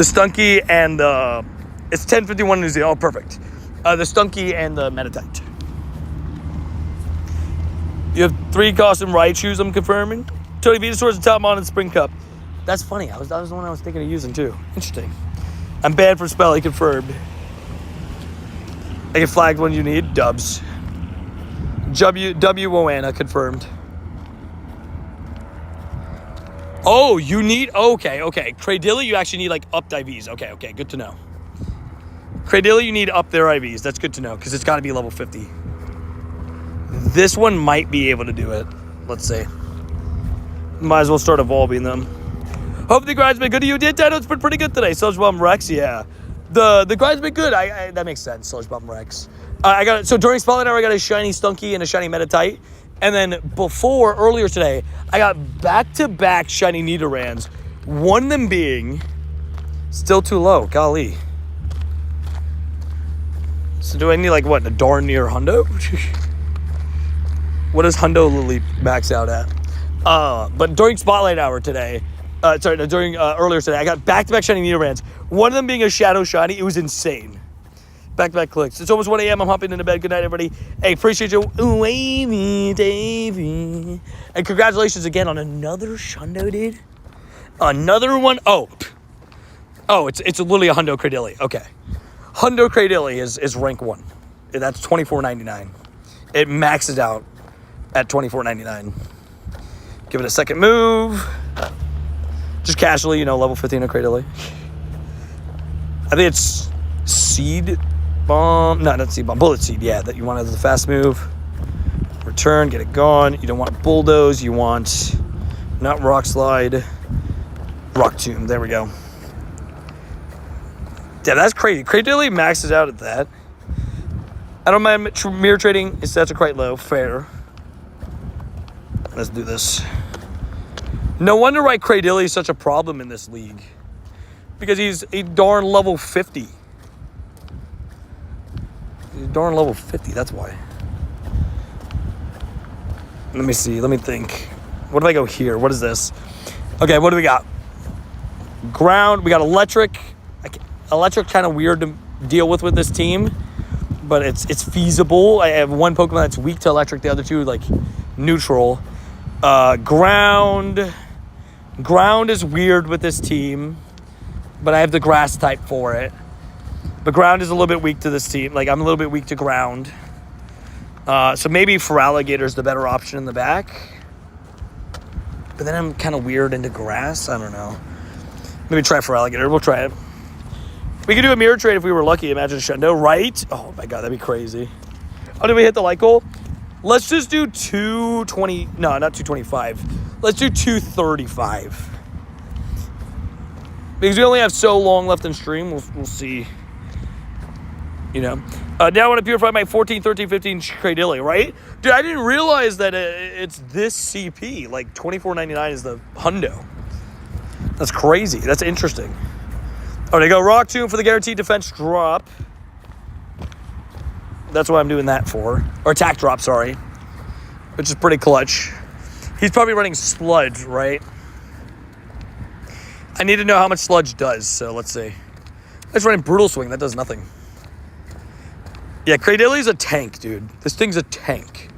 Stunky and it's 10:51 New Zealand. Oh, perfect. The Stunky and the Meditite. You have 3 custom Raichus, I'm confirming. Tony Venusaur's the top mod in Spring Cup. That's funny. That was the one I was thinking of using too. Interesting. I'm bad for spelling, confirmed. I get flagged when you need. Dubs. W Woana, confirmed. Oh, you need... Okay. Cradilly, you actually need, like, upped IVs. Okay, good to know. Cradilly, you need up their IVs. That's good to know, because it's got to be level 50. This one might be able to do it. Let's see. Might as well start evolving them. Hope the grind's been good to you. Dino, it's been pretty good today. Sludge Bomb Rex, yeah. The grind's been good. That makes sense. Sludge Bomb Rex. So during Spotlight Hour, I got a shiny Stunky and a shiny Meditite. And then earlier today, I got back-to-back shiny Nidorans. One of them being still too low. Golly. So do I need like what? A darn near hundo? What does hundo Lily max out at? But during Spotlight Hour today. Earlier today, I got back-to-back shiny Nidorans. One of them being a Shadow Shiny. It was insane. Back-to-back clicks. It's almost 1 a.m. I'm hopping into bed. Good night, everybody. Hey, appreciate you. Wavy, Davey. And congratulations again on another Shundo, dude. Another one. Oh, it's literally a Hundo Cradilly. Okay. Hundo Cradilly is rank 1. That's $24.99. It maxes out at $24.99. Give it a second move. Just casually, level 15 of Cradilly. I think it's Seed Bomb. No, not Seed Bomb. Bullet Seed, yeah. That you want as a fast move. Return, get it gone. You don't want Bulldoze. You want not Rock Slide. Rock Tomb. There we go. Yeah, that's crazy. Cradilly maxes out at that. I don't mind mirror trading. His stats are quite low. Fair. Let's do this. No wonder why Cradilly is such a problem in this league. Because he's a darn level 50. He's a darn level 50, that's why. Let me see, let me think. What if I go here? What is this? Okay, what do we got? Ground, we got electric. Electric kind of weird to deal with this team. But it's feasible. I have one Pokemon that's weak to electric, the other two like neutral. Ground is weird with this team, but I have the grass type for it. But ground is a little bit weak to this team. Like, I'm a little bit weak to ground. So maybe Feraligator's the better option in the back. But then I'm kind of weird into grass. I don't know. Maybe try Feraligator. We'll try it. We could do a mirror trade if we were lucky. Imagine Shundo, right? Oh my god, that'd be crazy. Oh, did we hit the like goal? Let's just do 220. No, not 225. Let's do 235. Because we only have so long left in stream. We'll see you know. Now I want to purify my 14, 13, 15 Cradilly, right? Dude, I didn't realize that it's this CP. Like, $24.99 is the hundo. That's crazy. That's interesting. Oh, they go Rock Tomb for the guaranteed defense drop. That's what I'm doing that for. Or attack drop, sorry. Which is pretty clutch. He's probably running Sludge, right? I need to know how much Sludge does, so let's see. It's running Brutal Swing. That does nothing. Yeah, Cradilly's a tank, dude. This thing's a tank.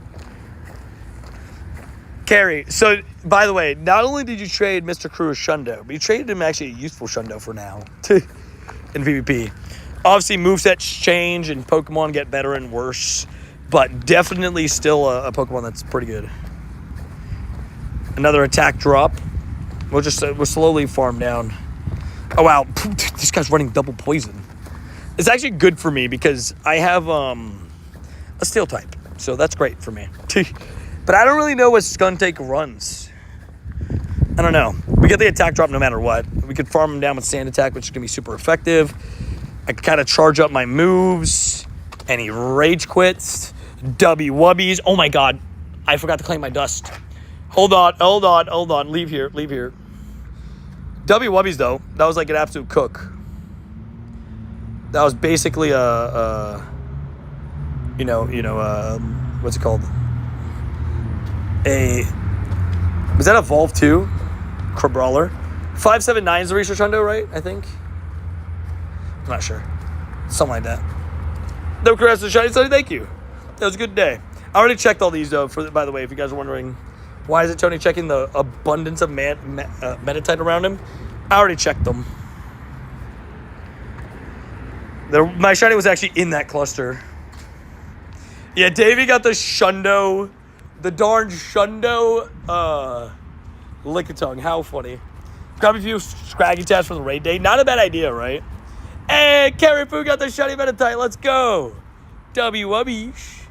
Carry. So, by the way, not only did you trade Mr. Crew a Shundo, but you traded him actually a useful Shundo for now in PvP. Obviously, movesets change and Pokemon get better and worse, but definitely still a Pokemon that's pretty good. Another attack drop. We'll slowly farm down. Oh, wow. This guy's running double poison. It's actually good for me because I have a steel type. So that's great for me. But I don't really know what Skuntank runs. I don't know. We get the attack drop no matter what. We could farm him down with Sand Attack, which is going to be super effective. I can kind of charge up my moves. And he rage quits. W-wubbies. Oh my god. I forgot to claim my dust. Hold on. Leave here. W-wubbies though. That was like an absolute cook. That was basically what's it called? Was that Evolve 2? Crabrawler. 579 is the Research Hundo, right? I think. I'm not sure. Something like that. No congrats to Shiny Sunny, thank you. That was a good day. I already checked all these though, by the way, if you guys are wondering why is it Tony checking the abundance of Meditite around him. I already checked them. My Shiny was actually in that cluster. Yeah, Davey got the Shundo. The darn Shundo Lickitung. How funny. Grab a few Scraggy tabs for the raid day. Not a bad idea, right? Hey, Caribou got the Shiny Meditite. Let's go. W-wubbies.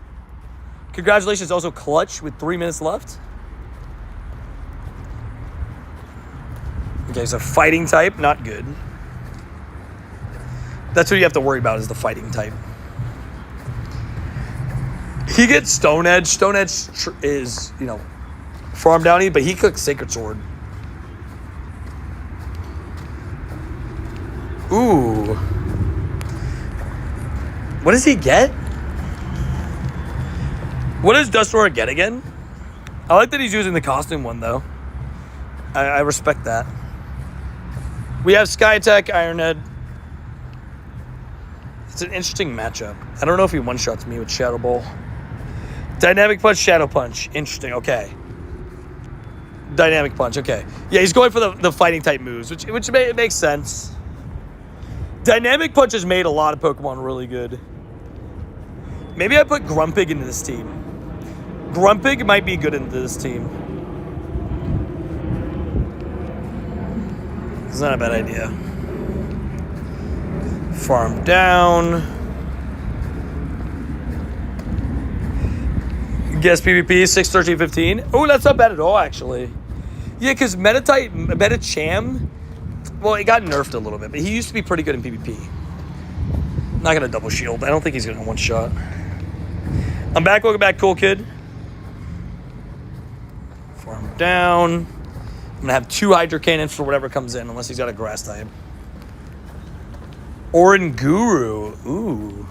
Congratulations. Also clutch with 3 minutes left. Okay, so fighting type. Not good. That's what you have to worry about is the fighting type. He gets Stone Edge. Stone Edge is, farm downy, but he cooks Sacred Sword. Ooh. What does he get? What does Dustour get again? I like that he's using the costume one, though. I respect that. We have Sky Attack, Iron Head. It's an interesting matchup. I don't know if he one-shots me with Shadow Ball. Dynamic Punch, Shadow Punch. Interesting, okay. Dynamic Punch, okay. Yeah, he's going for the fighting type moves, which makes sense. Dynamic Punch has made a lot of Pokemon really good. Maybe I put Grumpig into this team. Grumpig might be good into this team. It's not a bad idea. Farm down. Guess PvP, 6, 13, 15. Oh, that's not bad at all, actually. Yeah, because Medicham, well, it got nerfed a little bit, but he used to be pretty good in PvP. Not going to double shield. I don't think he's going to one shot. I'm back. Welcome back, cool kid. Farm down. I'm going to have 2 Hydro Cannons for whatever comes in, unless he's got a grass type. Oranguru. Ooh.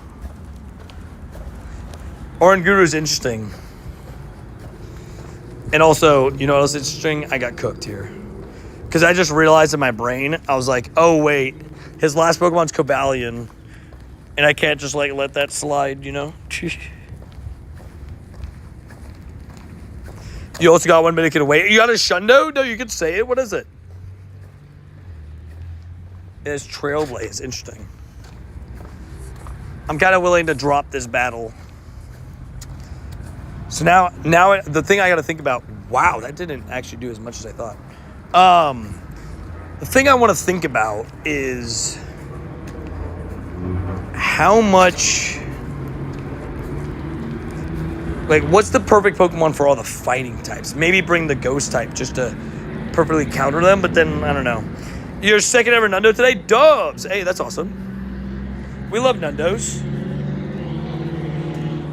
Oranguru's interesting. And also, you know what else is interesting? I got cooked here. Because I just realized in my brain, I was like, oh, wait. His last Pokemon's Cobalion. And I can't just, let that slide, You also got 1 minute to wait. You got a Shundo? No, you could say it. What is it? It's Trailblaze. Interesting. I'm kind of willing to drop this battle. So now the thing I got to think about, wow, that didn't actually do as much as I thought. The thing I want to think about is how much, what's the perfect Pokemon for all the fighting types? Maybe bring the Ghost type just to perfectly counter them, but then, I don't know. Your second ever Nundo today? Dubs! Hey, that's awesome. We love Nundos.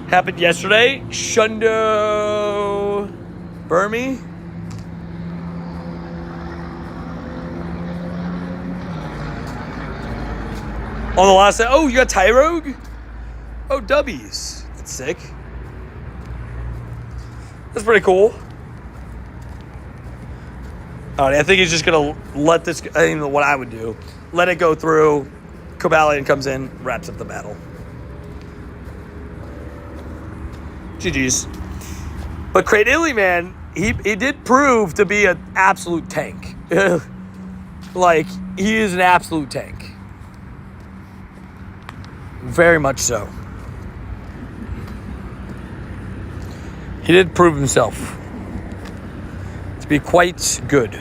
Happened yesterday. Shundo Burmy. On the last day. Oh, you got Tyrogue? Oh, W's. That's sick. That's pretty cool. I think he's just going to let this... I don't know what I would do. Let it go through. Cobalion comes in, wraps up the battle. GG's. But Cradilly, man, he did prove to be an absolute tank. Like, he is an absolute tank. Very much so. He did prove himself to be quite good.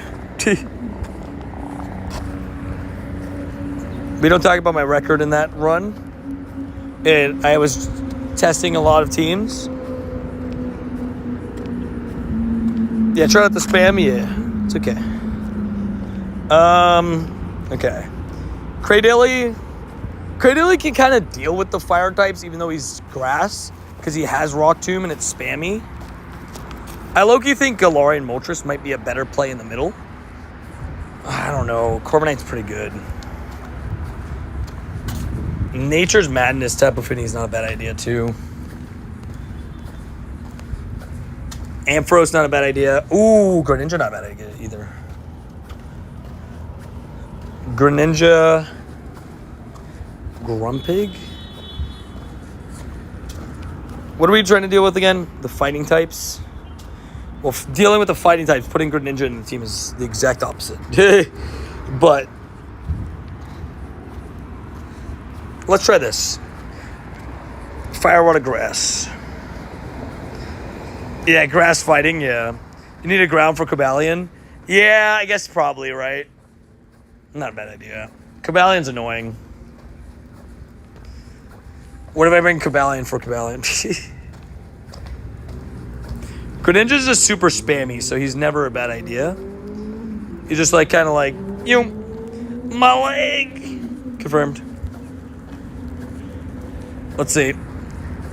We don't talk about my record in that run. And I was testing a lot of teams. Yeah, try not to spam. Yeah, it's okay. Okay. Cradilly can kind of deal with the fire types, even though he's grass, because he has Rock Tomb and it's spammy. I low-key think Galarian Moltres might be a better play in the middle. I don't know. Corviknight's pretty good. Nature's Madness Tapu Fini is not a bad idea, too. Ampharos not a bad idea. Ooh, Greninja not a bad idea either. Greninja... Grumpig? What are we trying to deal with again? The fighting types? Well, dealing with the fighting types, putting Greninja in the team is the exact opposite. But let's try this. Fire, water, grass. Yeah, grass fighting, yeah. You need a ground for Cobalion? Yeah, I guess probably, right? Not a bad idea. Cobalion's annoying. What if I bring Cobalion for Cobalion? Greninja's just super spammy, so he's never a bad idea. He's just like, kind of like, my leg. Confirmed. Let's see.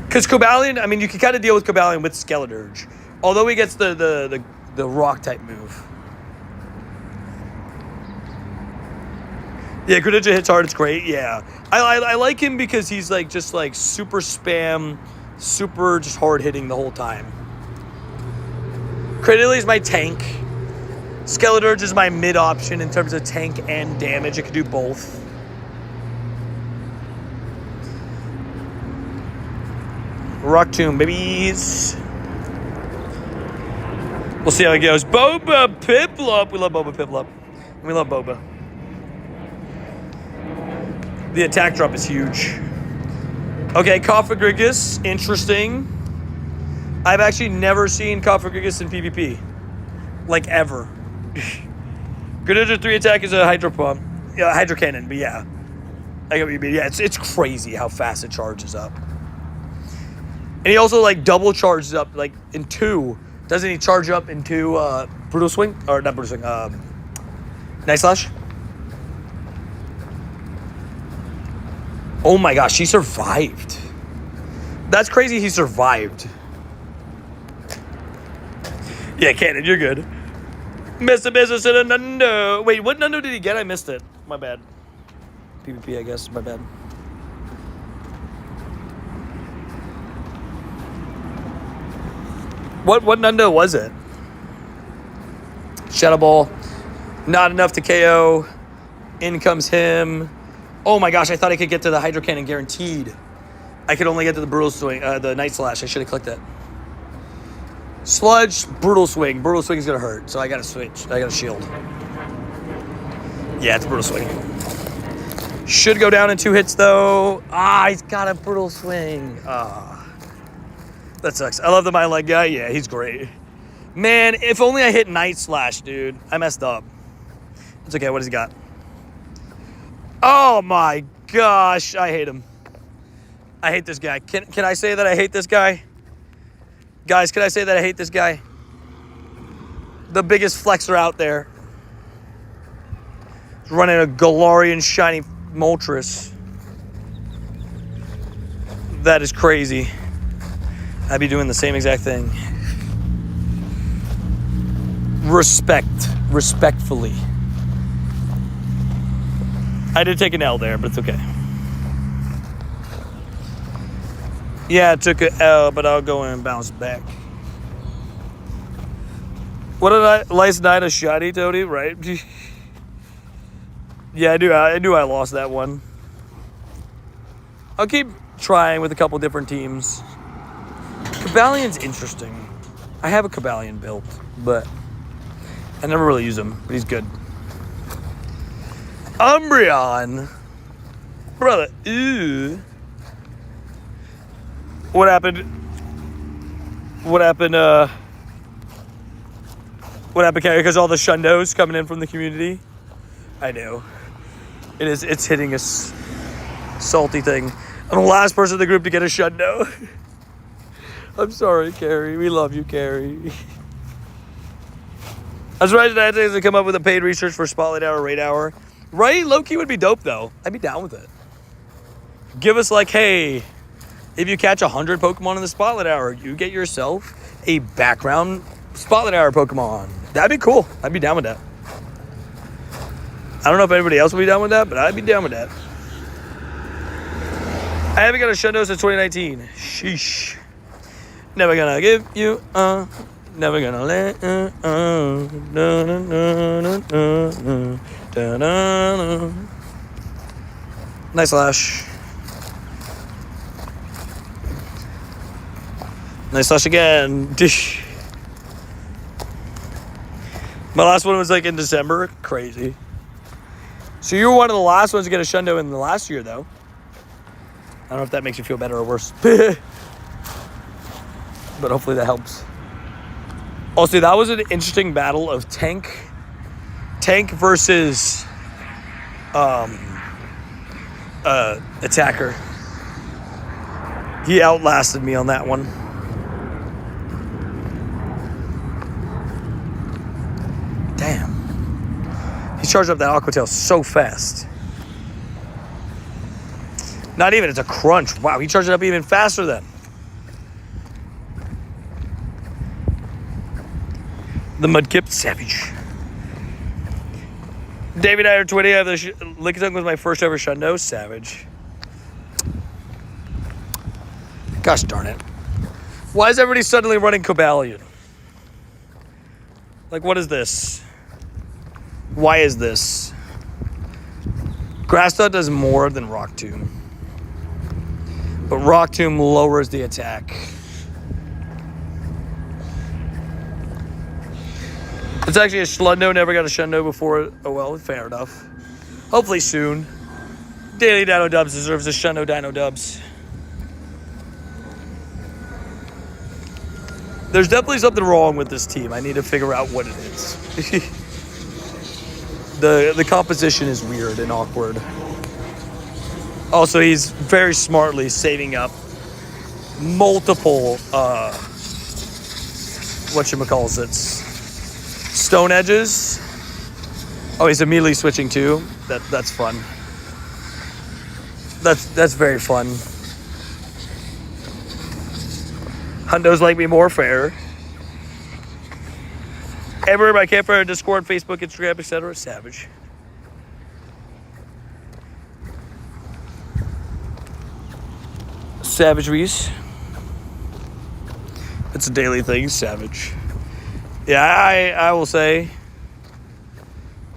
Because Cobalion, I mean, you can kind of deal with Cobalion with Skeledirge. Although he gets the rock type move. Yeah, Greninja hits hard, it's great, yeah. I like him because he's like just like super spam, super just hard hitting the whole time. Cradilly's my tank. Skeledirge is my mid option in terms of tank and damage. It can do both. Rock Tomb, babies. We'll see how it goes. Boba Piplup. We love Boba Piplup. We love Boba. The attack drop is huge. Okay, Cofagrigus. Interesting. I've actually never seen Cofagrigus in PvP. Like, ever. Greninja 3 attack is a Hydro Pump. Yeah, Hydro Cannon, but yeah. I get what you mean. Yeah, it's crazy how fast it charges up. And he also, like, double charges up, like, in 2. Doesn't he charge up into Brutal Swing? Or not Brutal Swing, Night Slash? Oh my gosh, he survived. That's crazy he survived. Yeah, Cannon, you're good. Mr. Business in a Nundo. Wait, what Nundo did he get? I missed it. My bad. PvP, I guess. My bad. What Nundo was it? Shadow Ball. Not enough to KO. In comes him. Oh my gosh, I thought I could get to the Hydro Cannon guaranteed. I could only get to the Brutal Swing, the Night Slash. I should have clicked it. Sludge, Brutal Swing. Brutal Swing is going to hurt, so I got to switch. I got to shield. Yeah, it's Brutal Swing. Should go down in 2 hits, though. Ah, he's got a Brutal Swing. Ah. That sucks. I love the My Leg guy. Yeah, he's great. Man, if only I hit Night Slash, dude. I messed up. It's okay. What has he got? Oh, my gosh. I hate him. I hate this guy. Can I say that I hate this guy? Guys, can I say that I hate this guy? The biggest flexer out there. He's running a Galarian shiny Moltres. That is crazy. I'd be doing the same exact thing. Respectfully. I did take an L there, but it's okay. Yeah, I took an L, but I'll go and bounce back. What did I... Last night a shoddy, Tony, right? Yeah, I knew I lost that one. I'll keep trying with a couple different teams. Cabalion's interesting. I have a Cabalion built, but I never really use him, but he's good. Umbreon. Brother, ew. What happened, Carrie? Because all the shundos coming in from the community? I know. It's hitting a salty thing. I'm the last person in the group to get a shundo. I'm sorry, Carrie. We love you, Carrie. I was surprised that to come up with a paid research for Spotlight Hour, Raid Hour. Right? Low-key would be dope, though. I'd be down with it. Give us, like, hey, if you catch 100 Pokemon in the Spotlight Hour, you get yourself a background Spotlight Hour Pokemon. That'd be cool. I'd be down with that. I don't know if anybody else would be down with that, but I'd be down with that. I haven't got a shundo since 2019. Sheesh. Never gonna give you never gonna let Nice slash. Nice slash again. Dish. My last one was like in December. Crazy. So you were one of the last ones to get a shundo in the last year, though. I don't know if that makes you feel better or worse. But hopefully that helps. Also, that was an interesting battle of tank versus attacker. He outlasted me on that one. Damn. He charged up that Aqua Tail so fast. Not even, it's a crunch. Wow, he charged it up even faster then. The Mudkip Savage. David I 20. I have the Lickitung was my first ever shundo. Savage. Gosh darn it. Why is everybody suddenly running Cobalion? Like, what is this? Why is this? Grass Knot does more than Rock Tomb. But Rock Tomb lowers the attack. It's actually a Schlundo. Never got a Shundo before. Oh well, fair enough. Hopefully soon. Daily Dino Dubs deserves a Shundo Dino Dubs. There's definitely something wrong with this team. I need to figure out what it is. The composition is weird and awkward. Also, he's very smartly saving up multiple whatchamacallits. Stone Edges. Oh, he's immediately switching too. That's fun. That's very fun. Hundos like me more fair. Everywhere by campfire, Discord, Facebook, Instagram, etc. Savage. Savageries. It's a daily thing, Savage. Yeah, I will say,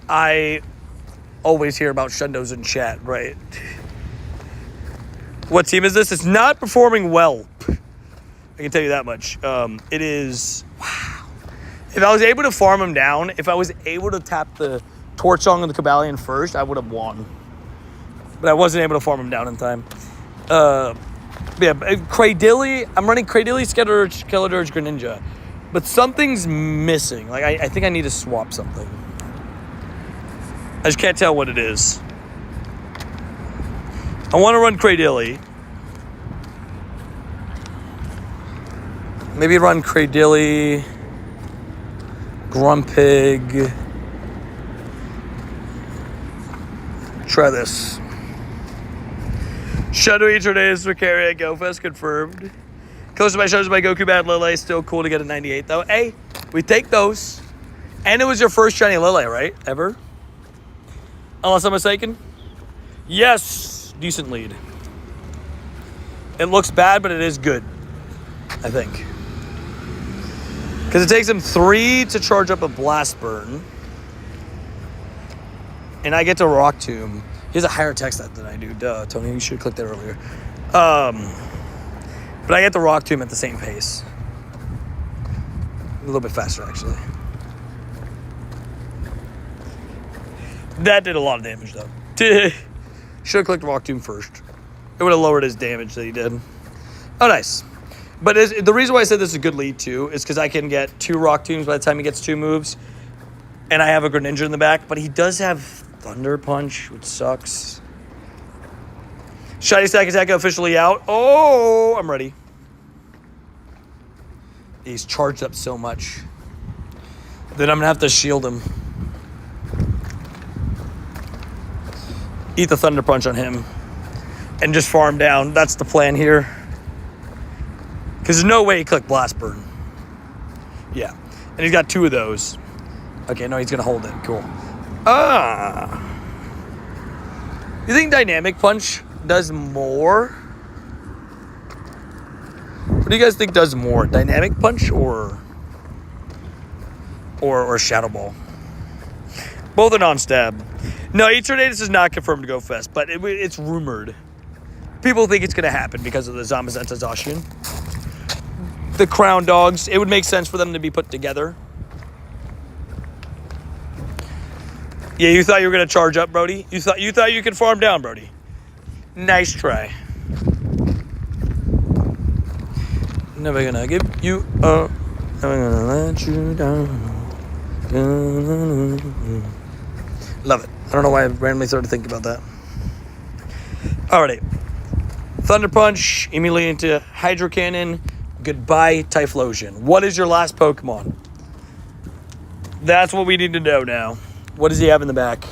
I always hear about Shundos in chat, right? What team is this? It's not performing well. I can tell you that much. It is, wow. If I was able to farm him down, if I was able to tap the Torch Song and the Cobalion first, I would have won. But I wasn't able to farm him down in time. Yeah, Cradilly, I'm running Cradilly, Skeledurge, Greninja. But something's missing. Like, I think I need to swap something. I just can't tell what it is. I want to run Cradilly. Maybe run Cradilly, Grumpig. Try this. Shadow Eater Days for Carry at GoFest confirmed. Close to my shoulders by Goku Bad Lele. Still cool to get a 98 though. Hey, we take those. And it was your first shiny Lele, right? Ever? Unless I'm mistaken. Yes. Decent lead. It looks bad, but it is good. I think. Because it takes him 3 to charge up a Blast Burn. And I get to Rock Tomb. He has a higher attack stat than I do. Duh, Tony, you should have clicked that earlier. But I get the Rock Tomb at the same pace. A little bit faster, actually. That did a lot of damage, though. Should have clicked Rock Tomb first. It would have lowered his damage that he did. Oh, nice. But the reason why I said this is a good lead, too, is because I can get 2 Rock Tombs by the time he gets 2 moves. And I have a Greninja in the back. But he does have Thunder Punch, which sucks. Shiny Stack Attack officially out. Oh, I'm ready. He's charged up so much. Then I'm going to have to shield him. Eat the Thunder Punch on him. And just farm down. That's the plan here. Because there's no way he clicked Blast Burn. Yeah. And he's got 2 of those. Okay, no, he's going to hold it. Cool. You think Dynamic Punch does more? What do you guys think does more? Dynamic Punch or Shadow Ball? Both are non-stab. No, Eternatus is not confirmed to go fast, but it's rumored. People think it's going to happen because of the Zamazenta Zacian. The Crown Dogs. It would make sense for them to be put together. Yeah, you thought you were going to charge up, Brody? You thought you could farm down, Brody? Nice try. Never gonna give you up. Never gonna let you down. Love it. I don't know why I randomly started thinking about that. Alrighty. Thunder Punch, immediately into Hydro Cannon. Goodbye, Typhlosion. What is your last Pokemon? That's what we need to know now. What does he have in the back?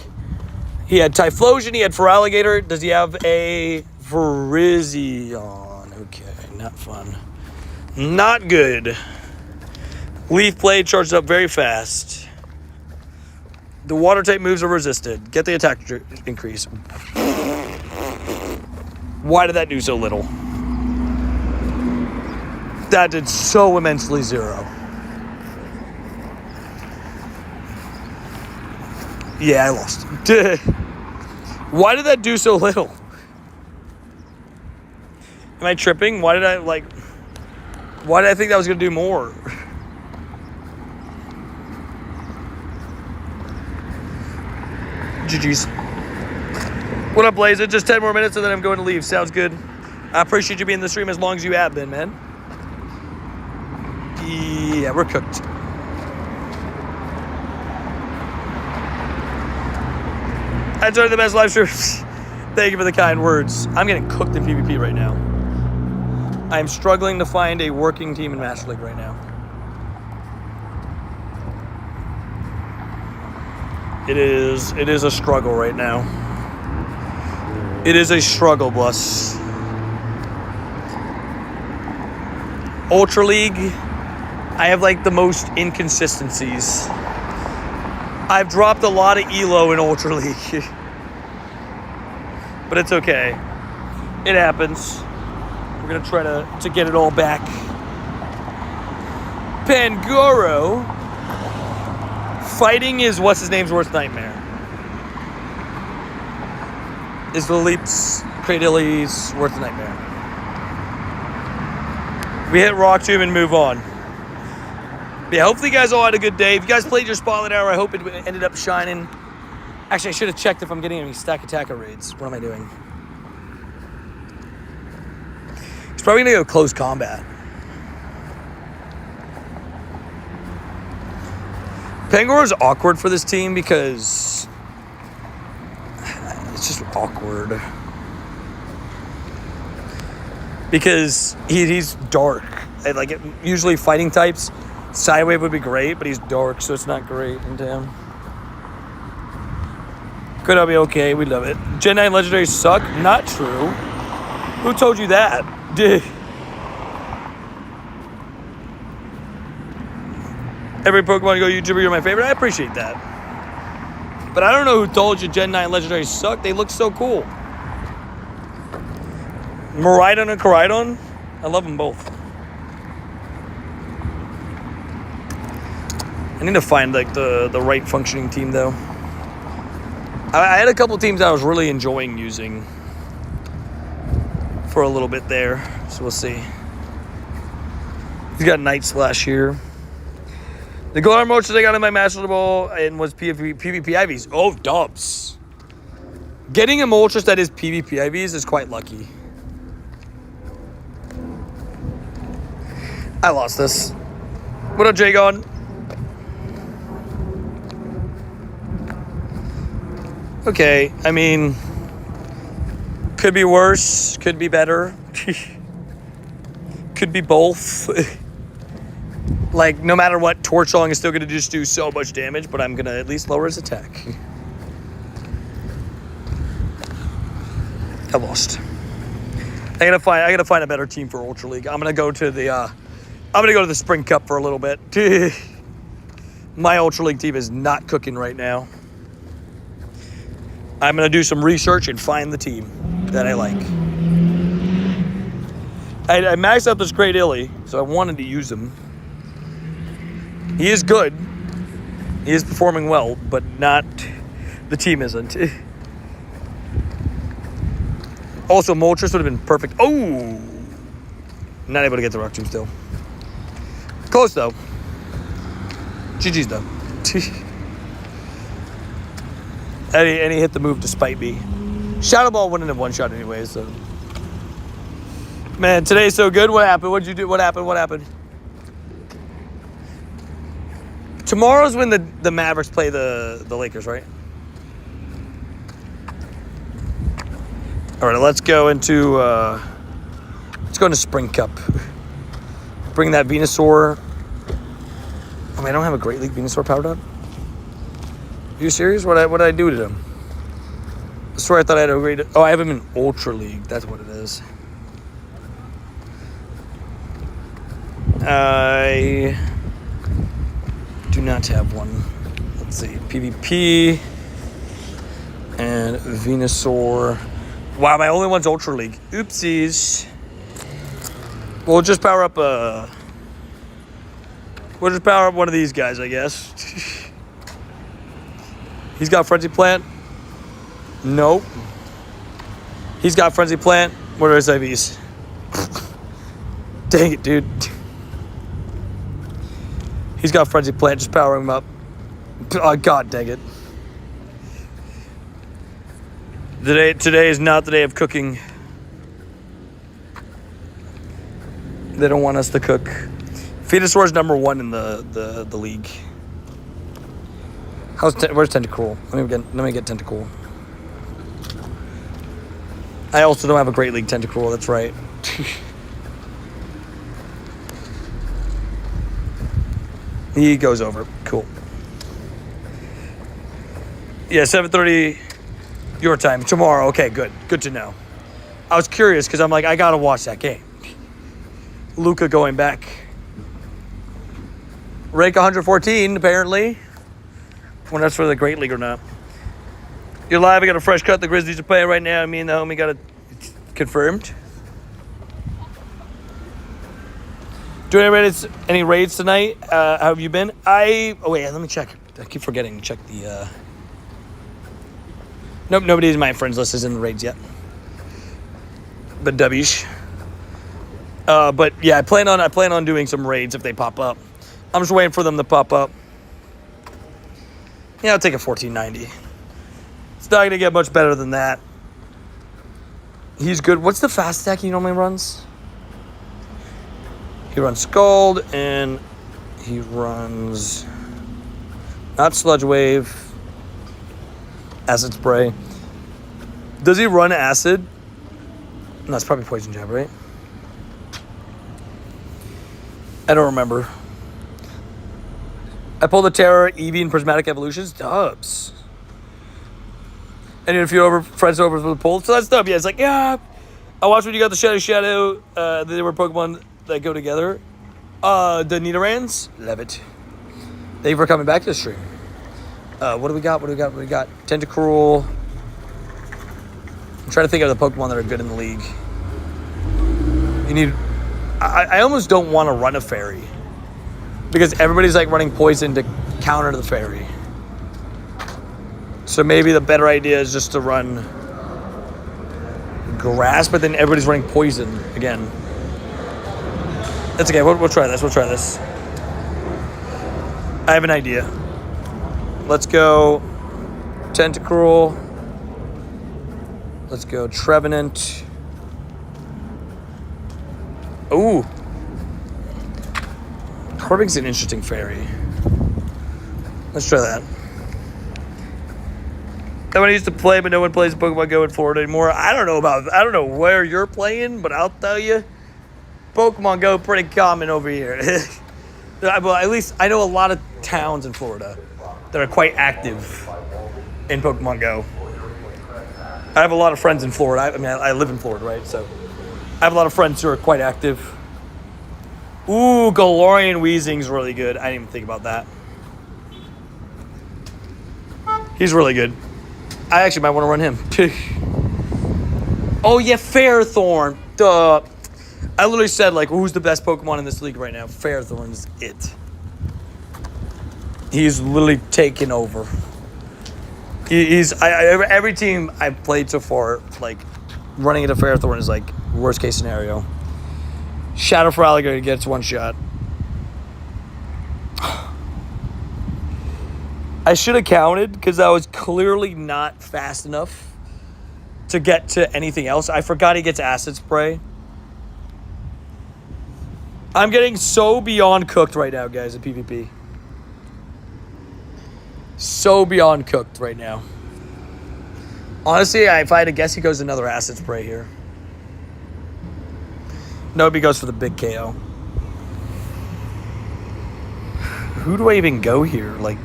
He had Typhlosion, he had Feraligatr. Does he have a Virizion? Okay, not fun. Not good. Leaf Blade charged up very fast. The water type moves are resisted. Get the attack increase. Why did that do so little? That did so immensely 0. Yeah, I lost. Why did that do so little? Am I tripping? Why did I think that was going to do more? GG's. What up, Blaze? It's just 10 more minutes and then I'm going to leave. Sounds good. I appreciate you being in the stream as long as you have been, man. Yeah, we're cooked. I enjoyed the best live streams. Thank you for the kind words. I'm getting cooked in PvP right now. I'm struggling to find a working team in Master League right now. It is a struggle right now. It is a struggle, Bless. Ultra League, I have like the most inconsistencies. I've dropped a lot of ELO in Ultra League. But it's okay. It happens. We're going to try to get it all back. Pangoro. Fighting is what's his name's worst nightmare. Is the Leaps Cradilly's worst nightmare. We hit Rock Tomb and move on. Yeah, hopefully you guys all had a good day. If you guys played your Spotlight Hour, I hope it ended up shining. Actually, I should have checked if I'm getting any Stack Attacker raids. What am I doing? He's probably going to go close combat. Pangoro's awkward for this team because it's just awkward. Because he's dark. Like, usually fighting types, Sidewave would be great, but he's dark, so it's not great into him. Could I be okay? We love it. Gen 9 legendaries suck? Not true. Who told you that? Every Pokemon Go YouTuber, you're my favorite. I appreciate that. But I don't know who told you Gen 9 Legendaries suck. They look so cool. Miraidon and Koraidon, I love them both. I need to find like the right functioning team though. I had a couple teams I was really enjoying using for a little bit there, so we'll see. He's got Night Slash here. The gold armor I got in my Master Ball and was PvP IVs. Oh, dubs. Getting a Moltres that is PvP IVs is quite lucky. I lost this. What up, Jagon? Okay, I mean, could be worse, could be better. Could be both. Like, no matter what, Torch Song is still going to just do so much damage, but I'm going to at least lower his attack. I lost. I gotta find a better team for Ultra League. I'm gonna go to the Spring Cup for a little bit. My Ultra League team is not cooking right now. I'm gonna do some research and find the team that I like. I maxed out this Great Illy, so I wanted to use him. He is good. He is performing well, but not. The team isn't. Also, Moltres would have been perfect. Oh! Not able to get the Rock Tomb still. Close, though. GG's, though. and he hit the move despite me. Shadow Ball wouldn't have one-shot anyways, so... Man, today's so good. What happened? What'd you do? What happened? Tomorrow's when the Mavericks play the Lakers, right? All right, let's go into Spring Cup. Bring that Venusaur. I mean, I don't have a Great League Venusaur powered up. Are you serious? What did I do to him? I swear I thought I had a great... Oh, I have him in Ultra League. That's what it is. I do not have one. Let's see. PvP and Venusaur. Wow, my only one's Ultra League. Oopsies. We'll just power up we'll just power up one of these guys, I guess. He's got Frenzy Plant. Nope. He's got Frenzy Plant. What are his IVs? Dang it, dude. He's got Frenzy Plant. Just power him up. Oh, God dang it. Today is not the day of cooking. They don't want us to cook. Venusaur is number 1 in the league. Where's Tentacool? Let me get Tentacool. I also don't have a Great League Tentacool. That's right. He goes over. Cool. Yeah, 7:30 your time tomorrow. Okay, good. Good to know. I was curious because I'm like, I gotta watch that game. Luca going back. Rank 114 apparently. I wonder if that's for the Great League or not. You're live. I got a fresh cut. The Grizzlies are playing right now. Me and the homie got it confirmed. Do any raids tonight? How have you been? Oh wait, let me check. I keep forgetting to check the. Nope, nobody in my friends list is in the raids yet. But W's. But yeah, I plan on doing some raids if they pop up. I'm just waiting for them to pop up. Yeah, I'll take a 1490. It's not gonna get much better than that. He's good. What's the fast attack he normally runs? He runs Scald and he runs not Sludge Wave. Acid Spray. Does he run Acid? No, it's probably Poison Jab, right? I don't remember. I pulled the Terror, Eevee, and Prismatic Evolutions. Dubs. And a few friends over with the pull. So that's dub. Yeah, it's like, yeah. I watched when you got the Shadow. They were Pokemon that go together. The Nidorans. Love it. Thank you for coming back to the stream. What do we got? Tentacruel. I'm trying to think of the Pokemon that are good in the league. You need... I almost don't want to run a fairy. Because everybody's like running poison to counter the fairy. So maybe the better idea is just to run grass, but then everybody's running poison again. That's okay. We'll try this. I have an idea. Let's go Tentacruel. Let's go Trevenant. Ooh. Corbing's an interesting fairy. Let's try that. That one I used to play, but no one plays Pokemon Go in Florida anymore. I don't know where you're playing, but I'll tell you, Pokemon Go pretty common over here. Well, at least I know a lot of towns in Florida that are quite active in Pokemon Go. I have a lot of friends in Florida. I live in Florida, right? So I have a lot of friends who are quite active. Ooh, Galarian Weezing's really good. I didn't even think about that. He's really good. I actually might want to run him. Oh, yeah, Fairthorn. Duh. I literally said, like, who's the best Pokemon in this league right now? Fairthorn is it. He's literally taken over. Every team I've played so far, like, running into Fairthorn is, like, worst case scenario. Shadow for Alligator gets one shot. I should have counted because I was clearly not fast enough to get to anything else. I forgot he gets Acid Spray. I'm getting so beyond cooked right now, guys, at PvP. So beyond cooked right now. Honestly, if I had to guess, he goes another Acid Spray here. Nope, he goes for the big KO. Who do I even go here? Like,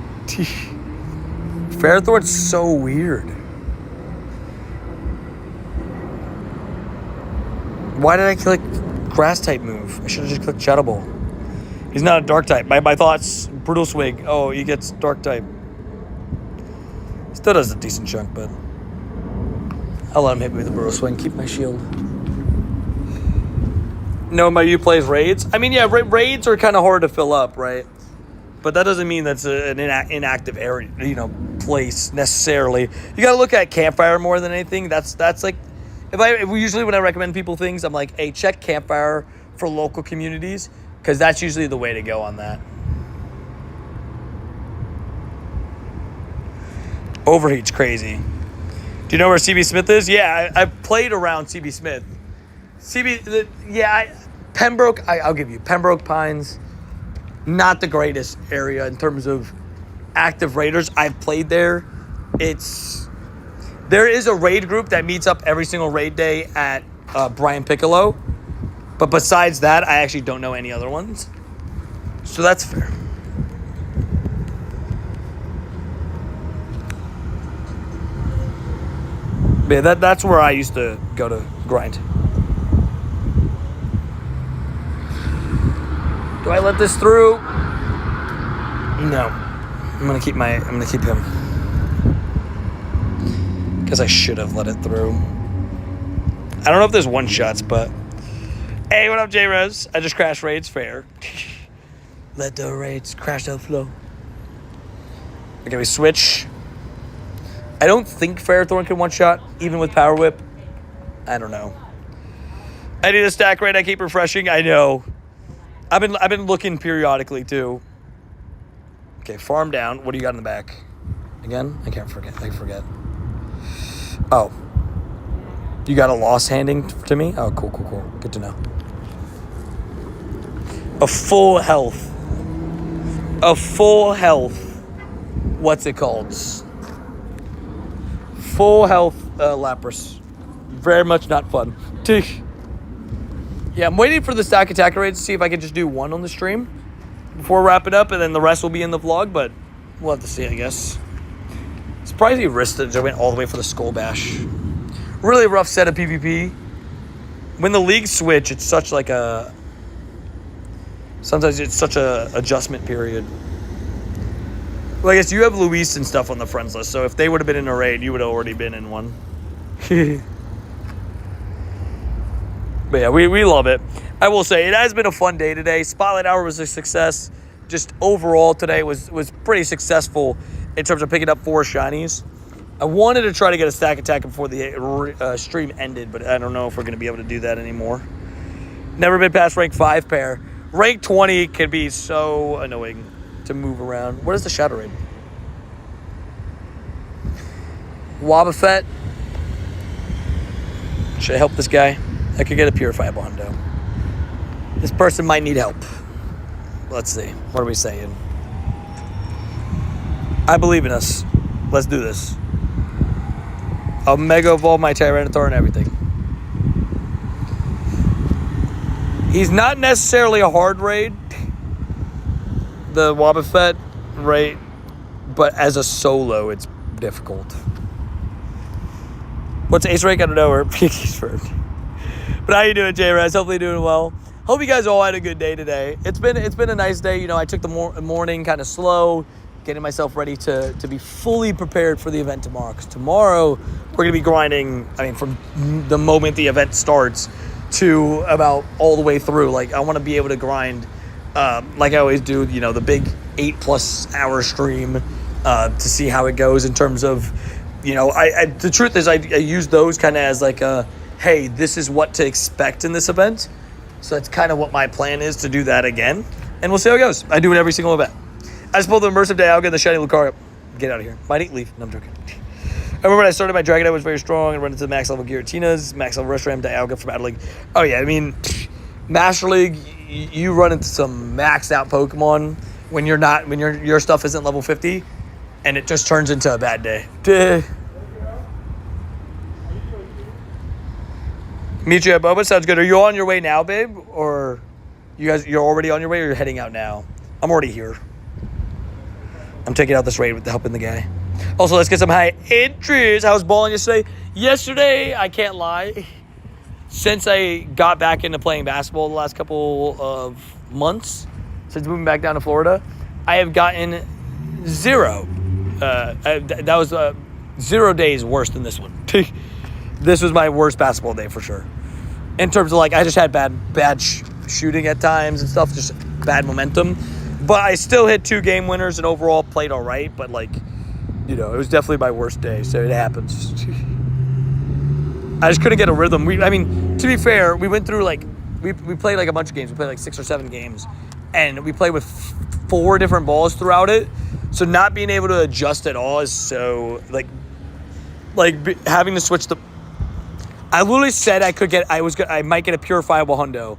Fairthorn's so weird. Why did I click Grass type move? I should have just clicked Shadow Ball. He's not a Dark type. My thoughts, Brutal Swing. Oh, he gets Dark type. Still does a decent chunk, but I'll let him hit me with a Brutal Swing. Keep my shield. No, my U plays raids. I mean, yeah, raids are kind of hard to fill up, right? But that doesn't mean that's an inactive area, place necessarily. You got to look at Campfire more than anything. That's like, usually when I recommend people things, I'm like, hey, check Campfire for local communities, because that's usually the way to go on that. Overheat's crazy. Do you know where CB Smith is? Yeah, I've played around CB Smith. Pembroke, I'll give you. Pembroke Pines, not the greatest area in terms of active raiders. I've played there. There is a raid group that meets up every single raid day at Brian Piccolo. But besides that, I actually don't know any other ones. So that's fair. But yeah, that's where I used to go to grind. Do I let this through? No. I'm gonna keep him. Because I should have let it through. I don't know if there's one shots, but hey, what up, J-Rose? I just crashed raids, fair. Let the raids crash the flow. Okay, we switch. I don't think Fairthorn can one shot, even with Power Whip. I don't know. I need a stack raid. I keep refreshing. I know. I've been looking periodically too. Okay, farm down. What do you got in the back? Again? I forget. Oh. You got a loss handing to me? Oh, cool. Good to know. A full health. What's it called? Full health Lapras. Very much not fun. Yeah, I'm waiting for the stack attacker raids to see if I can just do one on the stream before wrapping up, and then the rest will be in the vlog, but we'll have to see, I guess. Surprised he risked it. I went all the way for the Skull Bash. Really rough set of PvP. When the leagues switch, it's such like a... Sometimes it's such a adjustment period. Well, I guess you have Luis and stuff on the friends list, so if they would have been in a raid, you would have already been in one. But yeah, we love it. I will say, it has been a fun day today. Spotlight Hour was a success. Just overall today was pretty successful in terms of picking up 4 shinies. I wanted to try to get a stack attack before the stream ended, but I don't know if we're going to be able to do that anymore. Never been past rank 5 pair. Rank 20 can be so annoying to move around. What is the Shadow Raid? Wobbuffet. Should I help this guy? I could get a Purifiable Hundo. This person might need help. Let's see. What are we saying? I believe in us. Let's do this. I'll Mega Evolve my Tyranitar and everything. He's not necessarily a hard raid, the Wobbuffet raid, but as a solo, it's difficult. What's Ace rank? I don't know. Or But how you doing, J-Raz? Hopefully doing well. Hope you guys all had a good day today. It's been a nice day. You know, I took the morning kind of slow, getting myself ready to be fully prepared for the event tomorrow. Because tomorrow we're going to be grinding, I mean, from the moment the event starts to about all the way through. Like, I want to be able to grind like I always do, you know, the big 8+ hour stream to see how it goes in terms of, you know, the truth is I use those kind of as like a, hey, this is what to expect in this event. So that's kind of what my plan is, to do that again. And we'll see how it goes. I do it every single event. I just pulled the Immersive Dialga and the Shiny Lucario. Get out of here. Might leave. No, I'm joking. I remember when I started my Dragonite was very strong and run into the max level Giratinas, max level Reshiram, Dialga for Battle League. Oh yeah, I mean, Master League, you run into some maxed out Pokemon when your stuff isn't level 50, and it just turns into a bad day. Meet you at Boba. Sounds good. Are you on your way now, babe? Or you're already on your way, or you're heading out now? I'm already here. I'm taking out this raid with the helping the guy. Also, let's get some high entries. I was balling yesterday. Yesterday, I can't lie. Since I got back into playing basketball the last couple of months, since moving back down to Florida, I have gotten 0. That was 0 days worse than this one. This was my worst basketball day for sure. In terms of, like, I just had bad shooting at times and stuff, just bad momentum. But I still hit 2 game winners and overall played all right. But, like, you know, it was definitely my worst day, so it happens. I just couldn't get a rhythm. I mean, to be fair, we went through, like, we played, like, a bunch of games. We played, like, 6 or 7 games. And we played with 4 different balls throughout it. So not being able to adjust at all is so, like having to switch the... I literally said I might get a Purifiable Hundo.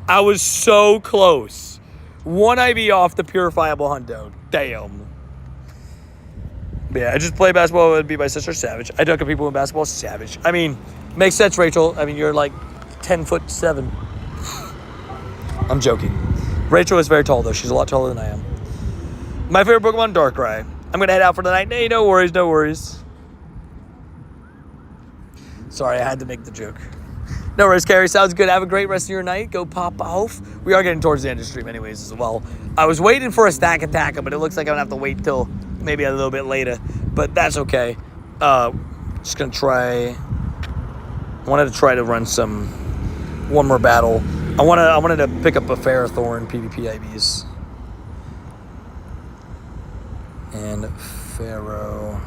I was so close. 1 IV off the Purifiable Hundo. Damn. But yeah, I just play basketball. It would be my sister, Savage. I dunk at people in basketball, Savage. I mean, makes sense, Rachel. I mean, you're like 10'7". I'm joking. Rachel is very tall, though. She's a lot taller than I am. My favorite Pokemon, Darkrai. I'm going to head out for the night. Hey, no worries, no worries. Sorry, I had to make the joke. No worries, Carrie. Sounds good. Have a great rest of your night. Go pop off. We are getting towards the end of the stream anyways as well. I was waiting for a stack attack, but it looks like I'm going to have to wait till maybe a little bit later. But that's okay. Just going to try... I wanted to try to run one more battle. I wanted to pick up a Ferrothorn PvP IVs. And Pharaoh.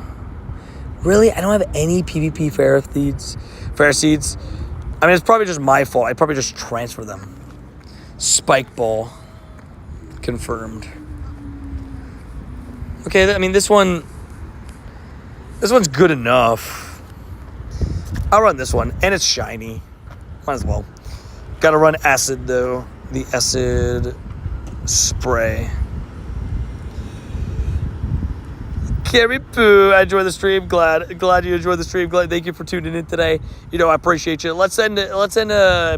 Really? I don't have any PvP Ferroseeds. I mean, it's probably just my fault. I'd probably just transfer them. Spike Ball. Confirmed. Okay, I mean, this one's good enough. I'll run this one. And it's shiny. Might as well. Gotta run Acid, though. The Acid Spray. Carrie Poo, I enjoy the stream. Glad you enjoyed the stream. Thank you for tuning in today. You know, I appreciate you. Let's end a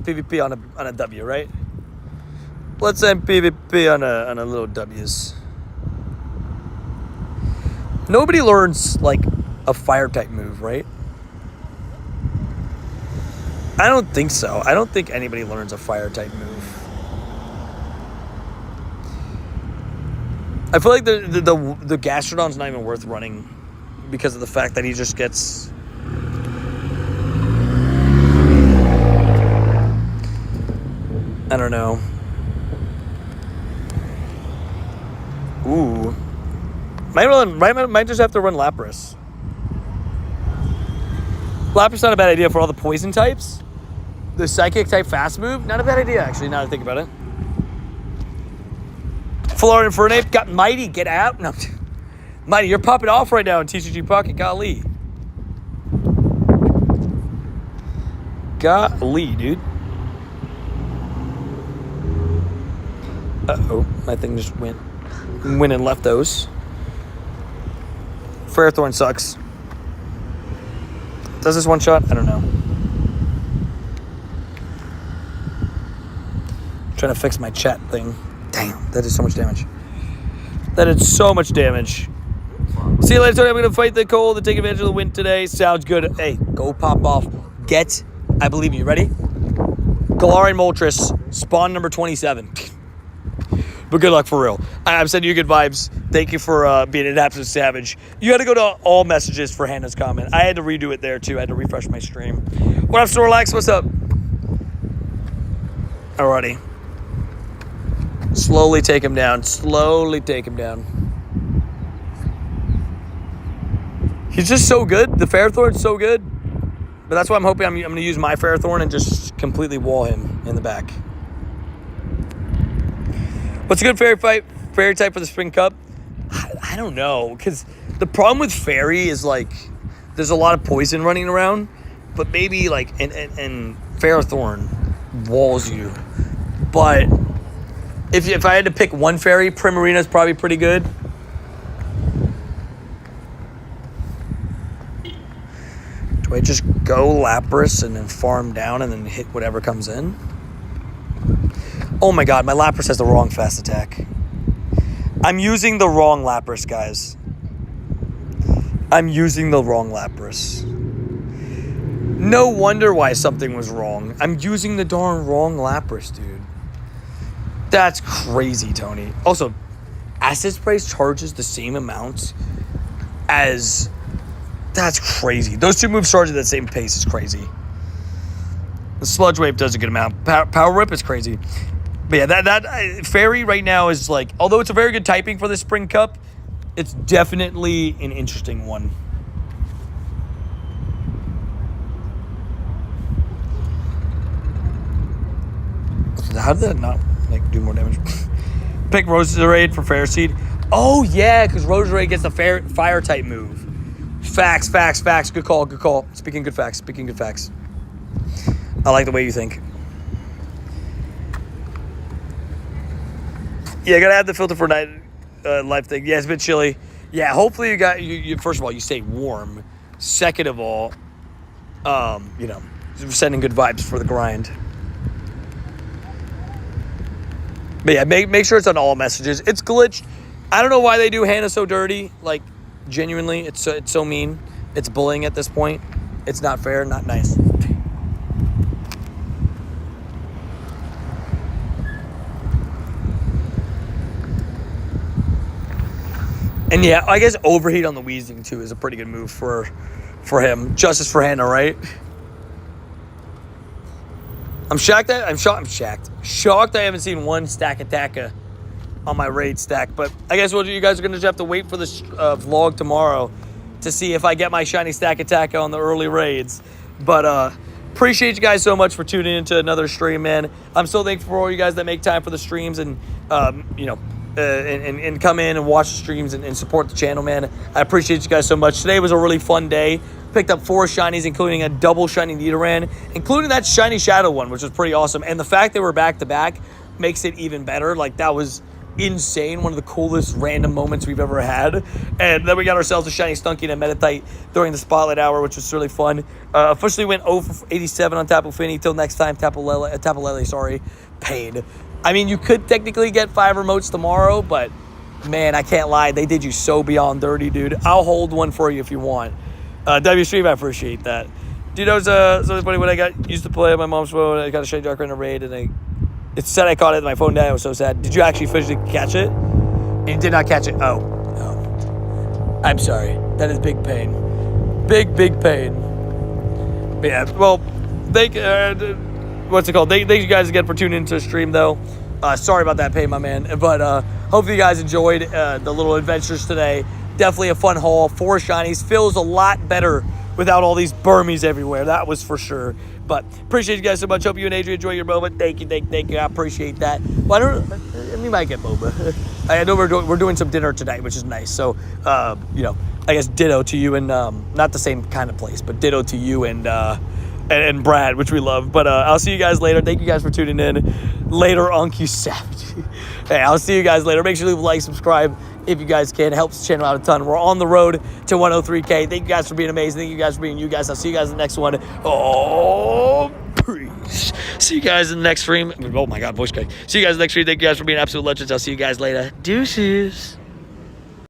PvP on a W, right? Let's end PvP on a little W's. Nobody learns like a fire type move, right? I don't think so. I don't think anybody learns a fire type move. I feel like the Gastrodon's not even worth running because of the fact that he just gets... I don't know. Ooh. Might just have to run Lapras. Lapras not a bad idea for all the poison types. The psychic type fast move, not a bad idea actually, now that I think about it. Florida Infernape got Mighty, get out. No. Mighty, you're popping off right now in TCG Pocket, golly. Golly, dude. Uh-oh, my thing just went and left those. Ferrothorn sucks. Does this one shot? I don't know. I'm trying to fix my chat thing. Damn, that did so much damage. That did so much damage. See you later, Tony. I'm going to fight the cold and take advantage of the wind today. Sounds good. Hey, go pop off. Get, I believe you. Ready? Galarian Moltres, spawn number 27. But good luck for real. I'm sending you good vibes. Thank you for being an absolute savage. You had to go to all messages for Hannah's comment. I had to redo it there too. I had to refresh my stream. What up, Snorlax? What's up? Alrighty. Slowly take him down. Slowly take him down. He's just so good. The Ferrothorn's so good. But that's why I'm hoping I'm going to use my Ferrothorn and just completely wall him in the back. What's a good fairy type for the Spring Cup? I don't know, because the problem with fairy is like there's a lot of poison running around, but maybe like and Ferrothorn walls you. But if I had to pick one fairy, Primarina is probably pretty good. Do I just go Lapras and then farm down and then hit whatever comes in? Oh my god, my Lapras has the wrong fast attack. I'm using the wrong Lapras, guys. I'm using the wrong Lapras. No wonder why something was wrong. I'm using the darn wrong Lapras, dude. That's crazy, Tony. Also, Acid Spray charges the same amount as... That's crazy. Those two moves charge at the same pace. It's crazy. The Sludge Wave does a good amount. Power Whip is crazy. But yeah, that Fairy right now is like, although it's a very good typing for the Spring Cup, it's definitely an interesting one. How did that not like do more damage? Pick Rosa Raid for Fair Seed. Oh yeah, because Rosa Raid gets the fire type move. Facts. Good call. Speaking good facts. I like the way you think. Yeah, I gotta add the filter for night life thing. Yeah, it's a bit chilly. Yeah, hopefully you first of all, you stay warm. Second of all, you know, sending good vibes for the grind. But yeah, make sure it's on all messages. It's glitched. I don't know why they do Hannah so dirty. Like, genuinely, it's so mean. It's bullying at this point. It's not fair, not nice. And yeah, I guess Overheat on the Weezing too is a pretty good move for him. Justice for Hannah, right? I'm shocked I haven't seen one stack Attacka on my raid stack. But I guess you guys are going to have to wait for this vlog tomorrow to see if I get my shiny stack Attacka on the early raids. But appreciate you guys so much for tuning into another stream, man. I'm so thankful for all you guys that make time for the streams and, you know, and come in and watch the streams and support the channel, man. I appreciate you guys so much. Today was a really fun day. Picked up 4 shinies, including a double shiny Nidoran, including that shiny Shadow one, which was pretty awesome. And the fact they were back-to-back makes it even better. Like, that was insane. One of the coolest random moments we've ever had. And then we got ourselves a shiny Stunky and a Meditite during the Spotlight Hour, which was really fun. Officially went 0 for 87 on Tapu Fini. Till next time, Tapu Lele, paid. I mean, you could technically get 5 remotes tomorrow, but man, I can't lie. They did you so beyond dirty, dude. I'll hold one for you if you want. W-Stream, I appreciate that. Dude, that was so funny when I used to play on my mom's phone. I got a shiny Dark in a raid, and it said I caught it, and my phone died. I was so sad. Did you actually physically catch it? And you did not catch it. Oh. I'm sorry. That is big pain. Big pain. But yeah, well, what's it called? Thank you guys again for tuning into the stream, though. Sorry about that pain, my man. But hopefully you guys enjoyed the little adventures today. Definitely a fun haul. 4 shinies. Feels a lot better without all these Burmies everywhere. That was for sure. But appreciate you guys so much. Hope you and Adrian enjoy your moment. Thank you. I appreciate that. Well, we might get MOBA. I know we're doing some dinner tonight, which is nice. So, you know, I guess ditto to you and not the same kind of place, but ditto to you and Brad, which we love. But I'll see you guys later. Thank you guys for tuning in. Later, Unk, you savage. Hey, I'll see you guys later. Make sure to leave a like, subscribe if you guys can. Helps the channel out a ton. We're on the road to 103K. Thank you guys for being amazing. Thank you guys for being you guys. I'll see you guys in the next one. Oh, peace. See you guys in the next stream. Oh, my God, voice crack. See you guys in the next stream. Thank you guys for being absolute legends. I'll see you guys later. Deuces.